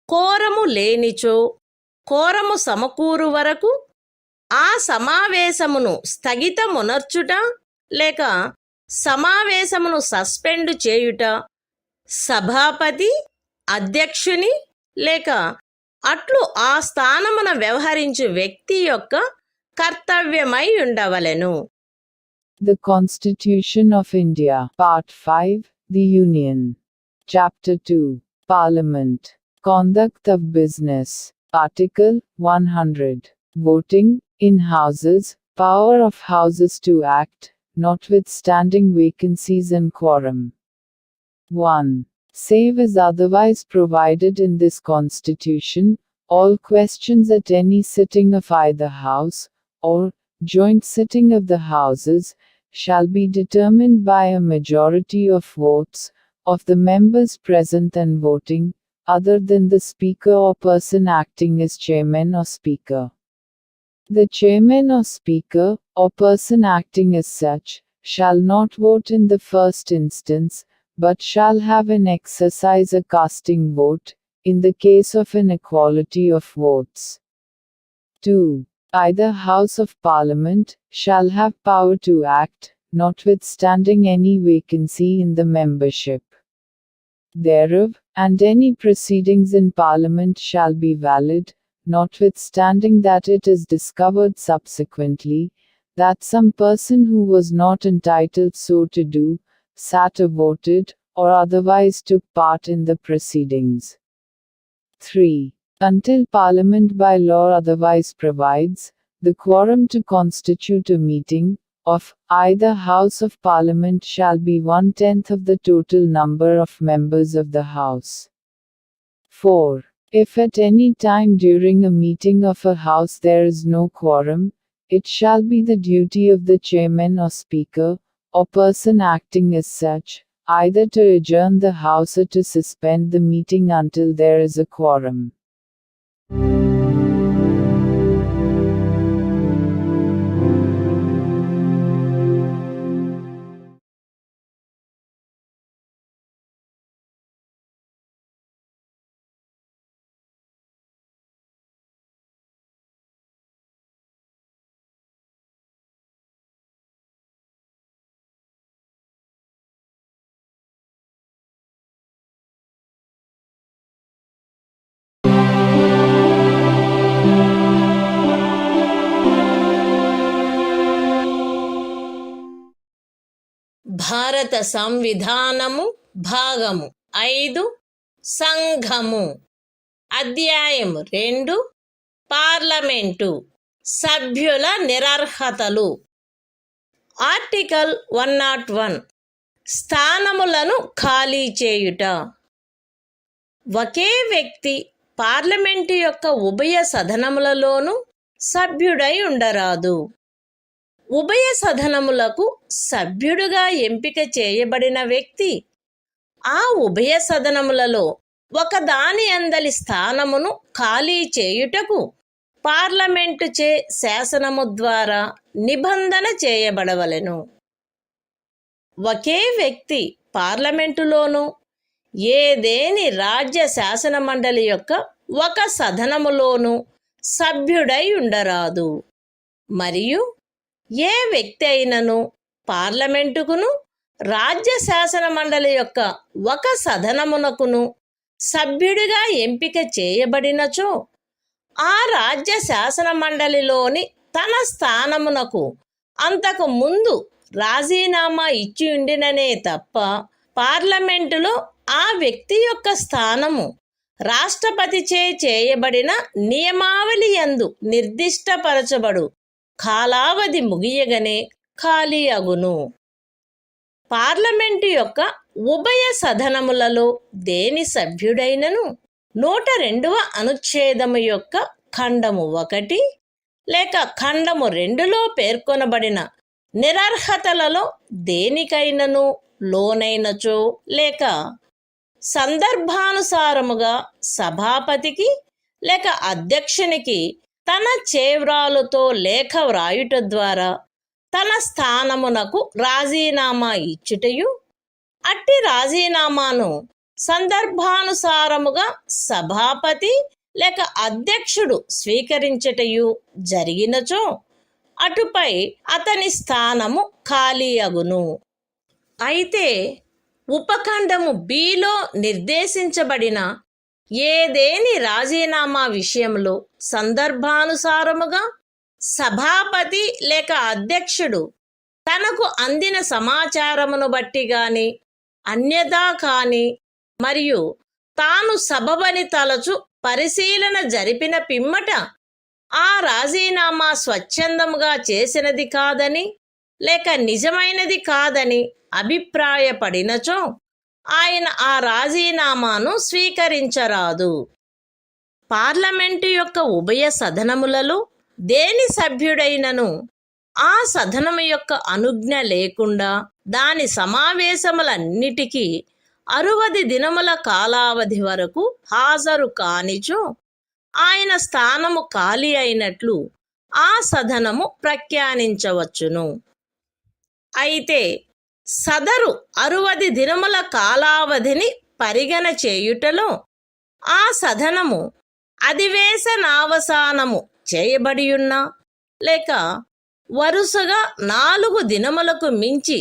కోరము లేనిచో కోరము సమకూరు వరకు ఆ సమావేశమును స్థగితమునర్చుట లేక సమావేశమును సస్పెండు చేయుట సభాపతి అధ్యక్షుని లేక అట్లు ఆ స్థానమున వ్యవహరించు వ్యక్తి యొక్క కర్తవ్యమై ఉండవలెను. The Constitution of India, Part 5, The Union. Chapter 2, Parliament. Conduct of Business. Article 100. Voting, in Houses, power of Houses to act, notwithstanding vacancies and quorum. 1. Save as otherwise provided in this Constitution, all questions at any sitting of either House, or joint sitting of the Houses, shall be determined by a majority of votes, of the members present and voting, other than the Speaker or person acting as Chairman or Speaker. The Chairman or Speaker, or person acting as such, shall not vote in the first instance, but shall have an exercise a casting vote, in the case of an equality of votes. 2. Either House of Parliament shall have power to act, notwithstanding any vacancy in the membership thereof, and any proceedings in Parliament shall be valid, notwithstanding that it is discovered subsequently, that some person who was not entitled so to do, sat or voted, or otherwise took part in the proceedings. 3. Until Parliament by law otherwise provides, the quorum to constitute a meeting, of either House of Parliament shall be 1/10 of the total number of members of the House. 4. If at any time during a meeting of a House there is no quorum, it shall be the duty of the Chairman or Speaker, or person acting as such, either to adjourn the House or to suspend the meeting until there is a quorum. భారత సంవిధానము భాగము 5 సంఘము. అధ్యాయం 2 parliament సభ్యుల నిరర్హతలు. Article 101 స్థానములను ఖాళీ చేయుట. ఒకే వ్యక్తి parliament యొక్క ఉభయ సదనములలోనూ సభ్యుడై ఉండరాదు. ఉభయ సదనములకు సభ్యుడుగా ఎంపిక చేయబడిన వ్యక్తి ఆ ఉభయ సదనములలో ఒకదాని అందలి స్థానమును ఖాళీ చేయుటకు పార్లమెంటు చే శాసనము ద్వారా నిబంధన చేయబడవలెను. ఒకే వ్యక్తి పార్లమెంటులోనూ ఏదేని రాజ్య శాసన మండలి యొక్క ఒక సదనములోనూ సభ్యుడై ఉండరాదు. మరియు ఏ వ్యక్తి అయినను పార్లమెంటుకును రాజ్య శాసన మండలి యొక్క ఒక సదనమునకును సభ్యుడిగా ఎంపిక చేయబడినచో ఆ రాజ్య శాసన మండలిలోని తన స్థానమునకు అంతకు ముందు రాజీనామా ఇచ్చి ఉండిననే తప్ప పార్లమెంటులో ఆ వ్యక్తి యొక్క స్థానము రాష్ట్రపతిచే చేయబడిన నియమావళి యందు నిర్దిష్టపరచబడు కాలావధి ముగియగనే ఖాళీ అగును. పార్లమెంటు యొక్క ఉభయ సదనములలో దేని సభ్యుడైనను 102వ అనుచ్ఛేదము యొక్క ఖండము 1 లేక ఖండము 2లో పేర్కొనబడిన నిరర్హతలలో దేనికైనను లోనైనచో లేక సందర్భానుసారముగా సభాపతికి లేక అధ్యక్షునికి తన చేవ్రాలుతో లేఖ వ్రాయుట ద్వారా తన స్థానమునకు రాజీనామా ఇచ్చుటయు, అట్టి రాజీనామాను సందర్భానుసారముగా సభాపతి లేక అధ్యక్షుడు స్వీకరించుటయు జరిగినచో అటుపై అతని స్థానము ఖాళీ అగును. అయితే ఉపఖండము బిలో నిర్దేశించబడిన ఏదేని రాజీనామా విషయంలో సందర్భానుసారముగా సభాపతి లేక అధ్యక్షుడు తనకు అందిన సమాచారమును బట్టి గాని అన్యదా కాని మరియు తాను సబబని తలచు పరిశీలన జరిపిన పిమ్మట ఆ రాజీనామా స్వచ్ఛందముగా చేసినది కాదని లేక నిజమైనది కాదని అభిప్రాయపడినచో ఆయన ఆ రాజీనామాను స్వీకరించరాదు. పార్లమెంటు యొక్క ఉభయ సదనములలో దేని సభ్యుడైనను ఆ సదనము యొక్క అనుజ్ఞ లేకుండా దాని సమావేశములన్నిటికీ 60 దినముల కాలావధి వరకు హాజరు కానిచో ఆయన స్థానము ఖాళీ అయినట్లు ఆ సదనము ప్రఖ్యానించవచ్చును. అయితే సదరు 60 దినముల కాలావధిని పరిగణ చేయుటలో ఆ సదనము అధివేశనావసానము చేయబడియున్నా లేక వరుసగా 4 దినములకు మించి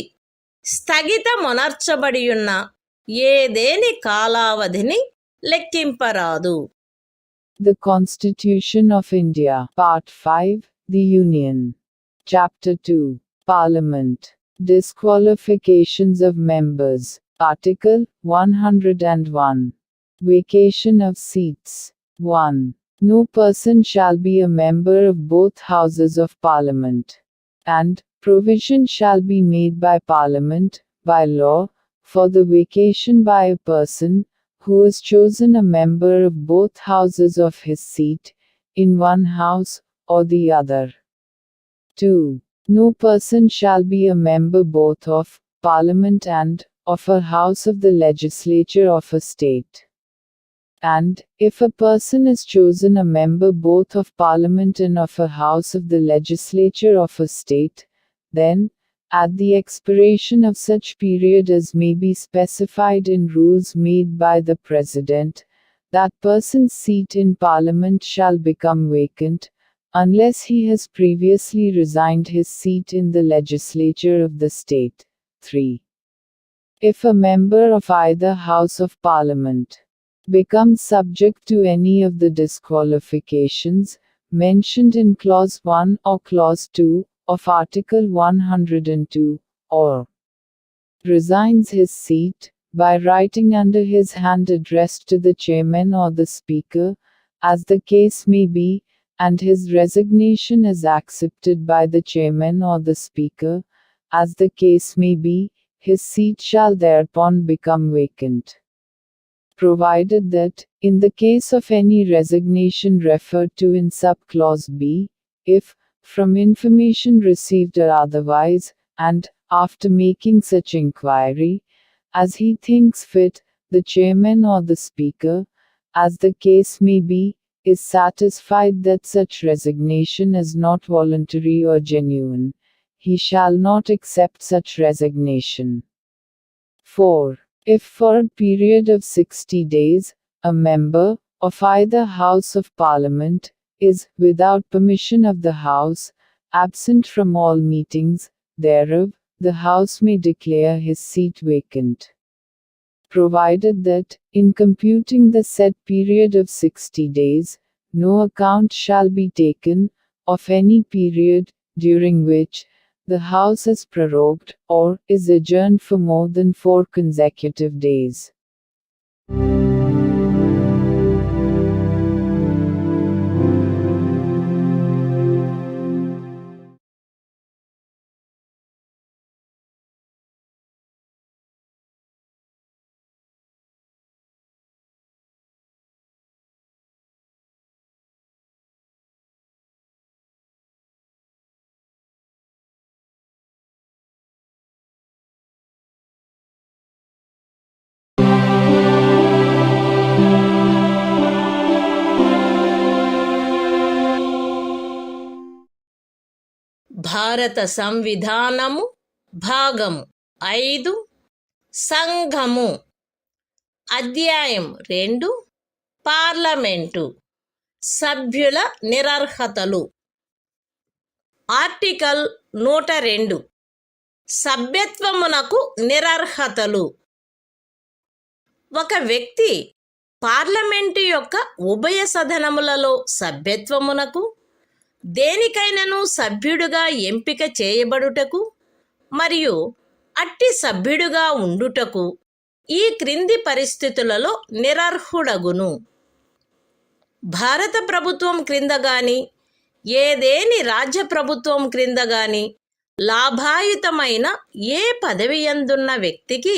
స్థగితమునర్చబడియున్న ఏదేని కాలావధిని లెక్కింపరాదు. The Constitution of India, Part 5, The Union. Chapter 2, Parliament. Disqualifications of members. Article 101. Vacation of seats. 1. No person shall be a member of both houses of Parliament. And provision shall be made by Parliament, by law, for the vacation by a person who is chosen a member of both houses of his seat, in one house or the other. 2. No person shall be a member both of Parliament and of a house of the legislature of a state. And, if a person is chosen a member both of Parliament and of a house of the legislature of a state, then, at the expiration of such period as may be specified in rules made by the President, that person's seat in Parliament shall become vacant, unless he has previously resigned his seat in the legislature of the state. 3. If a member of either House of Parliament becomes subject to any of the disqualifications mentioned in Clause 1 or Clause 2 of Article 102, or resigns his seat, by writing under his hand addressed to the chairman or the speaker, as the case may be, and his resignation is accepted by the chairman or the speaker, as the case may be, his seat shall thereupon become vacant. Provided that, in the case of any resignation referred to in subclause B, if, from information received or otherwise, and, after making such inquiry, as he thinks fit, the chairman or the speaker, as the case may be, is satisfied that such resignation is not voluntary or genuine, he shall not accept such resignation. 4. If for a period of 60 days, a member, of either House of Parliament, is, without permission of the House, absent from all meetings thereof, the House may declare his seat vacant. Provided that, in computing the said period of 60 days, no account shall be taken, of any period, during which, the House is prorogued, or is adjourned for more than 4 consecutive days. భారత సంవిధానము భాగము 5 సంఘము అధ్యాయం 2 parliament సభ్యుల నిరర్హతలు article 102 సభ్యత్వమునకు నిరర్హతలు ఒక వ్యక్తి parliament యొక్క ఉభయ సదనములలో సభ్యత్వమునకు దేనికైనను సభ్యుడుగా ఎంపిక చేయబడుటకు మరియు అట్టి సభ్యుడుగా ఉండుటకు ఈ క్రింది పరిస్థితులలో నిరర్హుడగును. భారత ప్రభుత్వం క్రింద గాని ఏదేని రాజ్య ప్రభుత్వం క్రింద గాని లాభాయుతమైన ఏ పదవియందున్న వ్యక్తికి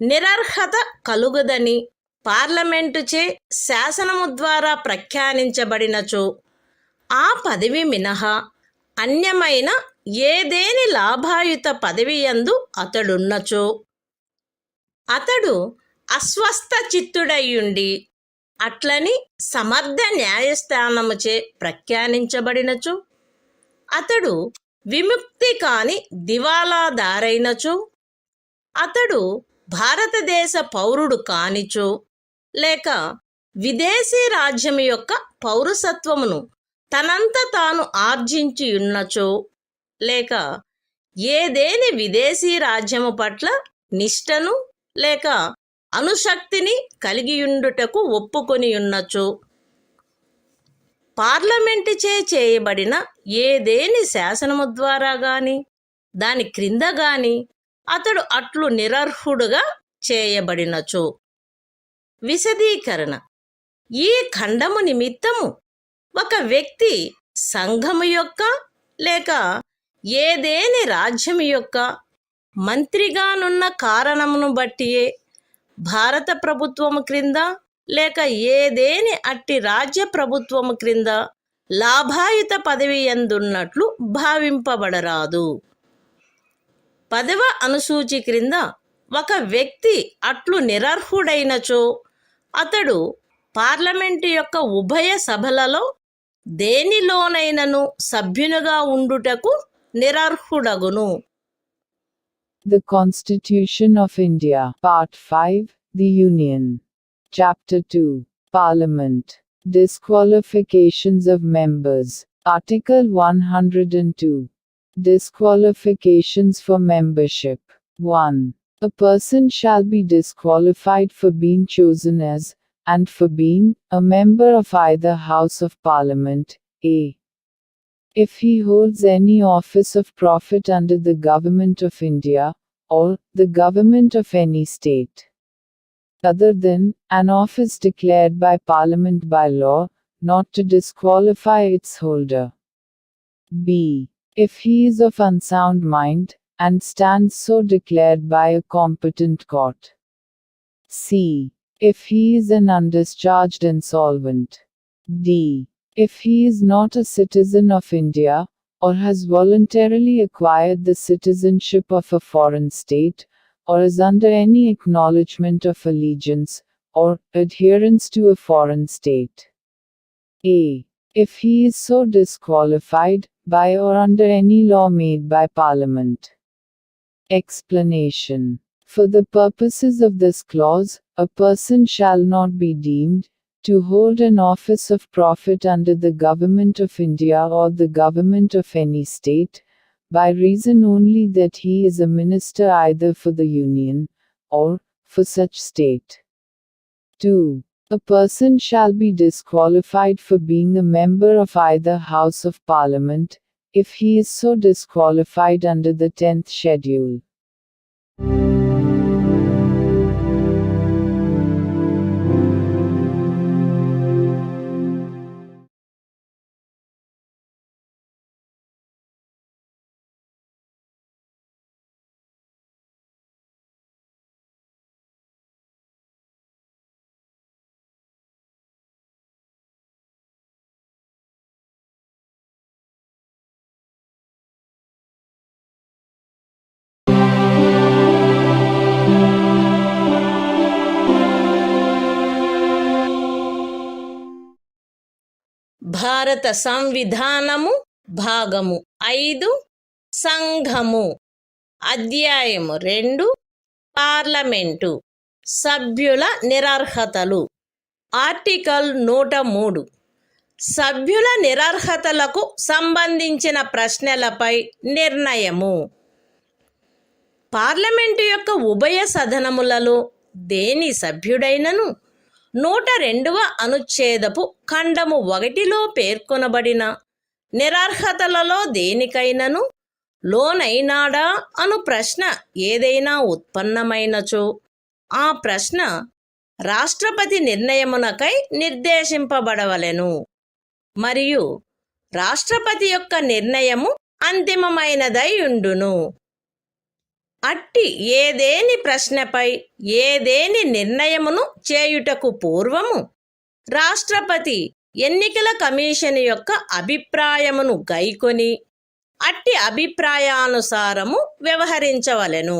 నిరర్హత కలుగదని పార్లమెంటుచే శాసనము ద్వారా ప్రఖ్యానించబడినచో ఆ పదవి మినహా అన్యమైన ఏదేని లాభాయుత పదవియందు అతడున్నచో అతడు అస్వస్థ చిత్తుడయ్యుండి అట్లని సమర్థ న్యాయస్థానముచే ప్రఖ్యానించబడినచో అతడు విముక్తి కాని దివాలాదారైనచో అతడు భారతదేశ పౌరుడు కానిచో లేక విదేశీ రాజ్యం యొక్క పౌరసత్వమును తనంత తాను ఆర్జించి ఉన్నచో లేక ఏదేని విదేశీ రాజ్యము పట్ల నిష్టను లేక అనుశక్తిని కలిగియుండుటకు ఒప్పుకొని ఉన్నచో పార్లమెంటుచే చేయబడిన ఏదేని శాసనము ద్వారా గాని దాని క్రింద గాని అతడు అట్లు నిరర్హుడుగా చేయబడినచో. విశదీకరణ: ఈ ఖండము నిమిత్తము ఒక వ్యక్తి సంఘము యొక్క లేక ఏదేని రాజ్యము యొక్క మంత్రిగానున్న కారణమును బట్టియే భారత ప్రభుత్వము క్రింద లేక ఏదేని అట్టి రాజ్య ప్రభుత్వము క్రింద లాభాయుత పదవి యందున్నట్లు భావింపబడరాదు. 10వ అనుసూచి క్రింద ఒక వ్యక్తి అట్లు నిరర్హుడైనచో అతడు పార్లమెంటు యొక్క ఉభయ సభలలో దేనిలోనైనను సభ్యునిగా ఉండుటకు నిరర్హుడగును. The Constitution of India, Part 5, The Union. Chapter 2, Parliament. Disqualifications of members. Article 102. Disqualifications for membership. 1. A person shall be disqualified for being chosen as, and for being, a member of either House of Parliament, a. If he holds any office of profit under the Government of India, or the government of any state, other than an office declared by Parliament by law, not to disqualify its holder. B. If he is of unsound mind, and stands so declared by a competent court. C. If he is an undischarged insolvent. D. If he is not a citizen of India, or has voluntarily acquired the citizenship of a foreign state, or is under any acknowledgement of allegiance, or adherence to a foreign state. A. If he is so disqualified, by or under any law made by Parliament. Explanation. For the purposes of this clause, a person shall not be deemed to hold an office of profit under the Government of India or the Government of any state, by reason only that he is a minister either for the Union, or for such state. 2. A person shall be disqualified for being a member of either House of Parliament, if he is so disqualified under the 10th schedule. భారత సంవిధానము భాగము 5 సంఘము అధ్యాయము 2 parliament సభ్యుల నిరర్హతలు article 103 సభ్యుల నిరర్హతలకు సంబంధించిన ప్రశ్నలపై నిర్ణయము. Parliament యొక్క ఉభయ సదనములలో దేని సభ్యుడైనను 102వ అనుచ్ఛేదపు ఖండము 1లో పేర్కొనబడిన నిరర్హతలలో దేనికైనను లోనైనాడా అను ప్రశ్న ఏదైనా ఉత్పన్నమైనచో ఆ ప్రశ్న రాష్ట్రపతి నిర్ణయమునకై నిర్దేశింపబడవలెను మరియు రాష్ట్రపతి యొక్క నిర్ణయము అంతిమమైనదై ఉండును. అట్టి ఏదేని ప్రశ్నపై ఏదేని నిర్ణయమును చేయుటకు పూర్వము రాష్ట్రపతి ఎన్నికల కమిషన్ యొక్క అభిప్రాయమును గైకొని అట్టి అభిప్రాయానుసారము వ్యవహరించవలెను.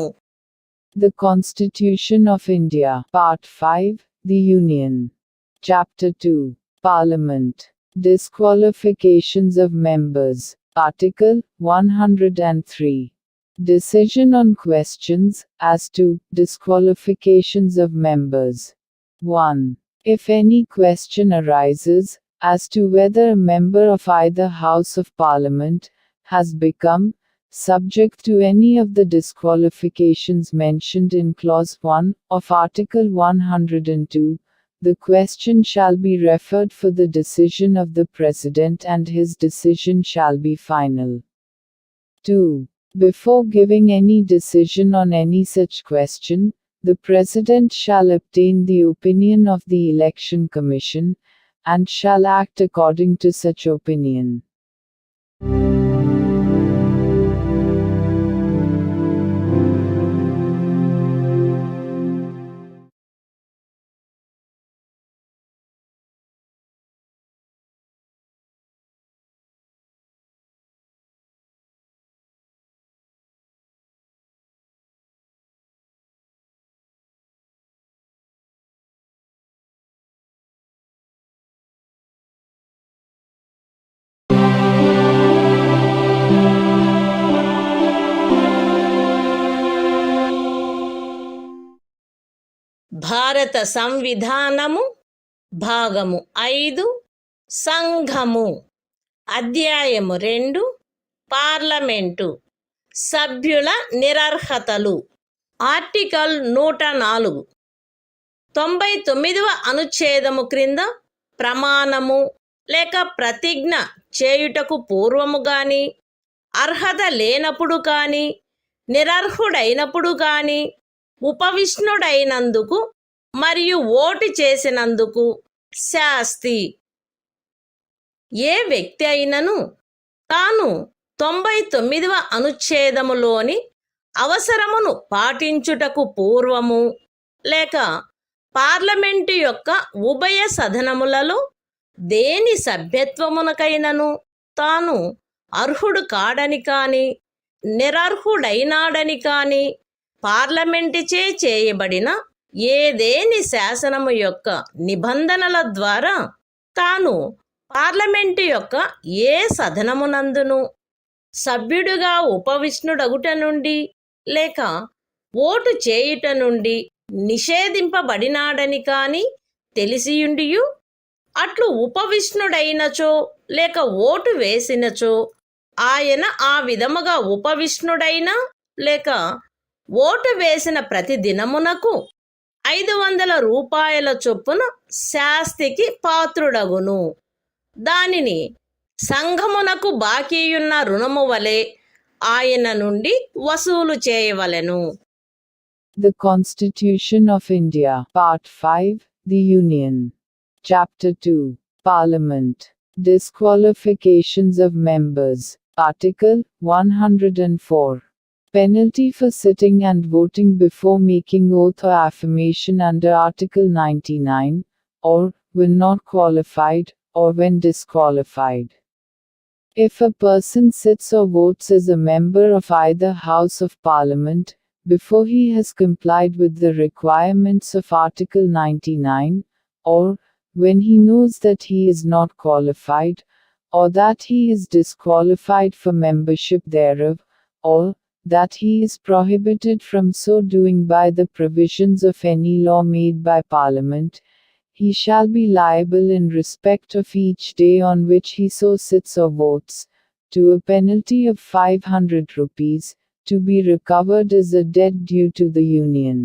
The Constitution of India, Part 5, The Union. Chapter 2, Parliament. Disqualifications of members. Article 103. Decision on questions as to disqualifications of members. 1. If any question arises as to whether a member of either House of Parliament has become subject to any of the disqualifications mentioned in Clause 1 of Article 102, the question shall be referred for the decision of the President and his decision shall be final. 2. Before giving any decision on any such question, the President shall obtain the opinion of the Election Commission, and shall act according to such opinion. భారత సంవిధానము భాగము 5 సంఘము అధ్యాయము 2 parliament సభ్యుల నిరర్హతలు article 104 99వ అనుచ్ఛేదము క్రింద ప్రమాణము లేక ప్రతిజ్ఞ చేయుటకు పూర్వము గాని అర్హత లేనప్పుడు కానీ నిరర్హుడైనప్పుడు గాని ఉపవిష్ణుడైనందుకు మరియు ఓటు చేసినందుకు శాస్తి. ఏ వ్యక్తి అయినను తాను 99వ అనుచ్ఛేదములోని అవసరమును పాటించుటకు పూర్వము లేక పార్లమెంటు యొక్క ఉభయ సదనములలో దేని సభ్యత్వమునకైనను తాను అర్హుడు కాడని కాని నిరర్హుడైనాడని కాని పార్లమెంటుచే చేయబడిన ఏదేని శాసనము యొక్క నిబంధనల ద్వారా తాను పార్లమెంటు యొక్క ఏ సదనమునందును సభ్యుడుగా ఉపవిష్ణుడగుట నుండి లేక ఓటు చేయుట నుండి నిషేధింపబడినాడని కాని తెలిసియుండియు అట్లు ఉపవిష్ణుడైనచో లేక ఓటు వేసినచో ఆయన ఆ విధముగా ఉపవిష్ణుడైన లేక ఓటు వేసిన ప్రతి దినమునకు 500 రూపాయల చొప్పున శాస్తికి పాత్రుడగును. దానిని సంఘమునకు బాకీయున్న రుణము వలె ఆయన నుండి వసూలు చేయవలెను. The Constitution of India, Part 5, The Union. Chapter 2, Parliament. Disqualifications of Members. Article 104. Penalty for sitting and voting before making oath or affirmation under Article 99, or, when not qualified, or when disqualified. If a person sits or votes as a member of either House of Parliament, before he has complied with the requirements of Article 99, or, when he knows that he is not qualified, or that he is disqualified for membership thereof, or, that he is prohibited from so doing by the provisions of any law made by Parliament, he shall be liable in respect of each day on which he so sits or votes, to a penalty of 500 rupees, to be recovered as a debt due to the Union.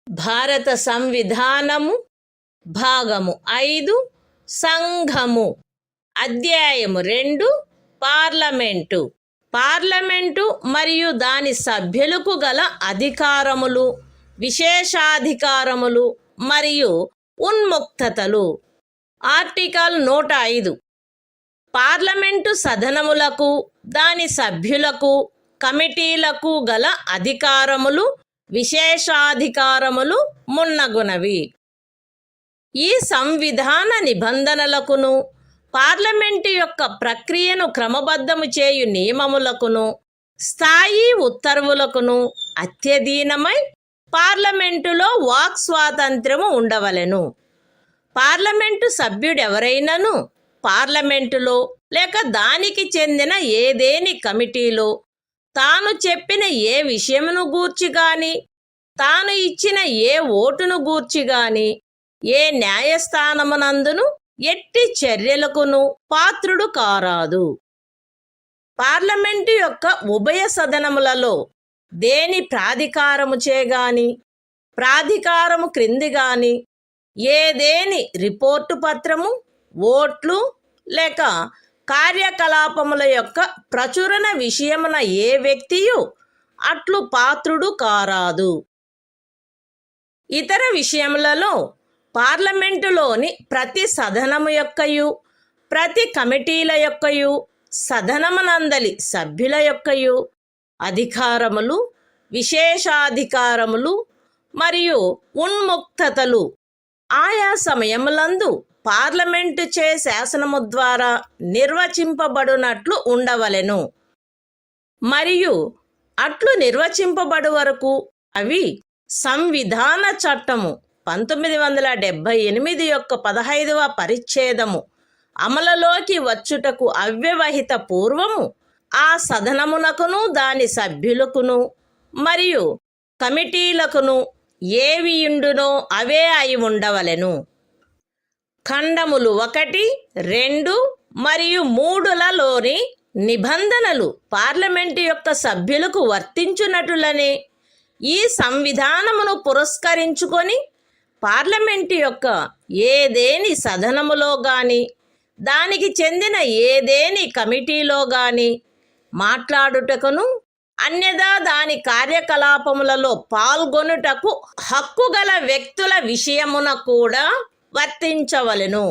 భారత సంవిధానము భాగము 5 సంఘము అధ్యాయము 2 parliament. Parliament మరియు దాని సభ్యులకు గల అధికారములు, విశేషాధికారములు మరియు ఉన్ముక్తతలు. Article 105. Parliament సదనములకు దాని సభ్యులకు కమిటీలకు గల అధికారములు, విశేషాధికారములు మున్నగునవి. ఈ సంవిధాన నిబంధనలకును పార్లమెంటు యొక్క ప్రక్రియను క్రమబద్ధము చేయు నియమములకును స్థాయి ఉత్తర్వులకును అత్యధీనమై పార్లమెంటులో వాక్ స్వాతంత్ర్యము ఉండవలెను. పార్లమెంటు సభ్యుడెవరైనను పార్లమెంటులో లేక దానికి చెందిన ఏదేని కమిటీలో తాను చెప్పిన ఏ విషయమును గూర్చి గాని, తాను ఇచ్చిన ఏ ఓటును గూర్చి గాని, ఏ న్యాయస్థానమునందును ఎట్టి చర్యలకును పాత్రుడు కారాదు. పార్లమెంటు యొక్క ఉభయ సదనములలో దేని ప్రాధికారము చేగాని, ప్రాధికారము క్రింది గాని ఏదేని రిపోర్టు పత్రము, ఓట్లు లేక కార్యకలాపముల యొక్క ప్రచురణ విషయమున ఏ వ్యక్తియు అట్లు పాత్రుడు కారాదు. ఇతర విషయములలో పార్లమెంటులోని ప్రతి సదనము యొక్కయు, ప్రతి కమిటీల యొక్కయు, సదనమునందలి సభ్యుల యొక్కయు అధికారములు, విశేషాధికారములు మరియు ఉన్ముక్తతలు ఆయా సమయములందు పార్లమెంటు చే శాసనము ద్వారా నిర్వచింపబడునట్లు ఉండవలెను. మరియు అట్లు నిర్వచింపబడు వరకు అవి సంవిధాన చట్టము 1978 యొక్క 15వ పరిచ్ఛేదము అమలులోకి వచ్చుటకు అవ్యవహిత పూర్వము ఆ సదనమునకును దాని సభ్యులకును మరియు కమిటీలకును ఏవియుండునో అవే అయి ఉండవలెను. ఖండములు 1, 2 మరియు 3లలోని నిబంధనలు పార్లమెంటు యొక్క సభ్యులకు వర్తించునట్లనే ఈ సంవిధానమును పురస్కరించుకొని పార్లమెంటు యొక్క ఏదేని సదనములో గాని దానికి చెందిన ఏదేని కమిటీలో గాని మాట్లాడుటకును అన్యదా దాని కార్యకలాపములలో పాల్గొనుటకు హక్కు గల వ్యక్తుల విషయమున కూడా వర్తించవలెను.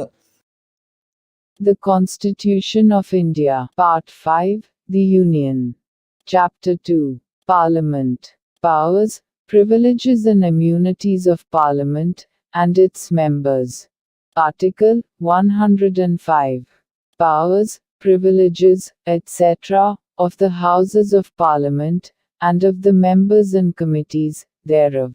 The Constitution of India, Part 5, The Union. Chapter 2, Parliament. Powers, Privileges and Immunities of Parliament and its Members. Article 105. Powers, Privileges, etc., of the Houses of Parliament, and of the members and committees thereof.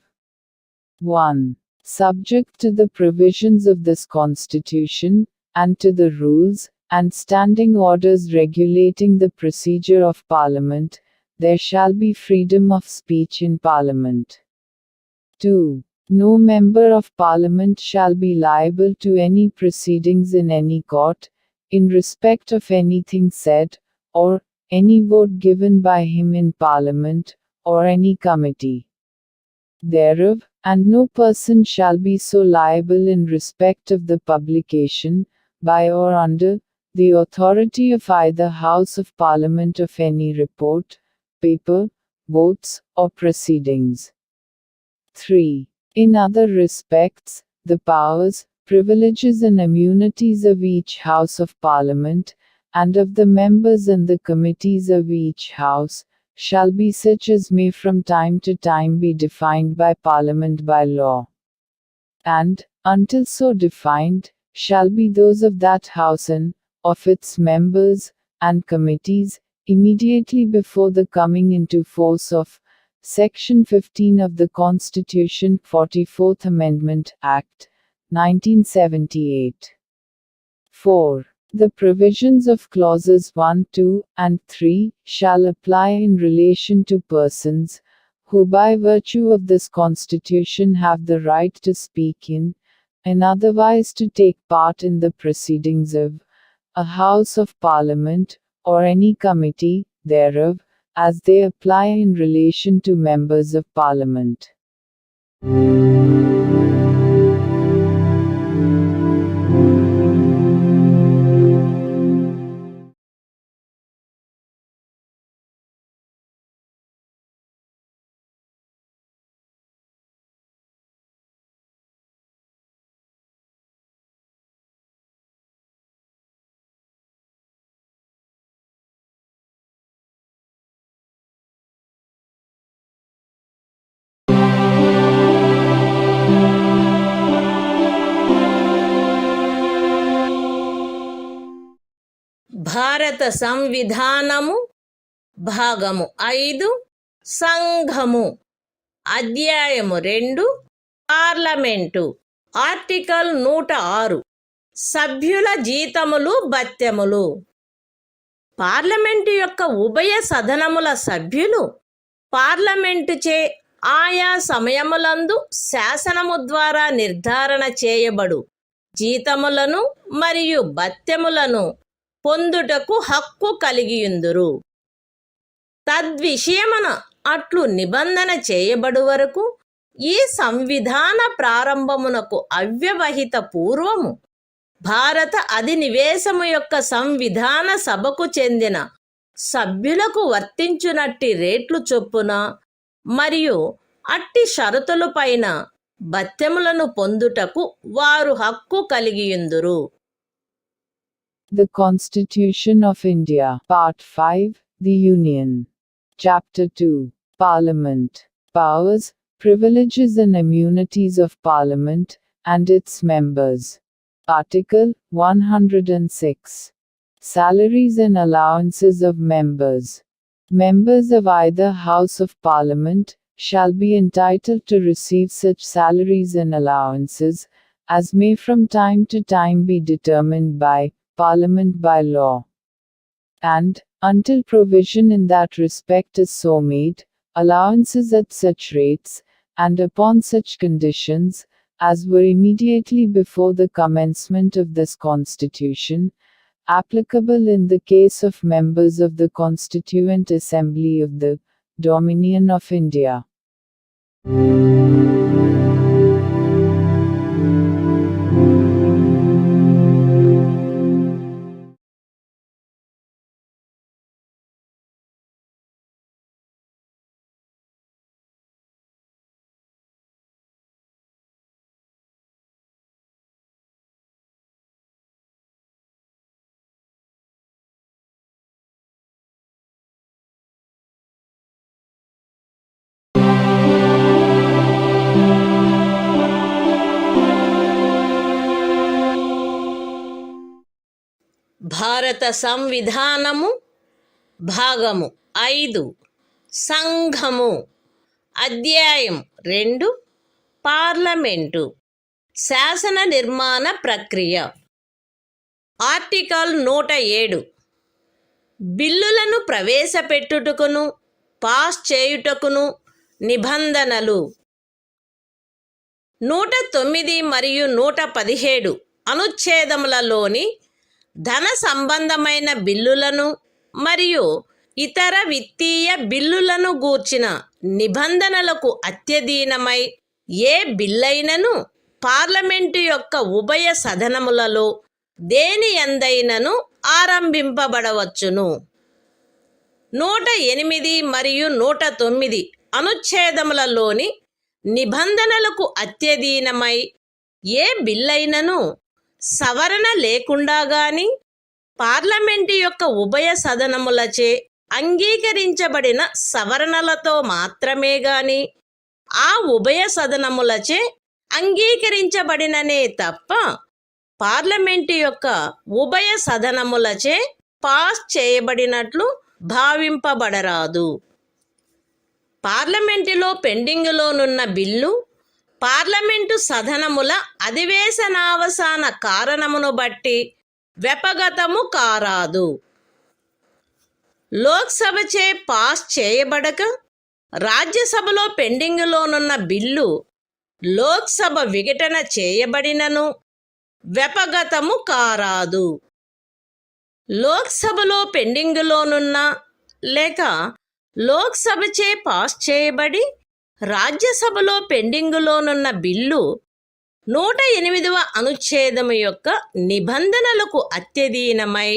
1. Subject to the provisions of this Constitution, and to the rules and standing orders regulating the procedure of Parliament, there shall be freedom of speech in Parliament. 2. No member of Parliament shall be liable to any proceedings in any court, in respect of anything said, or any vote given by him in Parliament, or any committee thereof, and no person shall be so liable in respect of the publication, by or under, the authority of either House of Parliament of any report, paper, votes, or proceedings. 3. In other respects, the powers, privileges and immunities of each House of Parliament, and of the members and the committees of each House, shall be such as may from time to time be defined by Parliament by law. And, until so defined, shall be those of that House and, of its members, and committees, immediately before the coming into force of Section 15 of the Constitution, 44th Amendment, Act, 1978. 4. The provisions of clauses 1, 2, and 3 shall apply in relation to persons who by virtue of this Constitution have the right to speak in, and otherwise to take part in the proceedings of a House of Parliament, or any committee thereof, as they apply in relation to members of Parliament. భారత సంవిధానము భాగము 5 సంఘము అధ్యాయము 2 parliament article 106 సభ్యుల జీతములు భత్యములు. Parliament యొక్క ఉభయ సదనముల సభ్యులు పార్లమెంటుచే ఆయా సమయములందు శాసనము ద్వారా నిర్ధారణ చేయబడు జీతములను మరియు భత్యములను పొందుటకు హక్కు కలిగియుందురు. తద్విషయమున అట్లు నిబంధన చేయబడు వరకు ఈ సంవిధాన ప్రారంభమునకు అవ్యవహిత పూర్వము భారత అధినివేశము యొక్క సంవిధాన సభకు చెందిన సభ్యులకు వర్తించునట్టి రేట్లు చొప్పున మరియు అట్టి షరతులపైన భత్యములను పొందుటకు వారు హక్కు కలిగియుందురు. The Constitution of India, Part 5, The Union. Chapter 2, Parliament. Powers, Privileges and Immunities of Parliament, and its Members. Article 106. Salaries and Allowances of Members. Members of either House of Parliament shall be entitled to receive such salaries and allowances as may from time to time be determined by Parliament by law. And, until provision in that respect is so made, allowances at such rates, and upon such conditions, as were immediately before the commencement of this Constitution, applicable in the case of members of the Constituent Assembly of the Dominion of India. భారత సంవిధానము భాగము 5 సంఘము అధ్యాయం 2 parliament శాసన నిర్మాణ ప్రక్రియ article 107 బిల్లులను ప్రవేశపెట్టుటకును pass చేయుటకును నిబంధనలు 109 మరియు 117 అనుచ్ఛేదములలోని ధన సంబంధమైన బిల్లులను మరియు ఇతర విత్తీయ బిల్లులను గూర్చిన నిబంధనలకు అత్యధీనమై ఏ బిల్లైనను పార్లమెంటు యొక్క ఉభయ సదనములలో దేని యందైనను ఆరంభింపబడవచ్చును. 108 మరియు 109 అనుచ్ఛేదములలోని నిబంధనలకు అత్యధీనమై ఏ బిల్లైనను సవరణ లేకుండా గాని పార్లమెంటు యొక్క ఉభయ సదనములచే అంగీకరించబడిన సవరణలతో మాత్రమే గాని ఆ ఉభయ సదనములచే అంగీకరించబడిననే తప్ప పార్లమెంటు యొక్క ఉభయ సదనములచే పాస్ చేయబడినట్లు భావింపబడరాదు. పార్లమెంటులో పెండింగులోనున్న బిల్లు పార్లమెంటు సదనముల అధివేశనావసాన కారణమును బట్టి వ్యపగతము కారాదు. లోక్సభచే పాస్ చేయబడక రాజ్యసభలో పెండింగులోనున్న బిల్లు లోక్సభ విఘటన చేయబడినను వ్యపగతము కారాదు. లోక్సభలో పెండింగులోనున్న లేక లోక్సభచే పాస్ చేయబడి రాజ్యసభలో పెండింగులోనున్న బిల్లు 108వ అనుచ్ఛేదము యొక్క నిబంధనలకు అత్యధీనమై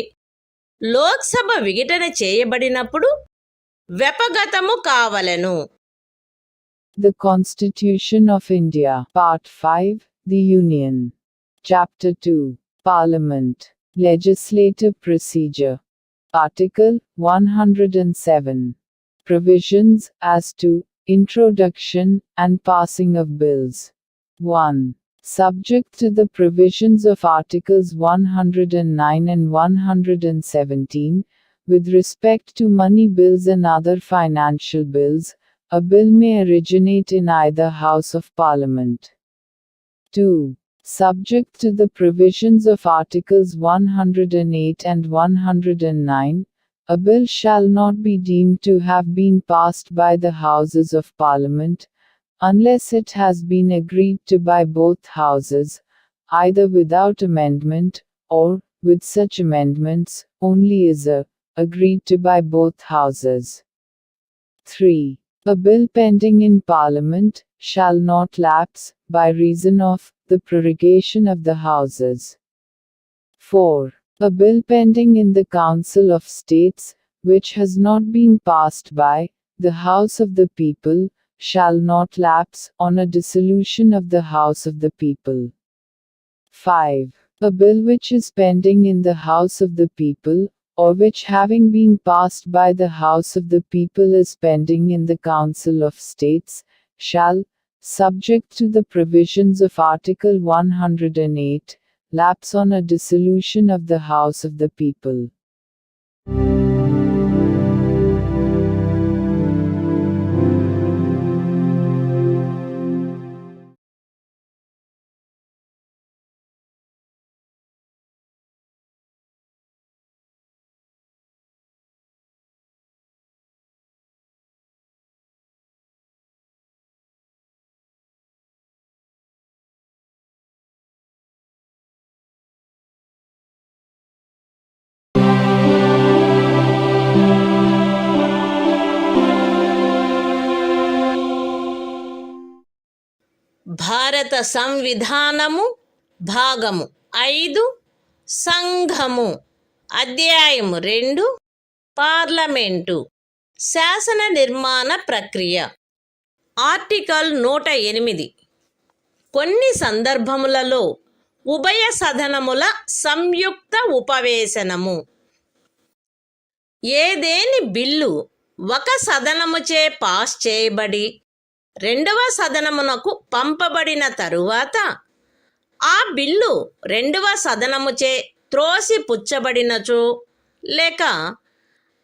లోక్సభ విఘటన చేయబడినప్పుడు వ్యపగతము కావలెను. The Constitution of India, Part 5, The Union. Chapter 2, Parliament. Legislative Procedure. Article 107. Provisions as to Introduction and passing of bills. 1. Subject to the provisions of Articles 109 and 117, with respect to money bills and other financial bills, a bill may originate in either House of Parliament. 2. Subject to the provisions of Articles 108 and 109, a bill shall not be deemed to have been passed by the Houses of Parliament, unless it has been agreed to by both Houses, either without amendment, or, with such amendments, only as agreed to by both Houses. 3. A bill pending in Parliament shall not lapse, by reason of the prorogation of the Houses. 4. A bill pending in the Council of States, which has not been passed by the House of the People, shall not lapse on a dissolution of the House of the People. 5. A bill which is pending in the House of the People, or which having been passed by the House of the People is pending in the Council of States, shall, subject to the provisions of Article 108, lapse on a dissolution of the House of the People. భారత సంవిధానము భాగము 5 సంఘము అధ్యాయము 2 parliament శాసన నిర్మాణ ప్రక్రియ article 108 కొన్ని సందర్భములలో ఉభయ సదనముల సంయుక్త ఉపవేశనము ఏదేని బిల్లు ఒక సదనముచే పాస్ చేయబడి రెండవ సదనమునకు పంపబడిన తరువాత ఆ బిల్లు రెండవ సదనముచే త్రోసిపుచ్చబడినచో లేక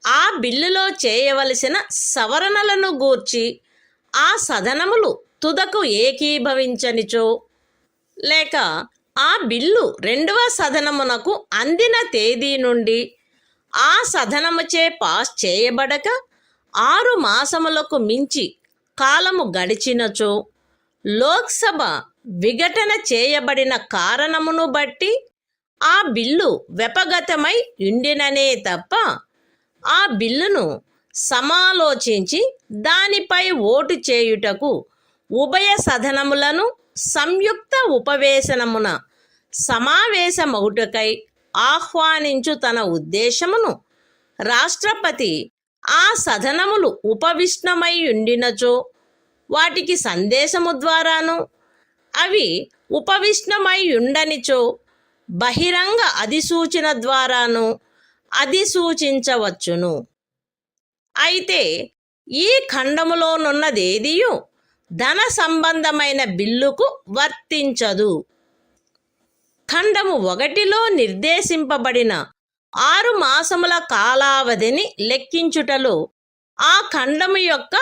ఆ బిల్లులో చేయవలసిన సవరణలను గూర్చి ఆ సదనములు తుదకు ఏకీభవించనిచో లేక ఆ బిల్లు రెండవ సదనమునకు అందిన తేదీ నుండి ఆ సదనముచే పాస్ చేయబడక 6 మాసములకు మించి కాలము గడిచినచో లోక్సభ విఘటన చేయబడిన కారణమును బట్టి ఆ బిల్లు వ్యపగతమై ఉండిననే తప్ప ఆ బిల్లును సమాలోచించి దానిపై ఓటు చేయుటకు ఉభయ సదనములను సంయుక్త ఉపవేశనమున సమావేశమగుటకై ఆహ్వానించు తన ఉద్దేశమును రాష్ట్రపతి ఆ సదనములు ఉపవిష్ణమై ఉండినచో వాటికి సందేశము ద్వారాను అవి ఉపవిష్ణమై ఉండనిచో బహిరంగ అధిసూచన ద్వారాను అధిసూచించవచ్చును. అయితే ఈ ఖండములోనున్నదేదియు ధన సంబంధమైన బిల్లుకు వర్తించదు. ఖండము 1లో నిర్దేశింపబడిన 6 మాసముల కాలావధిని లెక్కించుటలో ఆ ఖండము యొక్క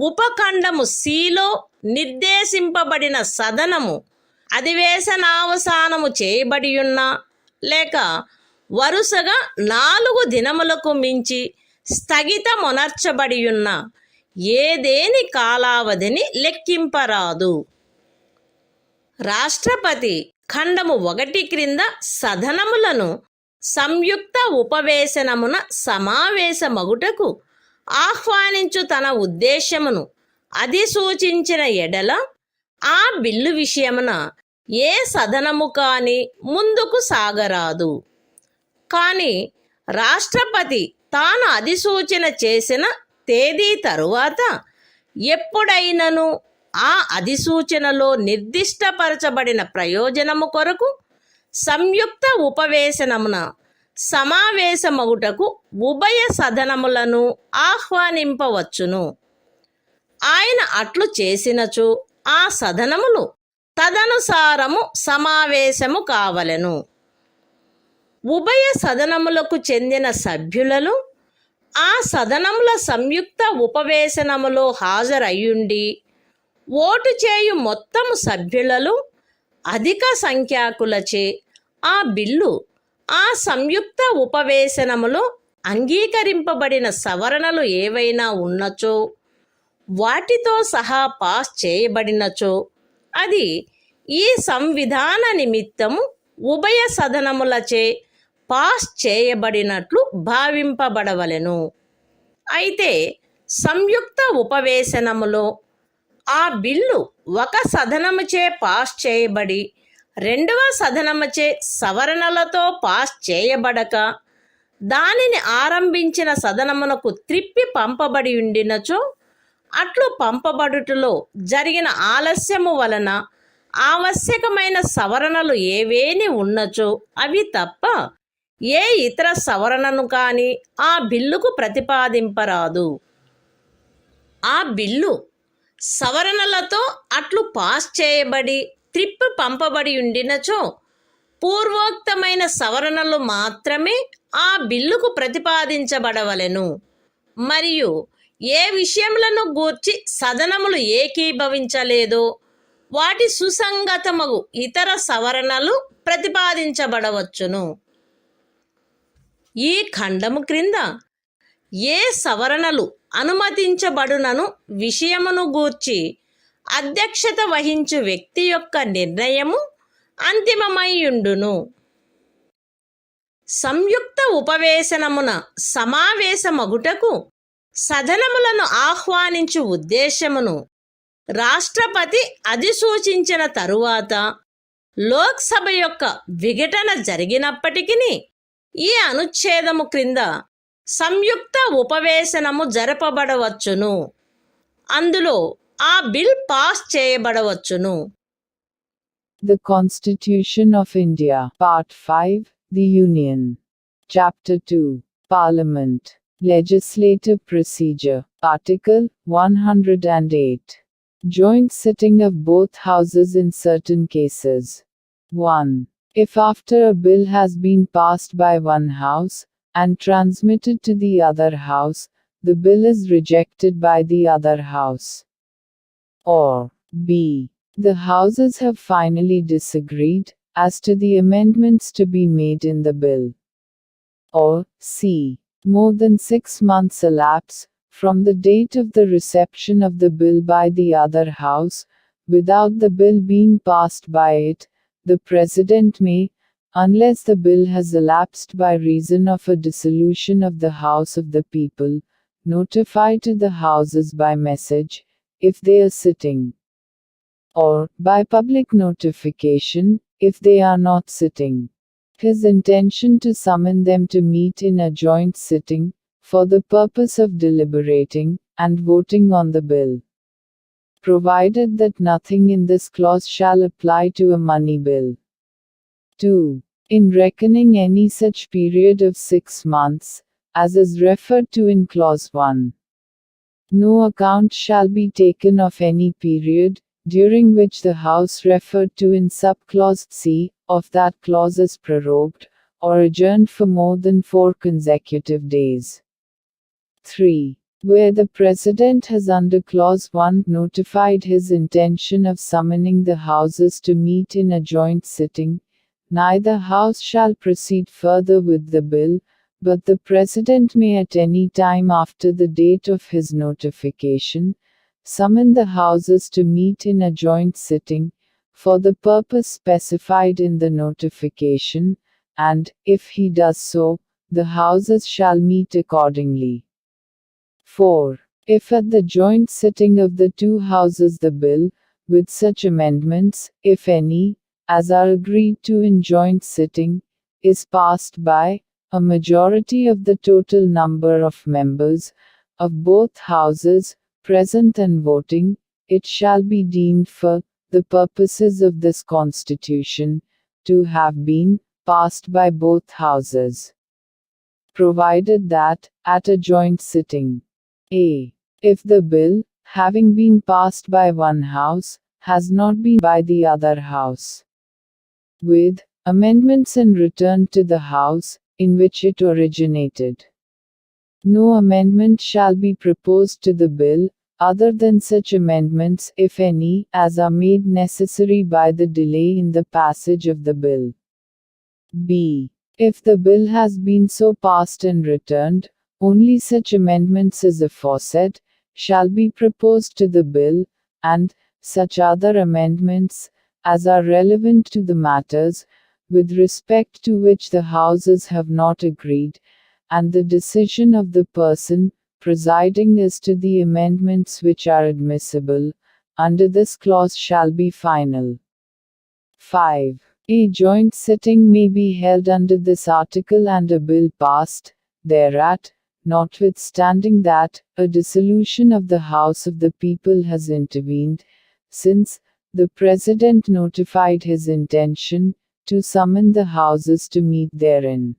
ఉపఖండము Cలో నిర్దేశింపబడిన సదనము అధివేశనావసానము చేయబడియున్నా లేక వరుసగా 4 దినములకు మించి స్థగితమునర్చబడియున్న ఏదేని కాలావధిని లెక్కింపరాదు. రాష్ట్రపతి ఖండము 1 క్రింద సదనములను సంయుక్త ఉపవేశనమున సమావేశమగుటకు ఆహ్వానించు తన ఉద్దేశమును అధిసూచించిన ఎడల ఆ బిల్లు విషయమున ఏ సదనము కాని ముందుకు సాగరాదు. కానీ రాష్ట్రపతి తాను అధిసూచన చేసిన తేదీ తరువాత ఎప్పుడైనను ఆ అధిసూచనలో నిర్దిష్టపరచబడిన ప్రయోజనము కొరకు సంయుక్త ఉపవేశనమున సమావేశమగుటకు ఉభయ సదనములను ఆహ్వానింపవచ్చును. ఆయన అట్లు చేసినచో ఆ సదనములు తదనుసారము సమావేశము కావలెను. ఉభయ సదనములకు చెందిన సభ్యులను ఆ సదనముల సంయుక్త ఉపవేశనములో హాజరయ్యుండి ఓటు చేయు మొత్తము సభ్యులలో అధిక సంఖ్యాకులచే ఆ బిల్లు ఆ సంయుక్త ఉపవేశనములో అంగీకరింపబడిన సవరణలు ఏవైనా ఉన్నచో వాటితో సహా పాస్ చేయబడినచో అది ఈ సంవిధాన నిమిత్తము ఉభయ సదనములచే పాస్ చేయబడినట్లు భావింపబడవలెను. అయితే సంయుక్త ఉపవేశనములో ఆ బిల్లు ఒక సదనముచే పాస్ చేయబడి రెండవ సదనముచే సవరణలతో పాస్ చేయబడక దానిని ఆరంభించిన సదనమునకు త్రిప్పి పంపబడి ఉండినచో అట్లు పంపబడుటలో జరిగిన ఆలస్యము వలన ఆవశ్యకమైన సవరణలు ఏవేని ఉన్నచో అవి తప్ప ఏ ఇతర సవరణను కాని ఆ బిల్లుకు ప్రతిపాదింపరాదు. ఆ బిల్లు సవరణలతో అట్లు పాస్ చేయబడి త్రిప్పి పంపబడి ఉండినచో పూర్వోక్తమైన సవరణలు మాత్రమే ఆ బిల్లుకు ప్రతిపాదించబడవలెను. మరియు ఏ విషయములను గూర్చి సదనములు ఏకీభవించలేదో వాటి సుసంగతమగు ఇతర సవరణలు ప్రతిపాదించబడవచ్చును. ఈ ఖండము క్రింద ఏ సవరణలు అనుమతించబడునను విషయమును గూర్చి అధ్యక్షత వహించు వ్యక్తి యొక్క నిర్ణయము అంతిమమైయుండును. సంయుక్త ఉపవేశనమున సమావేశమగుటకు సదనములను ఆహ్వానించు ఉద్దేశమును రాష్ట్రపతి అధిసూచించిన తరువాత లోక్సభ యొక్క విఘటన జరిగినప్పటికీ ఈ అనుచ్ఛేదము క్రింద సంయుక్త ఉపవేశనము జరపబడవచ్చును. అందులో ఆ బిల్ పాస్ చేయబడవచ్చును. The Constitution of India, Part 5, The Union. Chapter 2, Parliament. Legislative Procedure. Article 108. Joint sitting of both houses in certain cases. 1. If after a bill has been passed by one house, and transmitted to the other house, the bill is rejected by the other house. Or b. The houses have finally disagreed as to the amendments to be made in the bill. Or c. More than 6 months elapse from the date of the reception of the bill by the other house, without the bill being passed by it, the President may, unless the bill has elapsed by reason of a dissolution of the House of the People, notify to the Houses by message, if they are sitting, or by public notification, if they are not sitting, his intention to summon them to meet in a joint sitting, for the purpose of deliberating and voting on the bill, provided that nothing in this clause shall apply to a money bill. 2. In reckoning any such period of 6 months, as is referred to in Clause 1. No account shall be taken of any period, during which the House referred to in subclause c. of that clause is prorogued, or adjourned for more than 4 consecutive days. 3. Where the President has under Clause 1 notified his intention of summoning the Houses to meet in a joint sitting, neither House shall proceed further with the bill, but the President may at any time after the date of his notification, summon the Houses to meet in a joint sitting, for the purpose specified in the notification, and, if he does so, the Houses shall meet accordingly. 4. If at the joint sitting of the two Houses the bill, with such amendments, if any, as are agreed to in joint sitting, is passed by a majority of the total number of members of both Houses, present and voting, it shall be deemed for the purposes of this Constitution to have been passed by both Houses, provided that, at a joint sitting, a. If the bill, having been passed by one House, has not been by the other House, with amendments and returned to the House in which it originated, no amendment shall be proposed to the bill, other than such amendments, if any, as are made necessary by the delay in the passage of the bill. b. If the bill has been so passed and returned, only such amendments as aforesaid shall be proposed to the bill, and such other amendments as are relevant to the matters with respect to which the Houses have not agreed, and the decision of the person presiding as to the amendments which are admissible under this clause shall be final. 5. A joint sitting may be held under this article and a bill passed thereat, notwithstanding that a dissolution of the House of the People has intervened, since the President notified his intention to summon the Houses to meet therein.